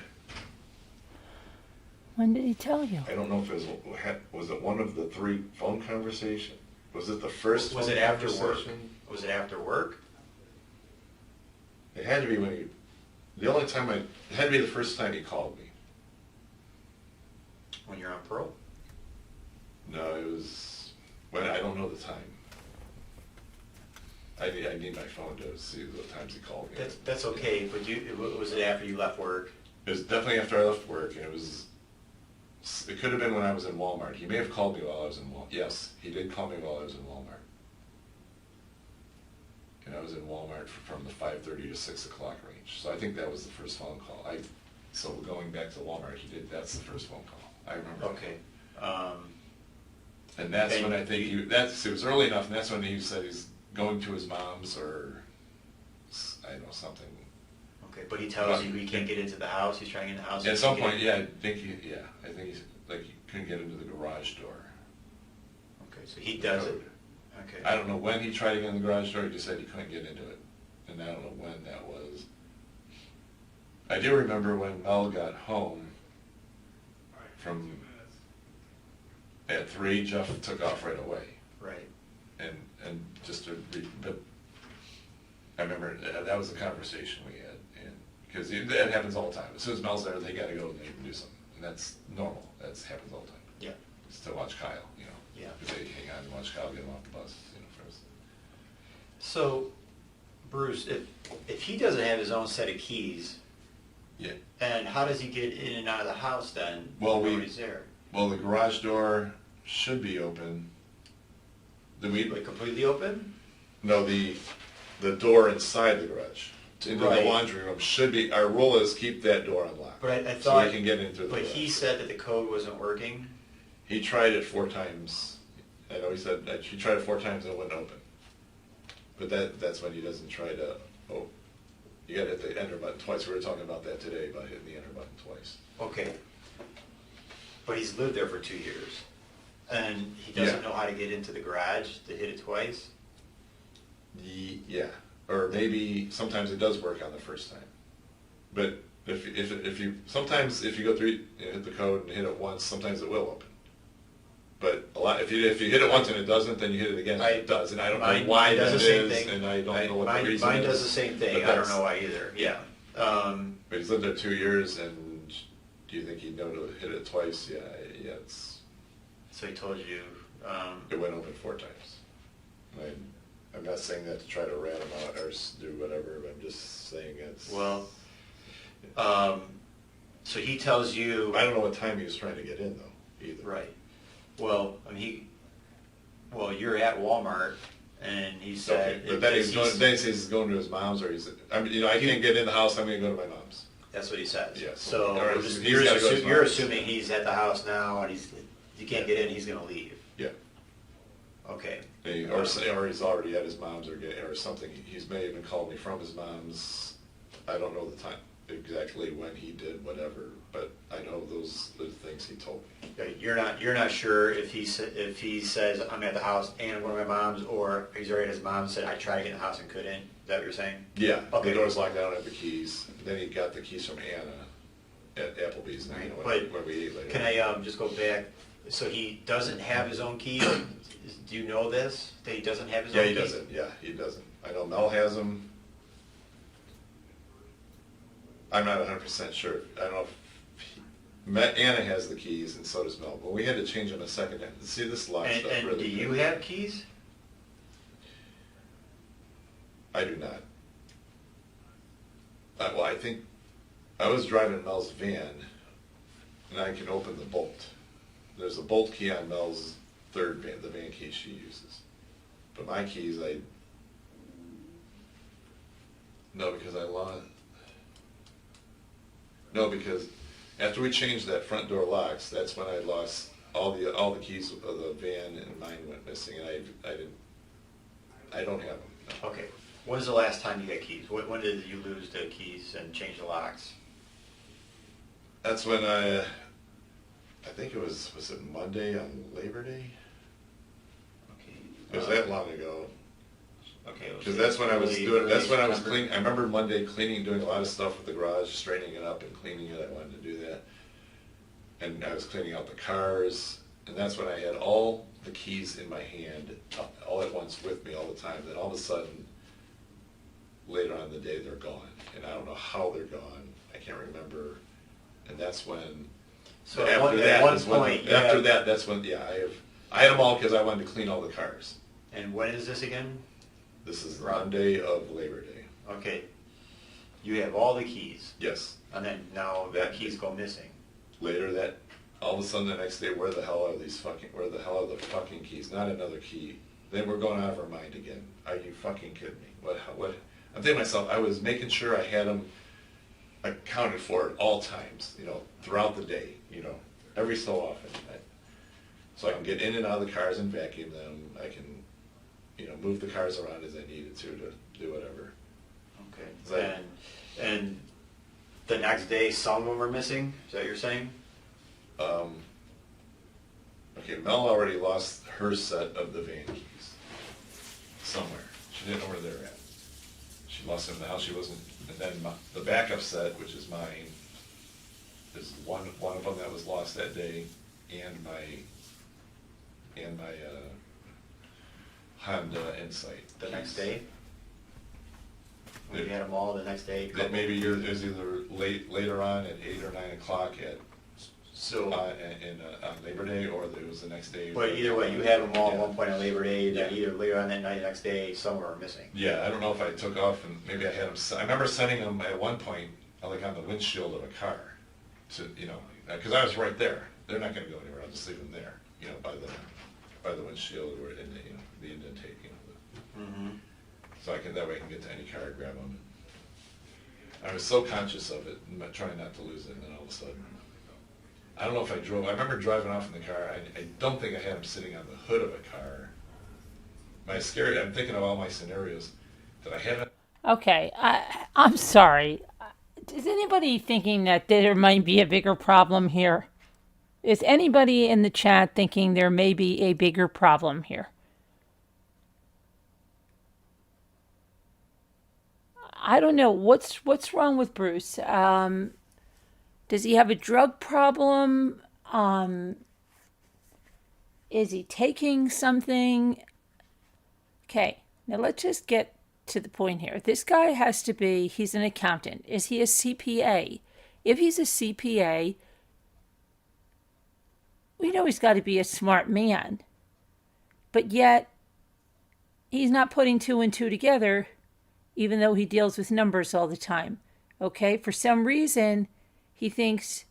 When did he tell you? I don't know if it was it one of the 3 phone conversations? Was it the first? Was phone it after work? conversation? Was it after work? It had to be when it had to be the first time he called me. When you're on parole? No, it was I don't know the time. I need my phone to see the times he called me. That's okay, but was it after you left work? It was definitely after I left work, and it could have been when I was in Walmart. He may have called me while I was in Walmart. Yes, he did call me while I was in Walmart. And I was in Walmart from the 5:30 to 6 o'clock range. So I think that was the first phone call. So going back to Walmart, that's the first phone call. I remember. Okay. And that's And when I think it was early enough, and that's when he said he's going to his mom's or, I don't know, something. Okay, but he tells you he can't get into the house, he's trying to get in the house. At he some can't point, get in. I think he's, like, he couldn't get into the garage door. Okay, so he does it. Okay. I don't know when he tried to get in the garage door, he just said he couldn't get into it. And I don't know when that was. I do remember when Mel got home from, at 3, Jeff took off right away. Right. And just but I remember that was the conversation we had, and because that happens all the time. As soon as Mel's there, they got to go and they can do something, and that's normal. That happens all the time. Yeah. Just to watch Kyle, Yeah. because they hang on and watch Kyle get him off the bus, first. So, Bruce, if he doesn't have his own set of keys, Yeah. and how does he get in and out of the house then? Well, when nobody's there? Well, the garage door should be open. Like completely open? No, the door inside the garage into Right. the laundry room should be. Our rule is keep that door unlocked. But I so thought. we can get into the. But garage. he said that the code wasn't working. He tried it 4 times. I know he said that he tried it 4 times and it wouldn't open. But that's when he doesn't try to. Oh, you got to hit the enter button twice. We were talking about that today, about hitting the enter button twice. Okay. But he's lived there for 2 years, and he doesn't Yeah. know how to get into the garage to hit it twice. Yeah, or maybe sometimes it does work on the first time. But if you sometimes if you go through hit the code and hit it once, sometimes it will open. But a lot if you hit it once and it doesn't, then you hit it again and it does. And I don't know Mine why does that the same is, thing. and I don't know what mine, the reason Mine is. does the same thing. But I don't that's- know why either. Yeah. But he's lived there 2 years, and do you think he'd know to hit it twice? Yeah, So he told you, it went open 4 times. I'm not saying that to try to rat him out or do whatever, but I'm just saying it's... well, so he tells you... I don't know what time he was trying to get in, though, either. Right. Well, I mean, you're at Walmart, and he said... Okay, but then he says he's going to his mom's, or I can't get in the house, I'm going to go to my mom's. That's what he says. Yes. So Or you're gotta go to his mom's. assuming he's at the house now, and you can't get in, he's going to leave. Yeah. Okay. Or he's already at his mom's or something. He's may even called me from his mom's. I don't know the time exactly when he did whatever, but I know those are the things he told me. Okay, you're not sure if he says I'm at the house and one of my mom's, or he's already at his mom and said I tried to get in the house and couldn't. Is that what you're saying? Yeah. Okay. The door's locked. I don't have the keys. Then he got the keys from Anna at Applebee's. And, where we ate later. Can I just go back? So he doesn't have his own keys. Do you know this? That he doesn't have his own keys? Yeah, he doesn't. Yeah, he doesn't. I know Mel has them. I'm not 100% sure. I don't know if Anna has the keys, and so does Mel. But we had to change them a second. See, this lock stuff And really... do you have keys? I do not. Well, I think I was driving Mel's van, and I can open the bolt. There's a bolt key on Mel's third van, the van key she uses. But my keys, no, because I lost. No, because after we changed that front door locks, that's when I lost all the keys of the van, and mine went missing, and I don't have them. No. Okay. When's the last time you got keys? When did you lose the keys and change the locks? That's when I think it was it Monday on Labor Day? Okay. It was that long ago. Okay. Because that's when I was September. cleaning. I remember Monday cleaning, doing a lot of stuff with the garage, straightening it up and cleaning it. I wanted to do that. And I was cleaning out the cars, and that's when I had all the keys in my hand, all at once with me all the time. Then all of a sudden, later on in the day, they're gone. And I don't know how they're gone. I can't remember. And that's when... So that's when, I had them all because I wanted to clean all the cars. And when is this again? This is Monday of Labor Day. Okay. You have all the keys. Yes. And then now the keys go missing. Later all of a sudden the next day, where the hell are the fucking keys? Not another key. Then we're going out of our mind again. Are you fucking kidding me? What? I'm thinking to myself, I was making sure I had them accounted for at all times, throughout the day, every so often. So I can get in and out of the cars and vacuum them. I can, move the cars around as I needed to do whatever. Okay. And the next day, some of them are missing? Is that what you're saying? Okay, Mel already lost her set of the van keys somewhere. She didn't know where they're at. She lost them in the house. She wasn't. And then the backup set, which is mine, is one of them that was lost that day, and my Honda Insight. The next day? When you had them all the next day? That maybe it was either later on at 8 or 9 o'clock on Labor Day, or it was the next day. But either way, you have them all at one point on Labor Day, then either later on that night, the next day, some are missing. Yeah, I don't know if I took off, and maybe I had them. I remember setting them at one point, like on the windshield of a car, to because I was right there. They're not going to go anywhere. I'll just leave them there, by the windshield or in the indentation. Mm-hmm. So that way I can get to any car and grab them. I was so conscious of it, trying not to lose it, and then all of a sudden, I don't know if I drove. I remember driving off in the car. I don't think I had them sitting on the hood of a car. I'm thinking of all my scenarios that I haven't. Okay, I'm sorry. Is anybody thinking that there might be a bigger problem here? Is anybody in the chat thinking there may be a bigger problem here? I don't know. What's wrong with Bruce? Does he have a drug problem? Is he taking something? Okay, now let's just get to the point here. This guy he's an accountant. Is he a CPA? If he's a CPA, we know he's got to be a smart man. But yet, he's not putting two and two together, even though he deals with numbers all the time. Okay? For some reason, he thinks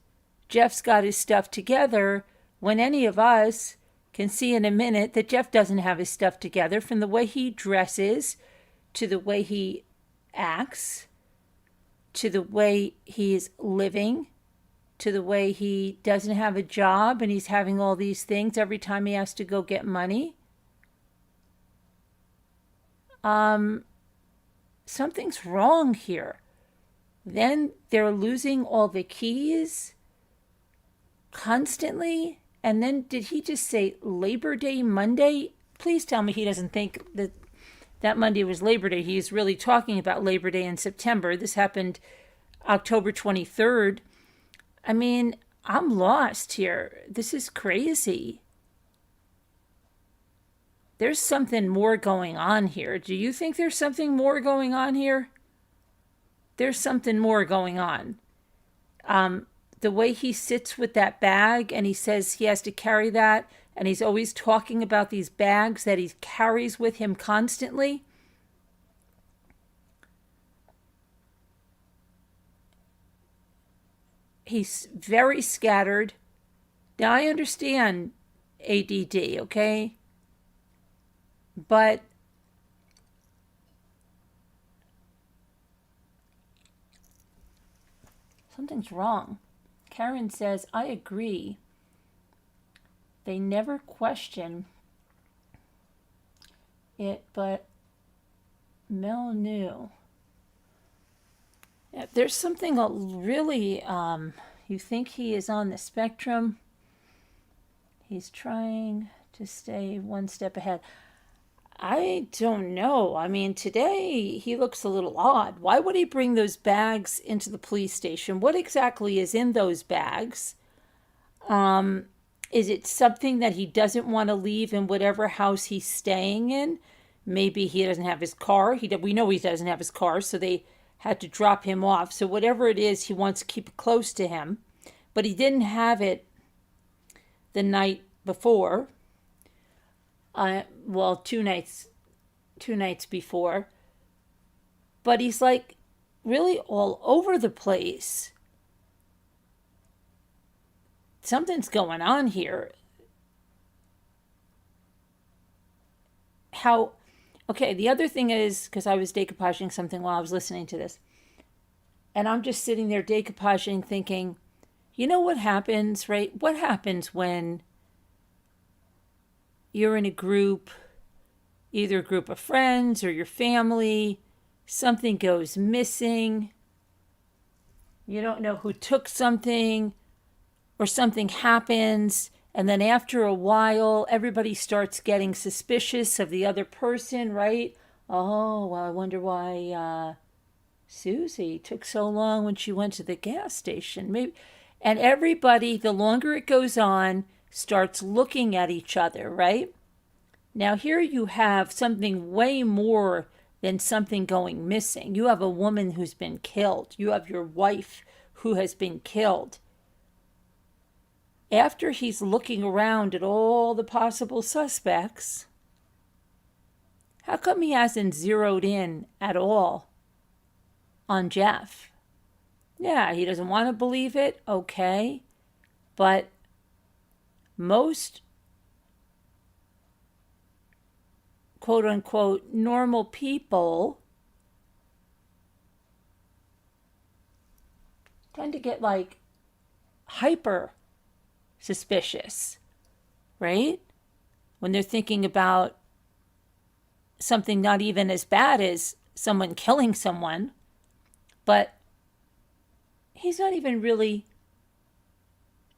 Jeff's got his stuff together when any of us can see in a minute that Jeff doesn't have his stuff together, from the way he dresses to the way he acts to the way he's living to the way he doesn't have a job and he's having all these things every time he has to go get money. Something's wrong here. Then they're losing all the keys constantly. And then did he just say Labor Day Monday? Please tell me he doesn't think that that Monday was Labor Day. He's really talking about Labor Day in September. This happened October 23rd. I mean, I'm lost here. This is crazy. There's something more going on here. Do you think there's something more going on here? There's something more going on. The way he sits with that bag and he says he has to carry that, and he's always talking about these bags that he carries with him constantly. He's very scattered. Now, I understand ADD, okay? But something's wrong. Karen says, I agree. They never question it, but Mel knew. Yeah, there's something really, you think he is on the spectrum. He's trying to stay one step ahead. I don't know. I mean, today he looks a little odd. Why would he bring those bags into the police station? What exactly is in those bags? Is it something that he doesn't want to leave in whatever house he's staying in? Maybe he doesn't have his car. We know he doesn't have his car, so they had to drop him off. So whatever it is, he wants to keep it close to him. But he didn't have it the night before. Well, two nights before. But he's like really all over the place. Something's going on here. Okay, the other thing is, because I was decoupaging something while I was listening to this, and I'm just sitting there decoupaging thinking, you know what happens, right? What happens when you're in a group, either a group of friends or your family, something goes missing, you don't know who took something, or something happens, and then after a while, everybody starts getting suspicious of the other person, right? Oh, well, I wonder why Susie took so long when she went to the gas station. Maybe, and everybody, the longer it goes on, starts looking at each other, right? Now here you have something way more than something going missing. You have a woman who's been killed. You have your wife who has been killed. After he's looking around at all the possible suspects, how come he hasn't zeroed in at all on Jeff? Yeah, he doesn't want to believe it, okay, but most quote-unquote normal people tend to get like hyper suspicious, right? When they're thinking about something not even as bad as someone killing someone, but he's not even really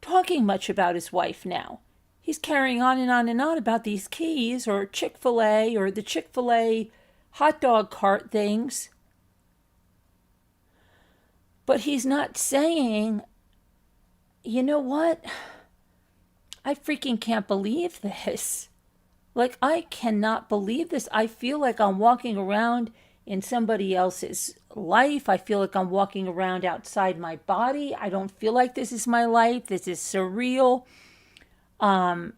talking much about his wife now. He's carrying on and on and on about these keys or Chick-fil-A or the Chick-fil-A hot dog cart things. But he's not saying, you know what? I freaking can't believe this. Like, I cannot believe this. I feel like I'm walking around in somebody else's life. I feel like I'm walking around outside my body. I don't feel like this is my life. This is surreal. Now,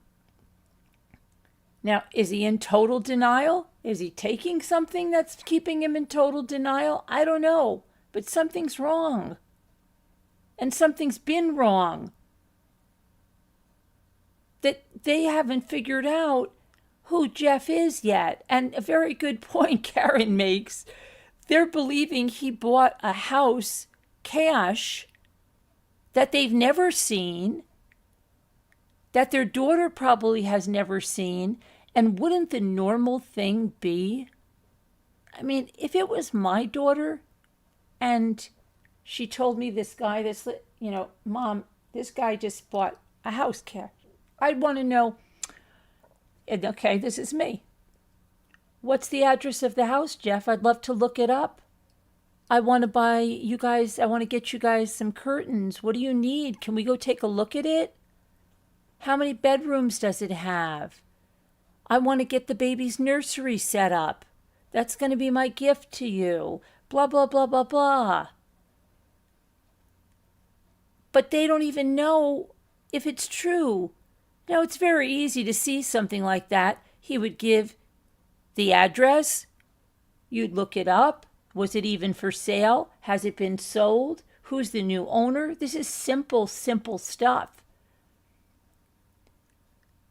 is he in total denial? Is he taking something that's keeping him in total denial? I don't know. But something's wrong. And something's been wrong. That they haven't figured out who Jeff is yet. And a very good point Karen makes. They're believing he bought a house cash that they've never seen, that their daughter probably has never seen. And wouldn't the normal thing be, I mean, if it was my daughter and she told me this guy, Mom, this guy just bought a house cash, I'd want to know, okay, this is me. What's the address of the house, Jeff? I'd love to look it up. I want to get you guys some curtains. What do you need? Can we go take a look at it? How many bedrooms does it have? I want to get the baby's nursery set up. That's going to be my gift to you. Blah, blah, blah, blah, blah. But they don't even know if it's true. Now, it's very easy to see something like that. He would give the address. You'd look it up. Was it even for sale? Has it been sold? Who's the new owner? This is simple, simple stuff.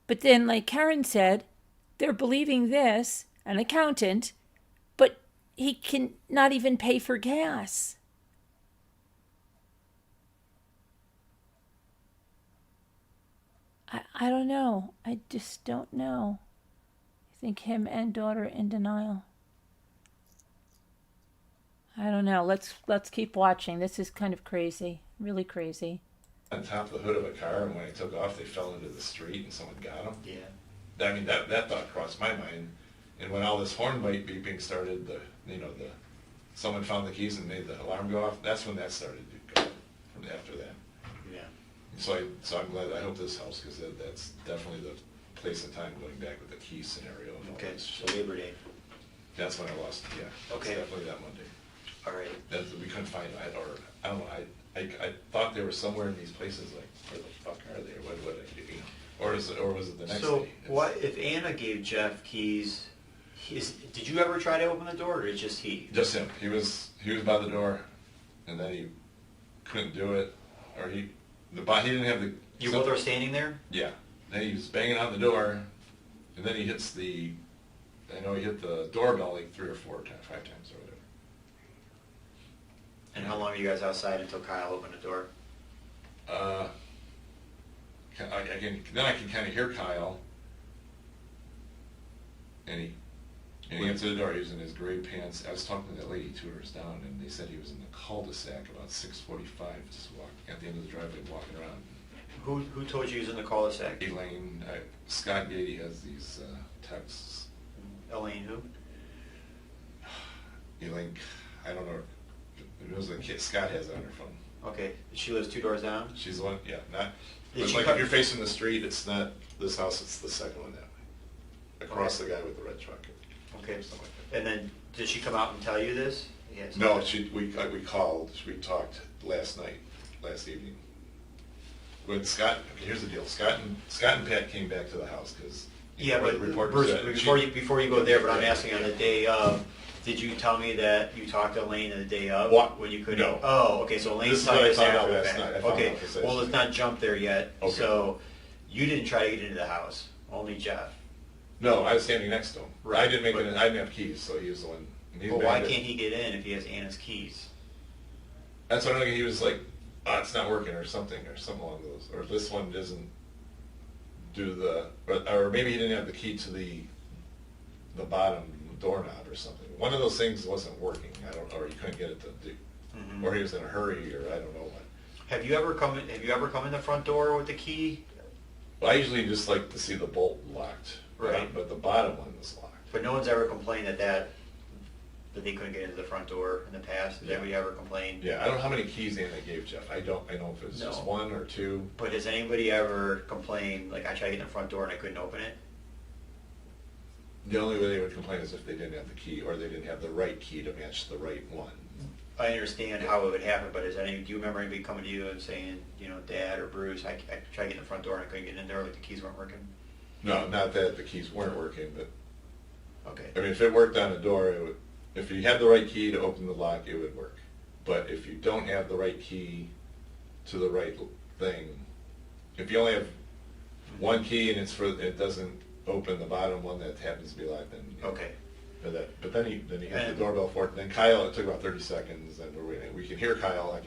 But then, like Karen said, they're believing this, an accountant, but he can not even pay for gas. I don't know. I just don't know. I think him and daughter in denial. I don't know. Let's keep watching. This is kind of crazy. Really crazy. On top of the hood of a car, and when they took off, they fell into the street and someone got them. Yeah. I mean, that thought crossed my mind. And when all this horn beeping started, someone found the keys and made the alarm go off, that's when that started to go from after that. Yeah. So I'm glad, I hope this helps, because that's definitely the place and time going back with the key scenario. And all Okay, this so shit. Labor Day. That's when I lost, yeah. Okay. It's definitely that Monday. All right. We couldn't find it, I don't know, I thought they were somewhere in these places, like, where the fuck are they, or what, or was it the next day? So what, if Anna gave Jeff keys, did you ever try to open the door, or just he? Just him. He was by the door, and then he couldn't do it, or he didn't have the. You both are standing there? Yeah. Then he was banging on the door, and then he hits he hit the doorbell like 3 or 4 times, 5 times or whatever. And how long were you guys outside until Kyle opened the door? Then I can kind of hear Kyle, and he answered the door. He was in his gray pants. I was talking to that lady 2 doors down, and they said he was in the cul-de-sac about 6:45, just walking at the end of the driveway, walking around. Who told you he was in the cul-de-sac? Elaine, Scott Gady has these texts. Elaine who? Elaine, I don't know. It was a kid Scott has on her phone. Okay, she lives 2 doors down? She's the one, yeah, not. Did But she like cut- if you're facing the street, it's not this house, it's the second one that way. Across Okay. the guy with the red truck. Okay, Something like that. and then did she come out and tell you this? Yes. No, we called, we talked last evening. When Scott, okay, here's the deal, Scott and Pat came back to the house, because. Yeah, but Bruce, before you go there, but I'm asking on the day of, did you tell me that you talked to Elaine on the day of? What? When you couldn't? No. Oh, okay, so Elaine This is told what you I this found out after the last fact. night. I found Okay, out this well, let's not jump there yet. Okay. So, you didn't try to get into the house, only Jeff. No, I was standing next to him. Right, I didn't but- I didn't have keys, so he was the one. and he's Well, why mad at- can't he get in if he has Anna's keys? That's what I think, he was like, it's not working, or something along those, or this one doesn't do or maybe he didn't have the key to the bottom doorknob or something. One of those things wasn't working, or he couldn't get it to do, Mhm. or he was in a hurry, or I don't know what. Have you ever come in the front door with the key? Well, I usually just like to see the bolt locked, Right. but the bottom one was locked. But no one's ever complained that they couldn't get into the front door in the past? Has Yeah. anybody ever complained? Yeah, I don't know how many keys Anna gave Jeff. I know if it was just No. 1 or 2. But has anybody ever complained, like, I tried to get in the front door and I couldn't open it? The only way they would complain is if they didn't have the key, or they didn't have the right key to match the right one. I understand how it would happen, but do you remember anybody coming to you and saying, you know, Dad or Bruce, I tried to get in the front door and I couldn't get in there, like the keys weren't working? No, not that the keys weren't working, but, Okay. I mean, if it worked on a door, it would, if you had the right key to open the lock, it would work. But if you don't have the right key to the right thing, if you only have one key and it doesn't open the bottom one that happens to be locked, then. Okay. But then he hit the doorbell for it, and then Kyle, it took about 30 seconds, and we can hear Kyle, I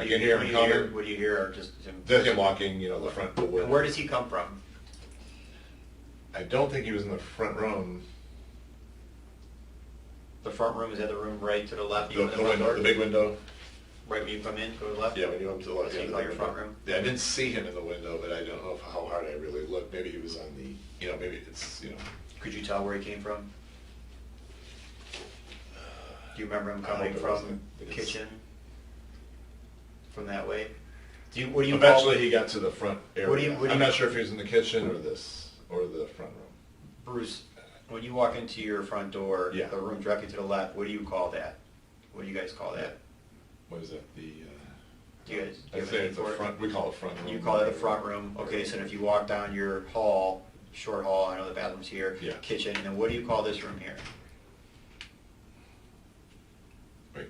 can hear him coming. What do you hear, or just him? Just him walking, the front door. And where does he come from? I don't think he was in the front room. The front room, is that the room right to the left? The window, the big window. Right when you come in, go to the left? Yeah, when you come to the left. So you call your front room? Yeah, I didn't see him in the window, but I don't know how hard I really looked. Maybe he was on the, maybe it's. Could you tell where he came from? Do you remember him I hope coming it from wasn't. the kitchen? From that way? What do you Eventually call, he got to the front area. I'm not sure if he was in the kitchen or the front room. Bruce, when you walk into your front door, Yeah. the room directly to the left, what do you call that? What do you guys call that? What is that? Do you guys? do I you have a say name it's a for it? front. We call it front room. You call it the front room. Okay, so if you walk down your hall, short hall, I know the bathroom's here, Yeah. kitchen, and then what do you call this room here? Wait,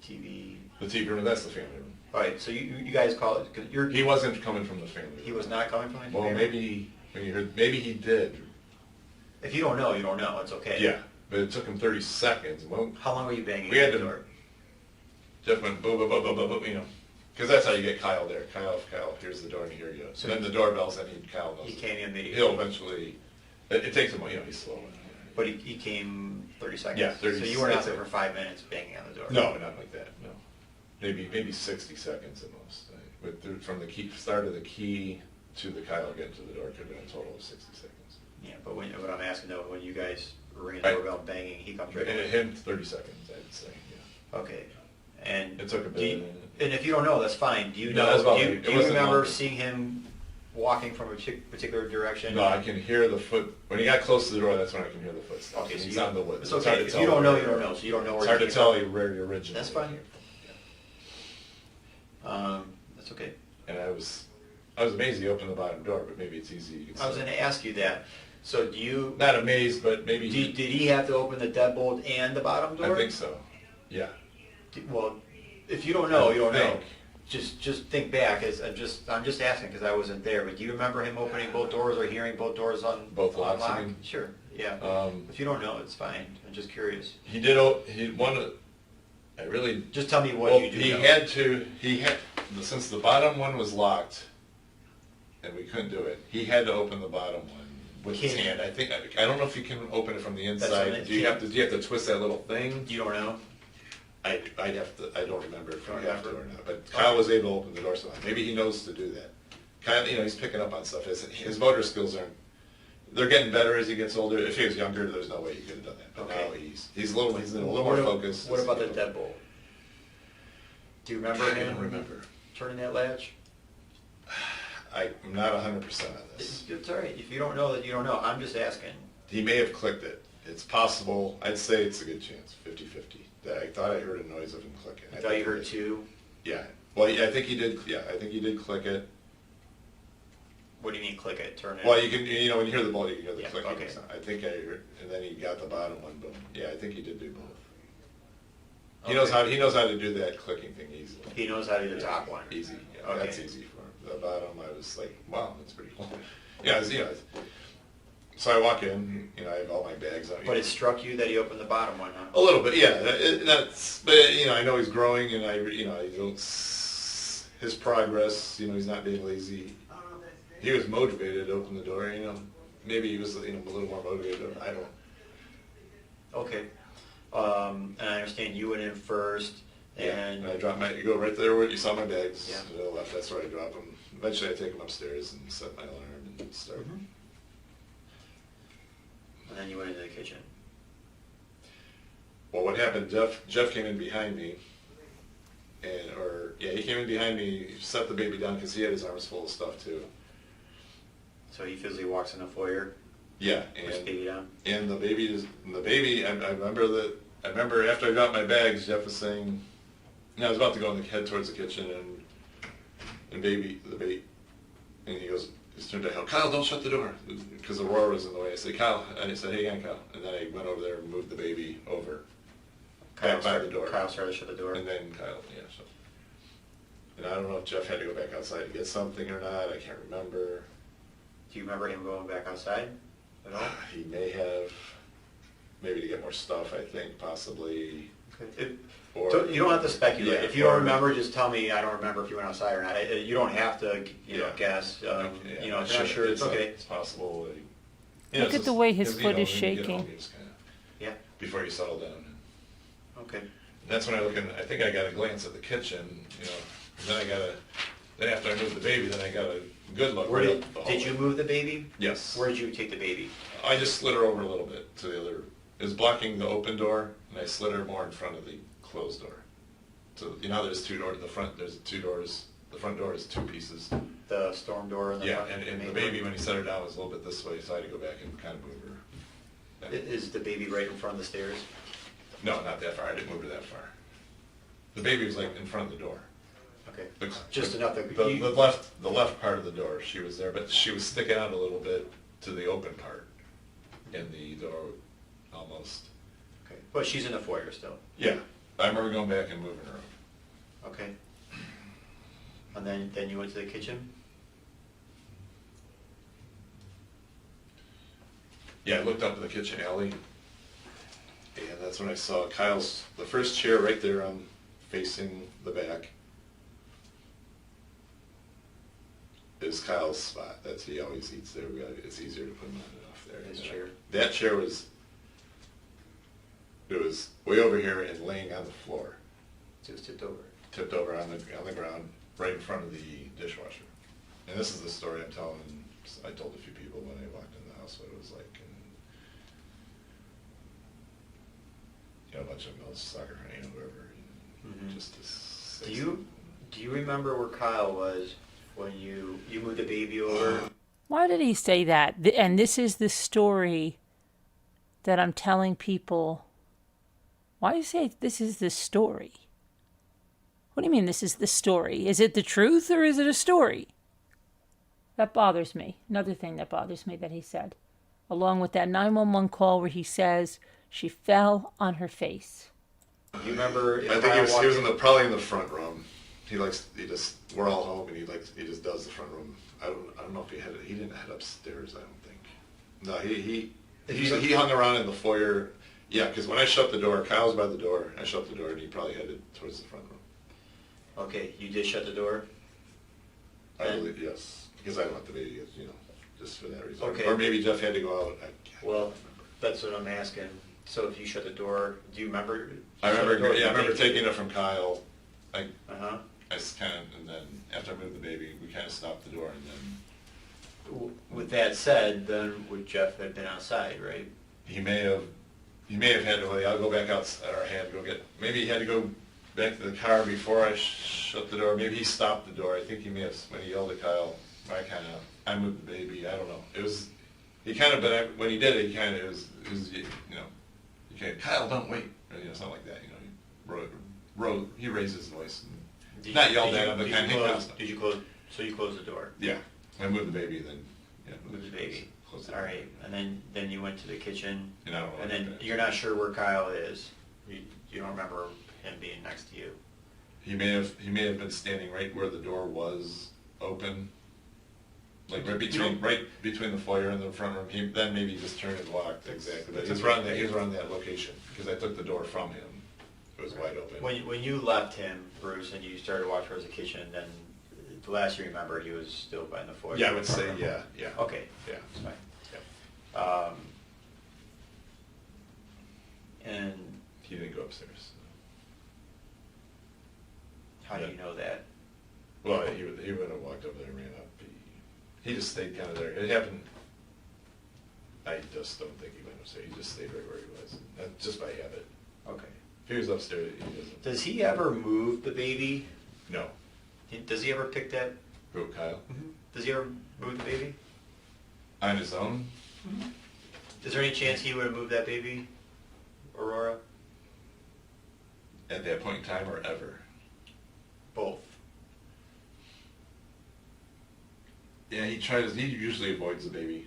TV. the TV room. That's the family room. All right, so you guys call it, because you're. He wasn't coming from the family room. He was not coming from the Well, family? maybe when you heard, maybe he did. If you don't know, you don't know. It's okay. Yeah, but it took him 30 seconds. Well, How long were you banging We at had the to- door? Jeff went boom, boom, boom, boom, boom, boom, because that's how you get Kyle there. Kyle, here's the door, and here you go. So then the doorbell's, and Kyle knows. He came in immediately. He'll eventually. It takes him, he's slow. But he came 30 seconds. Yeah, 30 So you weren't out there seconds. for 5 minutes banging on the door. No, not like that. No, maybe 60 seconds at most. From the start of the key to the Kyle getting to the door, could have been a total of 60 seconds. Yeah, but what I'm asking though, when you guys were ringing the Right. doorbell and banging, he comes right And in. him 30 seconds, I'd say. Yeah. Okay. And It took a do bit. you- and if you don't know, that's fine. Do you No, know? that's about do right. you, It do you wasn't remember long. seeing him walking from a particular direction? No, I can hear the foot. When he got close to the door, that's when I can hear the footsteps. Okay, so he's you- on the wood. it's so okay. hard to If tell you don't know, where- you don't know. So you don't know where It's hard he to came tell from. you where you originally. That's fine. That's okay. And I was amazed he opened the bottom door, but maybe it's easy. You can I was see. going to ask you that. So do you? Not amazed, but maybe. Did he have to open the deadbolt and the bottom door? I think so. Yeah. Well, if you don't know, you don't know. think. Just think back. I'm just asking because I wasn't there. But do you remember him opening both doors or hearing both doors on Both locks, you unlock? mean? Sure. Yeah. If you don't know, it's fine. I'm just curious. He did. I really. Just tell me what Well, you do. he know. had to. Since the bottom one was locked, and we couldn't do it. He had to open the bottom one with his Can- hand. I don't know if you can open it from the That's inside. what I- Do you have to twist that little thing? You don't know. I'd have to. I don't remember if you Don't have to remember. or not. But Kyle was able to open the door somehow. Maybe he knows to do that. Kyle, he's picking up on stuff. His motor skills aren't. They're getting better as he gets older. If he was younger, there's no way he could have done that. But Okay. now he's a little more focused. What about the deadbolt? Do you remember I him don't remember. turning that latch? I'm not 100% on this. It's all right. If you don't know, that you don't know. I'm just asking. He may have clicked it. It's possible. I'd say it's a good chance, 50-50. I thought I heard a noise of him clicking. I thought you heard two. Yeah. Well, yeah, I think he did. Yeah, I think he did click it. What do you mean click it? Turn it? Well, you can, when you hear the bolt, you can hear the Yeah, clicking. okay. sound. I think I heard, and then he got the bottom one. Boom. Yeah, I think he did do both. He knows Okay. how to do that clicking thing easily. He knows how to do the top one. Easy. Yeah, Okay. That's easy for him. The bottom, I was like, wow, that's pretty cool. Yeah, so I walk in. I have all my bags on. But it struck you that he opened the bottom one, huh? A little bit, yeah. But I know he's growing, and his progress. He's not being lazy. He was motivated to open the door. Maybe he was a little more motivated. I don't. Okay. And I understand you went in first, and I drop you go right there where you saw my bags. Yeah. To the left, that's where I drop them. Eventually, I take them upstairs and set my alarm and start. Mhm. and then you went into the kitchen. Well, what happened? Jeff came in behind me, he came in behind me, set the baby down because he had his arms full of stuff too. So he physically walks in the foyer, Yeah, puts the baby down. and the baby. I remember after I got my bags, Jeff was saying, And I was about to go head towards the kitchen, and and he's turned to Kyle, don't shut the door, because Aurora was in the way. I said, Kyle, and I said, hey again, Kyle. And then I went over there and moved the baby over back by the door. Kyle started to shut the door. And then Kyle, yeah. So. And I don't know if Jeff had to go back outside to get something or not. I can't remember. Do you remember him going back outside at all? He may have, maybe to get more stuff, I think, possibly. Okay. Or, you don't have to speculate. Yeah, if you don't remember, just tell me. I don't remember if you went outside or not. You don't have to, guess. If you're not sure, it's okay. It's possible. Look at the way his foot is shaking. Yeah. Before you settle down. Okay. And that's when I think I got a glance at the kitchen, and then after I moved the baby, then I got a good look. Did you move the baby? Yes. Where did you take the baby? I just slid her over a little bit to the other. It was blocking the open door, and I slid her more in front of the closed door. So there's two doors. There's two doors. The front door is two pieces. The storm door and the front. And the baby, when he set her down, was a little bit this way, so I had to go back and kind of move her. Is the baby right in front of the stairs? No, not that far. I didn't move her that far. The baby was like in front of the door. Okay. Just enough that the left part of the door, she was there, but she was sticking out a little bit to the open part in the door, almost. Okay. But she's in the foyer still. Yeah, I remember going back and moving her up. Okay. And then you went to the kitchen. Yeah, I looked up in the kitchen alley, and that's when I saw the first chair right there, facing the back, is Kyle's spot. He always eats there. It's easier to put him on and off there. His chair. That chair was way over here and laying on the floor. It was tipped over. Tipped over on the ground, right in front of the dishwasher. And this is the story I'm telling. I told a few people when I walked in the house what it was like. And, a bunch of them, soccer honey, whoever. Mm-hmm. Just this. Do you remember where Kyle was when you moved the baby over? Why did he say that? And this is the story that I'm telling people. Why do you say this is the story? What do you mean this is the story? Is it the truth or is it a story? That bothers me. Another thing that bothers me that he said. Along with that 911 call where he says she fell on her face. You remember? I think he was probably in the front room. We're all home, and he just does the front room. I don't know if he didn't head upstairs, I don't think. No, he hung around in the foyer. Yeah, because when I shut the door, Kyle's by the door. I shut the door, and he probably headed towards the front room. Okay, you did shut the door? I believe, yes. Because I don't want the baby, just for that reason. Okay. Or maybe Jeff had to go out. Well, that's what I'm asking. So if you shut the door, do you remember? I remember taking it from Kyle. Uh-huh. I kind of, and then after I moved the baby, we kind of stopped the door, and then. With that said, then would Jeff have been outside, right? He may have had to. I'll go back outside, or I had to go get. Maybe he had to go back to the car before I shut the door. Maybe he stopped the door. I think he may have when he yelled at Kyle. I moved the baby. I don't know. It was. He kind of, but when he did it, he kind of was. Kyle, don't wait. Something like that. He raised his voice. Not yelled at him, but kind of. Did you close? So you closed the door. Yeah, I moved the baby, then. Yeah, moved the baby. Closed the All door. right, and then you went to the kitchen. And I don't know. And then you're not sure where Kyle is. You don't remember him being next to you. He may have been standing right where the door was open, like right between the foyer and the front room. Then maybe he just turned and walked exactly. But he was around that location because I took the door from him. It was wide open. When you left him, Bruce, and you started to walk towards the kitchen, then the last you remember, he was still by the foyer. Yeah, I would say yeah. Okay. Yeah. That's fine. Yeah. And He didn't go upstairs. how do you know that? Well, he would have walked over there and ran up. He just stayed kind of there. It happened. I just don't think he went upstairs. He just stayed right where he was, just by habit. Okay. If he was upstairs, he doesn't. Does he ever move the baby? No. Does he ever pick that? Who, Kyle? Mm-hmm. Does he ever move the baby? On his own? Mm-hmm. Is there any chance he would have moved that baby, Aurora? At that point in time, or ever? both? Yeah, he usually avoids the baby.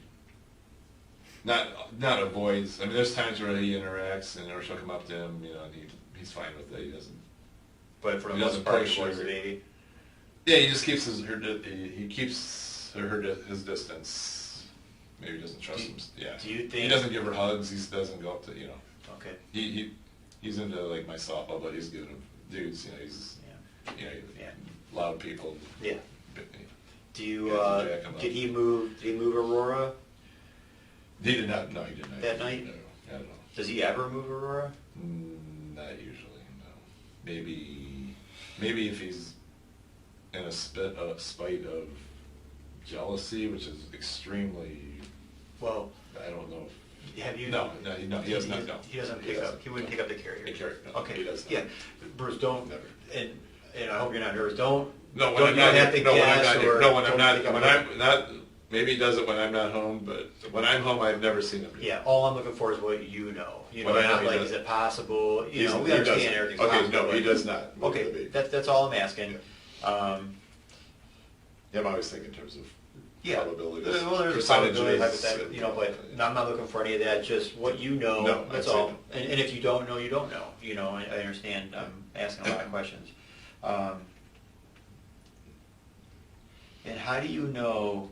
Not avoids, I mean, there's times where he interacts, and or she'll come up to him, you know, and he's fine with it, he doesn't. But for the He most doesn't part, push he avoids or- the baby? Yeah, he just keeps his distance. Maybe he doesn't trust him, yeah. Do you He think? doesn't give her hugs, he doesn't go up to, you know. Okay, He's into like my softball, but he's giving him dudes, you know, he's, yeah, you know, yeah. loud people. Yeah. But, you know. Do you, Yeah, to jack him up. did he move Aurora He did not, no, he did not. that night? No, I don't know. Does he ever move Aurora? Not usually, no. Maybe if he's in a spite of jealousy, which is extremely, Well, I don't know. have you? No, he does not, no. He doesn't pick up, he wouldn't pick up the carrier? The carrier, no, Okay, he does not. yeah, Bruce, don't, Never. and I hope you're not nervous, don't. No, when don't- I'm you not don't have here, to no, when I'm guess not here, or no, when I'm don't not, pick up when the- I'm not, maybe he does it when I'm not home, but when I'm home, I've never seen him do it. Yeah, all I'm looking for is what you know. You know, What I know not he like, does. is it possible, you He's- know, we he understand doesn't. everything's Okay, possible. no, he but- does not move the Okay, baby. that's all I'm asking. Yeah, I'm always thinking in terms of Yeah, probabilities. well, there's a probability, percentages, hypothetical, you know, but I'm not looking for any of that, just what you know, No, that's I'd say all. no. And if you don't know, you don't know, you know, I understand, I'm asking a lot of questions. And how do you know,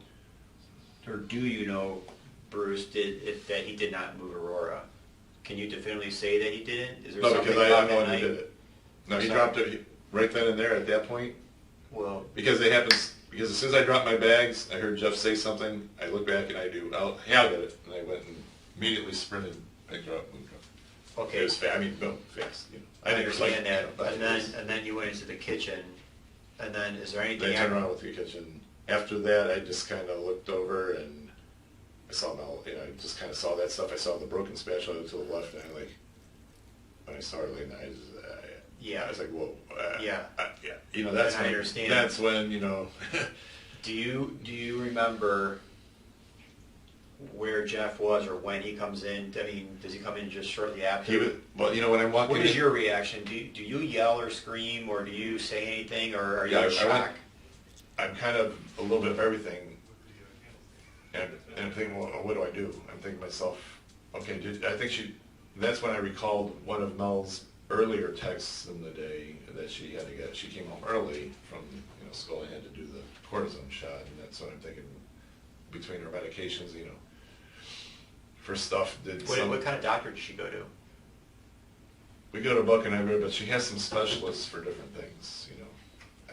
or do you know, Bruce, that he did not move Aurora? Can you definitively say that he didn't? Is there No, something because about I'm the that one who night? did it. No, he Sorry? dropped it right then and there at that point. Well, Because as soon as I dropped my bags, I heard Jeff say something, I look back and I do, hey, I'll get it. And I went and immediately sprinted, picked her up, moved her. okay. It was fast, boom, fast, you know. I think it was like, understand you know, that, but and it then, was- you went into the kitchen, and then is there Then anything? I turned around with the kitchen. After that, I just kind of looked over and I saw Mel, you know, I just kind of saw that stuff. I saw the broken spatula to the left, and when I saw her laying there, Yeah. I was like, whoa. Yeah. Yeah. You know, that's And I when, understand. that's when, you know, Do you remember where Jeff was or when he comes in? I mean, does he come in just shortly after? he was, well, you know, when I'm walking What is in- your reaction? Do you yell or scream, or do you say anything, or are you Yeah, in shock? I'm kind of a little bit of everything, and I'm thinking, well, what do I do? I'm thinking to myself, okay, I think that's when I recalled one of Mel's earlier texts in the day that she came home early from, you know, Scullin had to do the cortisone shot, and that's what I'm thinking, between her medications, you know, for stuff, What kind of doctor did she go to? we go to Buck and Everett, but she has some specialists for different things, you know.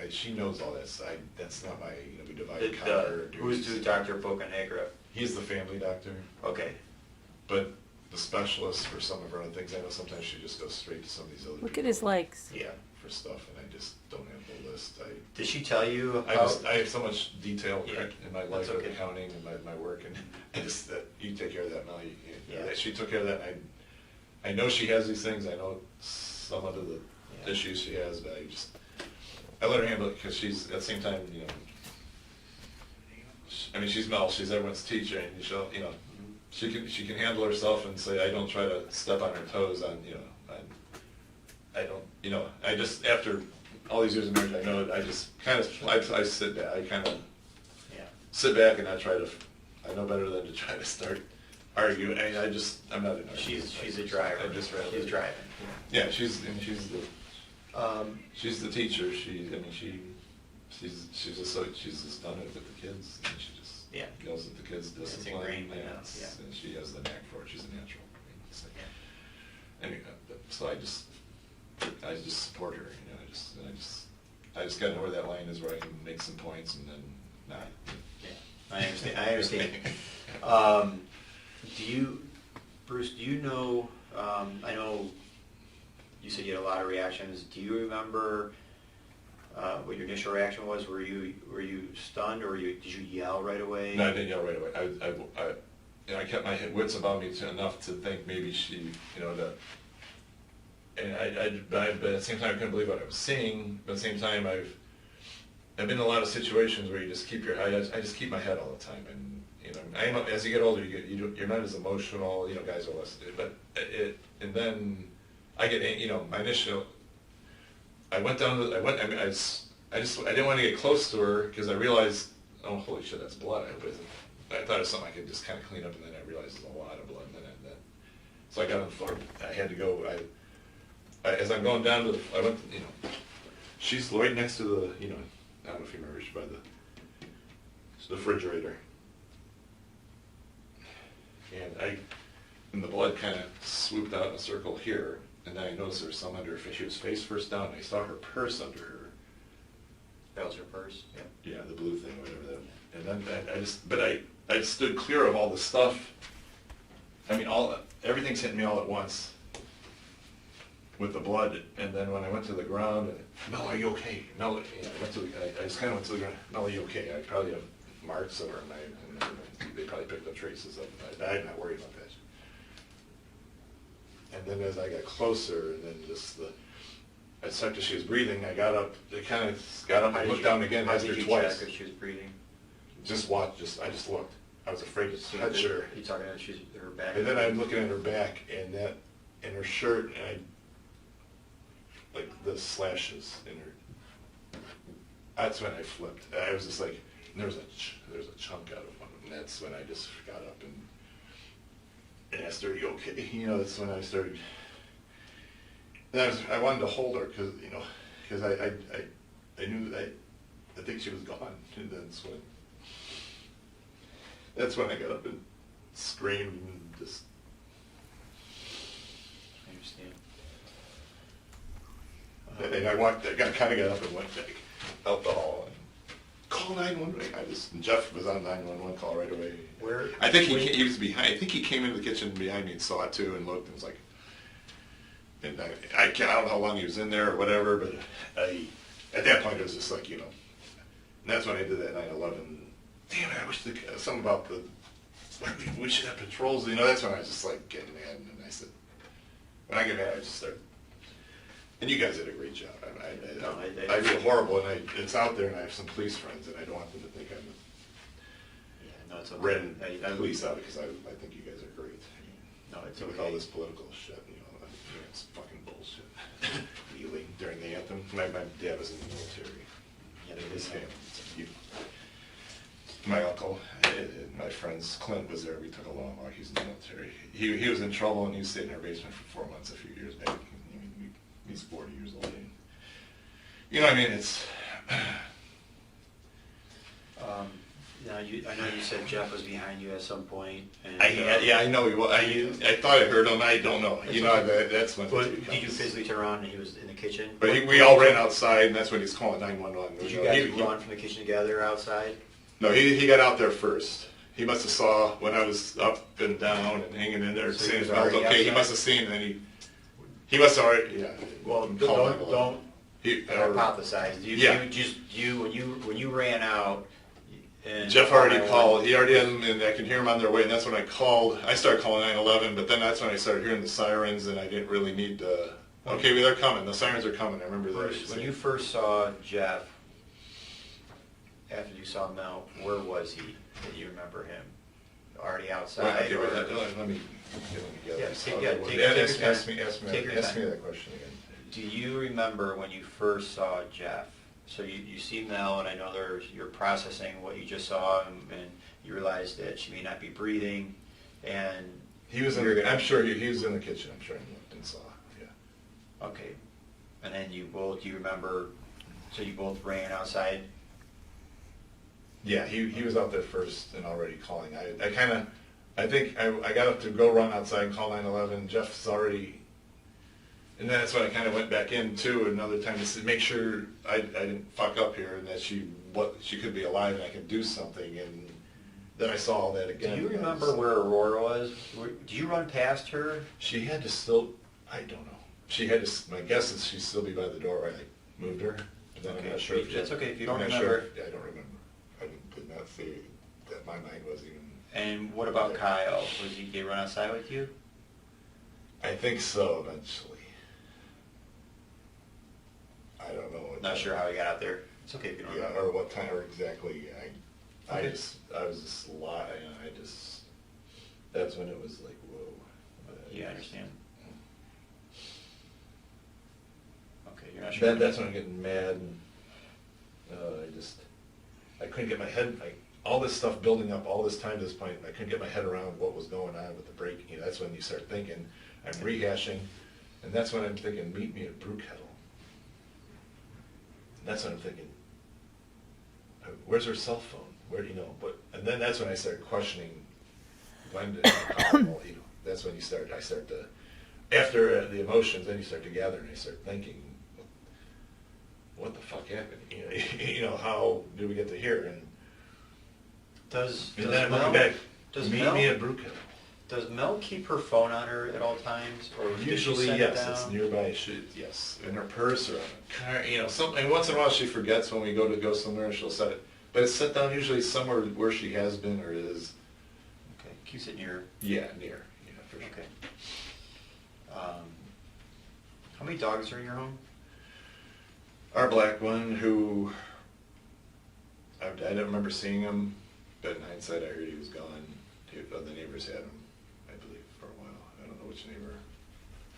She knows all that. That's not my, you know, we divide counter Who's duties. Dr. Bocanegra? He's the family doctor, Okay. but the specialist for some of her other things, I know sometimes she just goes straight to some of these other Look at people his legs. Yeah. for stuff, and I just don't have the list. Did she tell you I have so much detail Yeah, in my that's life with okay. accounting and my work, and I just, that you take care of that, Mel. Yeah. She took care of that, and I know she has these things. I know some of the Yeah. issues she has, but I let her handle it because she's, at the same time, you know, she's Mel, she's everyone's teacher, and you know, she can handle herself and say, I don't try to step on her toes on, you know, I don't, you know, I just, after all these years of marriage, I know it, I just kind of, I sit back, I kind of Yeah. sit back and not try to, I know better than to try to start arguing. I'm not an argument. She's a driver. I just rather. She's driving. Yeah, she's the teacher. She's just done it with the kids, and she just Yeah. yells at the kids, discipline. ingrained in and us, yeah. And she has the knack for it. She's a natural. It's like- Anyway, so I just support her. You know, I just got to know where that line is, where I can make some points and then not. Yeah, I understand. Bruce, do you know, I know you said you had a lot of reactions. Do you remember what your initial reaction was? Were you stunned, or did you yell right away? No, I didn't yell right away. I kept my wits about me enough to think maybe she, you know, but at the same time I couldn't believe what I was seeing. But at the same time, I've been in a lot of situations where you just keep I just keep my head all the time, and you know, as you get older, you're not as emotional. You know, guys are less. But and then I get, you know, my initial. I I didn't want to get close to her because I realized, oh, holy shit, that's blood. I thought it was something I could just kind of clean up, and then I realized there's a lot of blood. And then so I got on the floor. I had to go. As I'm going down to I went, she's right next to the, I don't know if you remember, she's by the refrigerator. And the blood kind of swooped out in a circle here, and then I noticed there was some under her face. She was face first down, and I saw her purse under her. That was her purse? Yeah. Yeah, the blue thing, whatever that. And then I stood clear of all the stuff. I mean, everything's hitting me all at once with the blood. And then when I went to the ground, Mel, are you okay? Mel, I just kind of went to the ground. Mel, are you okay? I probably have marks somewhere, and they probably picked up traces of it. I'm not worried about that. And then as I got closer, and then as soon as she was breathing, I got up. I kind of got up and looked down again. How Asked did her you twice. check if she was breathing? Just watched. I just looked. I was afraid to touch her. You talking about her back? And then I'm looking at her back, and her shirt, and like the slashes in her. That's when I flipped. I was just like, there was a chunk out of one, and that's when I just got up and asked her, "Are you okay?" That's when I started. And I wanted to hold her because I knew that I think she was gone, and that's when I got up and screamed and just. I understand. And I kind of got up and went back out the hall and call 911. Jeff was on 911 call right away. Where? I think he was behind. I think he came into the kitchen behind me and saw it too and looked and was like, and I don't know how long he was in there or whatever, but at that point it was just like, and that's when I did that 911. Damn it, I wish something about we should have patrols. That's when I was just like getting mad, and I said, when I get mad, I just start. And you guys did a great job. I feel horrible, and it's out there, and I have some police friends, and I don't want them to think I'm it's okay. renting police out because I think you guys are great. No, it's With okay. all this political shit, it's fucking bullshit. Kneeling during the anthem. My dad was in the military. Yeah, His family. My uncle, my friends, Clint was there. We took a long walk. He's in the military. He was in trouble, and he stayed in our basement for 4 months a few years back. He's 40 years old. It's. I know you said Jeff was behind you at some point. And, I know he was. I thought I heard him. I don't know. That's when. But did you physically turn around and he was in the kitchen? But we all ran outside, and that's when he's calling 911. Did you guys run from the kitchen together outside? No, he got out there first. He must have saw when I was up and down and hanging in there, So saying he was it was already okay. He outside? must have seen, and then he must have already. Yeah. Well, called 911. don't He, hypothesize. Yeah. When you ran out. And Jeff already called. He already had them, and I could hear them on their way. And that's when I called. I started calling 911, but then that's when I started hearing the sirens, and I didn't really need to. Okay, well, they're coming. The sirens are coming. I remember that. When you first saw Jeff, after you saw Mel, where was he? Did you remember him? Already outside? Okay, or- wait, let me get them together. Ask me Ask me that question again. Do you remember when you first saw Jeff? So you see Mel, and I know you're processing what you just saw, and you realize that she may not be breathing, and He was in. I'm sure he was in the kitchen. I'm sure he looked and saw. Yeah. okay, and then you remember? So you both ran outside. Yeah, he was out there first and already calling. I think I got up to go run outside and call 911. Jeff's already. And then that's when I kind of went back in too another time to make sure I didn't fuck up here and that she could be alive and I could do something. And then I saw all that again. Do you remember where Aurora was? Did you run past her? She had to still. I don't know. She had to. My guess is she'd still be by the door. I moved her. But then Okay, I'm not sure. that's okay if you I'm don't not remember. Sure. I don't remember. I did not say that my mind was even. And what about Kyle? Did he run outside with you? I think so. Eventually. I don't know. Not sure how he got out there. It's okay if you don't Yeah, remember. or what time, or exactly. I Okay. was just lying. That's when it was like, whoa. Yeah, I understand. Okay, you're not sure. That's when I'm getting mad. And I couldn't get my head, all this stuff building up all this time to this point, I couldn't get my head around what was going on with the break. You know, that's when you start thinking, I'm rehashing, and that's when I'm thinking, meet me at Brew Kettle. And that's when I'm thinking, where's her cell phone? Where, you know, but, and then that's when I started questioning Glenda. That's when I start to, after the emotions, then you start to gather and I start thinking, what the fuck happened? You know, how did we get to here? And then I'm looking back, meet me at Brew Kettle. Does Mel keep her phone on her at all times, or does she Usually, set it yes, down? it's nearby. Yes, in her purse or on a car. You know, and once in a while she forgets when we go somewhere, she'll set it. But it's set down usually somewhere where she has been or is. Okay, keeps it near. Yeah, near. Yeah, for sure. Okay. How many dogs are in your home? Our black one, who I don't remember seeing him, but in hindsight, I heard he was gone. The neighbors had him, I believe, for a while. I don't know which neighbor.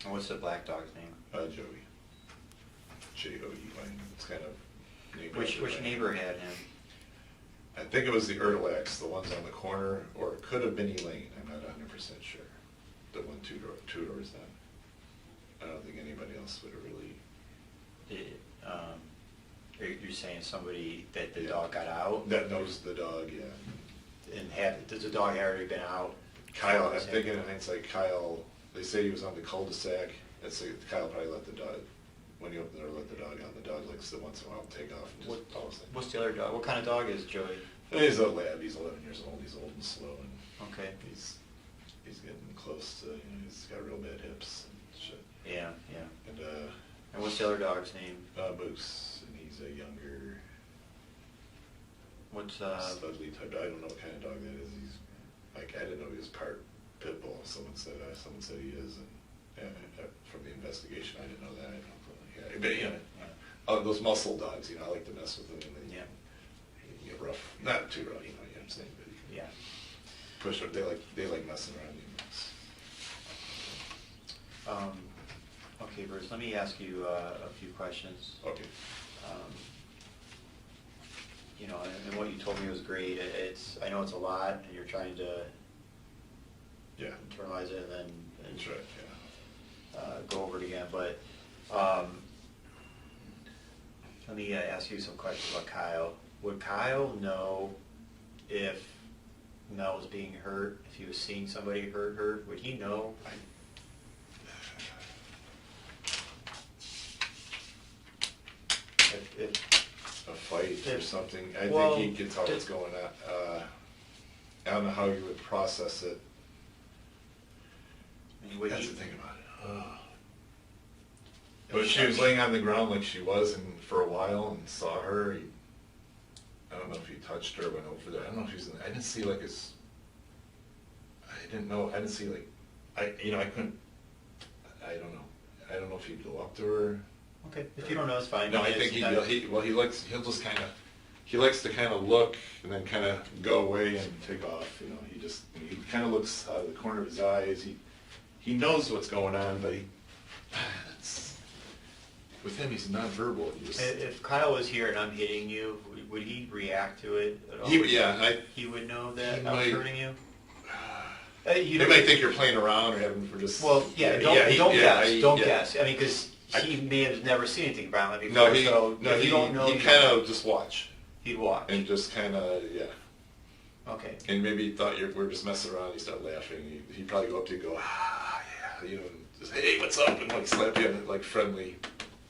And what's the black dog's name? Joey. Joey. It's kind of named Which after that. neighbor had him? I think it was the Ertlax, the ones on the corner, or it could have been Elaine. I'm not 100% sure. The one two doors down. I don't think anybody else would have really. You're saying somebody that the Yeah. dog got out? That knows the dog, yeah. And does the dog have already been out? Kyle, I'm thinking in hindsight, Kyle, they say he was on the cul-de-sac. Kyle probably let the dog, when he opened the door, let the dog out. The dog likes to once in a while take off and just follows him. What's the other dog? What kind of dog is Joey? He's a lab. He's 11 years old. He's old and slow, and Okay. he's getting close to. He's got real bad hips and shit. Yeah. And what's the other dog's name? Moose, and he's a younger, What's studly type. I don't know what kind of dog that is. He's like, I didn't know he was part pit bull. Someone said he is, and from the investigation, I didn't know that. I don't know. Yeah, but you know, those muscle dogs. You know, I like to mess with them. And they, you get rough, not too rough. You know what I'm saying? But you can push them. They like messing around. Okay, Bruce. Let me ask you a few questions. Okay. You know, and what you told me was great. I know it's a lot, and you're trying to internalize it and then That's right. Yeah. go over it again. But let me ask you some questions about Kyle. Would Kyle know if Mel was being hurt, if he was seeing somebody hurt her? Would he know? If A fight or something. I Well, think he could tell what's going on. I don't know how you would process it. would That's he, the thing about it. But if she was laying on the ground like she was and for a while and saw her, I don't know if he touched her, went over there. I don't know if he's. I didn't see like his. I didn't know. I didn't see like. I couldn't. I don't know. I don't know if he'd go up to her. Okay, if you don't know, it's fine. No, I think he'll just kind of, he likes to kind of look and then kind of go away and take off. You know, he kind of looks out of the corner of his eyes. He knows what's going on, but with him, he's nonverbal. If Kyle was here and I'm hitting you, would he react to it at all? He would know that he I was might- hurting you? They might think you're playing around or having for just. Well, don't guess. guess. I mean, because he may have never seen anything violent before, No, if you don't know, he kind of just watch he'd watch. and just kind of Okay. And maybe he thought we're just messing around. You start laughing. He'd probably go up to you, and go, yeah, you know, and just hey, what's up, and like slap you in like friendly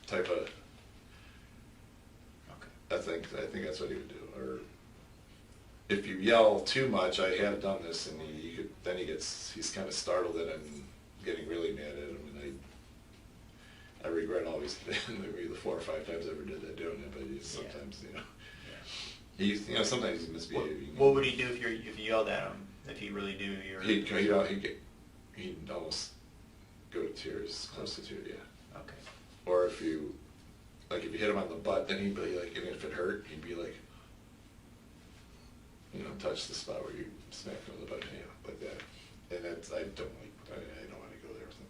type of. Okay. I think that's what he would do. Or if you yell too much, I have done this, and he's kind of startled and I'm getting really mad at him, and I regret always maybe the 4 or 5 times I ever did that doing it, but sometimes sometimes he's misbehaving. What would he do if you yelled at him? If he really knew you were... He'd almost go to tears, close to tears, yeah. Okay. Or if you hit him on the butt, then he'd be like, even if it hurt, he'd be like, touch the spot where you smacked him on the butt, like that. And I don't want to go there with him.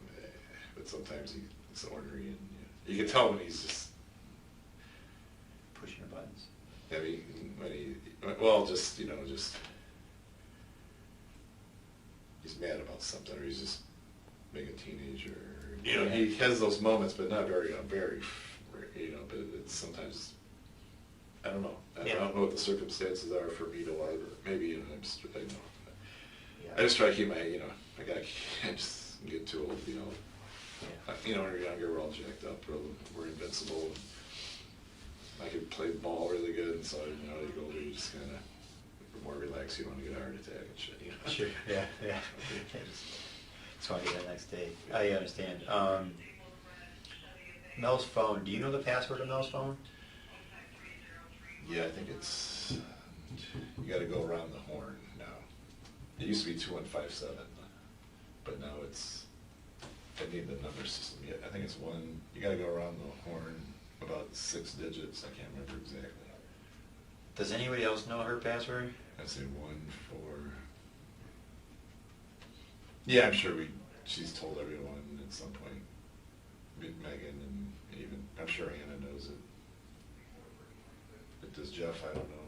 But sometimes he's ornery, and you can tell when he's just pushing your buttons. I mean, well, just, he's mad about something, or he's just being a teenager. He has those moments, but not very, but it's sometimes, I don't know. I don't know what the circumstances are for me to lie, but maybe, I just try to keep my, I just get too old, when you're younger, we're all jacked up, we're invincible. I could play ball really good, and so, you go older, you just kind of more relaxed, you don't want to get a heart attack and shit, Sure, yeah. Just want to get that next day. I understand. Mel's phone, do you know the password of Mel's phone? Yeah, I think it's, you gotta go around the horn now. It used to be 2157, but now it's, I need the number system yet. I think it's you gotta go around the horn about 6 digits, I can't remember exactly. Does anybody else know her password? I'd say 14. Yeah, I'm sure she's told everyone at some point. Megan and even, I'm sure Anna knows it. But does Jeff, I don't know.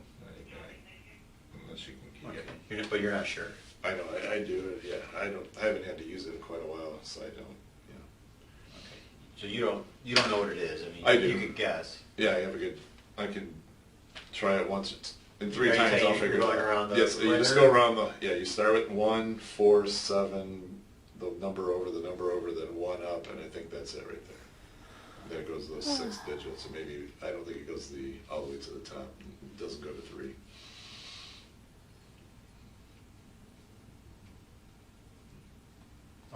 Unless you can keep it. But you're not sure? I know, I do, yeah. I haven't had to use it in quite a while, so I don't, Okay. So you don't know what it is? I mean, I do. You could guess. Yeah, I can try it once, and 3 Are you times saying I'll you're figure it out. going around the Yes, you just perimeter? go around you start with 1, 4, 7, the number over, then 1 up, and I think that's it right there. Then it goes those 6 digits, or maybe, I don't think it goes all the way to the top. It doesn't go to 3.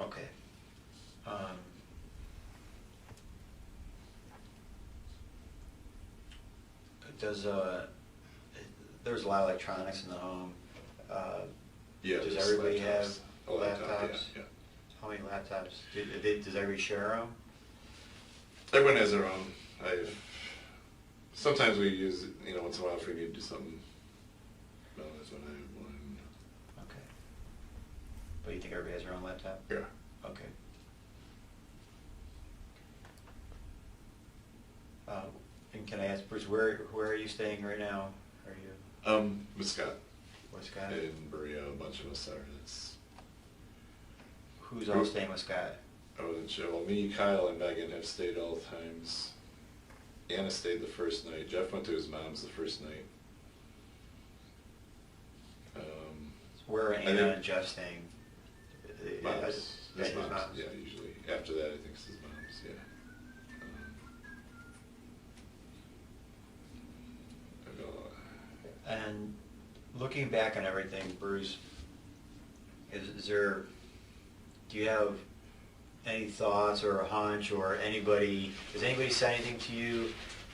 Okay. There's a lot of electronics in the home. Yeah. Does just everybody laptops. have A laptop, laptops? Yeah. How many laptops? Does everybody share them? Everyone has their own. Sometimes we use it, once in a while if we need to do something. No, that's when I have one. Okay. But you think everybody has their own laptop? Yeah. Okay. And can I ask, Bruce, where are you staying right now? Are you With Scott. with Scott? In Berea, a bunch of us are. Who's all staying with Scott? I wasn't sure. Well, me, Kyle, and Megan have stayed all times. Anna stayed the first night. Jeff went to his mom's the first night. Where are I Anna think- and Jeff staying? Mom's. At His his mom's. mom's? Yeah, usually. After that, I think it's his mom's, yeah. I don't know. And looking back on everything, Bruce, do you have any thoughts or a hunch, or has anybody said anything to you,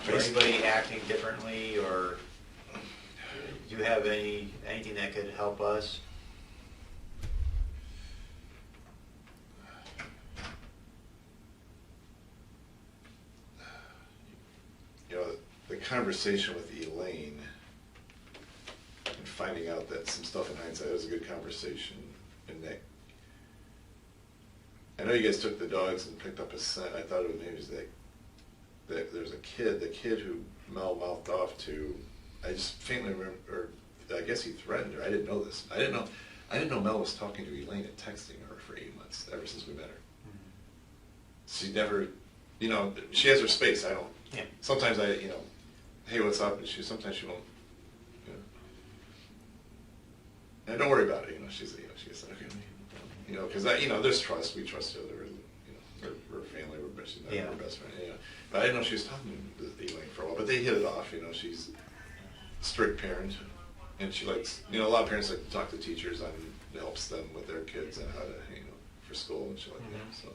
or anybody acting differently, or do you have anything that could help us? The conversation with Elaine and finding out that some stuff in hindsight, it was a good conversation. And that, I know you guys took the dogs and picked up a scent. I thought it was maybe that there's the kid who Mel mouthed off to. I just faintly remember, or I guess he threatened her. I didn't know this. I didn't know Mel was talking to Elaine and texting her for 8 months, ever since we met her. She never, she has her space. I don't. Yeah. Sometimes hey, what's up? And sometimes she won't. And don't worry about it. She's like, okay, because there's trust. We trust each other. We're family. We're best friend. Yeah. But I didn't know she was talking to Elaine for a while. But they hit it off. She's a strict parent, and she likes. A lot of parents like to talk to teachers on it helps them with their kids and how to, for school and shit like that. So,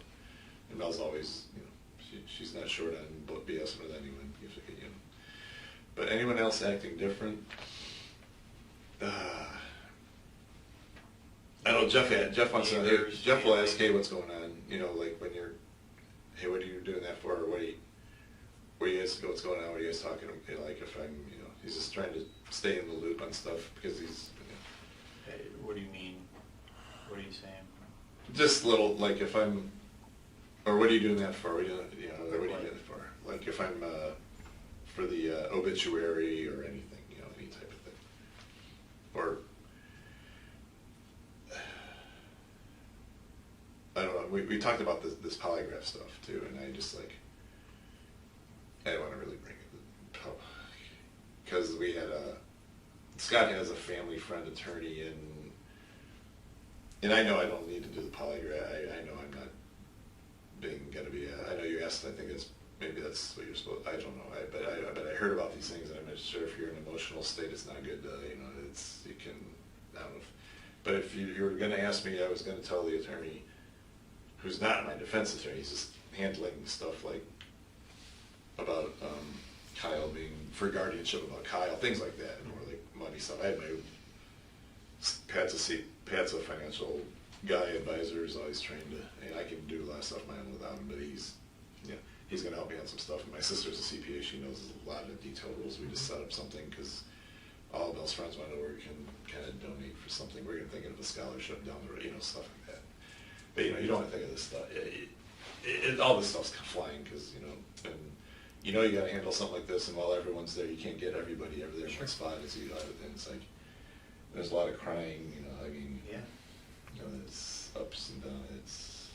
and Mel's always, she's not short on BSing with anyone. But anyone else acting different? I know Jeff wants to. Jeff will ask, "Hey, what's going on?" Like when you're, "Hey, what are you doing that for?" Or where you guys, what's going on? What are you guys talking about? Like if I'm, he's just trying to stay in the loop on stuff because he's. Hey, what do you mean? What are you saying? Just little, like if I'm, or what are you doing that for? What are you doing that for? Like if I'm for the obituary or anything, we talked about this polygraph stuff too, and I just like, I don't want to really bring it up, because we had Scott has a family friend attorney, and I know I don't need to do the polygraph. I know I'm not gonna be. I know you asked. I think maybe that's what you're supposed. I don't know. But I heard about these things, and I'm not sure if you're in an emotional state, it's not good. You can. I don't know. But if you were going to ask me, I was going to tell the attorney, who's not my defense attorney, he's just handling stuff like about Kyle being for guardianship about Kyle, things like that, more like money stuff. I had Pat's a financial guy, advisor, is always trained to, and I can do a lot of stuff my own without him, but he's going to help me on some stuff. And my sister's a CPA, she knows a lot of the detailed rules. We just set up something because all of Bill's friends want to know where we can kind of donate for something. We're thinking of a scholarship down the road, stuff like that. But you don't want to think of this stuff. All this stuff's flying because and you got to handle something like this, and while everyone's there, you can't get everybody over there in one spot. It's like there's a lot of crying, hugging. Yeah. It's ups and downs.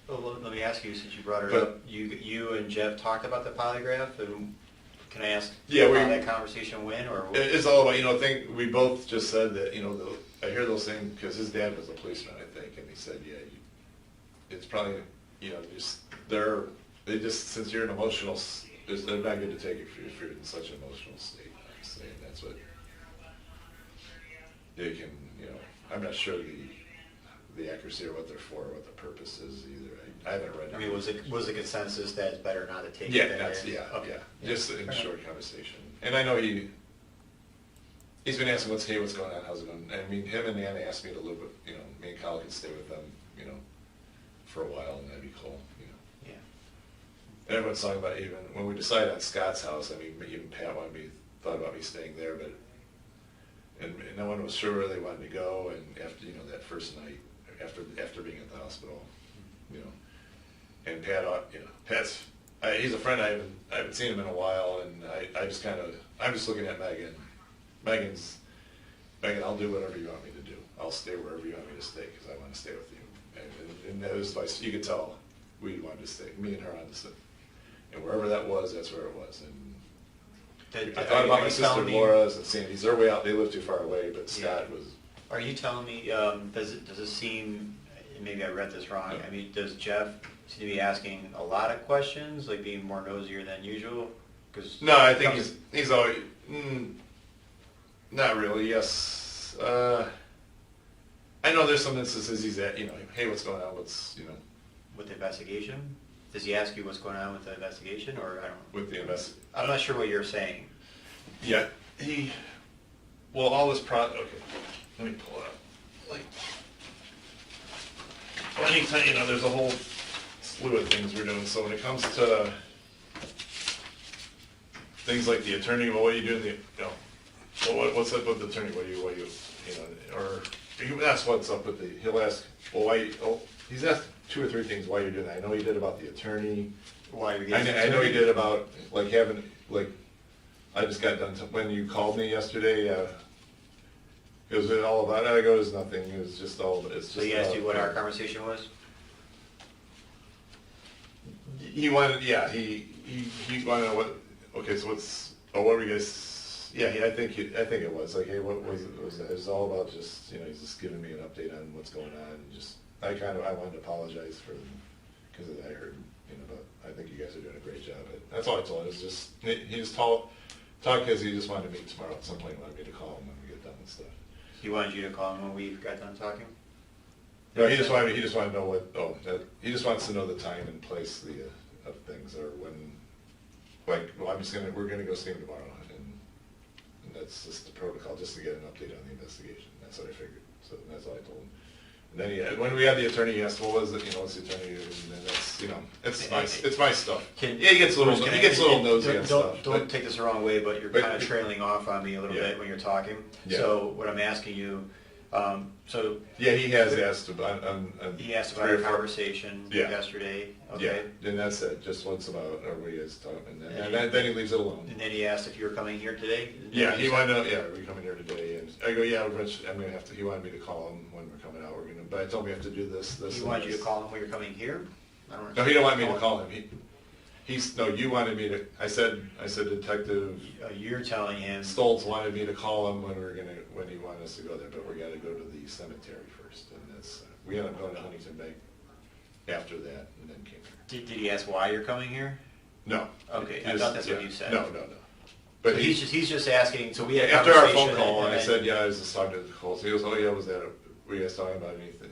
Well, let me ask you, since you brought it up, you and Jeff talked about the polygraph, and can I ask how that conversation went, or? It's all about, I think we both just said that, I hear those things, because his dad was a policeman, I think, and he said, it's probably, since you're an emotional, they're not good to take it if you're in such an emotional state, obviously, and that's what they can, I'm not sure the accuracy or what they're for, or what the purpose is either. I haven't read it. I mean, was the consensus that it's better not to take Yeah, it? Okay. Just in short conversation. And I know he's been asking, what's going on, how's it going? I mean, him and Anna asked me to live with, me and Kyle could stay with them, for a while, and that'd be cool, Yeah. And everyone's talking about, even when we decided on Scott's house, I mean, even Pat thought about me staying there, but, and no one was sure where they wanted to go, and after, that first night, after being at the hospital, and Pat's, he's a friend, I haven't seen him in a while, and I'm just looking at Megan. Megan, I'll do whatever you want me to do. I'll stay wherever you want me to stay, because I want to stay with you. And that was like, you could tell we wanted to stay, me and her on the, and wherever that was, that's where it was. And I thought about my sister Laura's and Sandy's. They're way out, they live too far away, but Scott was. Are you telling me, does it seem, maybe I read this wrong, I mean, does Jeff seem to be asking a lot of questions, like being more nosier than usual? No, I think he's always, not really, yes. I know there's some instances he's at, hey, what's going on, With the investigation? Does he ask you what's going on with the investigation, or I don't know? With the investigation? I'm not sure what you're saying. Yeah, all this okay, let me pull it up. Anytime, there's a whole slew of things we're doing, so when it comes to things like the attorney, well, what are you doing, what's up with the attorney, or that's what's up with he'll ask, he's asked 2 or 3 things why you're doing that. I know he did about the attorney. Why you're I know he did about, having, I just got done, when you called me yesterday, it was all about it. I go, there's nothing, it was just all, it's just. So he asked you what our conversation was? He wanted, he wanted to know what were you guys, I think it was, hey, what was it, it was all about just, he's just giving me an update on what's going on, and just, I wanted to apologize because I heard, but I think you guys are doing a great job. That's all I told him, he just talked because he just wanted to meet tomorrow at some point, wanted me to call him when we get done and stuff. He wanted you to call him when we got done talking? No, he just wanted to know he just wants to know the time and place of things, or when, we're gonna go see him tomorrow, and that's just the protocol, just to get an update on the investigation. That's what I figured, so that's all I told him. And then when we had the attorney, he asked, what was it, what's the attorney, and then that's, it's my stuff. He gets a little nosy on stuff. Don't take this the wrong way, but you're kind of trailing off on me a little bit when you're talking. Yeah. So what I'm asking you, he has asked about, he asked about our conversation yesterday, okay? Yeah, and that's it, just once about, are we guys talking, and then he leaves it alone. And then he asked if you were coming here today? Yeah, he wanted to know, are we coming here today? And I go, Rich, I'm going to have to, he wanted me to call him when we're coming out, we're going to but I told him we have to do this. He and wanted you to this." call him when you're coming here? I don't No, he didn't want me to call him. No, you wanted me to, I said Detective You're telling him. Stoltz wanted me to call him when he wanted us to go there, but we gotta go to the cemetery first, and that's, we ended up going to Huntington Bank after that, and then came here. Did he ask why you're coming here? No. Okay, He I just- thought that's what yeah. you said. No. So But he's just asking, so we had a after our conversation. phone call, and I then- said, yeah, I was just talking to Nicole, so he goes, oh yeah, was that, were you guys talking about anything,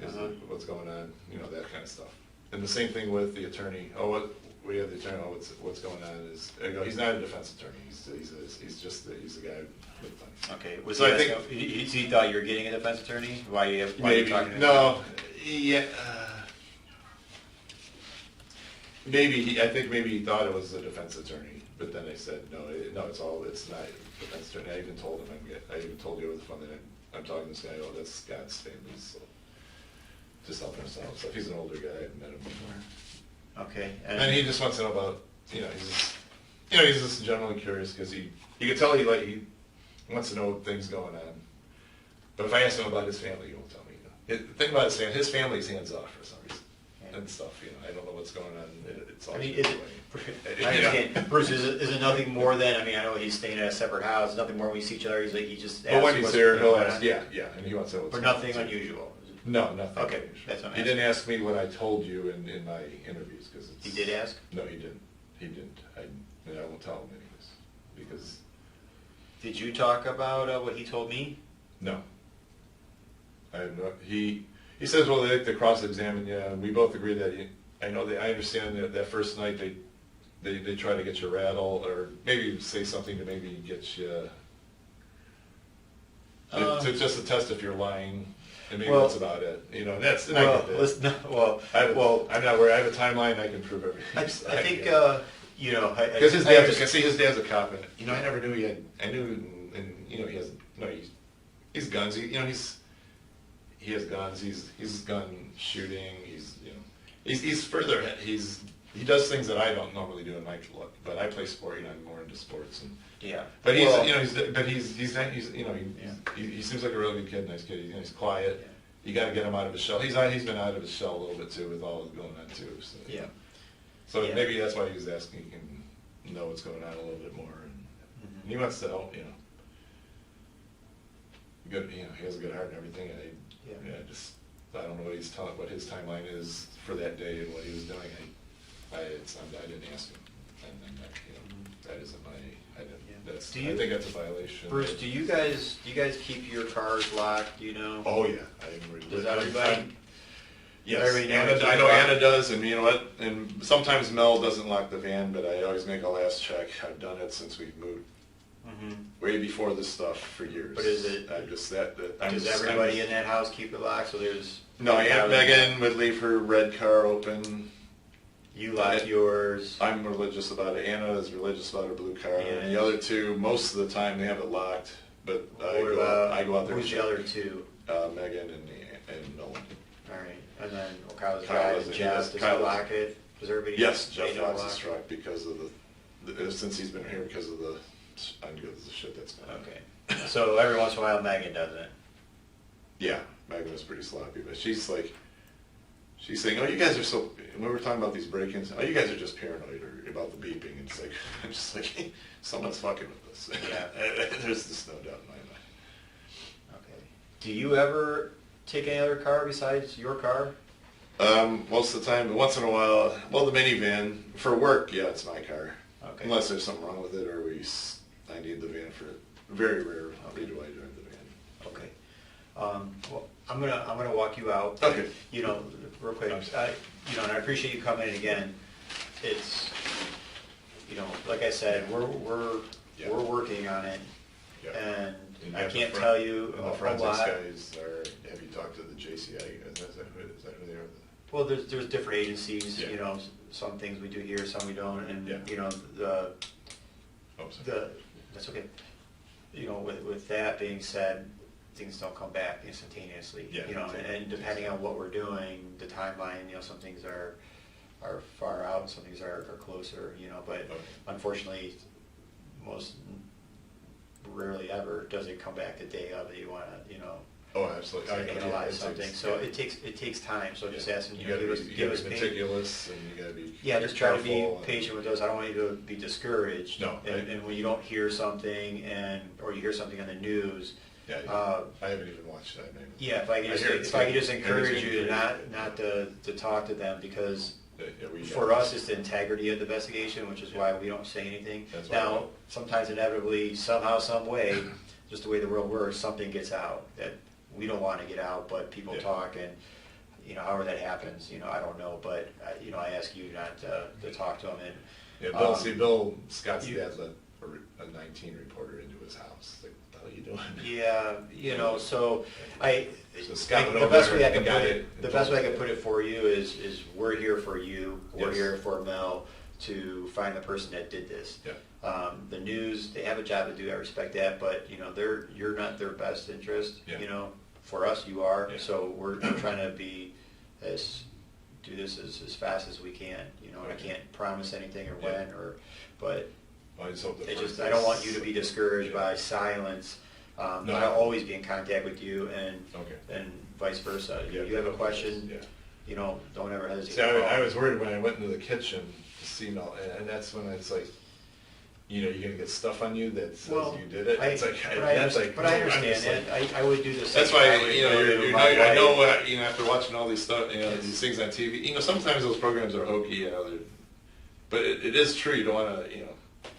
what's going on, that kind of stuff. And the same thing with the attorney, we have the attorney, what's going on is, I go, he's not a defense attorney, he's just the guy with the. Okay, So I think- he thought you were getting a defense attorney? Why are you Maybe, talking to him? no, yeah, maybe, I think maybe he thought it was a defense attorney, but then I said, no, it's not a defense attorney. I even told him, I even told you over the phone that I'm talking to this guy, that's Scott's family, so just helping us out. So he's an older guy, I've met him before. Okay. And he just wants to know about, he's just generally curious, because you can tell he wants to know things going on. But if I ask him about his family, he won't tell me. The thing about his family's hands off for some reason. And stuff, I don't know what's going on. It's all. I mean, I understand. Bruce, is it nothing more than, I know he's staying at a separate house, nothing more when we see each other, he just asks. But when he's what's there, he'll going ask, on? yeah, and he wants to know what's But going on, nothing too. unusual? No, nothing. Okay, unusual. that's what I'm He didn't ask me what I told you in my interviews, because it's. He did ask? No, he didn't. I won't tell him anyways, because. Did you talk about what he told me? No. I have no, he says, well, they cross-examine you, and we both agree that, I understand that first night they try to get you rattled, or maybe say something to maybe get you, just to test if you're lying, and maybe that's about it, and I get that. I'm not worried, I have a timeline, I can prove everything. I think, Because his dad's a cop, and, I never knew I knew, and, he has, he's guns, he has guns, he's gun shooting, he's further ahead, he does things that I don't normally do in my club, but I play sport, I'm more into sports, and. yeah. But he seems like a really good kid, nice kid, he's quiet, Yeah. you gotta get him out of his shell, he's been out of his shell a little bit too, with all that's going on too, so. Yeah. So Yeah. maybe that's why he was asking, he can know what's going on a little bit more, and he wants to help, good, he has a good heart and everything, and I don't know what his timeline is for that day and what he was doing. I didn't ask him, and that isn't my. I think that's a violation. Bruce, do you guys keep your cars locked? Do you know? Oh yeah, I Does everybody? Yes, Everybody know I know Anna does, and you know what? And sometimes Mel doesn't lock the van, but I always make a last check. I've done it since we've moved. Way before this stuff for years. But is it? Does Everybody in that house keep it locked? So there's. No, Aunt Megan would leave her red car open. You lock yours. I'm religious about it. Anna is religious about her blue car. Yeah. And the other two, most of the time, they have it locked. But I go out there. Who's the other two? Megan and Nolan. All right, and then Kyle's Kyle driving. doesn't- Jeff, does he Kyle lock it? Does everybody? Yes, they Jeff know locks lock his it? truck because of the since he's been here because of the shit that's going on. Okay, so every once in a while Megan doesn't. Yeah, Megan was pretty sloppy, but she's saying, "Oh, you guys are so." When we're talking about these break-ins, oh, you guys are just paranoid or about the beeping. And it's like, I'm just like, hey, someone's fucking with us. Yeah. There's just no doubt in my mind. Okay. Do you ever take any other car besides your car? Most of the time, but once in a while, well, the minivan for work, yeah, it's my car. Okay. Unless there's something wrong with it, or I need the van for it. Very rarely do I drive the van. Okay. Well, I'm gonna walk you out. Okay. Real quick. And I appreciate you coming in again. It's, like I said, we're working on it, Yeah. and And I have the can't front- tell you and the a forensics lot. guys have you talked to the JCI guys? Is that who they are? Well, there's different agencies. Yeah. Some things we do here, some we don't, and Yeah. Oh, sorry. that's okay. With that being said, things don't come back instantaneously. Yeah. And depending on what we're doing, the timeline, some things are far out, and some things are closer. But Okay. unfortunately, most rarely ever does it come back the day of that you want to. Oh, absolutely. to Oh, yeah, analyze it's- something. it's- So yeah. it takes time. So just Yeah. asking You you, gotta give us be pain. meticulous, and you gotta be. Yeah, just try to be careful and- patient with those. I don't want you to be discouraged. No, And when you don't hear something or you hear something on the news, Yeah, I haven't even watched that, maybe. yeah, if I could just encourage you to not to talk to them, because for us, it's the integrity of the investigation, which is why we don't say anything. That's why Now, sometimes inevitably, somehow, some way, just the way the world works, something gets out that we don't want to get out, but people Yeah. talk, and, however that happens, I don't know, but, I ask you not to talk to them, and. Yeah, Bill, um, Bill Scott's dad let a 19 reporter into his house. Like, what the hell are you doing? Yeah, so So Scott went the over best there way I and can got put it it, and the best way I told can put it for you is we're here for you. We're Yes. here for Mel to find the person that did this. Yeah. The news, they have a job to do. I respect that, but you're not their best interest. Yeah. For us, you are. Yeah. So we're trying to do this as fast as we can. And I Okay. can't promise anything or Yeah. when but. I just hope that I don't want you to be discouraged Yeah. by silence. No. I'll always be in contact with you, and Okay. vice versa. Yeah. You have a question, Yeah. don't ever hesitate. See, to call. I was worried when I went into the kitchen to see Mel, and that's when it's like, you're gonna get stuff on you that says you did it. It's like, I that's like. but I I'm understand just like- that. I would do the same. That's why, I would go to my I know, wife. after watching all these stuff, these things on TV, sometimes those programs are hokey, but it is true, you don't wanna,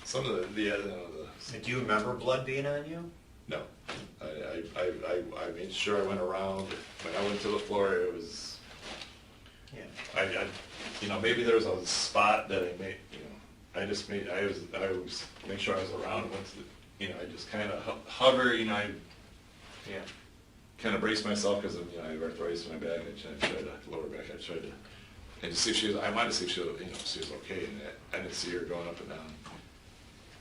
some of the Do you remember blood being on you? no. I made sure I went around, when I went to the floor, it was, Yeah. maybe there was a spot that I made, I was make sure I was around once, I just kind of hover, I Yeah. kind of brace myself because I have arthritis in my back. I tried to lower back. I tried to, and to see if she was. I wanted to see if she was, she was okay. And I didn't see her going up and down.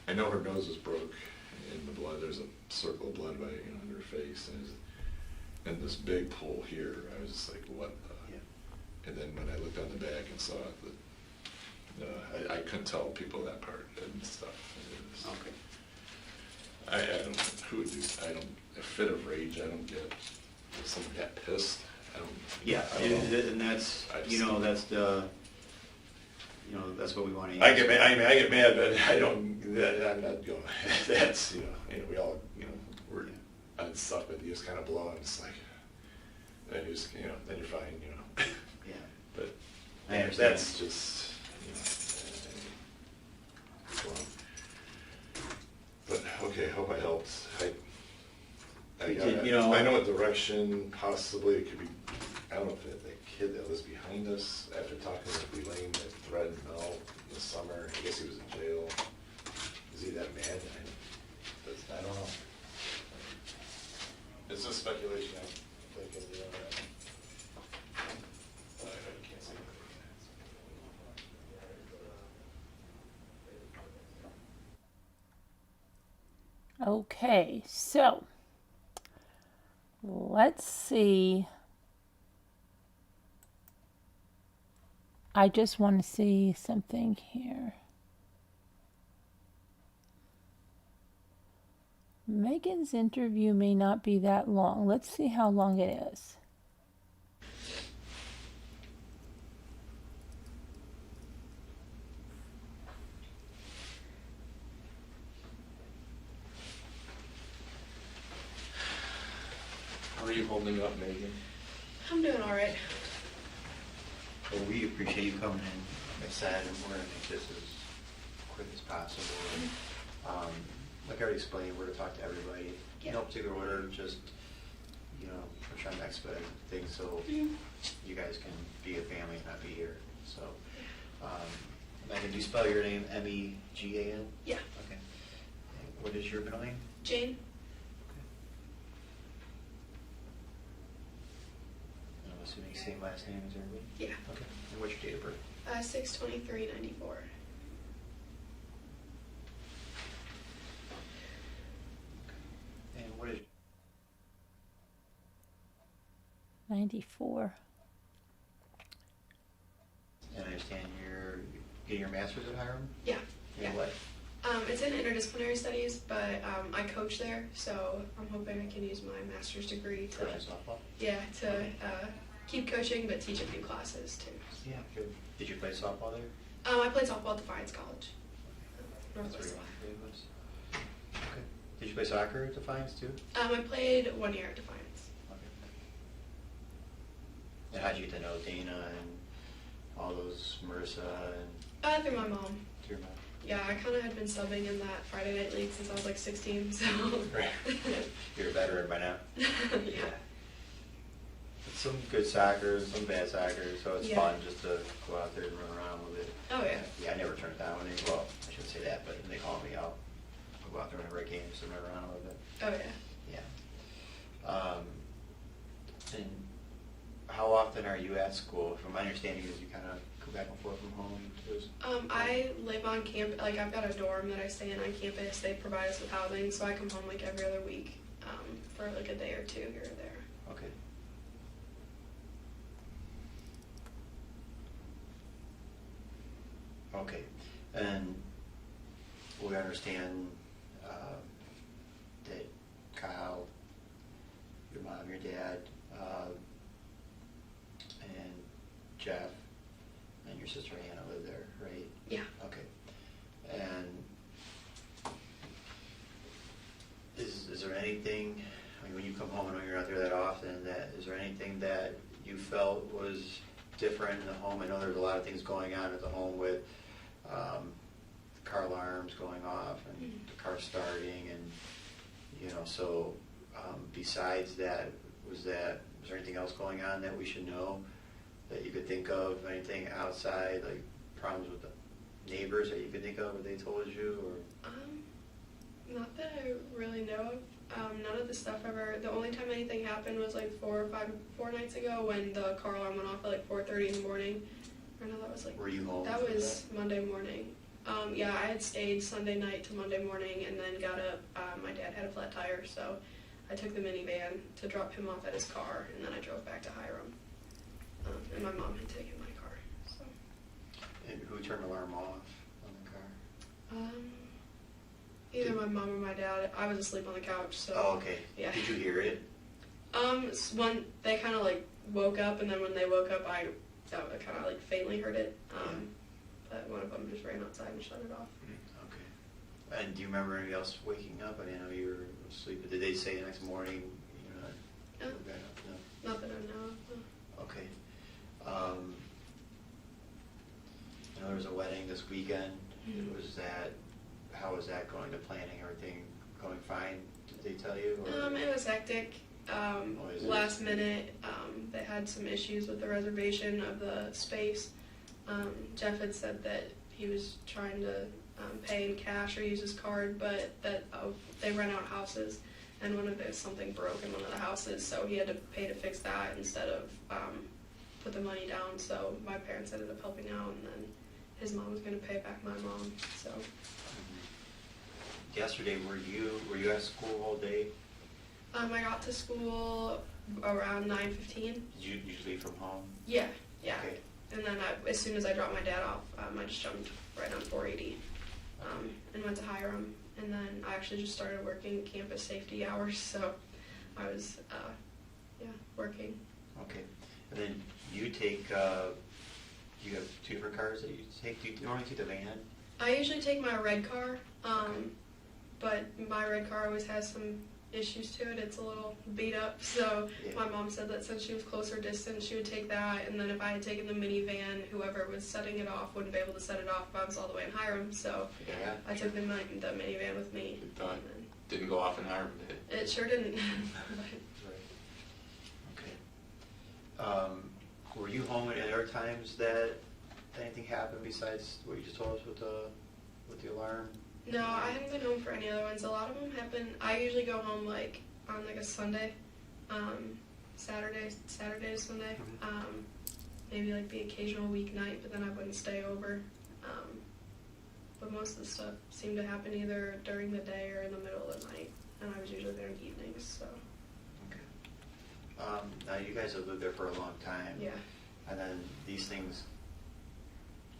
I know her nose was broke, in the blood. There's a circle of blood by under her face, and this big pool here. I was just like, what? And then when I looked on the back and saw it, I couldn't tell people that part and stuff. Okay. I don't know who would do. A fit of rage. I don't get. If someone got pissed. I don't. Yeah, I don't know. and that's I just- that's the that's what we want to. I get mad. I get mad, but I don't. I'm not going. That's we all we're on stuff, but you just kind of blow, and it's like then you just then you're fine, Yeah. But I understand. that's just but okay. Hope I helped. You did, I know what direction possibly it could be. I don't know if that kid that was behind us after talking with Elaine that threatened Mel in the summer. I guess he was in jail. Is he that mad? I don't know. It's just speculation. I'm thinking, I can't say. Okay, so let's see. I just want to see something here. Megan's interview may not be that long. Let's see how long it is. How are you holding up, Megan? I'm doing all right. Well, we appreciate you coming in. Like I said, and we're going to make this as quick as possible. And, like I already explained, we're going to talk to everybody. Yeah. No particular order, just, we're trying to expedite things so you guys can be a family and not be here. So, Megan, do you spell your name M-E-G-A-N? Yeah. Okay. And what is your middle name? Jane? I'm assuming same last name as everybody? Yeah. Okay. And what's your date of birth? 6/23/94. And what is 94. And I understand you're getting your master's at Hiram? Yeah. In what? It's in interdisciplinary studies, but I coach there, so I'm hoping I can use my master's degree to Coaching softball? keep coaching, but teach a few classes too. Yeah, good. Did you play softball there? I played softball at Defiance College. That's Northwest where Ohio. you was. Okay. Did you play soccer at Defiance too? I played 1 year at Defiance. Okay. And how'd you get to know Dana and all those, Marissa and Through my mom. your mom? Yeah, I kind of had been subbing in that Friday night league since I was like 16, so. Right. You're a veteran by now. Yeah. It's some good soccer, some bad soccer, so it's Yeah. fun just to go out there and run around a little bit. Oh, yeah. Yeah, I never turn it down when they, well, I shouldn't say that, but when they call me out, I'll go out there whenever I can, just to run around a little bit. Oh, yeah. Yeah. And how often are you at school? From my understanding is you kind of go back and forth from home too? I live on campus. Like, I've got a dorm that I stay in on campus. They provide us with housing, so I come home like every other week for like a day or two here or there. Okay. Okay, and we understand that Kyle, your mom, your dad, and Jeff, and your sister Hannah live there, right? Yeah. Okay. And is there anything, I mean, when you come home, I know you're not there that often, is there anything that you felt was different in the home? I know there's a lot of things going on at the home with car alarms going off and the car starting, and so besides that, was there anything else going on that we should know that you could think of? Anything outside, like problems with the neighbors that you could think of that they told you, or? Not that I really know of. None of the stuff ever. The only time anything happened was like 4 nights ago when the car alarm went off at like 4:30 in the morning. Or no, that was like. Were you home? That for was Monday morning. Yeah, I had stayed Sunday night to Monday morning and then got up. My dad had a flat tire, so I took the minivan to drop him off at his car, and then I drove back to Hiram. And my mom had taken my car. So. And who turned the alarm off on the car? Either my mom or my dad. I was asleep on the couch, so. Oh, okay. Yeah. Did you hear it? When they kind of like woke up, and then when they woke up, I kind of like faintly heard it. But one of them just ran outside and shut it off. Okay. And do you remember anybody else waking up? I know you were asleep, but did they say the next morning? No. No. Not that I know of. Okay. I know there was a wedding this weekend. Mhm. How was that going to planning? Everything going fine? Did they tell you? Or? It was hectic. Is it? Last minute, they had some issues with the reservation of the space. Jeff had said that he was trying to pay in cash or use his card, but that they rent out houses, and something broke in one of the houses, so he had to pay to fix that instead of put the money down. So my parents ended up helping out, and then his mom was going to pay back my mom. So. Yesterday, were you at school all day? I got to school around 9:15. Did you leave from home? Yeah. Okay. And then as soon as I dropped my dad off, I just jumped right on 480 and went to Hiram. And then I actually just started working campus safety hours, so I was, working. Okay. And then you take, you have 2 different cars that you take? Do you normally take the van? I usually take my red car, but my red car always has some issues to it. It's a little beat up, so my mom said that since she was closer distance, she would take that, and then if I had taken the minivan, whoever was setting it off wouldn't be able to set it off if I was all the way in Hiram, so I took the minivan with me. It didn't go off in Hiram, did it? It sure didn't. Okay. Were you home at other times that anything happened besides what you just told us with the alarm? No, I haven't been home for any other ones. A lot of them happen. I usually go home like on like a Sunday, Saturday to Sunday. Maybe like the occasional weeknight, but then I wouldn't stay over. But most of the stuff seemed to happen either during the day or in the middle of the night, and I was usually there in evenings. So. Okay. Now you guys have lived there for a long time. Yeah. And then these things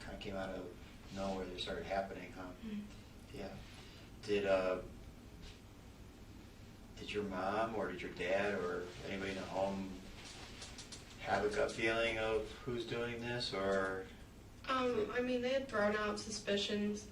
kind of came out of nowhere. They started happening, huh? Mm-hmm. Yeah. did your mom or did your dad or anybody in the home have a gut feeling of who's doing this, or? I mean, they had thrown out suspicions.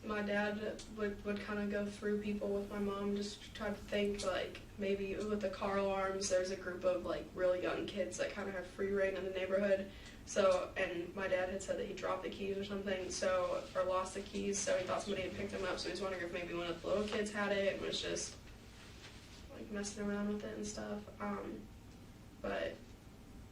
My dad would kind of go through people with my mom, just try to think, like, maybe with the car alarms, there's a group of, like, really young kids that kind of have free reign in the neighborhood. So, and my dad had said that he dropped the keys or something, so, or lost the keys, so he thought somebody had picked them up, so he was wondering if maybe one of the little kids had it and was just, like, messing around with it and stuff. But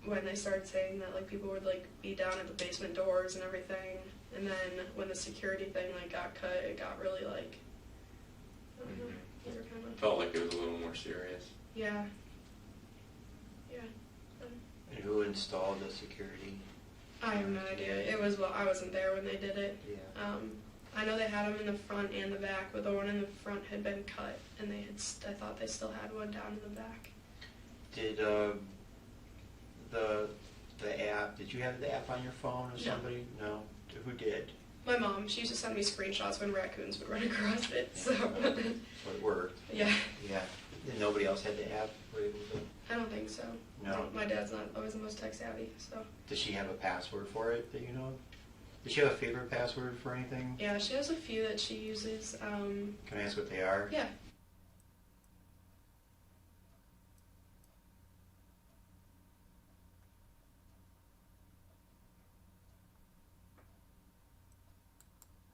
when they started saying that, like, people would, like, be down at the basement doors and everything, and then when the security thing, like, got cut, it got really, like, I don't know, they were kind of, Felt like it was a little more serious. yeah. Yeah. And who installed the security? I have no idea. It was, well, I wasn't there when they did it. Yeah. I know they had them in the front and the back, but the one in the front had been cut, and they had, I thought they still had one down in the back. Did the app, did you have the app on your phone or No. somebody? No. Who did? My mom, she used to send me screenshots when raccoons would run across it, so. So it worked. Yeah, Yeah. And nobody else had the app? Were able to? I don't think so. No. My dad's not always the most tech savvy, so. Does she have a password for it that you know of? Does she have a favorite password for anything? Yeah, she has a few that she uses. Can I ask what they are? Yeah.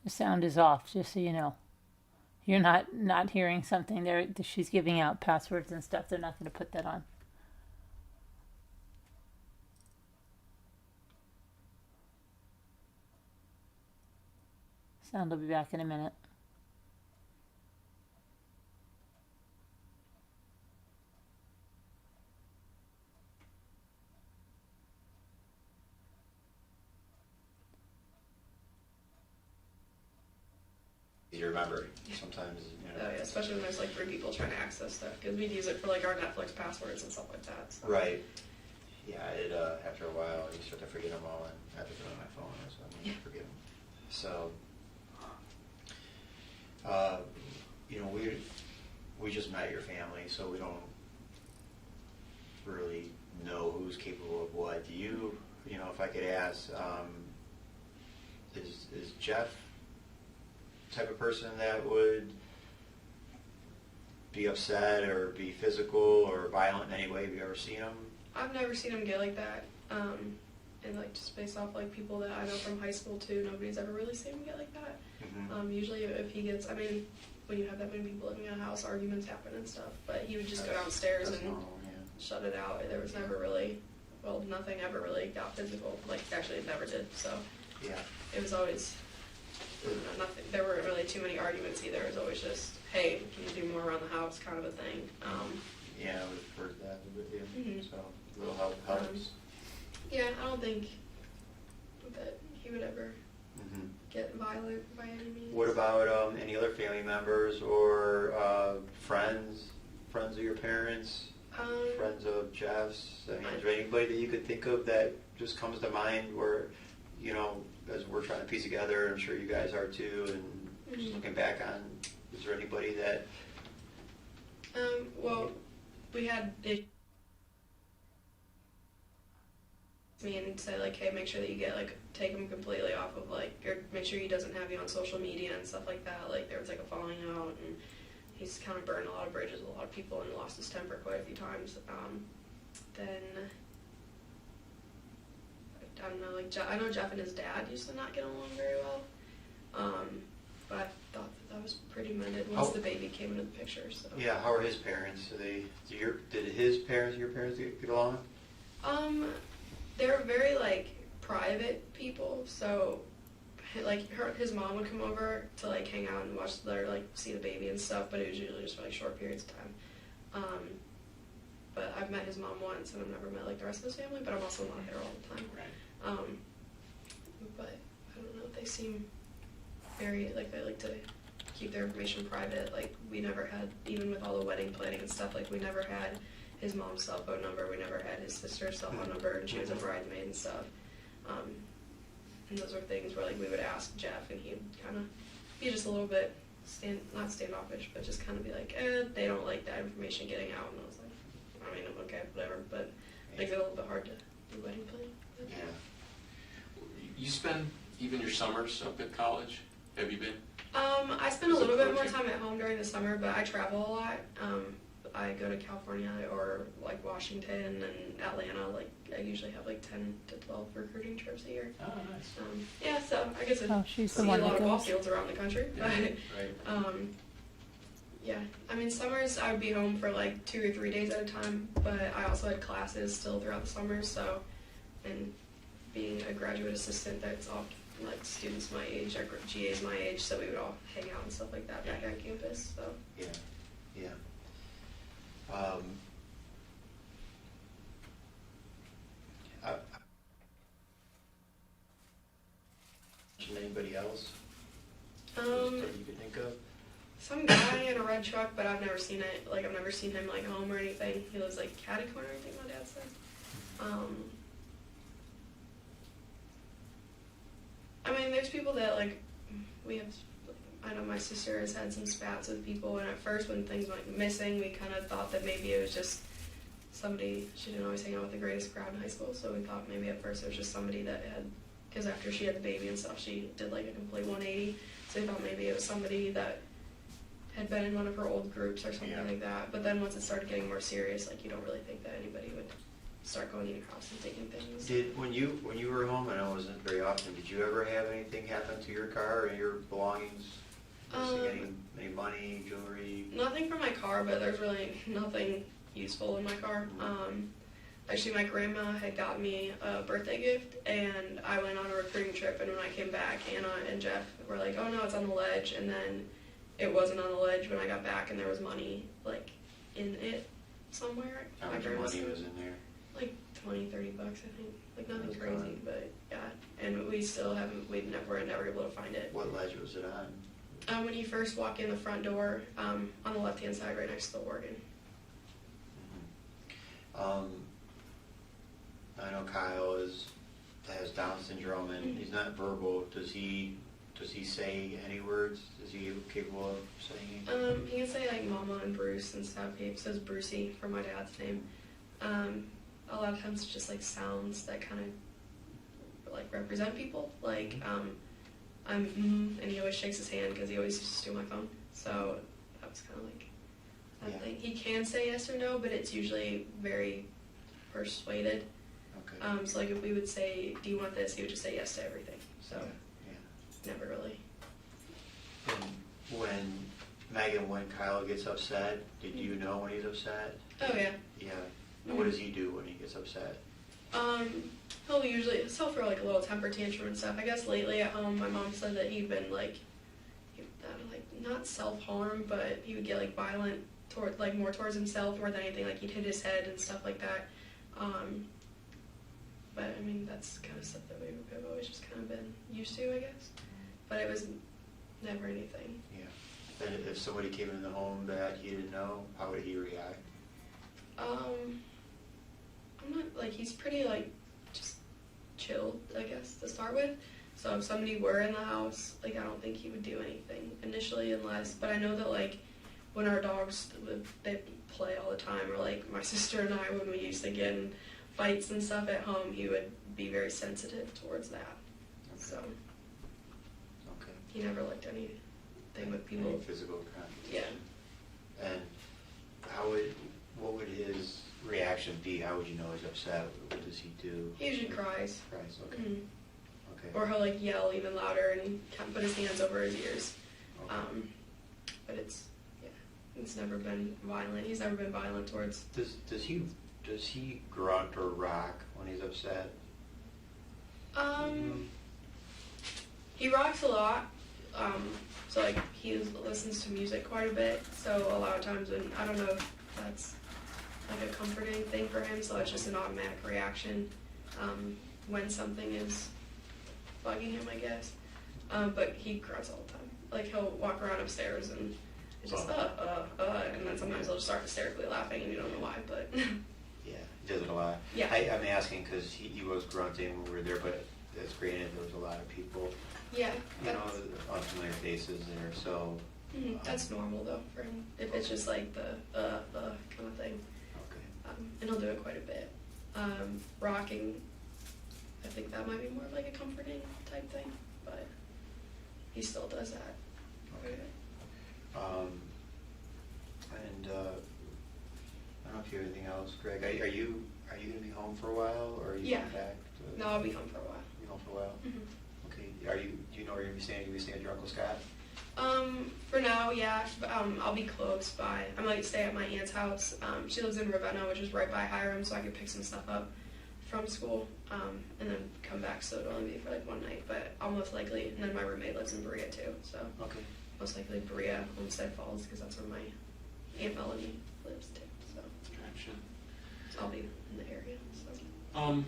The sound is off, just so you know. You're not hearing something there. She's giving out passwords and stuff. They're not going to put that on. Sound will be back in a minute. You remember sometimes, Oh, yeah, especially when there's like 3 people trying to access stuff, because we'd use it for like our Netflix passwords and stuff like that. So. Right. Yeah, after a while, you start to forget them all, and I have to put it on my phone, so I forget them. So, we just met your family, so we don't really know who's capable of what. Do you, if I could ask, is Jeff the type of person that would be upset or be physical or violent in any way? Have you ever seen him? I've never seen him get like that. And like just based off like people that I know from high school too, nobody's ever really seen him get like that. Mm-hmm. Usually if he gets, I mean, when you have that many people living in a house, arguments happen and stuff, but he would just go downstairs That's and normal, yeah. shut it out. There was never really, well, nothing ever really got physical. Like actually it never did, so Yeah. it was always, nothing, there weren't really too many arguments either. It was always just, hey, can you do more around the house kind of a thing. Yeah, we've heard that with you, Mhm. so a little help helps. Yeah, I don't think that he would ever Mm-hmm. get violent by any means. What about any other family members or friends of your parents, friends of Jeff's? I mean, is there anybody that you could think of that just comes to mind where, as we're trying to piece together, I'm sure you guys are too, and just looking back on, is there anybody that? Well, we had it me and say like, hey, make sure that you get like take him completely off of like, or make sure he doesn't have you on social media and stuff like that. Like there was like a falling out, and he's kind of burned a lot of bridges with a lot of people and lost his temper quite a few times. Then I don't know, like I know Jeff and his dad used to not get along very well, but I thought that was pretty mended once the baby came into the picture. So Yeah, how are his parents? Did your parents get along? They're very like private people, so like his mom would come over to like hang out and watch their like see the baby and stuff, but it was usually just for like short periods of time. But I've met his mom once, and I've never met like the rest of his family, but I'm also not there all the time. Right. But I don't know, they seem very like they like to keep their information private. Like we never had, even with all the wedding planning and stuff, like we never had his mom's cell phone number, we never had his sister's cell phone number, and she was a bridesmaid and stuff. And those were things where like we would ask Jeff, and he'd kind of be just a little bit not standoffish, but just kind of be like, they don't like that information getting out. And I was like, I mean, okay, whatever, but makes it a little bit hard to do wedding planning. Yeah. You spend even your summers up at college? Have you been? I spend a little bit more time at home during the summer, but I travel a lot. I go to California or like Washington and Atlanta. Like I usually have like 10 to 12 recruiting trips a year. Oh, nice. Yeah, so I guess I she's see the a one lot that of ball goes. fields around the country. But Right. yeah, I mean summers I would be home for like 2 or 3 days at a time, but I also had classes still throughout the summers. So, and being a graduate assistant, that's all like students my age, or GAs my age, so we would all hang out and stuff like that back on campus. So Yeah, yeah. Anybody else that you could think of? some guy in a red truck, but I've never seen it. Like I've never seen him like home or anything. He lives like catty corner, I think my dad said. I mean, there's people that like we have. I know my sister has had some spats with people, and at first when things went missing, we kind of thought that maybe it was just somebody. She didn't always hang out with the greatest crowd in high school, so we thought maybe at first it was just somebody that had. Because after she had the baby and stuff, she did like a complete 180. So we thought maybe it was somebody that had been in one of her old groups or something like that. But then once it started getting more serious, like you don't really think that anybody would start going to your house and taking things. Did when you were home, I know it wasn't very often, did you ever have anything happen to your car or your belongings? Missing any money, jewelry? Nothing from my car, but there's really nothing useful in my car. Actually, my grandma had got me a birthday gift, and I went on a recruiting trip, and when I came back, Anna and Jeff were like, oh no, it's on the ledge, and then it wasn't on the ledge when I got back, and there was money, like, in it somewhere. How My much grandma's money was in there? like 20, 30 bucks, I think. Like, nothing That's crazy, gone. but yeah. And we still haven't, we're never able to find it. What ledge was it on? When you first walk in the front door, on the left-hand side, right next to the organ. I know Kyle has Down syndrome and he's not verbal. Does he say any words? Is he capable of saying anything? He can say like Mama and Bruce and stuff. He says Brucey for my dad's name. A lot of times it's just like sounds that kind of like represent people. Like and he always shakes his hand because he always used to steal my phone. So that was kind of like that thing. He can say yes or no, but it's usually very persuaded. Okay. So like if we would say, do you want this? He would just say yes to everything. So Yeah. never really. And when Kyle gets upset, did you know when he's upset? Oh yeah. Yeah. And what does he do when he gets upset? He'll usually throw like a little temper tantrum and stuff. I guess lately at home, my mom said that he'd been like not self-harm, but he would get like violent more towards himself more than anything. Like he'd hit his head and stuff like that. But I mean that's kind of stuff that we've always just kind of been used to, I guess. But it was never anything. Yeah. And if somebody came in the home that he didn't know, how would he react? I'm not like he's pretty like just chilled, I guess, to start with. So if somebody were in the house, like I don't think he would do anything initially unless. But I know that like when our dogs they play all the time, or like my sister and I when we used to get in fights and stuff at home, he would be very sensitive towards that. Okay. So Okay. he never liked anything with people. Any physical confrontation? Yeah. And what would his reaction be? How would you know he's upset? What does he do? He usually cries. Cries. Okay. Mhm. Okay. Or he'll like yell even louder and kind of put his hands over his ears. Okay. But it's never been violent. He's never been violent towards. Does he grunt or rock when he's upset? He rocks a lot. So like he listens to music quite a bit. So a lot of times when I don't know if that's like a comforting thing for him. So it's just an automatic reaction when something is bugging him, I guess. But he grunts all the time. Like he'll walk around upstairs and it's just and then sometimes he'll just start hysterically laughing and you don't know why, but Yeah, he does it a lot. Yeah. I'm asking because he was grunting when we were there, but That's granted, there was a lot of people, Yeah, you know, that's, unfamiliar faces there, so. that's normal though for him. If it's just like the kind of thing, Okay. and he'll do it quite a bit. Rocking, I think that might be more of like a comforting type thing, but he still does that. Okay. And I don't know if you have anything else, Greg. Are you going to be home for a while, or are you Yeah. going back? No, I'll be home for a while. You home for a while? Mhm. Okay. Do you know where you're going to be staying? Are you going to be staying at your Uncle Scott? For now, yeah. I'll be close by. I might stay at my aunt's house. She lives in Ravenna, which is right by Hiram, so I could pick some stuff up from school, and then come back. So it'll only be for like one night, but I'll most likely. And then my roommate lives in Berea too, so Okay. most likely Berea, Homestead Falls, because that's where my Aunt Melanie lives too. Gotcha. So I'll be in the area. So.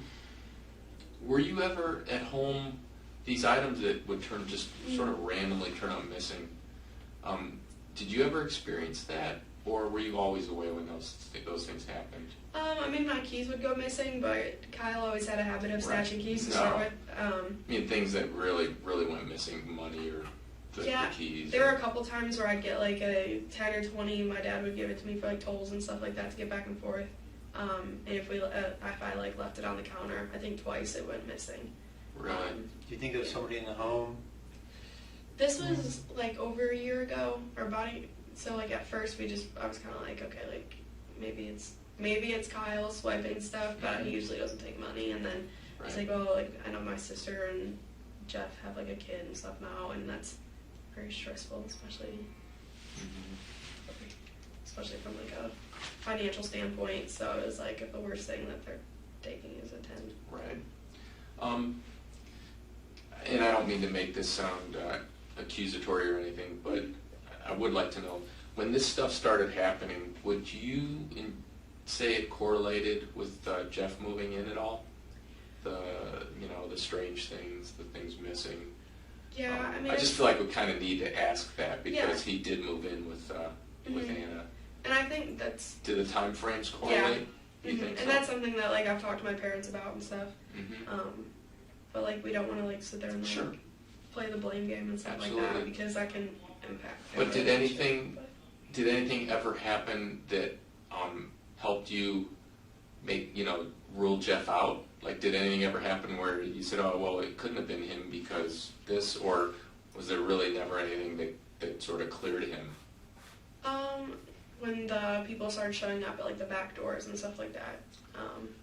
Were you ever at home? These items that would just sort of randomly turn up missing. Did you ever experience that, or were you always away when those things happened? I mean, my keys would go missing, but Kyle always had a habit of snatching keys to start with. I mean, things that really went missing, money or the keys. There were a couple times where I'd get like a 10 or 20. My dad would give it to me for like tolls and stuff like that to get back and forth. And if I like left it on the counter, I think twice it went missing. Really? Do you think there was somebody in the home? This was like over a year ago, or so like at first I was kind of like, okay, like maybe it's Kyle swiping stuff, but he usually doesn't take money. And then it's like, oh, like I know my sister and Jeff have like a kid and stuff now, and that's very stressful, especially from like a financial standpoint. So it was like if the worst thing that they're taking is a 10. Right. And I don't mean to make this sound accusatory or anything, but I would like to know, when this stuff started happening, would you say it correlated with Jeff moving in at all? The strange things, the things missing. Yeah, I mean, I just feel like we kind of need to ask that because he did move in with Anna. And I think that's. Do the time frames correlate? Yeah. You think so? And that's something that like I've talked to my parents about and stuff. Mm-hmm. But like we don't want to like sit there and like, play the blame game and stuff like that because that can impact. But did anything ever happen that helped you rule Jeff out? Like, did anything ever happen where you said, oh, well, it couldn't have been him because this, or was there really never anything that sort of cleared him? When the people started showing up at like the back doors and stuff like that.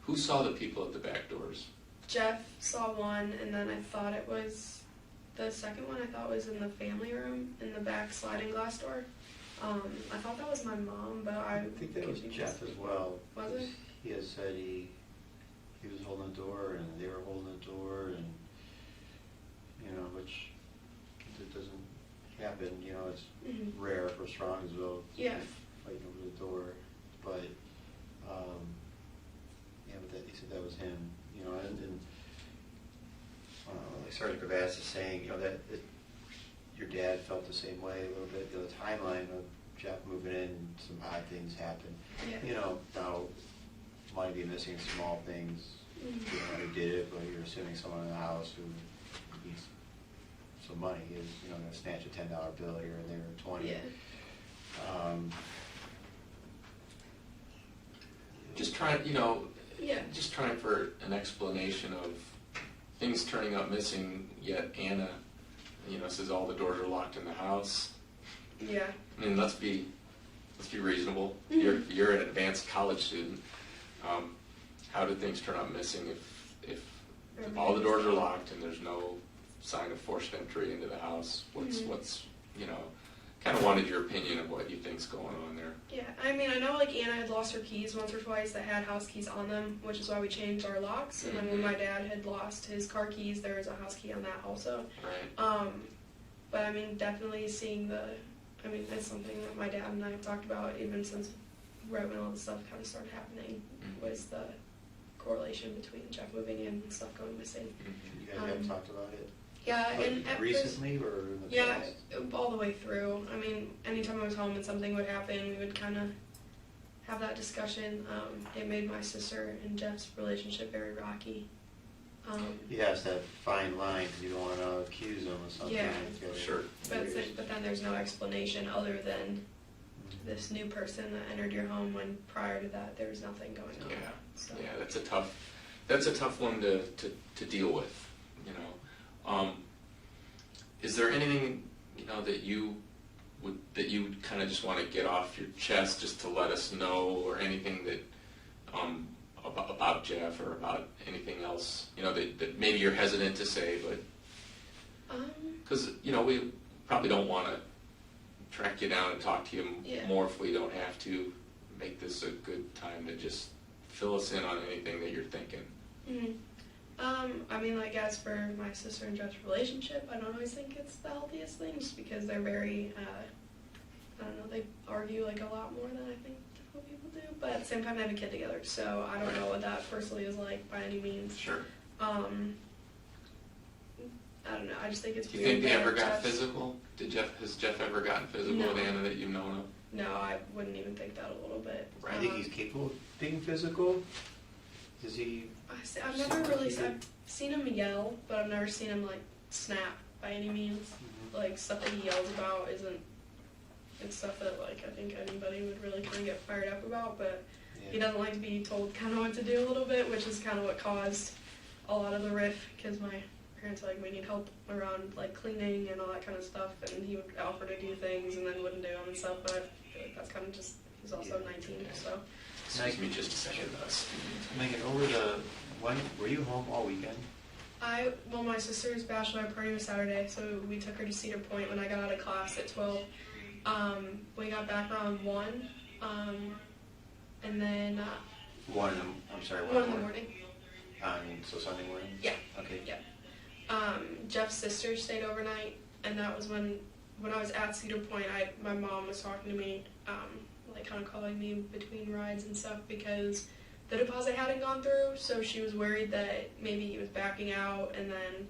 Who saw the people at the back doors? Jeff saw one, and then I thought it was the second one. I thought was in the family room in the back sliding glass door. I thought that was my mom, but I think that was Jeff as well. Was it? He has said he was holding the door, and they were holding the door, and which it doesn't happen. It's rare for Strongsville. Yeah. Fighting over the door, but but he said that was him. And like Sergeant Gravas is saying, that your dad felt the same way a little bit. The timeline of Jeff moving in, some odd things happened. Yeah. Now might be missing small things. You don't know who did it, but you're assuming someone in the house who needs some money is, going to snatch a $10 bill here and there, or 20. Yeah. Just trying for an explanation of things turning up missing, yet Anna, says all the doors are locked in the house. Yeah. I mean, let's be reasonable. You're an advanced college student. How do things turn up missing if all the doors are locked and there's no sign of forced entry into the house? What's kind of wanted your opinion of what you think's going on there. Yeah, I mean, I know like Anna had lost her keys once or twice that had house keys on them, which is why we changed our locks. And then when my dad had lost his car keys, there was a house key on that also. Right. But I mean, definitely seeing that's something that my dad and I have talked about even since right when all this stuff kind of started happening, was the correlation between Jeff moving in and stuff going missing. You guys have talked about it? Yeah, and at recently or in the yeah, past? all the way through. I mean, anytime I was home and something would happen, we would kind of have that discussion. It made my sister and Jeff's relationship very rocky. Yeah, it's that fine line, 'cause you don't wanna accuse them of something. Yeah. You gotta- Sure. But then there's no explanation other than this new person that entered your home when prior to that there was nothing going on. Yeah, So. yeah, that's a tough one to deal with, you know. Is there anything, you know, that you would kind of just want to get off your chest, just to let us know, or anything that about Jeff, or about anything else, you know, that maybe you're hesitant to say, but because you know, we probably don't want to track you down and talk to you Yeah. more if we don't have to. Make this a good time to just fill us in on anything that you're thinking. Mhm. I mean, like, as for my sister and Jeff's relationship, I don't always think it's the healthiest thing, just because they're very, I don't know, they argue like a lot more than I think typical people do. But at the same time, they have a kid together, so I don't know what that personally is like by any means. Sure. I don't know. I just think it's Do you weird. think they that ever got Jeff's- physical? Has Jeff ever gotten physical No. with Anna that you've known of? No, I wouldn't even think that a little bit. I think he's capable of being physical. Does he? I've never really. I've seen him yell, but I've never seen him like snap by any means. Like, stuff that he yells about isn't. It's stuff that, like, I think anybody would really kind of get fired up about, but he doesn't like to be told kind of what to do a little bit, which is kind of what caused a lot of the riff, because my parents were like, we need help around, like, cleaning and all that kind of stuff, and he would offer to do things and then wouldn't do them and stuff, but I feel like that's kind of just, he's also 19, so. Excuse me just a second. Megan, when were you home all weekend? Well, my sister's bachelor party was Saturday, so we took her to Cedar Point when I got out of class at 12. We got back around 1, and then... I'm sorry, 1 in the morning. So Sunday morning? Yeah. Okay. Yeah. Jeff's sister stayed overnight, and that was when I was at Cedar Point, my mom was talking to me, like kind of calling me between rides and stuff, because the deposit hadn't gone through, so she was worried that maybe he was backing out. And then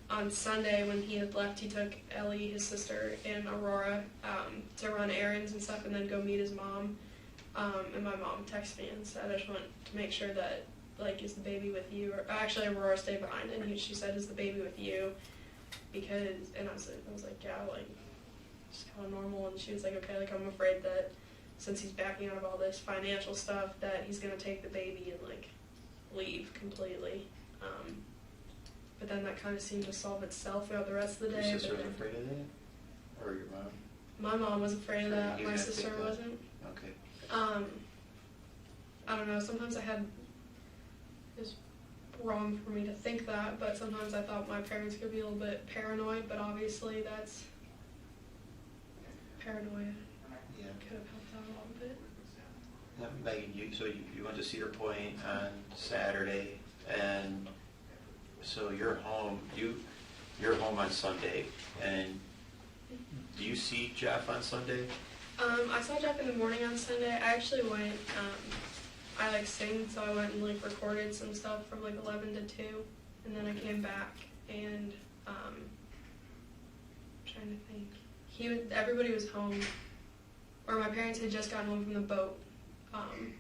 on Sunday when he had left, he took Ellie, his sister, and Aurora to run errands and stuff, and then go meet his mom. And my mom texted me and said, I just want to make sure that, like, is the baby with you? Or actually, Aurora stayed behind, and she said, is the baby with you? Because, and I was like, yeah, like, it's kind of normal. And she was like, okay, like, I'm afraid that since he's backing out of all this financial stuff, that he's going to take the baby and, like, leave completely. But then that kind of seemed to solve itself throughout the rest of the day. Your sister but was then, afraid of that? Or your mom? my mom was afraid of that. You My had to sister take that. wasn't. Okay. I don't know, sometimes it's wrong for me to think that, but sometimes I thought my parents could be a little bit paranoid, but obviously that's paranoia. Yeah. Could have helped out a little bit. Now, Megan, you went to Cedar Point on Saturday, and so you're home. You're home on Sunday, and do you see Jeff on Sunday? I saw Jeff in the morning on Sunday. I actually went, I like sing, so I went and like recorded some stuff from like 11 to 2, and then I came back, and I'm trying to think. Everybody was home, or my parents had just gotten home from the boat.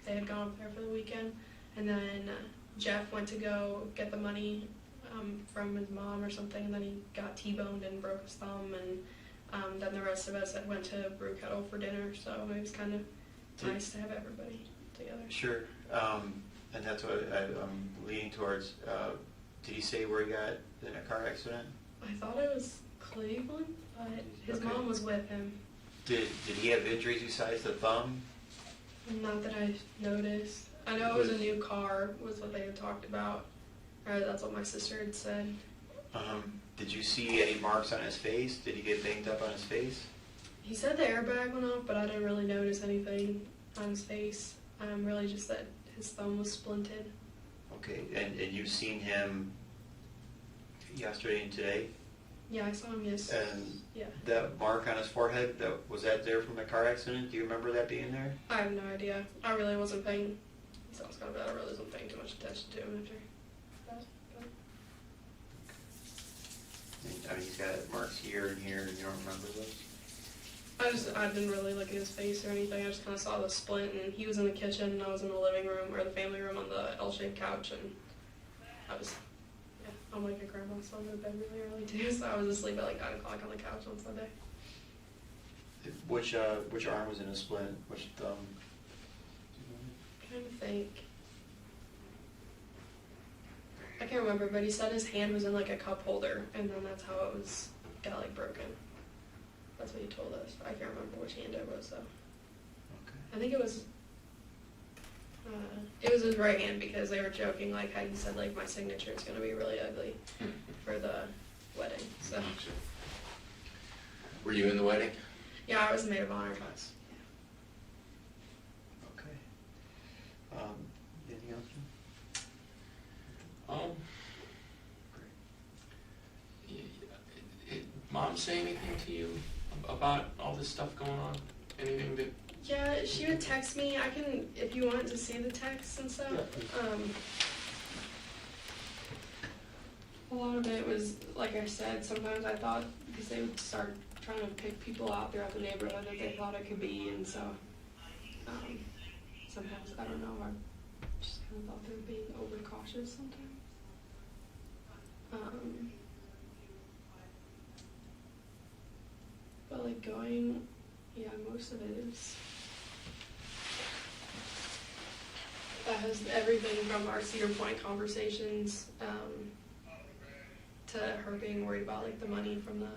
They had gone up there for the weekend, and then Jeff went to go get the money from his mom or something, and then he got T-boned and broke his thumb, and then the rest of us had went to Brew Kettle for dinner, so it was kind of nice to have everybody together. Sure. And that's what I'm leaning towards. Did he say where he got in a car accident? I thought it was Cleveland, but his Okay. mom was with him. Did he have injuries besides the thumb? Not that I noticed. I know it was a new car, was what they had talked about. Or that's what my sister had said. Did you see any marks on his face? Did he get banged up on his face? He said the airbag went off, but I didn't really notice anything on his face. Really just that his thumb was splinted. Okay, and you've seen him yesterday and today? Yeah, I saw him yesterday. And Yeah. that mark on his forehead, was that there from the car accident? Do you remember that being there? I have no idea. I really wasn't paying. It sounds kind of bad. I really wasn't paying too much attention to him after that. I mean, he's got marks here and here, and you don't remember those? I didn't really look at his face or anything. I just kind of saw the splint, and he was in the kitchen, and I was in the living room or the family room on the L-shaped couch, and I'm like a grandma, so I go to bed really early too, so I was asleep at like 9 o'clock on the couch on Sunday. Which arm was in a splint? Which thumb? I'm trying to think. I can't remember, but he said his hand was in like a cup holder, and then that's how it got like broken. That's what he told us. I can't remember which hand it was though. Okay. I think it was his right hand, because they were joking like how you said like my signature is gonna be really ugly for the wedding. So Were you in the wedding? yeah, I was maid of honor. Nice. Okay. Anything else, Jim? Mom say anything to you about all this stuff going on? Anything that? Yeah, she would text me. I can, if you want to see the texts and stuff. A lot of it was, like I said, sometimes I thought, because they would start trying to pick people out throughout the neighborhood that they thought it could be, and so sometimes, I don't know, I just kind of thought they were being overcautious sometimes. But like going, yeah, most of it is, that has everything from our Cedar Point conversations to her being worried about like the money from the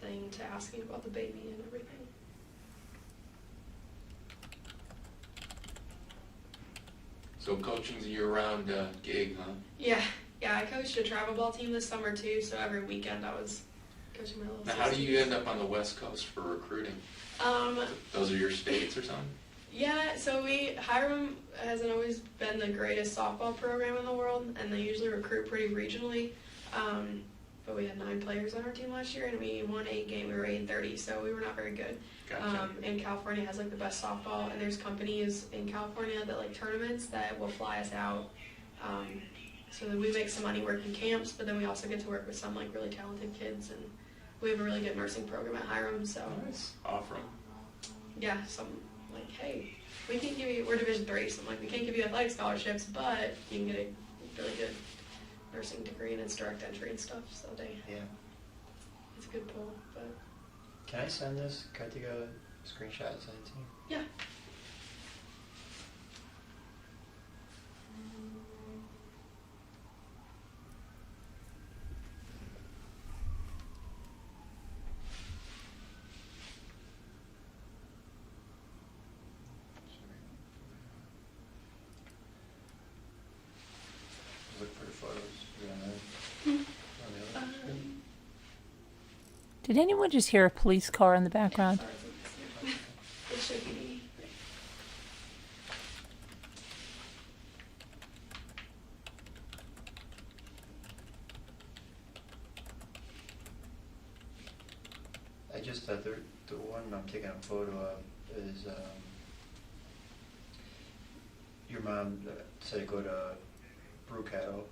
thing to asking about the baby and everything. So coaching's a year-round gig, huh? Yeah, I coached a travel ball team this summer too, so every weekend I was coaching my little Now, how do you sisters. end up on the West Coast for recruiting? Um, Those are your states or something? Yeah, so Hiram hasn't always been the greatest softball program in the world, and they usually recruit pretty regionally. But we had 9 players on our team last year, and we won 8 games. We were 8-30, so we were not very good. Gotcha. And California has like the best softball, and there's companies in California that like tournaments that will fly us out. So that we make some money working camps, but then we also get to work with some like really talented kids, and we have a really good nursing program at Hiram. So Nice. Offer 'em. yeah, some like, hey, we can't give you, we're Division III, so I'm like, we can't give you athletic scholarships, but you can get a really good nursing degree and it's direct entry and stuff, so Yeah. it's a good pull, but. Can I send this? Can I take a screenshot and send it to you? Yeah. Look for the photos. Yeah, on the other screen. Did anyone just hear a police car in the background? Sorry, it should be. I just the one I'm taking a photo of is your mom said to go to Brew Cattle,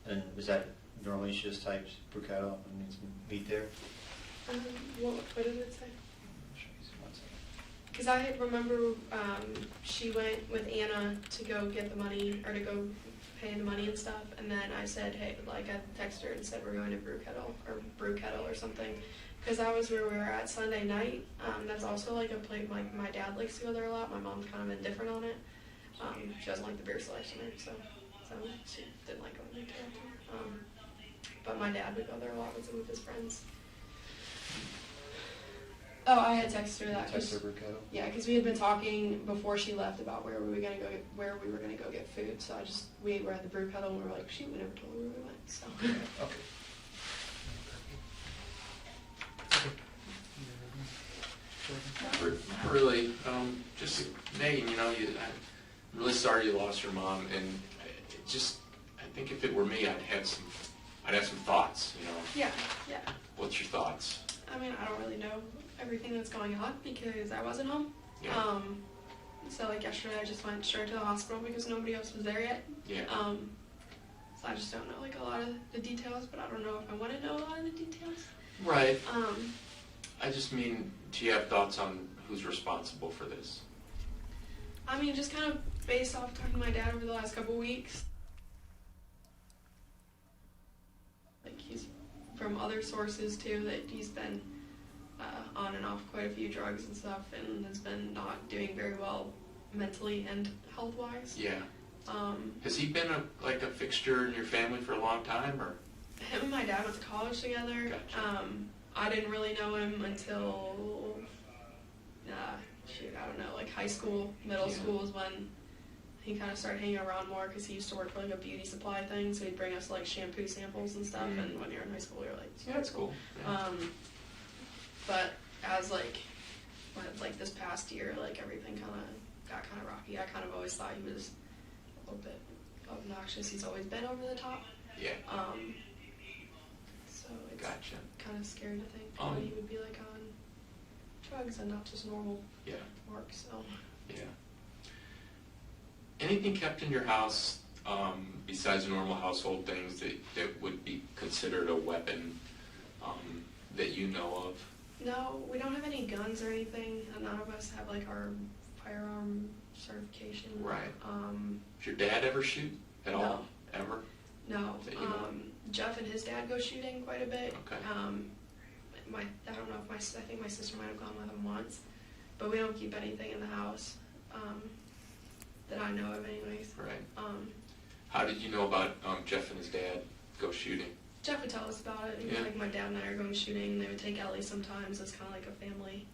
and is that normally she just types Brew Cattle and needs meat there? What did it say? I'll show you one second. Because I remember she went with Anna to go get the money, or to go pay the money and stuff, and then I said, hey, like I texted her and said we're going to Brew Kettle or something, because that was where we were at Sunday night. That's also like a place, like my dad likes to go there a lot. My mom's kind of indifferent on it. She doesn't like the beer selection there, so she didn't like going there too often. But my dad would go there a lot with some of his friends. Oh, I had texted her that. Text her Brew Cattle? Yeah, because we had been talking before she left about where we were gonna go get food. So we were at the Brew Kettle and we were like, shoot, we never told her where we went. So. Okay. Not really. Just Megan, I'm really sorry you lost your mom, and I think if it were me, I'd have some thoughts. Yeah. What's your thoughts? I mean, I don't really know everything that's going on because I wasn't home. Yeah. So like yesterday, I just went straight to the hospital because nobody else was there yet. Yeah. So I just don't know like a lot of the details, but I don't know if I want to know a lot of the details. Right. I just mean, do you have thoughts on who's responsible for this? I mean, just kind of based off talking to my dad over the last couple weeks. from other sources too that he's been on and off quite a few drugs and stuff, and has been not doing very well mentally and health-wise. Yeah. Has he been a fixture in your family for a long time, or? Him and my dad went to college together. Gotcha. I didn't really know him until, I don't know, like high school, middle school is when he kind of started hanging around more, because he used to work for like a beauty supply thing, so he'd bring us like shampoo samples and stuff, and when you're in high school, you're like, Yeah, that's cool. Yeah. But as like this past year, like everything got kind of rocky. I kind of always thought he was a little bit obnoxious. He's always been over the top. Yeah. So it's Gotcha. kind of scary to think that he would be like on drugs and not just normal work. So Yeah. Anything kept in your house besides normal household things that would be considered a weapon that you know of? no, we don't have any guns or anything. And none of us have like our firearm certification. Right. Does your dad ever shoot at No. all? Ever? No. That you know of? Jeff and his dad go shooting quite a bit. Okay. I don't know if I think my sister might have gone with him once, but we don't keep anything in the house that I know of, anyways. Right. How did you know about Jeff and his dad go shooting? Jeff would tell us about it. Yeah. Like my dad and I are going shooting. They would take Ellie sometimes. It's kind of like a family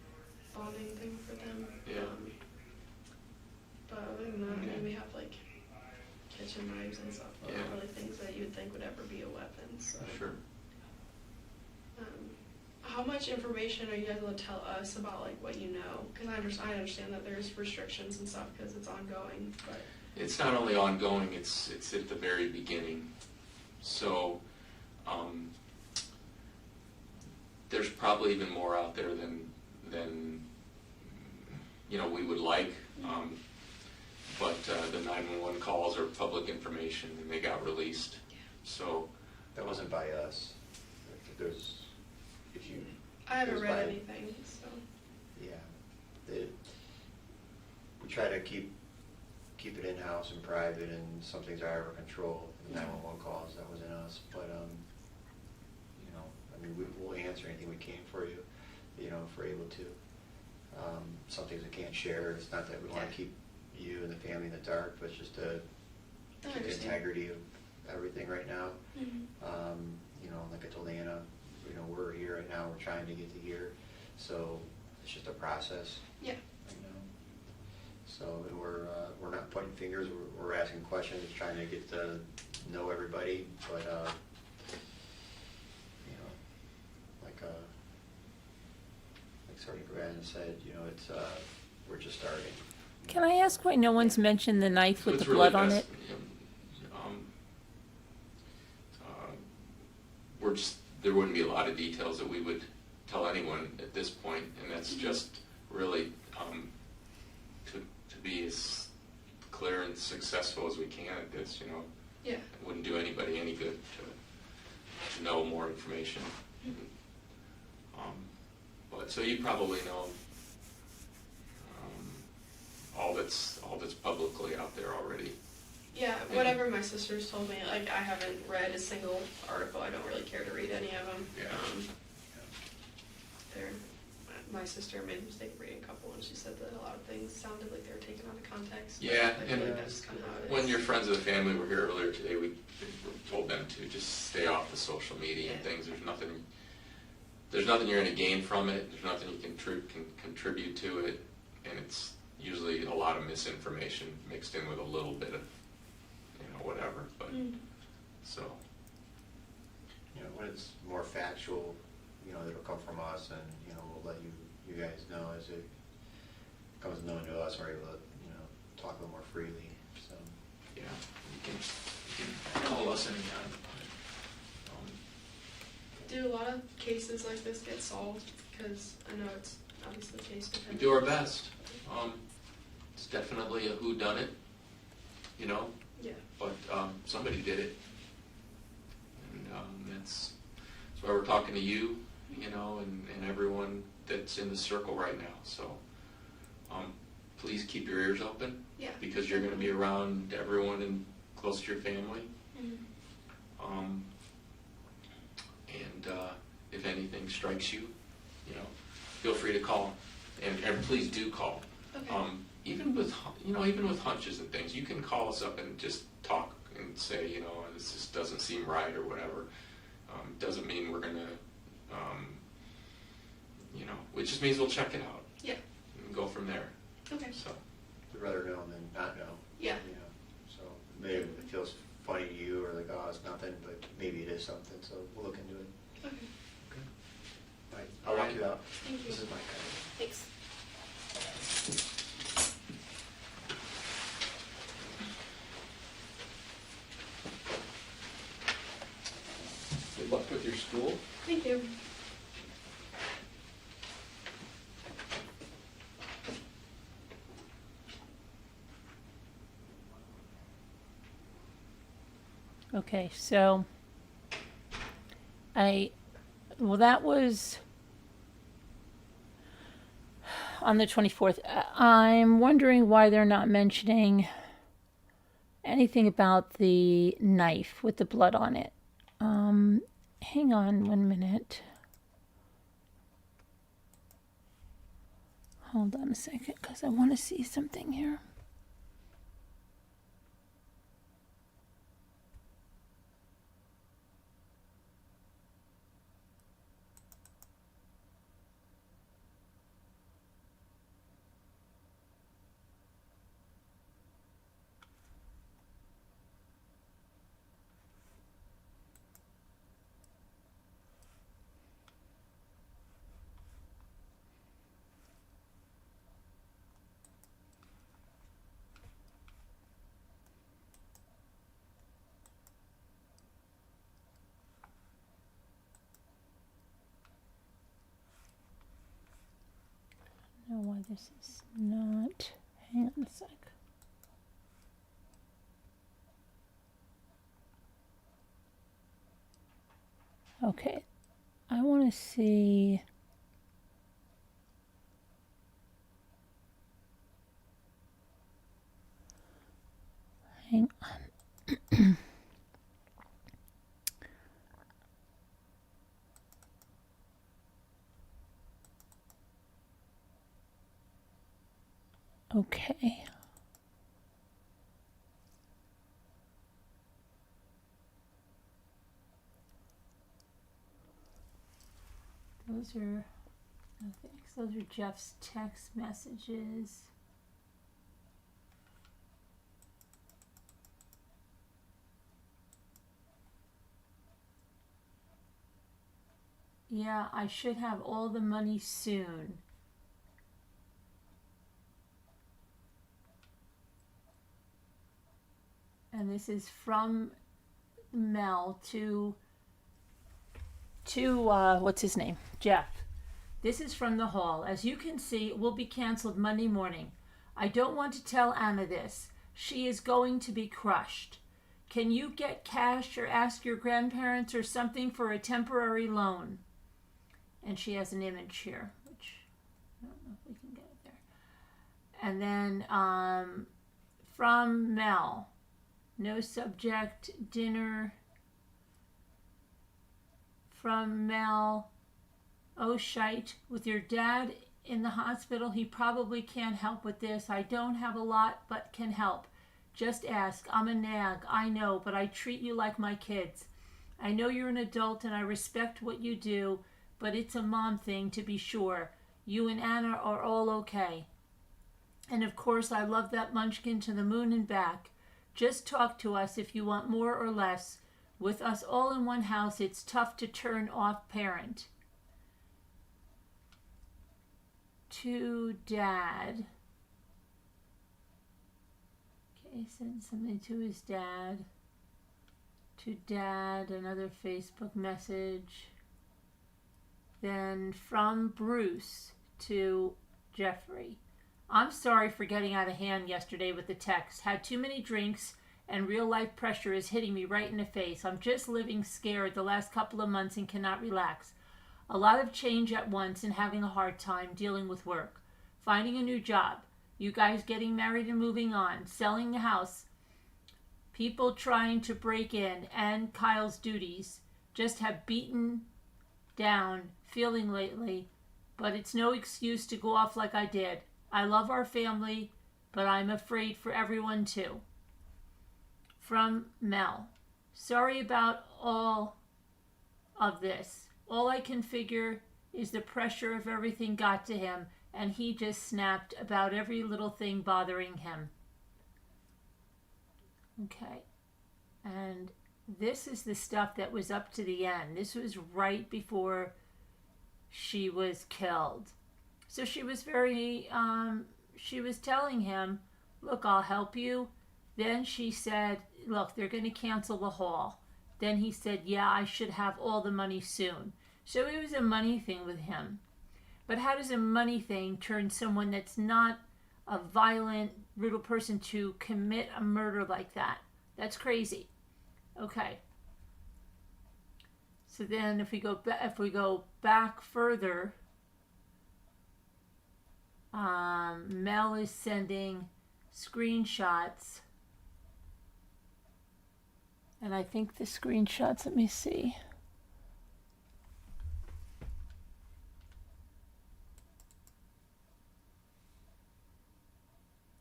bonding thing for them. Yeah. But other than that, I Okay. mean, we have like kitchen knives and stuff. But not Yeah. really things that you would think would ever be a weapon. So. Sure. How much information are you guys able to tell us about like what you know? Because I understand that there's restrictions and stuff because it's ongoing. But It's not only ongoing, it's at the very beginning. So there's probably even more out there than we would like. But the 911 calls are public information and they got released. So That wasn't by us. I haven't It was read by- anything. So Yeah. We try to keep it in-house and private, and some things are out of our control. The 911 calls, that wasn't us. But, we'll answer anything we can for you, if we're able to. Some things we can't share. It's not that we want to keep you and the family in the dark, but it's just to I keep the understand. integrity of everything right now. Like I told Anna, we're here right now, we're trying to get to here, so it's just a process. Yeah. So, and we're not pointing fingers, we're asking questions, trying to get to know everybody, but, like Sergeant Grant said, it's, we're just starting. Can I ask why no one's mentioned the knife with it's the really blood on best, it? there wouldn't be a lot of details that we would tell anyone at this point, and that's just really to be as clear and successful as we can at this. Yeah. It wouldn't do anybody any good to know more information. But so you probably know all that's publicly out there already. Yeah, whatever my sister's told me, like I haven't read a single article. I don't really care to read any of them. Yeah. My sister made the mistake of reading a couple, and she said that a lot of things sounded like they were taken out of context. Yeah, I and feel like that's kind of how it is. when your friends of the family were here earlier today, we told them to just stay off the social media and things. There's nothing you're going to gain from it. There's nothing you can contribute to it, and it's usually a lot of misinformation mixed in with a little bit of whatever. But so When it's more factual, that'll come from us, and we'll let you guys know as it comes known to us. We're able to talk a little more freely. So yeah, you can call us anytime. Do a lot of cases like this get solved? Because I know it's obviously case We dependent. do our best. It's definitely a whodunit, Yeah. but somebody did it, and that's why we're talking to you, and everyone that's in the circle right now. So please keep your ears open, Yeah. because you're going to be around everyone and close to your family. Mhm. And if anything strikes you, you know, feel free to call, and please do call. Okay. Even with, even with hunches and things, you can call us up and just talk and say, you know, this just doesn't seem right or whatever. Doesn't mean we're gonna, it just means we'll check it out. Yeah. And go from there. Okay. So, I'd rather know than not know. Yeah. You know, so maybe it feels funny to you, or like, oh, it's nothing, but maybe it is something, so we'll look into it. Okay. All right, I'll walk you out. Thank you. This is my card. Thanks. good luck with your school. Thank you. Okay, so that was on the 24th. I'm wondering why they're not mentioning anything about the knife with the blood on it. Hang on 1 minute. Hold on a second, because I want to see something here. I don't know why this is not. Hang on a sec. Okay, I want to see. Hang on. Okay. Those are, those are Jeff's text messages. Yeah, I should have all the money soon. And this is from Mel to what's his name? Jeff. This is from the hall. As you can see, it will be canceled Monday morning. I don't want to tell Anna this. She is going to be crushed. Can you get cash or ask your grandparents or something for a temporary loan? And she has an image here, which I don't know if we can get it there. And then from Mel. No subject, dinner. From Mel. Oh, shite. With your dad in the hospital, he probably can't help with this. I don't have a lot, but can help. Just ask. I'm a nag, I know, but I treat you like my kids. I know you're an adult and I respect what you do, but it's a mom thing to be sure. You and Anna are all okay. And of course, I love that munchkin to the moon and back. Just talk to us if you want more or less. With us all in one house, it's tough to turn off parent. To Dad. Okay, send something to his dad. To Dad, another Facebook message. Then from Bruce to Jeffrey. I'm sorry for getting out of hand yesterday with the text. Had too many drinks and real life pressure is hitting me right in the face. I'm just living scared the last couple of months and cannot relax. A lot of change at once and having a hard time dealing with work. Finding a new job. You guys getting married and moving on. Selling the house. People trying to break in and Kyle's duties just have beaten down feeling lately, but it's no excuse to go off like I did. I love our family, but I'm afraid for everyone too. From Mel. Sorry about all of this. All I can figure is the pressure of everything got to him, and he just snapped about every little thing bothering him. Okay. And this is the stuff that was up to the end. This was right before she was killed. So she was she was telling him, look, I'll help you. Then she said, look, they're going to cancel the hall. Then he said, yeah, I should have all the money soon. So it was a money thing with him. But how does a money thing turn someone that's not a violent, brutal person to commit a murder like that? That's crazy. Okay. So then if we go back further, Mel is sending screenshots. And I think the screenshots, let me see.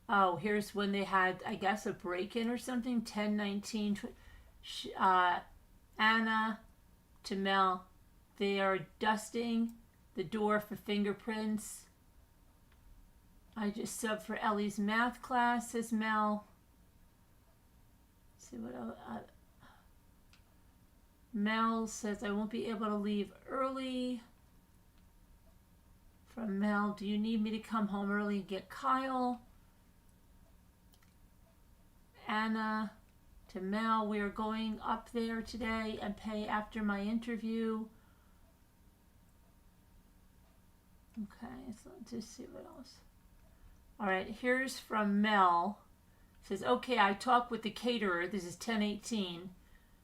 Oh, here's when they had, I guess, a break-in or something. 10:19. Anna to Mel. They are dusting the door for fingerprints. I just subbed for Ellie's math class, says Mel. Let's see what else. Mel says, I won't be able to leave early. From Mel, do you need me to come home early and get Kyle? Anna to Mel, we are going up there today and pay after my interview. Okay, so let's just see what else. All right, here's from Mel. It says, okay, I talked with the caterer. This is 10:18.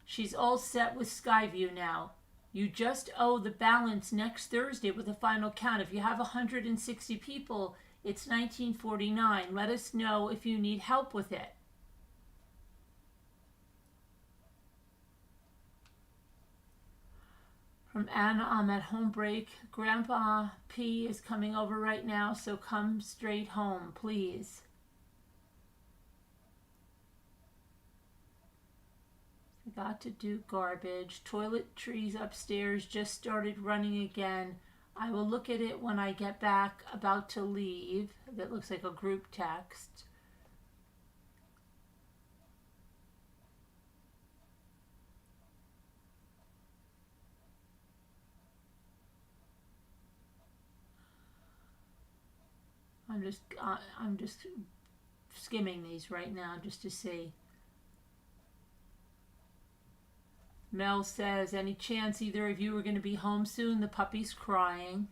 She's all set with Skyview now. You just owe the balance next Thursday with a final count. If you have 160 people, it's $19.49. Let us know if you need help with it. From Anna, I'm at home break. Grandpa P is coming over right now, so come straight home, please. Forgot to do garbage. Toiletries upstairs just started running again. I will look at it when I get back. About to leave. That looks like a group text. I'm just skimming these right now just to see. Mel says, any chance either of you are going to be home soon? The puppy's crying.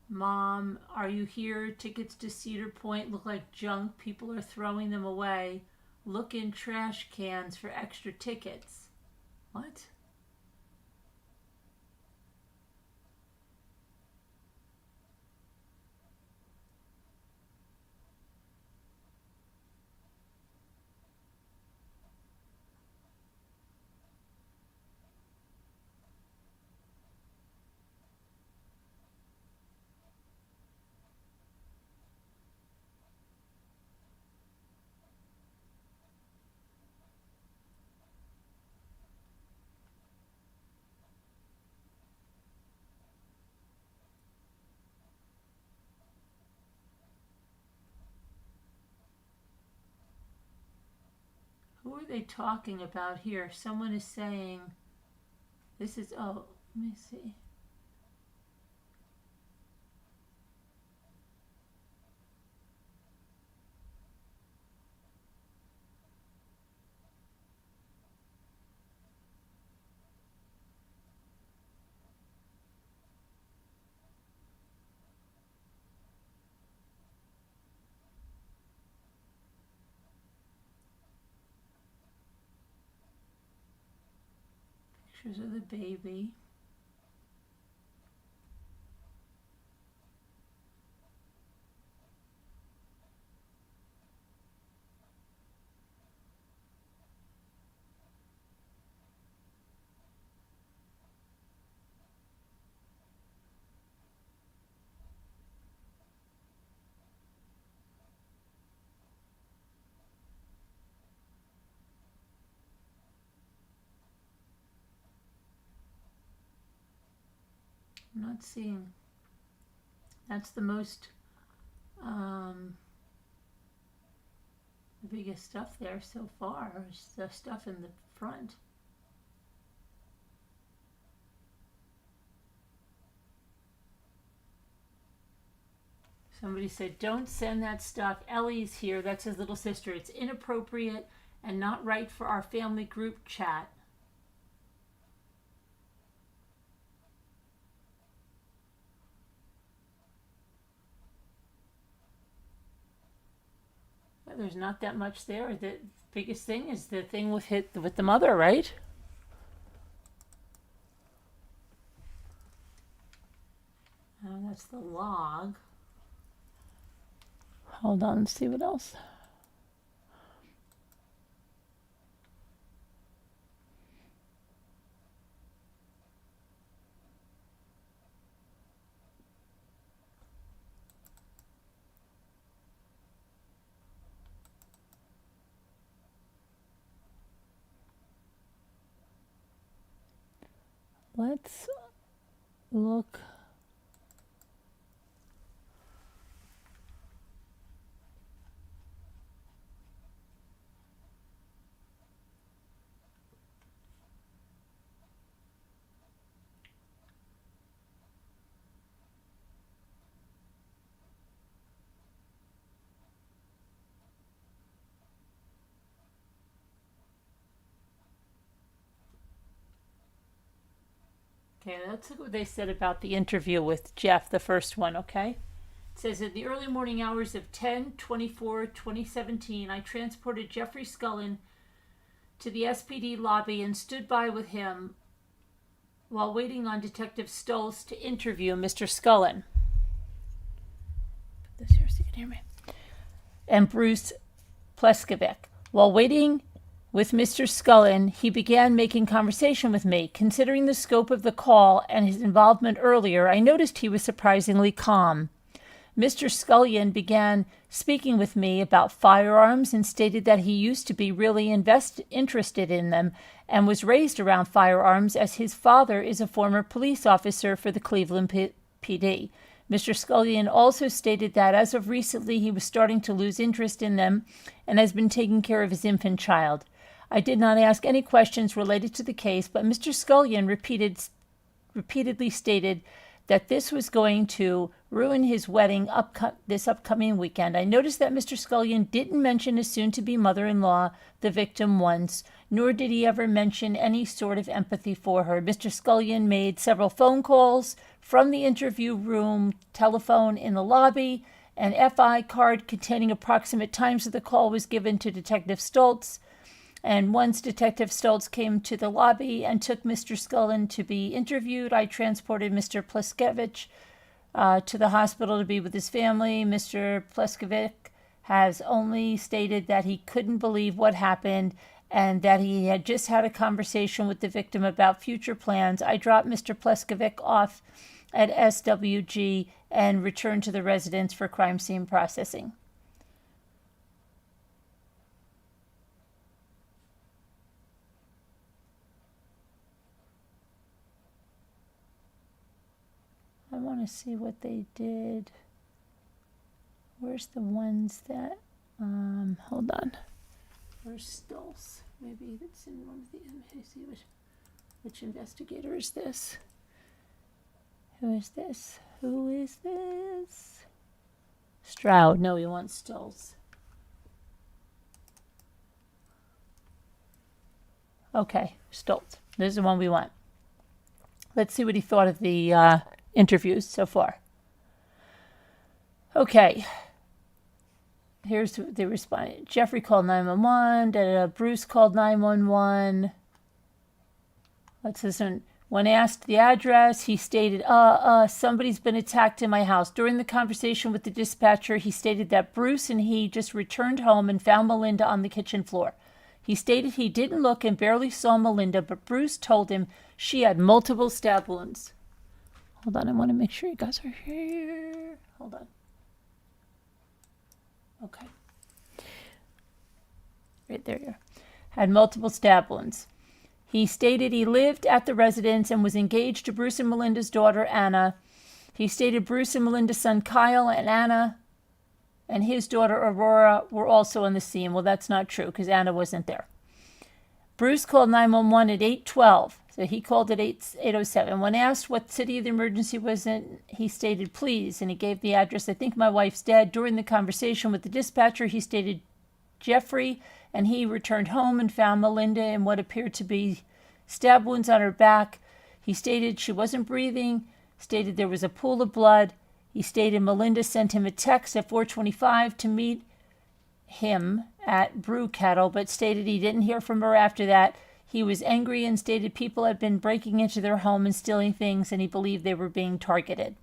Mom, are you here? Tickets to Cedar Point look like junk. People are throwing them away. Look in trash cans for extra tickets. What? Who are they talking about here? Someone is saying, this is, oh, let me see. Pictures of the baby. I'm not seeing. That's the most, the biggest stuff there so far is the stuff in the front. Somebody said, don't send that stuff. Ellie's here. That's his little sister. It's inappropriate and not right for our family group chat. Well, there's not that much there. The biggest thing is the thing with the mother, right? Oh, that's the log. Hold on, let's see what else. Let's look. Okay, let's look what they said about the interview with Jeff, the first one, okay? It says, in the early morning hours of 10/24/2017, I transported Jeffrey Scullin to the SPD lobby and stood by with him while waiting on Detective Stoltz to interview Mr. Scullin. Put this here so you can hear me. And Bruce Pleskovic. While waiting with Mr. Scullin, he began making conversation with me. Considering the scope of the call and his involvement earlier, I noticed he was surprisingly calm. Mr. Scullin began speaking with me about firearms and stated that he used to be really interested in them and was raised around firearms as his father is a former police officer for the Cleveland PD. Mr. Scullin also stated that as of recently he was starting to lose interest in them and has been taking care of his infant child. I did not ask any questions related to the case, but Mr. Scullin repeatedly stated that this was going to ruin his wedding this upcoming weekend. I noticed that Mr. Scullin didn't mention his soon-to-be mother-in-law, the victim, once, nor did he ever mention any sort of empathy for her. Mr. Scullin made several phone calls from the interview room telephone in the lobby. An FI card containing approximate times of the call was given to Detective Stoltz. And once Detective Stoltz came to the lobby and took Mr. Scullin to be interviewed, I transported Mr. Pleskovic to the hospital to be with his family. Mr. Pleskovic has only stated that he couldn't believe what happened and that he had just had a conversation with the victim about future plans. I dropped Mr. Pleskovic off at SWG and returned to the residence for crime scene processing. I want to see what they did. Where's the ones that, hold on. Where's Stoltz? Maybe it's in one of the, let me see which investigator is this? Who is this? Who is this? Stroud. No, he wants Stoltz. Okay, Stoltz. This is the one we want. Let's see what he thought of the interviews so far. Okay. Here's the respondent. Jeffrey called 911. Bruce called 911. Let's listen. When asked the address, he stated, somebody's been attacked in my house. During the conversation with the dispatcher, he stated that Bruce and he just returned home and found Melinda on the kitchen floor. He stated he didn't look and barely saw Melinda, but Bruce told him she had multiple stab wounds. Hold on, I want to make sure you guys are here. Hold on. Okay. Right there you are. Had multiple stab wounds. He stated he lived at the residence and was engaged to Bruce and Melinda's daughter, Anna. He stated Bruce and Melinda's son, Kyle, and Anna and his daughter, Aurora, were also on the scene. Well, that's not true because Anna wasn't there. Bruce called 911 at 8:12. So he called at 8:07. When asked what city the emergency was in, he stated, please, and he gave the address. I think my wife's dead. During the conversation with the dispatcher, he stated Jeffrey, and he returned home and found Melinda in what appeared to be stab wounds on her back. He stated she wasn't breathing, stated there was a pool of blood. He stated Melinda sent him a text at 4:25 to meet him at Brew Kettle, but stated he didn't hear from her after that. He was angry and stated people had been breaking into their home and stealing things, and he believed they were being targeted.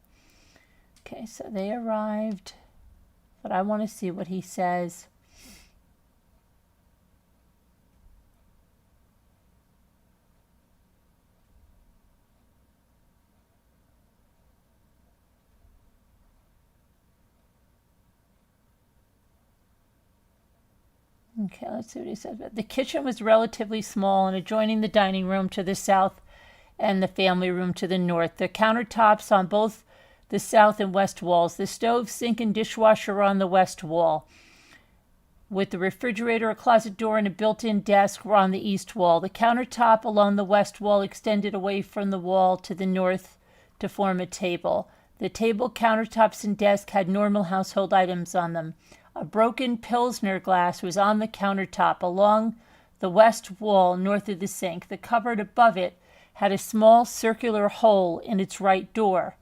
Okay, so they arrived, but I want to see what he says. Okay, let's see what he says. The kitchen was relatively small and adjoining the dining room to the south and the family room to the north. The countertops on both the south and west walls. The stove, sink, and dishwasher were on the west wall, with the refrigerator, a closet door, and a built-in desk were on the east wall. The countertop along the west wall extended away from the wall to the north to form a table. The table, countertops, and desk had normal household items on them. A broken Pilsner glass was on the countertop along the west wall north of the sink. The cupboard above it had a small circular hole in its right door.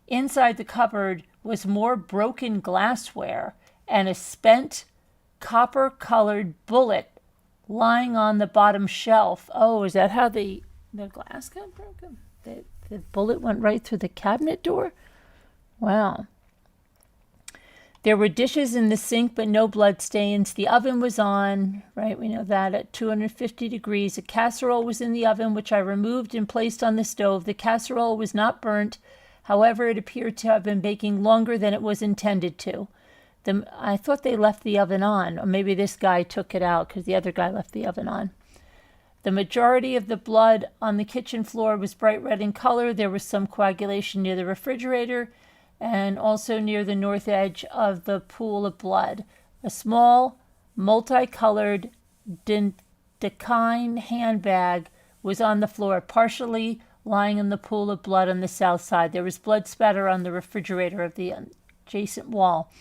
Inside the cupboard was more broken glassware and a spent copper-colored bullet lying on the bottom shelf. Oh, is that how the glass got broken? The bullet went right through the cabinet door? Wow. There were dishes in the sink, but no blood stains. The oven was on, right? We know that, at 250 degrees. A casserole was in the oven, which I removed and placed on the stove. The casserole was not burnt. However, it appeared to have been baking longer than it was intended to. I thought they left the oven on, or maybe this guy took it out because the other guy left the oven on. The majority of the blood on the kitchen floor was bright red in color. There was some coagulation near the refrigerator and also near the north edge of the pool of blood. A small, multicolored Dakine handbag was on the floor, partially lying in the pool of blood on the south side. There was blood spatter on the refrigerator of the adjacent wall.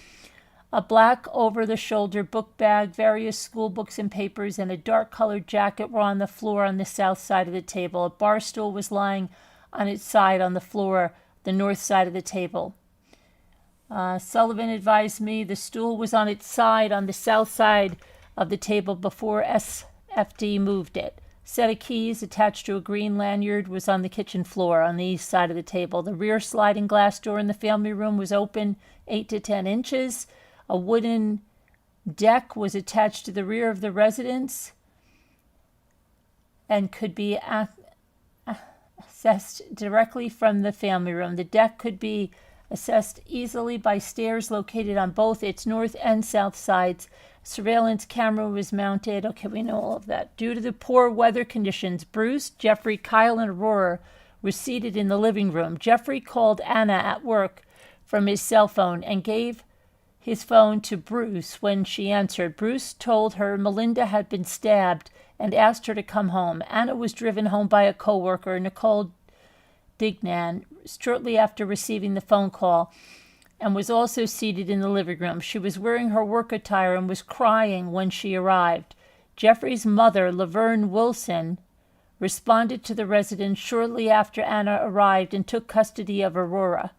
A black over-the-shoulder book bag, various school books and papers, and a dark-colored jacket were on the floor on the south side of the table. A bar stool was lying on its side on the floor, the north side of the table. Sullivan advised me the stool was on its side on the south side of the table before SFD moved it. Set of keys attached to a green lanyard was on the kitchen floor on the east side of the table. The rear sliding glass door in the family room was open 8 to 10 inches. A wooden deck was attached to the rear of the residence and could be accessed directly from the family room. The deck could be accessed easily by stairs located on both its north and south sides. Surveillance camera was mounted. Okay, we know all of that. Due to the poor weather conditions, Bruce, Jeffrey, Kyle, and Aurora were seated in the living room. Jeffrey called Anna at work from his cell phone and gave his phone to Bruce when she answered. Bruce told her Melinda had been stabbed and asked her to come home. Anna was driven home by a co-worker, Nicole Dignan, shortly after receiving the phone call, and was also seated in the living room. She was wearing her work attire and was crying when she arrived. Jeffrey's mother, Laverne Wilson, responded to the residence shortly after Anna arrived and took custody of Aurora.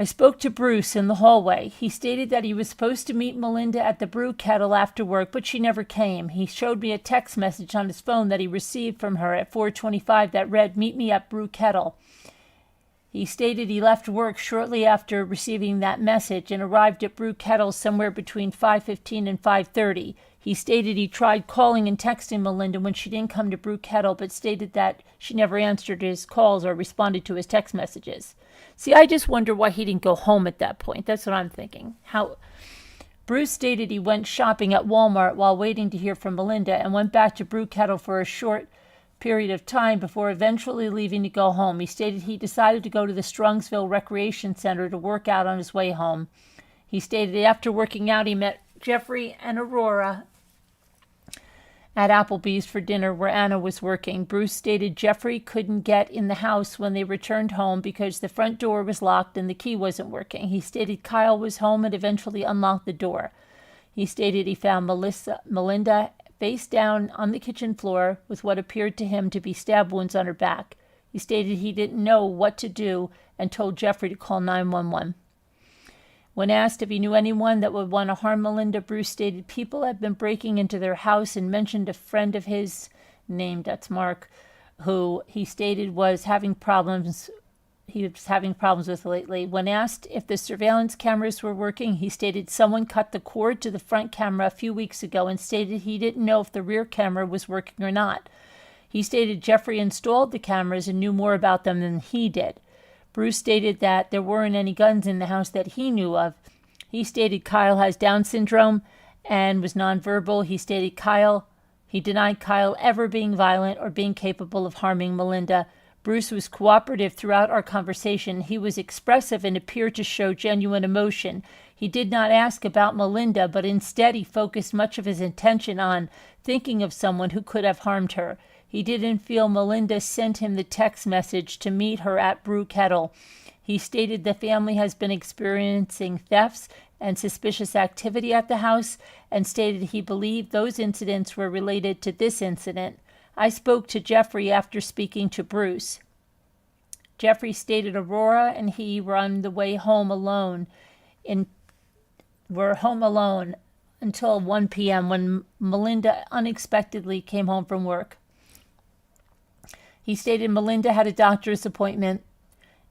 I spoke to Bruce in the hallway. He stated that he was supposed to meet Melinda at the brew kettle after work, but she never came. He showed me a text message on his phone that he received from her at 4:25 that read, "Meet me at brew kettle." He stated he left work shortly after receiving that message and arrived at brew kettle somewhere between 5:15 and 5:30. He stated he tried calling and texting Melinda when she didn't come to brew kettle, but stated that she never answered his calls or responded to his text messages. See, I just wonder why he didn't go home at that point. That's what I'm thinking. Bruce stated he went shopping at Walmart while waiting to hear from Melinda and went back to Brew Kettle for a short period of time before eventually leaving to go home. He stated he decided to go to the Strongsville Recreation Center to work out on his way home. He stated after working out, he met Jeffrey and Aurora at Applebee's for dinner where Anna was working. Bruce stated Jeffrey couldn't get in the house when they returned home because the front door was locked and the key wasn't working. He stated Kyle was home and eventually unlocked the door. He stated he found Melinda face down on the kitchen floor with what appeared to him to be stab wounds on her back. He stated he didn't know what to do and told Jeffrey to call 911. When asked if he knew anyone that would want to harm Melinda, Bruce stated people had been breaking into their house and mentioned a friend of his, named that's Mark, who he stated was having problems with lately. When asked if the surveillance cameras were working, he stated someone cut the cord to the front camera a few weeks ago and stated he didn't know if the rear camera was working or not. He stated Jeffrey installed the cameras and knew more about them than he did. Bruce stated that there weren't any guns in the house that he knew of. He stated Kyle has Down syndrome and was nonverbal. He denied Kyle ever being violent or being capable of harming Melinda. Bruce was cooperative throughout our conversation. He was expressive and appeared to show genuine emotion. He did not ask about Melinda, but instead he focused much of his attention on thinking of someone who could have harmed her. He didn't feel Melinda sent him the text message to meet her at Brew Kettle. He stated the family has been experiencing thefts and suspicious activity at the house and stated he believed those incidents were related to this incident. I spoke to Jeffrey after speaking to Bruce. Jeffrey stated Aurora and he were on the way home alone. Were home alone until 1 p.m. when Melinda unexpectedly came home from work. He stated Melinda had a doctor's appointment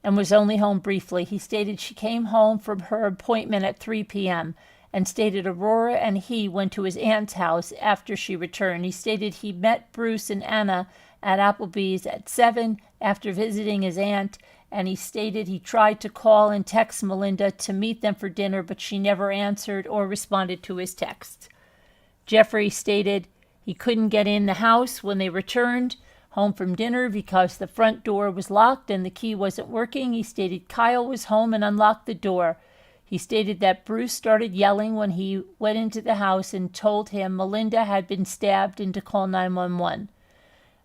and was only home briefly. He stated she came home from her appointment at 3 p.m. and stated Aurora and he went to his aunt's house after she returned. He stated he met Bruce and Anna at Applebee's at 7 after visiting his aunt, and he stated he tried to call and text Melinda to meet them for dinner, but she never answered or responded to his text. Jeffrey stated he couldn't get in the house when they returned home from dinner because the front door was locked and the key wasn't working. He stated Kyle was home and unlocked the door. He stated that Bruce started yelling when he went into the house and told him Melinda had been stabbed and to call 911.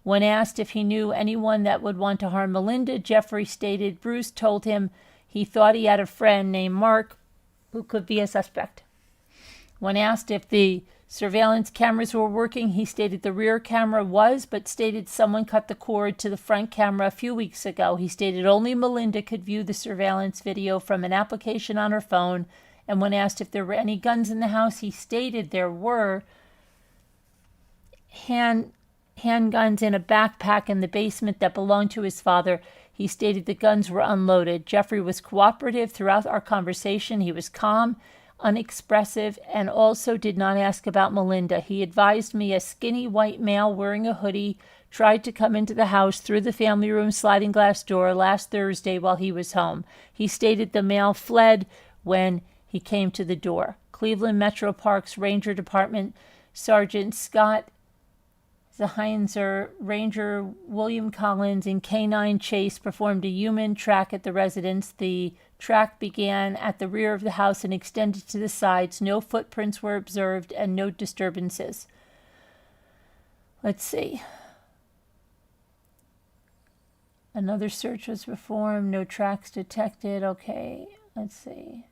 When asked if he knew anyone that would want to harm Melinda, Jeffrey stated Bruce told him he thought he had a friend named Mark who could be a suspect. When asked if the surveillance cameras were working, he stated the rear camera was, but stated someone cut the cord to the front camera a few weeks ago. He stated only Melinda could view the surveillance video from an application on her phone, and when asked if there were any guns in the house, he stated there were handguns in a backpack in the basement that belonged to his father. He stated the guns were unloaded. Jeffrey was cooperative throughout our conversation. He was calm, unexpressive, and also did not ask about Melinda. He advised me a skinny white male wearing a hoodie tried to come into the house through the family room sliding glass door last Thursday while he was home. He stated the male fled when he came to the door. Cleveland Metro Parks Ranger Department Sergeant Scott Zaheinzer, Ranger William Collins, and K-9 Chase performed a human track at the residence. The track began at the rear of the house and extended to the sides. No footprints were observed and no disturbances. Let's see. Another search was performed. No tracks detected. Okay, let's see.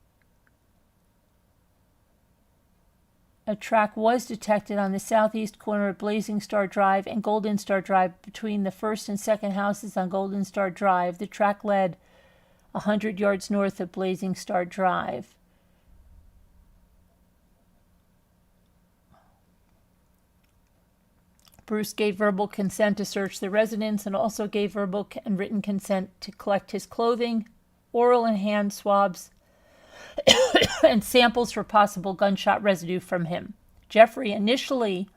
A track was detected on the southeast corner of Blazing Star Drive and Golden Star Drive between the first and second houses on Golden Star Drive. The track led 100 yards north of Blazing Star Drive. Bruce gave verbal consent to search the residence and also gave verbal and written consent to collect his clothing, oral and hand swabs, and samples for possible gunshot residue from him. Jeffrey initially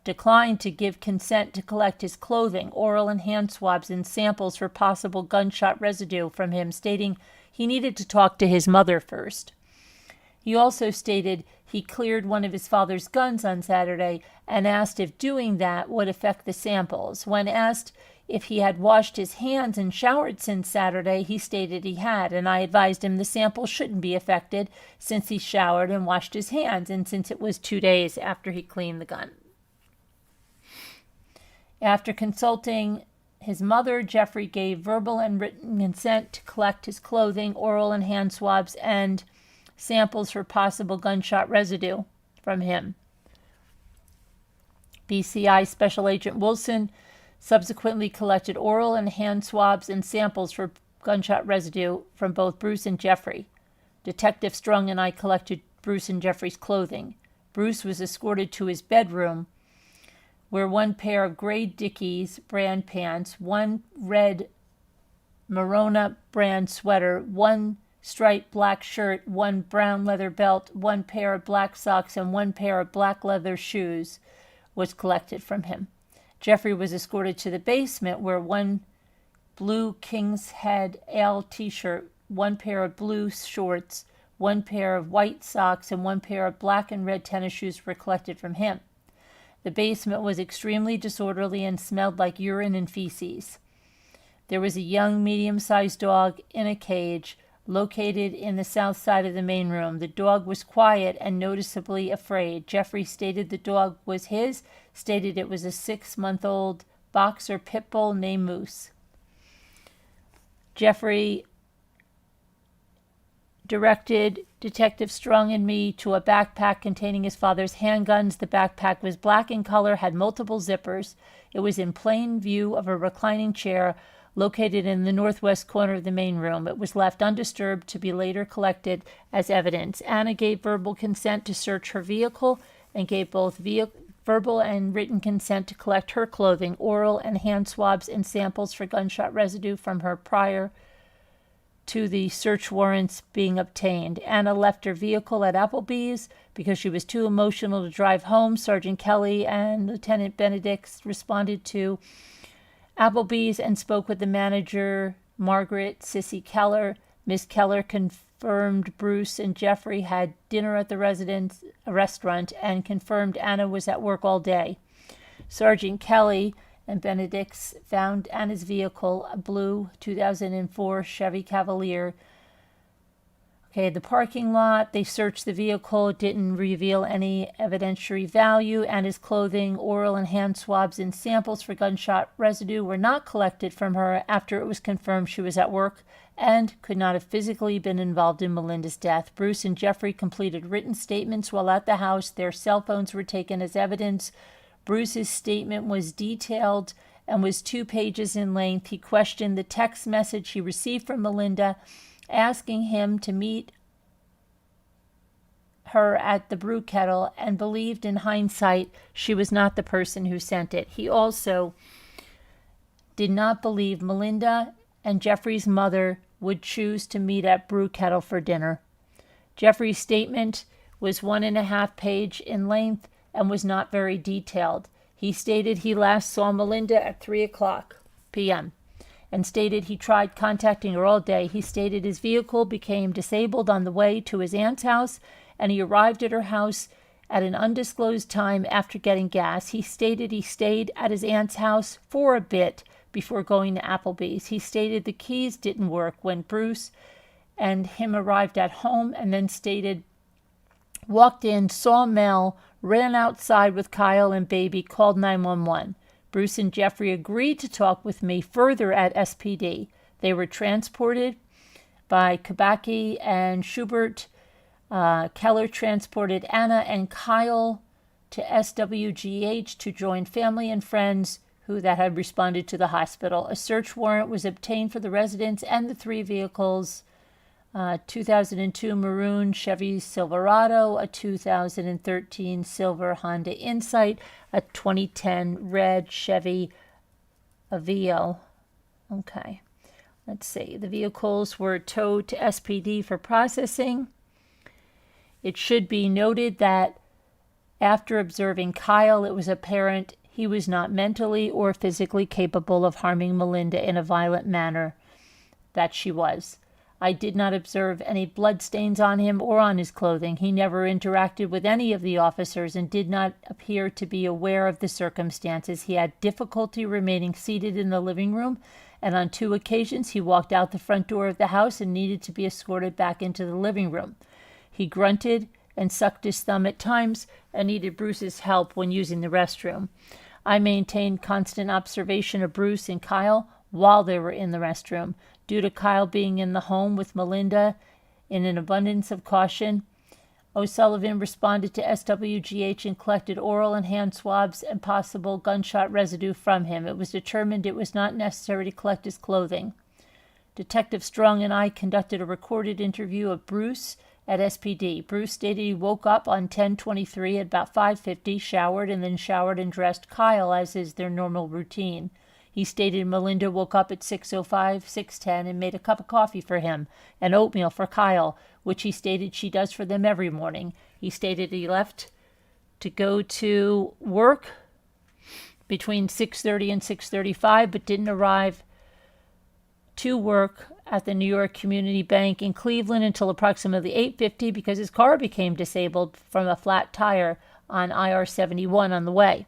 declined to give consent to collect his clothing, oral and hand swabs, and samples for possible gunshot residue from him, stating he needed to talk to his mother first. He also stated he cleared one of his father's guns on Saturday and asked if doing that would affect the samples. When asked if he had washed his hands and showered since Saturday, he stated he had, and I advised him the samples shouldn't be affected since he showered and washed his hands, and since it was 2 days after he cleaned the gun. After consulting his mother, Jeffrey gave verbal and written consent to collect his clothing, oral and hand swabs, and samples for possible gunshot residue from him. BCI Special Agent Wilson subsequently collected oral and hand swabs and samples for gunshot residue from both Bruce and Jeffrey. Detective Strong and I collected Bruce and Jeffrey's clothing. Bruce was escorted to his bedroom, where one pair of gray Dickies brand pants, one red Marona brand sweater, one striped black shirt, one brown leather belt, one pair of black socks, and one pair of black leather shoes was collected from him. Jeffrey was escorted to the basement, where one blue King's Head Ale t-shirt, one pair of blue shorts, one pair of white socks, and one pair of black and red tennis shoes were collected from him. The basement was extremely disorderly and smelled like urine and feces. There was a young, medium-sized dog in a cage located in the south side of the main room. The dog was quiet and noticeably afraid. Jeffrey stated the dog was his, stated it was a 6-month-old boxer pit bull named Moose. Jeffrey directed Detective Strong and me to a backpack containing his father's handguns. The backpack was black in color, had multiple zippers. It was in plain view of a reclining chair located in the northwest corner of the main room. It was left undisturbed to be later collected as evidence. Anna gave verbal consent to search her vehicle and gave both verbal and written consent to collect her clothing, oral and hand swabs, and samples for gunshot residue from her prior to the search warrants being obtained. Anna left her vehicle at Applebee's because she was too emotional to drive home. Sergeant Kelly and Lieutenant Benedict responded to Applebee's and spoke with the manager, Margaret Sissy Keller. Miss Keller confirmed Bruce and Jeffrey had dinner at the restaurant and confirmed Anna was at work all day. Sergeant Kelly and Benedict's found Anna's vehicle, a blue 2004 Chevy Cavalier. The parking lot. They searched the vehicle. It didn't reveal any evidentiary value. Anna's clothing, oral and hand swabs, and samples for gunshot residue were not collected from her after it was confirmed she was at work and could not have physically been involved in Melinda's death. Bruce and Jeffrey completed written statements while at the house. Their cell phones were taken as evidence. Bruce's statement was detailed and was 2 pages in length. He questioned the text message he received from Melinda asking him to meet her at the brew kettle and believed in hindsight she was not the person who sent it. He also did not believe Melinda and Jeffrey's mother would choose to meet at brew kettle for dinner. Jeffrey's statement was 1.5 pages in length and was not very detailed. He stated he last saw Melinda at 3:00 p.m. and stated he tried contacting her all day. He stated his vehicle became disabled on the way to his aunt's house, and he arrived at her house at an undisclosed time after getting gas. He stated he stayed at his aunt's house for a bit before going to Applebee's. He stated the keys didn't work when Bruce and him arrived at home, and then stated walked in, saw Mel, ran outside with Kyle and baby, called 911. Bruce and Jeffrey agreed to talk with me further at SPD. They were transported by Kabaki and Schubert. Keller transported Anna and Kyle to SWGH to join family and friends that had responded to the hospital. A search warrant was obtained for the residence and the 3 vehicles. 2002 maroon Chevy Silverado, a 2013 silver Honda Insight, a 2010 red Chevy Aveo. Okay, let's see. The vehicles were towed to SPD for processing. It should be noted that after observing Kyle, it was apparent he was not mentally or physically capable of harming Melinda in a violent manner that she was. I did not observe any bloodstains on him or on his clothing. He never interacted with any of the officers and did not appear to be aware of the circumstances. He had difficulty remaining seated in the living room, and on 2 occasions he walked out the front door of the house and needed to be escorted back into the living room. He grunted and sucked his thumb at times and needed Bruce's help when using the restroom. I maintained constant observation of Bruce and Kyle while they were in the restroom. Due to Kyle being in the home with Melinda, in an abundance of caution, O'Sullivan responded to SWGH and collected oral and hand swabs and possible gunshot residue from him. It was determined it was not necessary to collect his clothing. Detective Strong and I conducted a recorded interview of Bruce at SPD. Bruce stated he woke up on 10/23 at about 5:50, showered, and then showered and dressed Kyle, as is their normal routine. He stated Melinda woke up at 6:05, 6:10, and made a cup of coffee for him and oatmeal for Kyle, which he stated she does for them every morning. He stated he left to go to work between 6:30 and 6:35, but didn't arrive to work at the New York Community Bank in Cleveland until approximately 8:50 because his car became disabled from a flat tire on IR-71 on the way.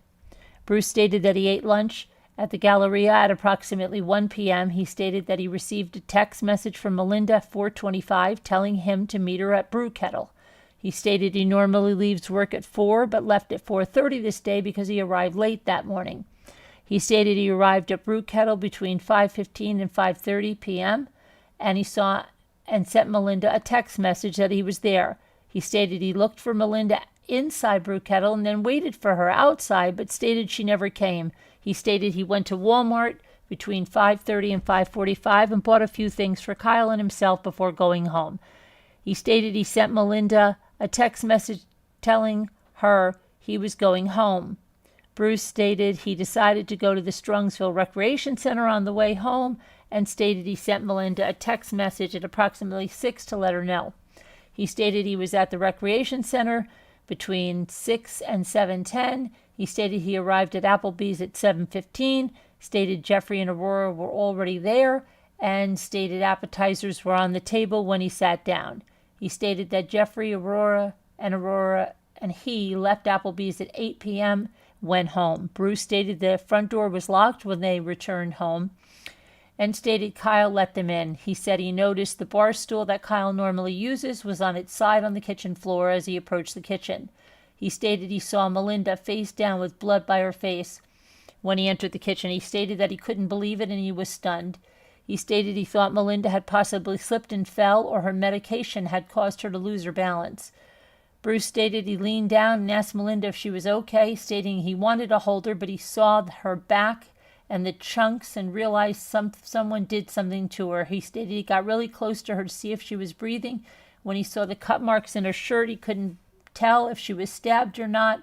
Bruce stated that he ate lunch at the Galleria at approximately 1 p.m. He stated that he received a text message from Melinda at 4:25 telling him to meet her at Brew Kettle. He stated he normally leaves work at 4 but left at 4:30 this day because he arrived late that morning. He stated he arrived at Brew Kettle between 5:15 and 5:30 p.m. and he saw and sent Melinda a text message that he was there. He stated he looked for Melinda inside Brew Kettle and then waited for her outside but stated she never came. He stated he went to Walmart between 5:30 and 5:45 and bought a few things for Kyle and himself before going home. He stated he sent Melinda a text message telling her he was going home. Bruce stated he decided to go to the Strongsville Recreation Center on the way home and stated he sent Melinda a text message at approximately 6 to let her know. He stated he was at the Recreation Center between 6 and 7:10. He stated he arrived at Applebee's at 7:15, stated Jeffrey and Aurora were already there, and stated appetizers were on the table when he sat down. He stated that Jeffrey, Aurora, and he left Applebee's at 8 p.m., went home. Bruce stated the front door was locked when they returned home and stated Kyle let them in. He said he noticed the bar stool that Kyle normally uses was on its side on the kitchen floor as he approached the kitchen. He stated he saw Melinda face down with blood by her face when he entered the kitchen. He stated that he couldn't believe it and he was stunned. He stated he thought Melinda had possibly slipped and fell or her medication had caused her to lose her balance. Bruce stated he leaned down and asked Melinda if she was okay, stating he wanted to hold her, but he saw her back and the chunks and realized someone did something to her. He stated he got really close to her to see if she was breathing. When he saw the cut marks in her shirt, he couldn't tell if she was stabbed or not.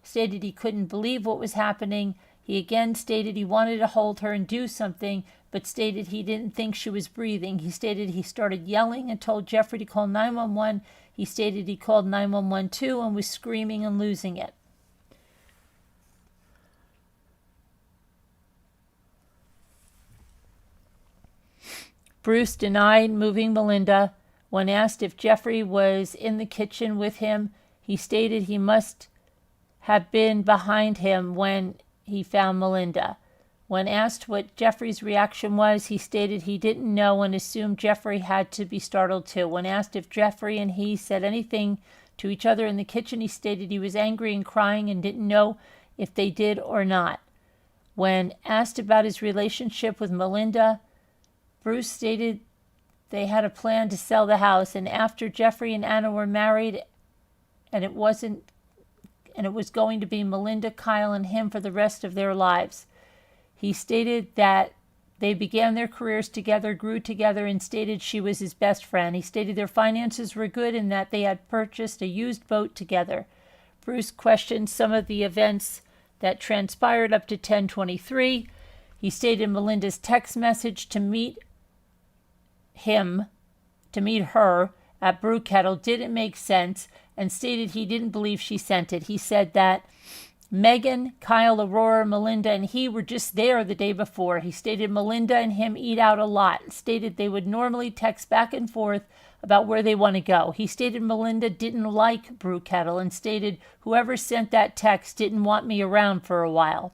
Stated he couldn't believe what was happening. He again stated he wanted to hold her and do something, but stated he didn't think she was breathing. He stated he started yelling and told Jeffrey to call 911. He stated he called 911 too and was screaming and losing it. Bruce denied moving Melinda. When asked if Jeffrey was in the kitchen with him, he stated he must have been behind him when he found Melinda. When asked what Jeffrey's reaction was, he stated he didn't know and assumed Jeffrey had to be startled too. When asked if Jeffrey and he said anything to each other in the kitchen, he stated he was angry and crying and didn't know if they did or not. When asked about his relationship with Melinda, Bruce stated they had a plan to sell the house, and after Jeffrey and Anna were married, and it was going to be Melinda, Kyle, and him for the rest of their lives. He stated that they began their careers together, grew together, and stated she was his best friend. He stated their finances were good and that they had purchased a used boat together. Bruce questioned some of the events that transpired up to 10:23. He stated Melinda's text message to meet her at Brew Kettle didn't make sense and stated he didn't believe she sent it. He said that Megan, Kyle, Aurora, Melinda, and he were just there the day before. He stated Melinda and him eat out a lot. Stated they would normally text back and forth about where they want to go. He stated Melinda didn't like Brew Kettle and stated whoever sent that text didn't want me around for a while.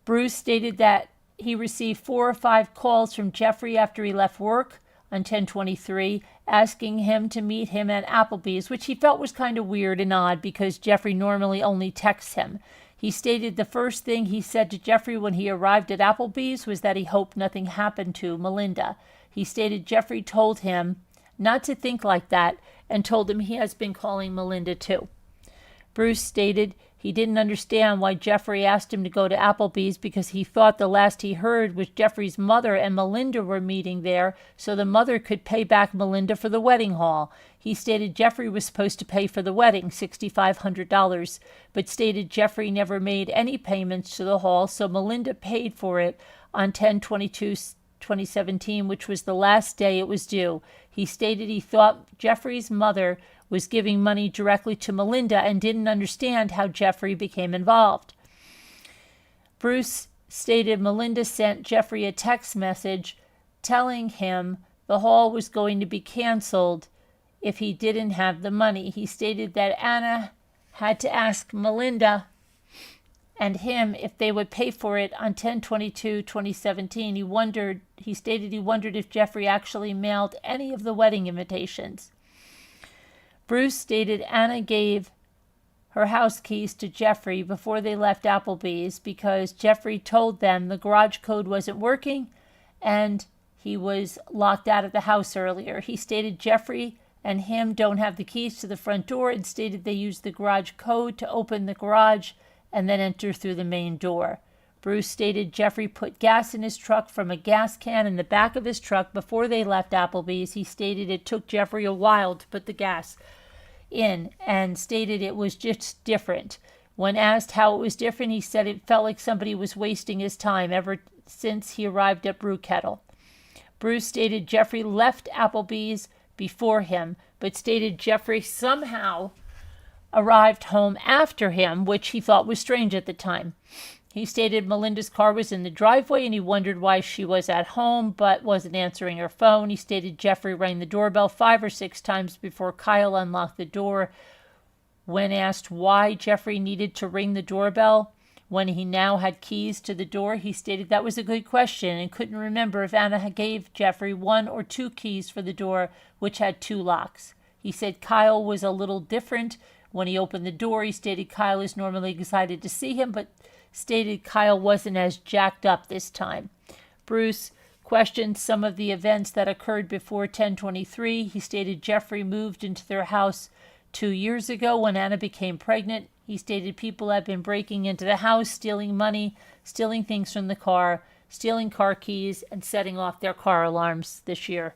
Bruce stated that he received 4 or 5 calls from Jeffrey after he left work on 10/23, asking him to meet him at Applebee's, which he felt was kind of weird and odd because Jeffrey normally only texts him. He stated the first thing he said to Jeffrey when he arrived at Applebee's was that he hoped nothing happened to Melinda. He stated Jeffrey told him not to think like that and told him he has been calling Melinda too. Bruce stated he didn't understand why Jeffrey asked him to go to Applebee's because he thought the last he heard was Jeffrey's mother and Melinda were meeting there so the mother could pay back Melinda for the wedding hall. He stated Jeffrey was supposed to pay for the wedding, $6,500, but stated Jeffrey never made any payments to the hall, so Melinda paid for it on 10/22/2017, which was the last day it was due. He stated he thought Jeffrey's mother was giving money directly to Melinda and didn't understand how Jeffrey became involved. Bruce stated Melinda sent Jeffrey a text message telling him the hall was going to be canceled if he didn't have the money. He stated that Anna had to ask Melinda and him if they would pay for it on 10/22/2017. He stated he wondered if Jeffrey actually mailed any of the wedding invitations. Bruce stated Anna gave her house keys to Jeffrey before they left Applebee's because Jeffrey told them the garage code wasn't working and he was locked out of the house earlier. He stated Jeffrey and him don't have the keys to the front door and stated they used the garage code to open the garage and then enter through the main door. Bruce stated Jeffrey put gas in his truck from a gas can in the back of his truck before they left Applebee's. He stated it took Jeffrey a while to put the gas in and stated it was just different. When asked how it was different, he said it felt like somebody was wasting his time ever since he arrived at Brew Kettle. Bruce stated Jeffrey left Applebee's before him, but stated Jeffrey somehow arrived home after him, which he thought was strange at the time. He stated Melinda's car was in the driveway and he wondered why she was at home but wasn't answering her phone. He stated Jeffrey rang the doorbell 5 or 6 times before Kyle unlocked the door. When asked why Jeffrey needed to ring the doorbell when he now had keys to the door, he stated that was a good question and couldn't remember if Anna gave Jeffrey 1 or 2 keys for the door, which had 2 locks. He said Kyle was a little different when he opened the door. He stated Kyle is normally excited to see him, but stated Kyle wasn't as jacked up this time. Bruce questioned some of the events that occurred before 10/23. He stated Jeffrey moved into their house 2 years ago when Anna became pregnant. He stated people have been breaking into the house, stealing money, stealing things from the car, stealing car keys, and setting off their car alarms this year.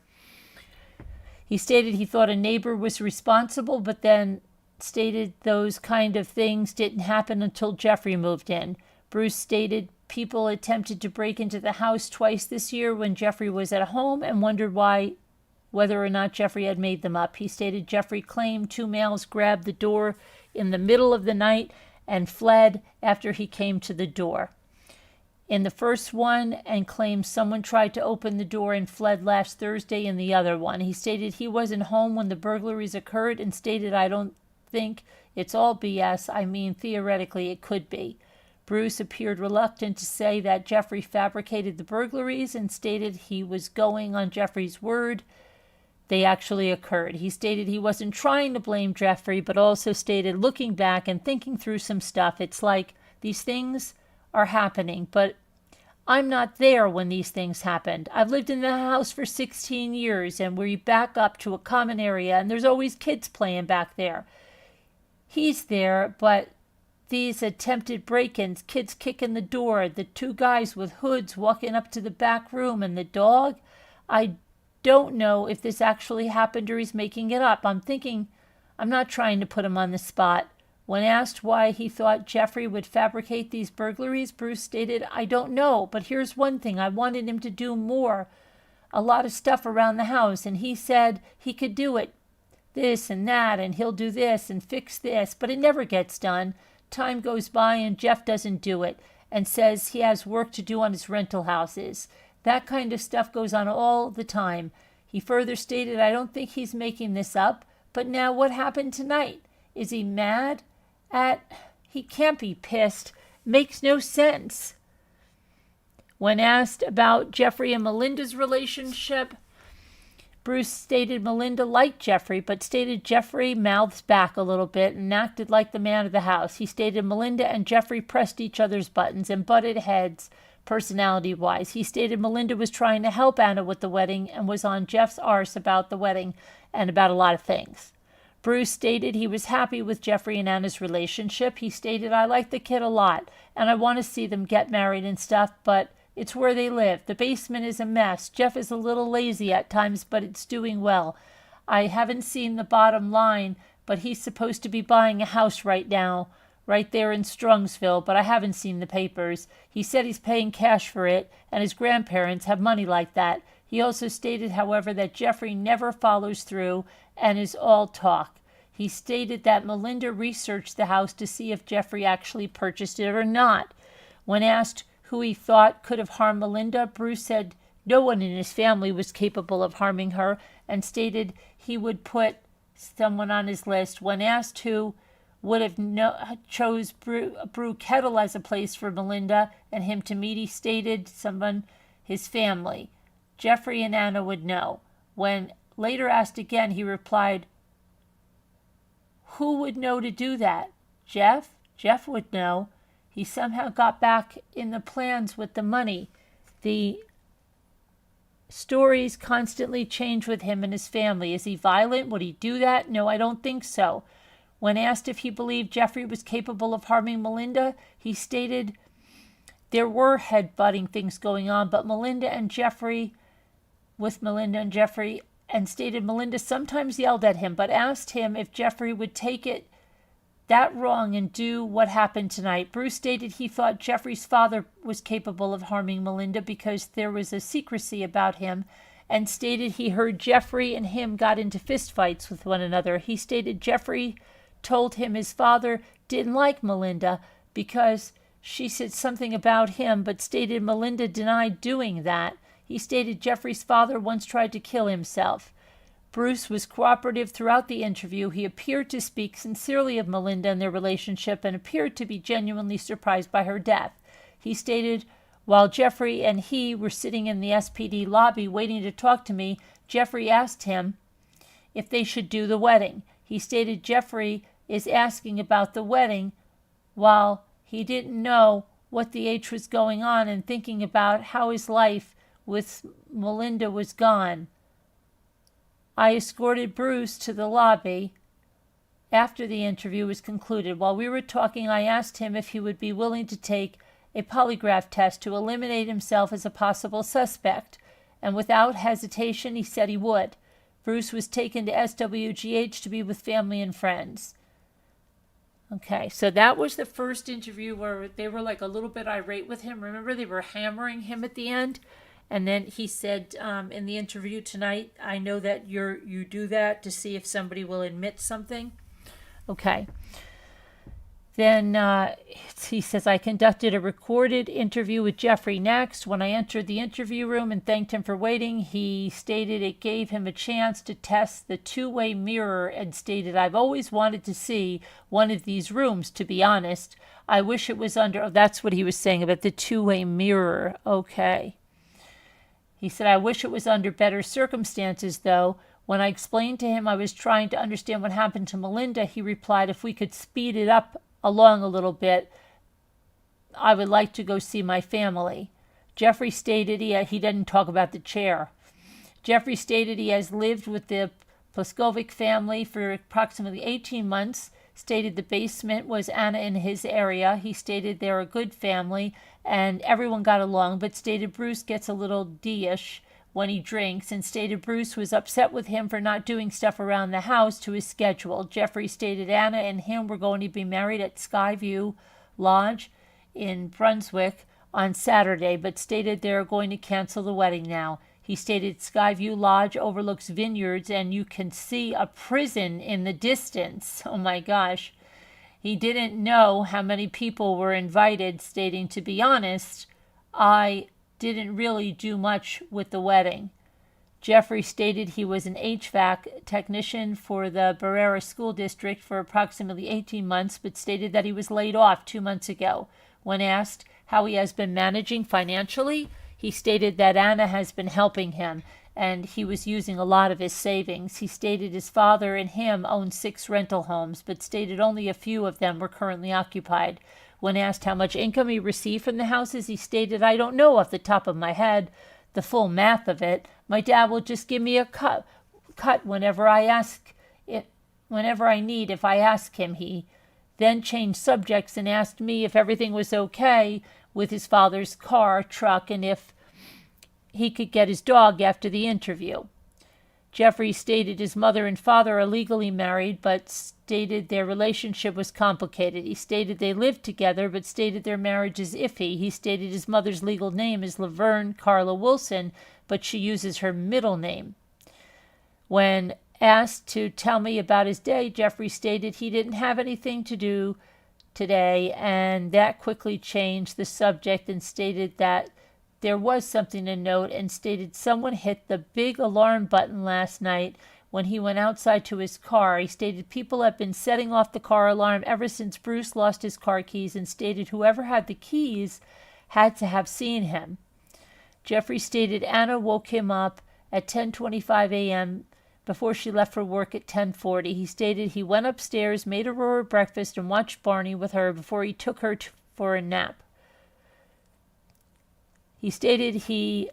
He stated he thought a neighbor was responsible, but then stated those kind of things didn't happen until Jeffrey moved in. Bruce stated people attempted to break into the house twice this year when Jeffrey was at home and wondered whether or not Jeffrey had made them up. He stated Jeffrey claimed 2 males grabbed the door in the middle of the night and fled after he came to the door. In the first one, and claimed someone tried to open the door and fled last Thursday in the other one. He stated he wasn't home when the burglaries occurred and stated I don't think it's all BS. I mean, theoretically it could be. Bruce appeared reluctant to say that Jeffrey fabricated the burglaries and stated he was going on Jeffrey's word. They actually occurred. He stated he wasn't trying to blame Jeffrey, but also stated looking back and thinking through some stuff, it's like these things are happening, but I'm not there when these things happened. I've lived in the house for 16 years and we back up to a common area and there's always kids playing back there. He's there, but these attempted break-ins, kids kicking the door, the 2 guys with hoods walking up to the back room, and the dog, I don't know if this actually happened or he's making it up. I'm not trying to put him on the spot. When asked why he thought Jeffrey would fabricate these burglaries, Bruce stated, I don't know, but here's one thing. I wanted him to do a lot of stuff around the house, and he said he could do it, this and that, and he'll do this and fix this, but it never gets done. time goes by and Jeff doesn't do it and says he has work to do on his rental houses. That kind of stuff goes on all the time. He further stated, I don't think he's making this up, but now what happened tonight? Is he mad at... He can't be pissed. Makes no sense. When asked about Jeffrey and Melinda's relationship, Bruce stated Melinda liked Jeffrey, but stated Jeffrey mouthed back a little bit and acted like the man of the house. He stated Melinda and Jeffrey pressed each other's buttons and butted heads personality-wise. He stated Melinda was trying to help Anna with the wedding and was on Jeff's arse about the wedding and about a lot of things. Bruce stated he was happy with Jeffrey and Anna's relationship. He stated, I like the kid a lot, and I want to see them get married and stuff, but it's where they live. The basement is a mess. Jeff is a little lazy at times, but it's doing well. I haven't seen the bottom line, but he's supposed to be buying a house right now, right there in Strongsville, but I haven't seen the papers. He said he's paying cash for it, and his grandparents have money like that. He also stated, however, that Jeffrey never follows through and is all talk. He stated that Melinda researched the house to see if Jeffrey actually purchased it or not. When asked who he thought could have harmed Melinda, Bruce said no one in his family was capable of harming her and stated he would put someone on his list. When asked who would have chose Brew Kettle as a place for Melinda and him to meet, he stated someone, his family. Jeffrey and Anna would know. When later asked again, he replied, who would know to do that? Jeff? Jeff would know. He somehow got back in the plans with the money. The stories constantly change with him and his family. Is he violent? Would he do that? No, I don't think so. When asked if he believed Jeffrey was capable of harming Melinda, he stated there were head-butting things going on, but Melinda and Jeffrey, and stated Melinda sometimes yelled at him, but asked him if Jeffrey would take it that wrong and do what happened tonight. Bruce stated he thought Jeffrey's father was capable of harming Melinda because there was a secrecy about him, and stated he heard Jeffrey and him got into fistfights with one another. He stated Jeffrey told him his father didn't like Melinda because she said something about him, but stated Melinda denied doing that. He stated Jeffrey's father once tried to kill himself. Bruce was cooperative throughout the interview. He appeared to speak sincerely of Melinda and their relationship and appeared to be genuinely surprised by her death. He stated, while Jeffrey and he were sitting in the SPD lobby waiting to talk to me, Jeffrey asked him if they should do the wedding. He stated Jeffrey is asking about the wedding while he didn't know what the H was going on and thinking about how his life with Melinda was gone. I escorted Bruce to the lobby after the interview was concluded. While we were talking, I asked him if he would be willing to take a polygraph test to eliminate himself as a possible suspect, and without hesitation he said he would. Bruce was taken to SWGH to be with family and friends. Okay, so that was the first interview where they were like a little bit irate with him. Remember, they were hammering him at the end? And then he said in the interview tonight, I know that you do that to see if somebody will admit something. Okay. Then he says, I conducted a recorded interview with Jeffrey next. When I entered the interview room and thanked him for waiting, he stated it gave him a chance to test the two-way mirror and stated, I've always wanted to see one of these rooms, to be honest. I wish it was under, oh, that's what he was saying about the two-way mirror. Okay. He said, I wish it was under better circumstances, though. When I explained to him I was trying to understand what happened to Melinda, he replied, if we could speed it up along a little bit, I would like to go see my family. Jeffrey stated he didn't talk about the chair. Jeffrey stated he has lived with the Pleskovic family for approximately 18 months, stated the basement was Anna in his area. He stated they're a good family and everyone got along, but stated Bruce gets a little D-ish when he drinks, and stated Bruce was upset with him for not doing stuff around the house to his schedule. Jeffrey stated Anna and him were going to be married at Skyview Lodge in Brunswick on Saturday, but stated they're going to cancel the wedding now. He stated Skyview Lodge overlooks vineyards and you can see a prison in the distance. Oh my gosh. He didn't know how many people were invited, stating, to be honest, I didn't really do much with the wedding. Jeffrey stated he was an HVAC technician for the Barrera School District for approximately 18 months, but stated that he was laid off 2 months ago. When asked how he has been managing financially, he stated that Anna has been helping him, and he was using a lot of his savings. He stated his father and him owned 6 rental homes, but stated only a few of them were currently occupied. When asked how much income he received from the houses, he stated, I don't know off the top of my head the full math of it. My dad will just give me a cut whenever I need. If I ask him, he then changed subjects and asked me if everything was okay with his father's car, truck, and if he could get his dog after the interview. Jeffrey stated his mother and father are legally married, but stated their relationship was complicated. He stated they lived together, but stated their marriage is iffy. He stated his mother's legal name is Laverne Carla Wilson, but she uses her middle name. When asked to tell me about his day, Jeffrey stated he didn't have anything to do today, and that quickly changed the subject and stated that there was something to note, and stated someone hit the big alarm button last night when he went outside to his car. He stated people have been setting off the car alarm ever since Bruce lost his car keys, and stated whoever had the keys had to have seen him. Jeffrey stated Anna woke him up at 10:25 a.m. before she left for work at 10:40. He stated he went upstairs, made Aurora breakfast, and watched Barney with her before he took her for a nap. He stated he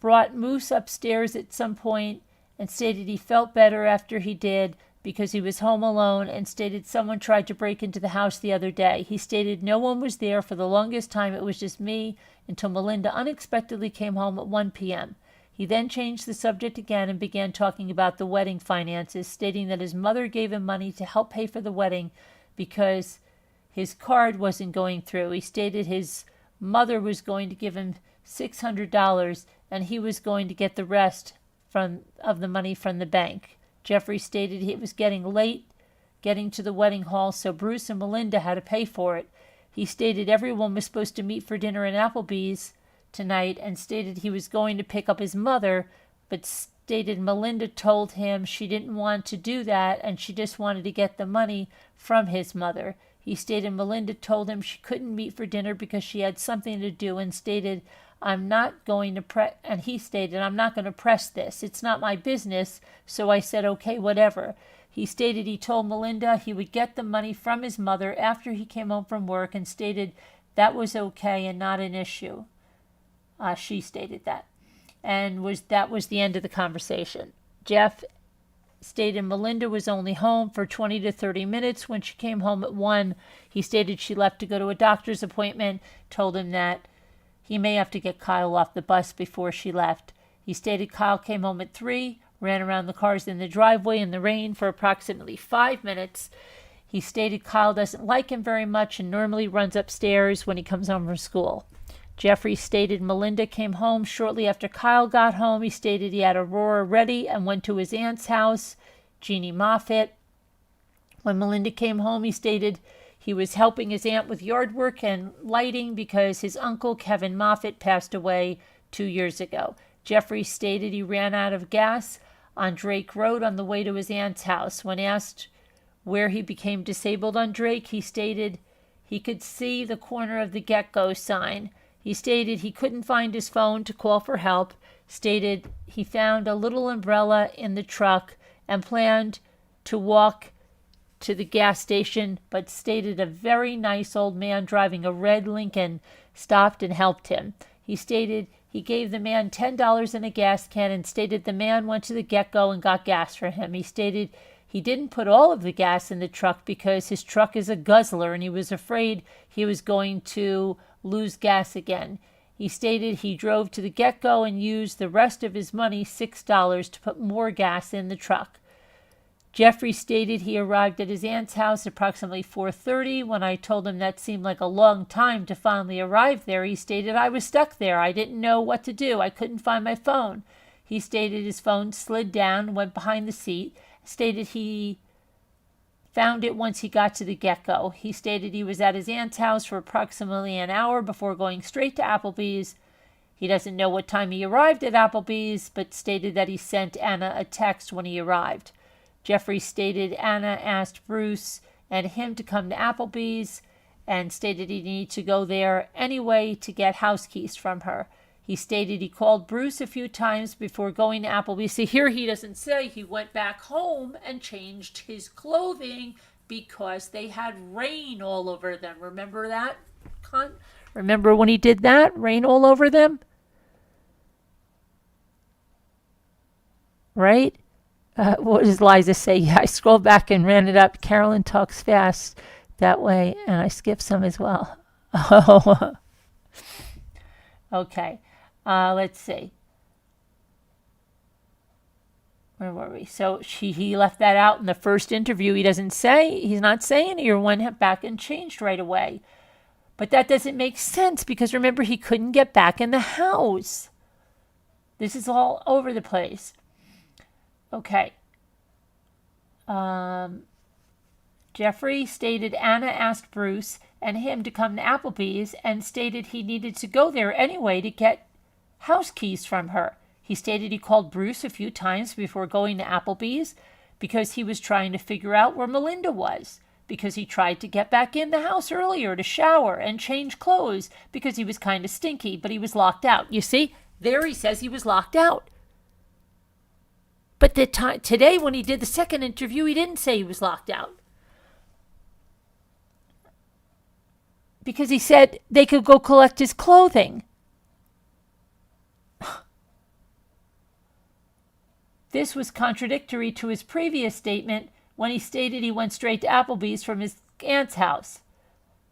brought Moose upstairs at some point and stated he felt better after he did because he was home alone, and stated someone tried to break into the house the other day. He stated no one was there for the longest time. It was just me until Melinda unexpectedly came home at 1 p.m. He then changed the subject again and began talking about the wedding finances, stating that his mother gave him money to help pay for the wedding because his card wasn't going through. He stated his mother was going to give him $600 and he was going to get the rest of the money from the bank. Jeffrey stated it was getting late getting to the wedding hall, so Bruce and Melinda had to pay for it. He stated everyone was supposed to meet for dinner at Applebee's tonight, and stated he was going to pick up his mother, but stated Melinda told him she didn't want to do that and she just wanted to get the money from his mother. He stated Melinda told him she couldn't meet for dinner because she had something to do, and stated I'm not going to and he stated I'm not going to press this. It's not my business. So I said okay, whatever. He stated he told Melinda he would get the money from his mother after he came home from work, and stated that was okay and not an issue. She stated that. And that was the end of the conversation. Jeff stated Melinda was only home for 20 to 30 minutes. When she came home at 1, he stated she left to go to a doctor's appointment, told him that he may have to get Kyle off the bus before she left. He stated Kyle came home at 3, ran around the cars in the driveway in the rain for approximately 5 minutes. He stated Kyle doesn't like him very much and normally runs upstairs when he comes home from school. Jeffrey stated Melinda came home shortly after Kyle got home. He stated he had Aurora ready and went to his aunt's house, Jeannie Moffett. When Melinda came home, he stated he was helping his aunt with yard work and lighting because his uncle, Kevin Moffett, passed away 2 years ago. Jeffrey stated he ran out of gas on Drake Road on the way to his aunt's house. When asked where he became disabled on Drake, he stated he could see the corner of the Get-Go sign. He stated he couldn't find his phone to call for help, stated he found a little umbrella in the truck and planned to walk to the gas station, but stated a very nice old man driving a red Lincoln stopped and helped him. He stated he gave the man $10 in a gas can and stated the man went to the Get-Go and got gas for him. He stated he didn't put all of the gas in the truck because his truck is a guzzler and he was afraid he was going to lose gas again. He stated he drove to the Get-Go and used the rest of his money, $6, to put more gas in the truck. Jeffrey stated he arrived at his aunt's house approximately 4:30. When I told him that seemed like a long time to finally arrive there, he stated I was stuck there. I didn't know what to do. I couldn't find my phone. He stated his phone slid down, went behind the seat, stated he found it once he got to the get-go. He stated he was at his aunt's house for approximately an hour before going straight to Applebee's. He doesn't know what time he arrived at Applebee's, but stated that he sent Anna a text when he arrived. Jeffrey stated Anna asked Bruce and him to come to Applebee's and stated he needed to go there anyway to get house keys from her. He stated he called Bruce a few times before going to Applebee's. See, here he doesn't say he went back home and changed his clothing because they had rain all over them. Remember that? Remember when he did that? Rain all over them? Right? What does Liza say? Yeah, I scrolled back and ran it up. Carolyn talks fast that way, and I skipped some as well. Oh, okay. Let's see. Where were we? So he left that out in the first interview. He doesn't say, he's not saying he went back and changed right away. But that doesn't make sense because remember, he couldn't get back in the house. This is all over the place. Okay. Jeffrey stated Anna asked Bruce and him to come to Applebee's and stated he needed to go there anyway to get house keys from her. He stated he called Bruce a few times before going to Applebee's because he was trying to figure out where Melinda was, because he tried to get back in the house earlier to shower and change clothes because he was kind of stinky, but he was locked out. You see, there he says he was locked out. But today when he did the second interview, he didn't say he was locked out. Because he said they could go collect his clothing. This was contradictory to his previous statement when he stated he went straight to Applebee's from his aunt's house.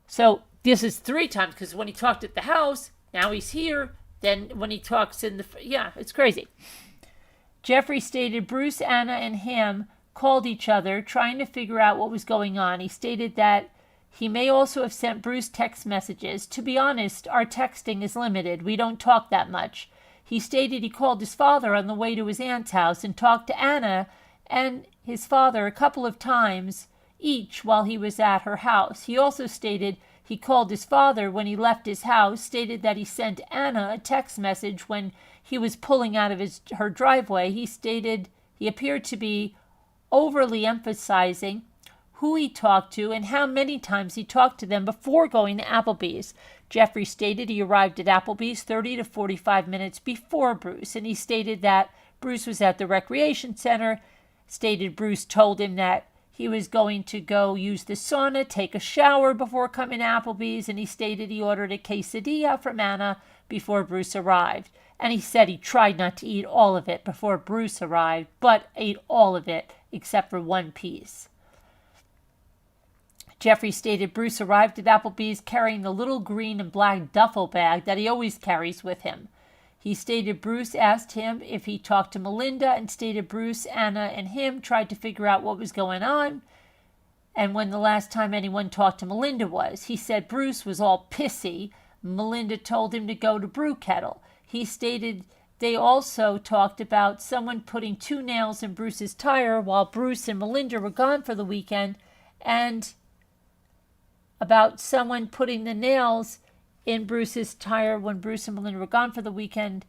So this is 3 times, because when he talked at the house, now he's here. Then when he talks in the... Yeah, it's crazy. Jeffrey stated Bruce, Anna, and him called each other, trying to figure out what was going on. He stated that he may also have sent Bruce text messages. To be honest, our texting is limited. We don't talk that much. He stated he called his father on the way to his aunt's house and talked to Anna and his father a couple of times each while he was at her house. He also stated he called his father when he left his house, stated that he sent Anna a text message when he was pulling out of her driveway. He stated he appeared to be overly emphasizing who he talked to and how many times he talked to them before going to Applebee's. Jeffrey stated he arrived at Applebee's 30 to 45 minutes before Bruce, and he stated that Bruce was at the recreation center, stated Bruce told him that he was going to go use the sauna, take a shower before coming to Applebee's, and he stated he ordered a quesadilla from Anna before Bruce arrived. And he said he tried not to eat all of it before Bruce arrived, but ate all of it except for one piece. Jeffrey stated Bruce arrived at Applebee's carrying the little green and black duffel bag that he always carries with him. He stated Bruce asked him if he talked to Melinda and stated Bruce, Anna, and him tried to figure out what was going on and when the last time anyone talked to Melinda was. He said Bruce was all pissy. Melinda told him to go to Brew Kettle. He stated they also talked about someone putting 2 nails in Bruce's tire while Bruce and Melinda were gone for the weekend, and about someone putting the nails in Bruce's tire when Bruce and Melinda were gone for the weekend,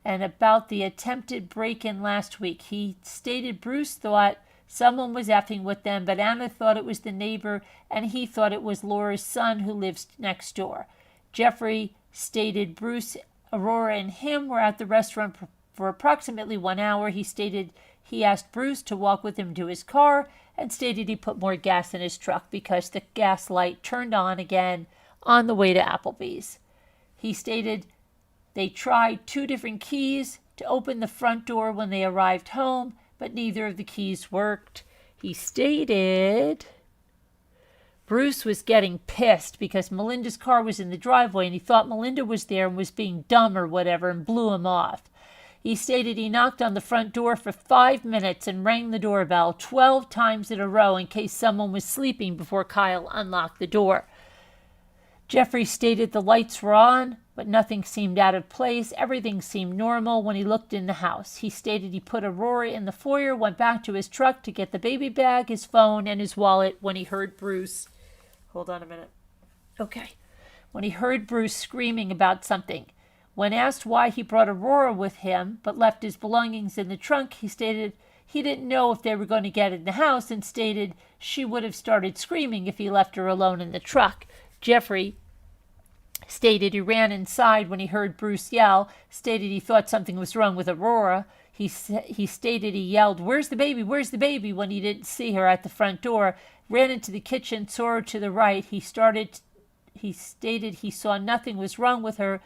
and about the attempted break-in last week. He stated Bruce thought someone was effing with them, but Anna thought it was the neighbor, and he thought it was Laura's son who lives next door. Jeffrey stated Bruce, Aurora, and him were at the restaurant for approximately 1 hour. He stated he asked Bruce to walk with him to his car and stated he put more gas in his truck because the gas light turned on again on the way to Applebee's. He stated they tried 2 different keys to open the front door when they arrived home, but neither of the keys worked. He stated Bruce was getting pissed because Melinda's car was in the driveway and he thought Melinda was there and was being dumb or whatever and blew him off. He stated he knocked on the front door for 5 minutes and rang the doorbell 12 times in a row in case someone was sleeping before Kyle unlocked the door. Jeffrey stated the lights were on, but nothing seemed out of place. Everything seemed normal when he looked in the house. He stated he put Aurora in the foyer, went back to his truck to get the baby bag, his phone, and his wallet when he heard Bruce. Hold on a minute. Okay. When he heard Bruce screaming about something. When asked why he brought Aurora with him but left his belongings in the trunk, he stated he didn't know if they were going to get in the house and stated she would have started screaming if he left her alone in the truck. Jeffrey stated he ran inside when he heard Bruce yell, stated he thought something was wrong with Aurora. He stated he yelled, "Where's the baby? Where's the baby?" when he didn't see her at the front door, ran into the kitchen, saw her to the right. He stated he saw nothing was wrong with her,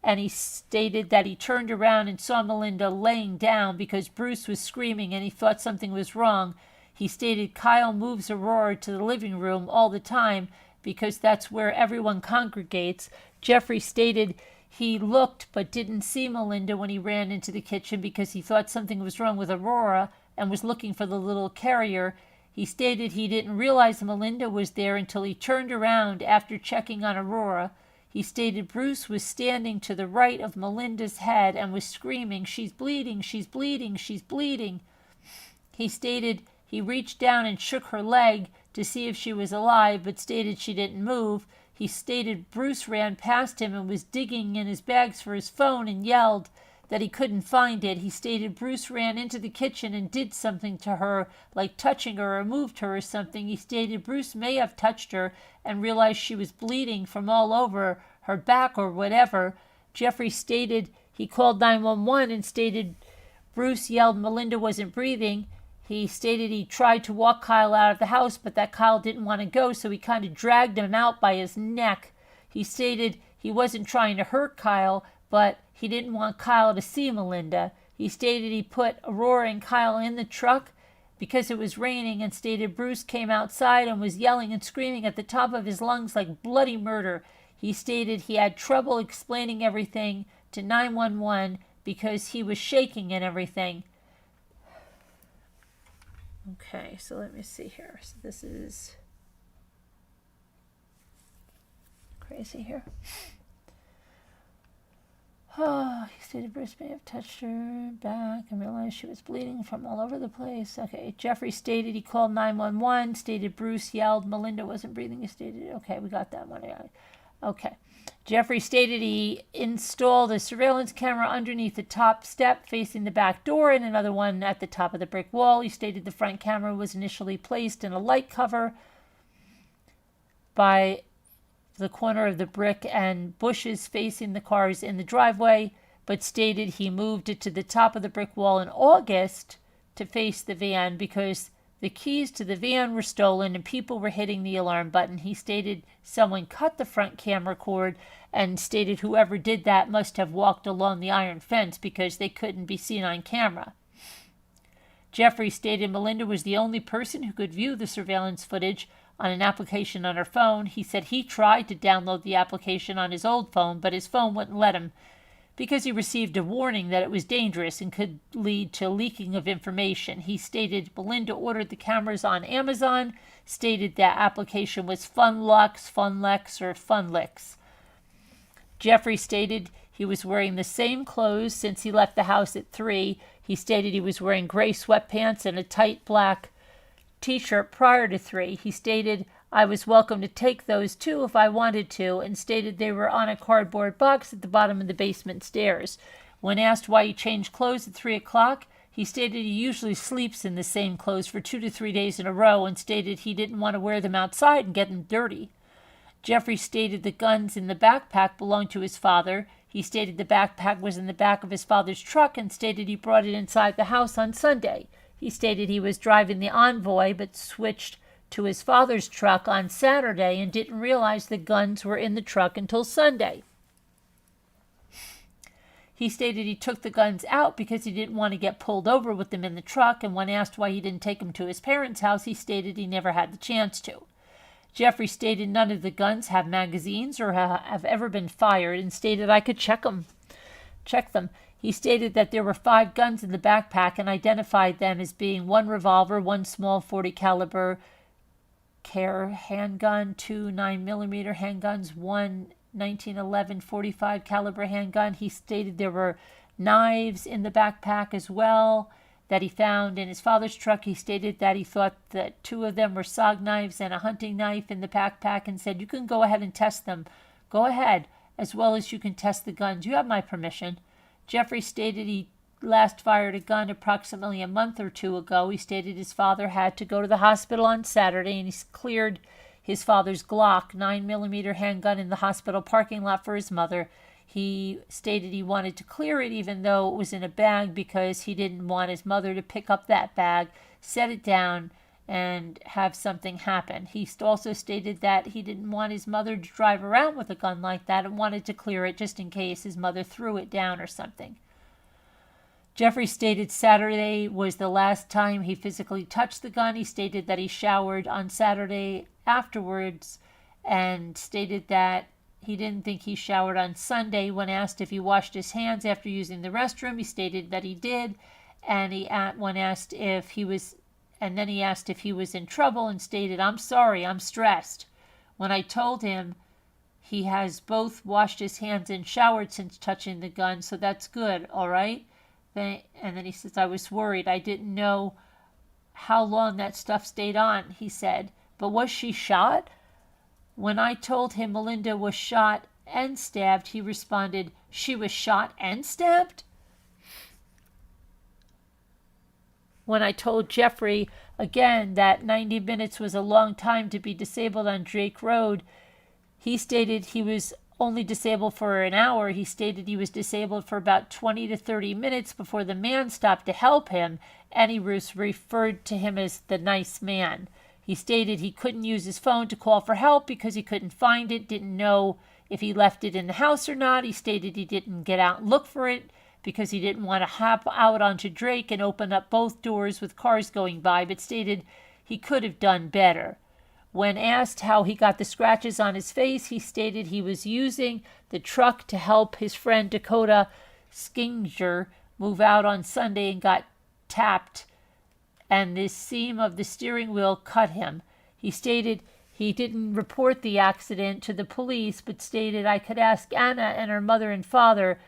and he stated that he turned around and saw Melinda laying down because Bruce was screaming and he thought something was wrong. He stated Kyle moves Aurora to the living room all the time because that's where everyone congregates. Jeffrey stated he looked but didn't see Melinda when he ran into the kitchen because he thought something was wrong with Aurora and was looking for the little carrier. He stated he didn't realize Melinda was there until he turned around after checking on Aurora. He stated Bruce was standing to the right of Melinda's head and was screaming, "She's bleeding, she's bleeding, she's bleeding." He stated he reached down and shook her leg to see if she was alive, but stated she didn't move. He stated Bruce ran past him and was digging in his bags for his phone and yelled that he couldn't find it. He stated Bruce ran into the kitchen and did something to her, like touching her or moved her or something. He stated Bruce may have touched her and realized she was bleeding from all over her back or whatever. Jeffrey stated he called 911 and stated Bruce yelled Melinda wasn't breathing. He stated he tried to walk Kyle out of the house, but that Kyle didn't want to go, so he kind of dragged him out by his neck. He stated he wasn't trying to hurt Kyle, but he didn't want Kyle to see Melinda. He stated he put Aurora and Kyle in the truck because it was raining and stated Bruce came outside and was yelling and screaming at the top of his lungs like bloody murder. He stated he had trouble explaining everything to 911 because he was shaking and everything. Okay, so let me see here. So this is crazy here. Oh, he stated Bruce may have touched her back and realized she was bleeding from all over the place. Okay, Jeffrey stated he called 911, stated Bruce yelled Melinda wasn't breathing. He stated, okay, we got that one. Okay. Jeffrey stated he installed a surveillance camera underneath the top step facing the back door and another one at the top of the brick wall. He stated the front camera was initially placed in a light cover by the corner of the brick and bushes facing the cars in the driveway, but stated he moved it to the top of the brick wall in August to face the van because the keys to the van were stolen and people were hitting the alarm button. He stated someone cut the front camera cord and stated whoever did that must have walked along the iron fence because they couldn't be seen on camera. Jeffrey stated Melinda was the only person who could view the surveillance footage on an application on her phone. He said he tried to download the application on his old phone, but his phone wouldn't let him because he received a warning that it was dangerous and could lead to leaking of information. He stated Melinda ordered the cameras on Amazon, stated that application was Funlux, Funlex, or Funlix. Jeffrey stated he was wearing the same clothes since he left the house at 3. He stated he was wearing gray sweatpants and a tight black t-shirt prior to 3. He stated I was welcome to take those too if I wanted to, and stated they were on a cardboard box at the bottom of the basement stairs. When asked why he changed clothes at 3 o'clock, he stated he usually sleeps in the same clothes for 2 to 3 days in a row and stated he didn't want to wear them outside and get them dirty. Jeffrey stated the guns in the backpack belonged to his father. He stated the backpack was in the back of his father's truck and stated he brought it inside the house on Sunday. He stated he was driving the Envoy but switched to his father's truck on Saturday and didn't realize the guns were in the truck until Sunday. He stated he took the guns out because he didn't want to get pulled over with them in the truck, and when asked why he didn't take them to his parents' house, he stated he never had the chance to. Jeffrey stated none of the guns have magazines or have ever been fired and stated I could check them. He stated that there were 5 guns in the backpack and identified them as being 1 revolver, 1 small .40 caliber handgun, 2 9mm handguns, 1 1911 .45 caliber handgun. He stated there were knives in the backpack as well that he found in his father's truck. He stated that he thought that 2 of them were SOG knives and a hunting knife in the backpack, and said, you can go ahead and test them. Go ahead, as well as you can test the guns. You have my permission. Jeffrey stated he last fired a gun approximately a month or 2 ago. He stated his father had to go to the hospital on Saturday, and he's cleared his father's Glock 9mm handgun in the hospital parking lot for his mother. He stated he wanted to clear it even though it was in a bag because he didn't want his mother to pick up that bag, set it down, and have something happen. He also stated that he didn't want his mother to drive around with a gun like that and wanted to clear it just in case his mother threw it down or something. Jeffrey stated Saturday was the last time he physically touched the gun. He stated that he showered on Saturday afterwards and stated that he didn't think he showered on Sunday. When asked if he washed his hands after using the restroom, he stated that he did. And when asked if he was, and then he asked if he was in trouble and stated, I'm sorry, I'm stressed. When I told him he has both washed his hands and showered since touching the gun, so that's good, all right? And then he says, I was worried. I didn't know how long that stuff stayed on, he said. But was she shot? When I told him Melinda was shot and stabbed, he responded, she was shot and stabbed? When I told Jeffrey again that 90 minutes was a long time to be disabled on Drake Road, he stated he was only disabled for an hour. He stated he was disabled for about 20 to 30 minutes before the man stopped to help him, and he was referred to him as the nice man. He stated he couldn't use his phone to call for help because he couldn't find it, didn't know if he left it in the house or not. He stated he didn't get out and look for it because he didn't want to hop out onto Drake and open up both doors with cars going by, but stated he could have done better. When asked how he got the scratches on his face, he stated he was using the truck to help his friend Dakota Skinger move out on Sunday and got tapped, and the seam of the steering wheel cut him. He stated he didn't report the accident to the police, but stated I could ask Anna and her mother and father.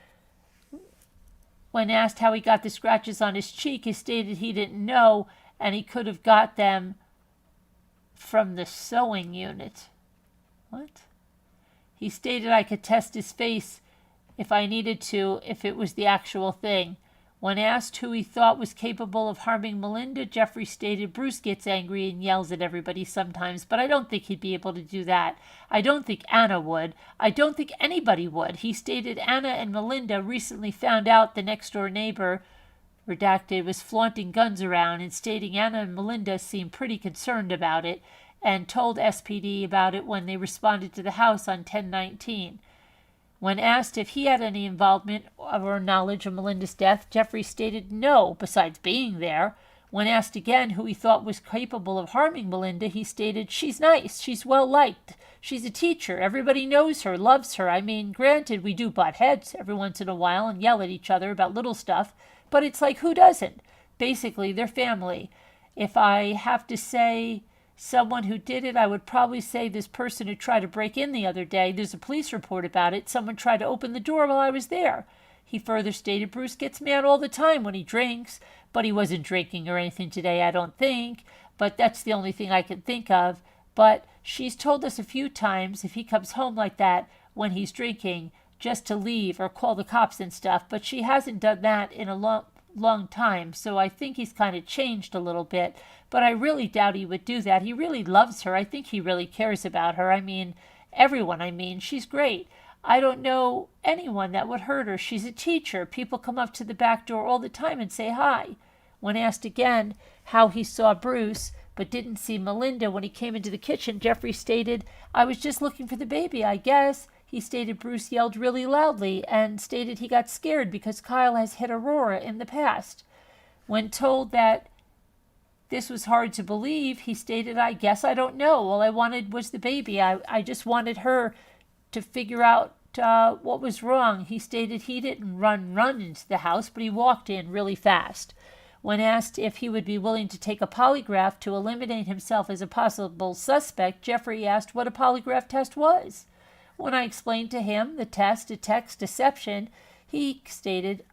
When asked how he got the scratches on his cheek, he stated he didn't know, and he could have got them from the sewing unit. What? He stated I could test his face if I needed to, if it was the actual thing. When asked who he thought was capable of harming Melinda, Jeffrey stated Bruce gets angry and yells at everybody sometimes, but I don't think he'd be able to do that. I don't think Anna would. I don't think anybody would. He stated Anna and Melinda recently found out the next-door neighbor, redacted, was flaunting guns around, and stating Anna and Melinda seemed pretty concerned about it and told SPD about it when they responded to the house on 10/19. When asked if he had any involvement or knowledge of Melinda's death, Jeffrey stated no, besides being there. When asked again who he thought was capable of harming Melinda, he stated, she's nice, she's well-liked, she's a teacher, everybody knows her, loves her. I mean, granted, we do butt heads every once in a while and yell at each other about little stuff, but it's like, who doesn't? Basically, they're family. If I have to say someone who did it, I would probably say this person who tried to break in the other day. There's a police report about it. Someone tried to open the door while I was there. He further stated Bruce gets mad all the time when he drinks, but he wasn't drinking or anything today, I don't think. But that's the only thing I can think of. But she's told us a few times if he comes home like that when he's drinking, just to leave or call the cops and stuff. But she hasn't done that in a long time, so I think he's kind of changed a little bit. But I really doubt he would do that. He really loves her. I think he really cares about her. I mean, everyone, she's great. I don't know anyone that would hurt her. She's a teacher. People come up to the back door all the time and say hi. When asked again how he saw Bruce but didn't see Melinda when he came into the kitchen, Jeffrey stated, I was just looking for the baby, I guess. He stated Bruce yelled really loudly and stated he got scared because Kyle has hit Aurora in the past. When told that this was hard to believe, he stated, I guess I don't know. All I wanted was the baby. I just wanted her to figure out what was wrong. He stated he didn't run into the house, but he walked in really fast. When asked if he would be willing to take a polygraph to eliminate himself as a possible suspect, Jeffrey asked what a polygraph test was. When I explained to him the test detects deception, he stated,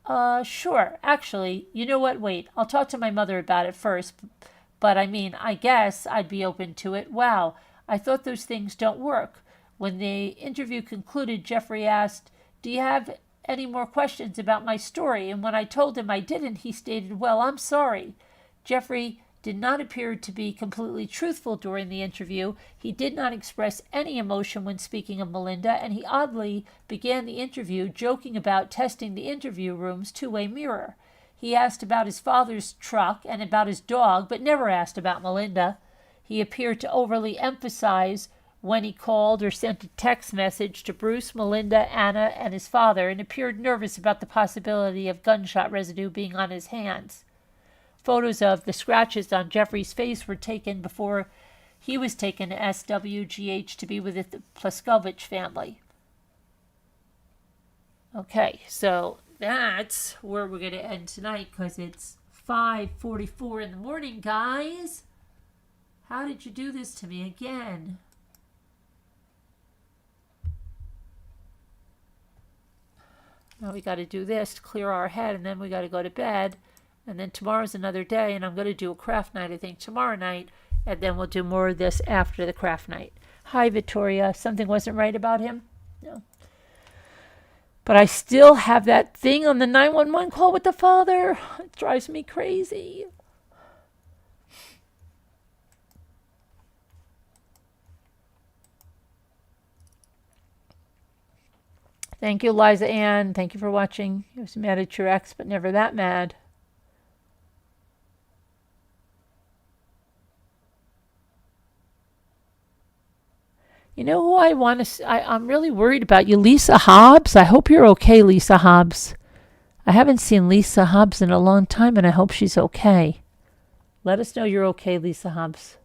sure, actually, you know what, wait, I'll talk to my mother about it first, but I mean, I guess I'd be open to it. Wow, I thought those things don't work. When the interview concluded, Jeffrey asked, do you have any more questions about my story? And when I told him I didn't, he stated, well, I'm sorry. Jeffrey did not appear to be completely truthful during the interview. He did not express any emotion when speaking of Melinda, and he oddly began the interview joking about testing the interview room's two-way mirror. He asked about his father's truck and about his dog, but never asked about Melinda. He appeared to overly emphasize when he called or sent a text message to Bruce, Melinda, Anna, and his father, and appeared nervous about the possibility of gunshot residue being on his hands. Photos of the scratches on Jeffrey's face were taken before he was taken to SWGH to be with the Pleskovic family. Okay, so that's where we're going to end tonight because it's 5:44 in the morning, guys. How did you do this to me again? Now we got to do this to clear our head, and then we got to go to bed. And then tomorrow's another day, and I'm going to do a craft night, I think, tomorrow night. And then we'll do more of this after the craft night. Hi, Victoria. Something wasn't right about him? No. But I still have that thing on the 911 call with the father. It drives me crazy. Thank you, Liza Ann. Thank you for watching. You was mad at your ex, but never that mad. You know who I want to... I'm really worried about you, Lisa Hobbs. I hope you're okay, Lisa Hobbs. I haven't seen Lisa Hobbs in a long time, and I hope she's okay. Let us know you're okay, Lisa Hobbs.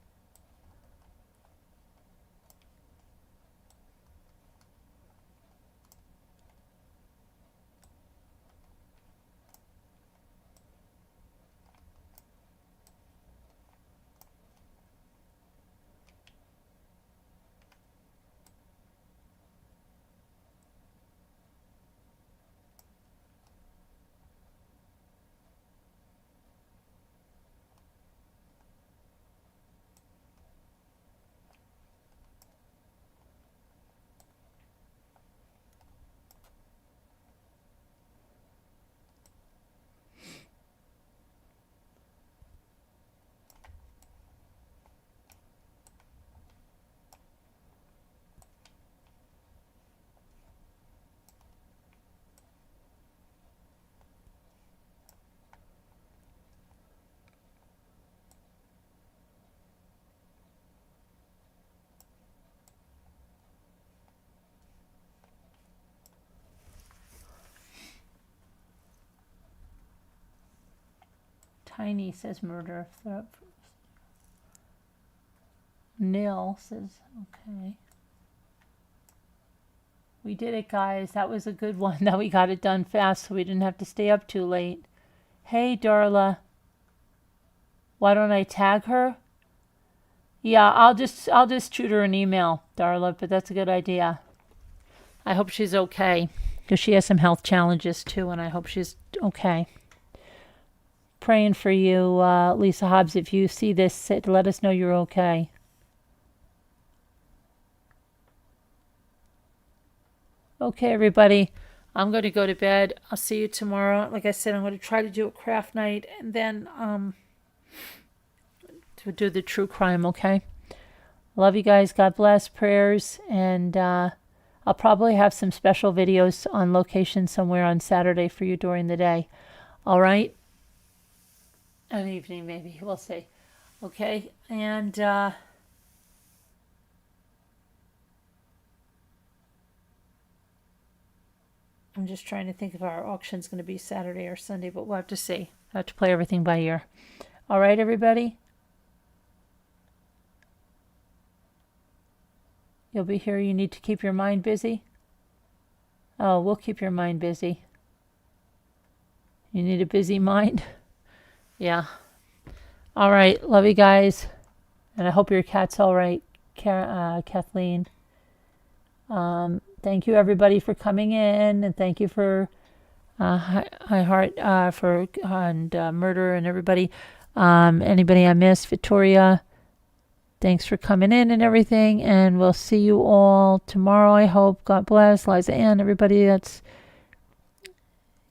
Tiny says murder. Nil says, okay. We did it, guys. That was a good one. That we got it done fast so we didn't have to stay up too late. Hey, Darla. Why don't I tag her? Yeah, I'll just shoot her an email, Darla, but that's a good idea. I hope she's okay because she has some health challenges too, and I hope she's okay. Praying for you, Lisa Hobbs. If you see this, let us know you're okay. Okay, everybody. I'm going to go to bed. I'll see you tomorrow. Like I said, I'm going to try to do a craft night and then to do the true crime, okay? Love you guys. God bless. Prayers. And I'll probably have some special videos on location somewhere on Saturday for you during the day. All right? An evening, maybe. We'll see. Okay? And I'm just trying to think if our auction's going to be Saturday or Sunday, but we'll have to see. I have to play everything by ear. All right, everybody? You'll be here. You need to keep your mind busy? Oh, we'll keep your mind busy. You need a busy mind? Yeah. All right. Love you guys. And I hope your cat's all right, Kathleen. Thank you everybody for coming in, and thank you for High Heart for and Murder and everybody. Anybody I missed, Victoria, thanks for coming in and everything, and we'll see you all tomorrow, I hope. God bless. Liza Ann, everybody that's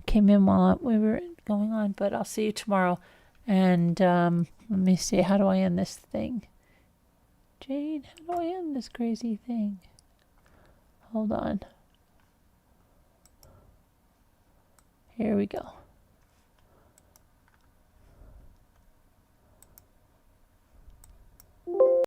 came in while we were going on, but I'll see you tomorrow. And let me see, how do I end this thing? Jane, how do I end this crazy thing? Hold on. Here we go.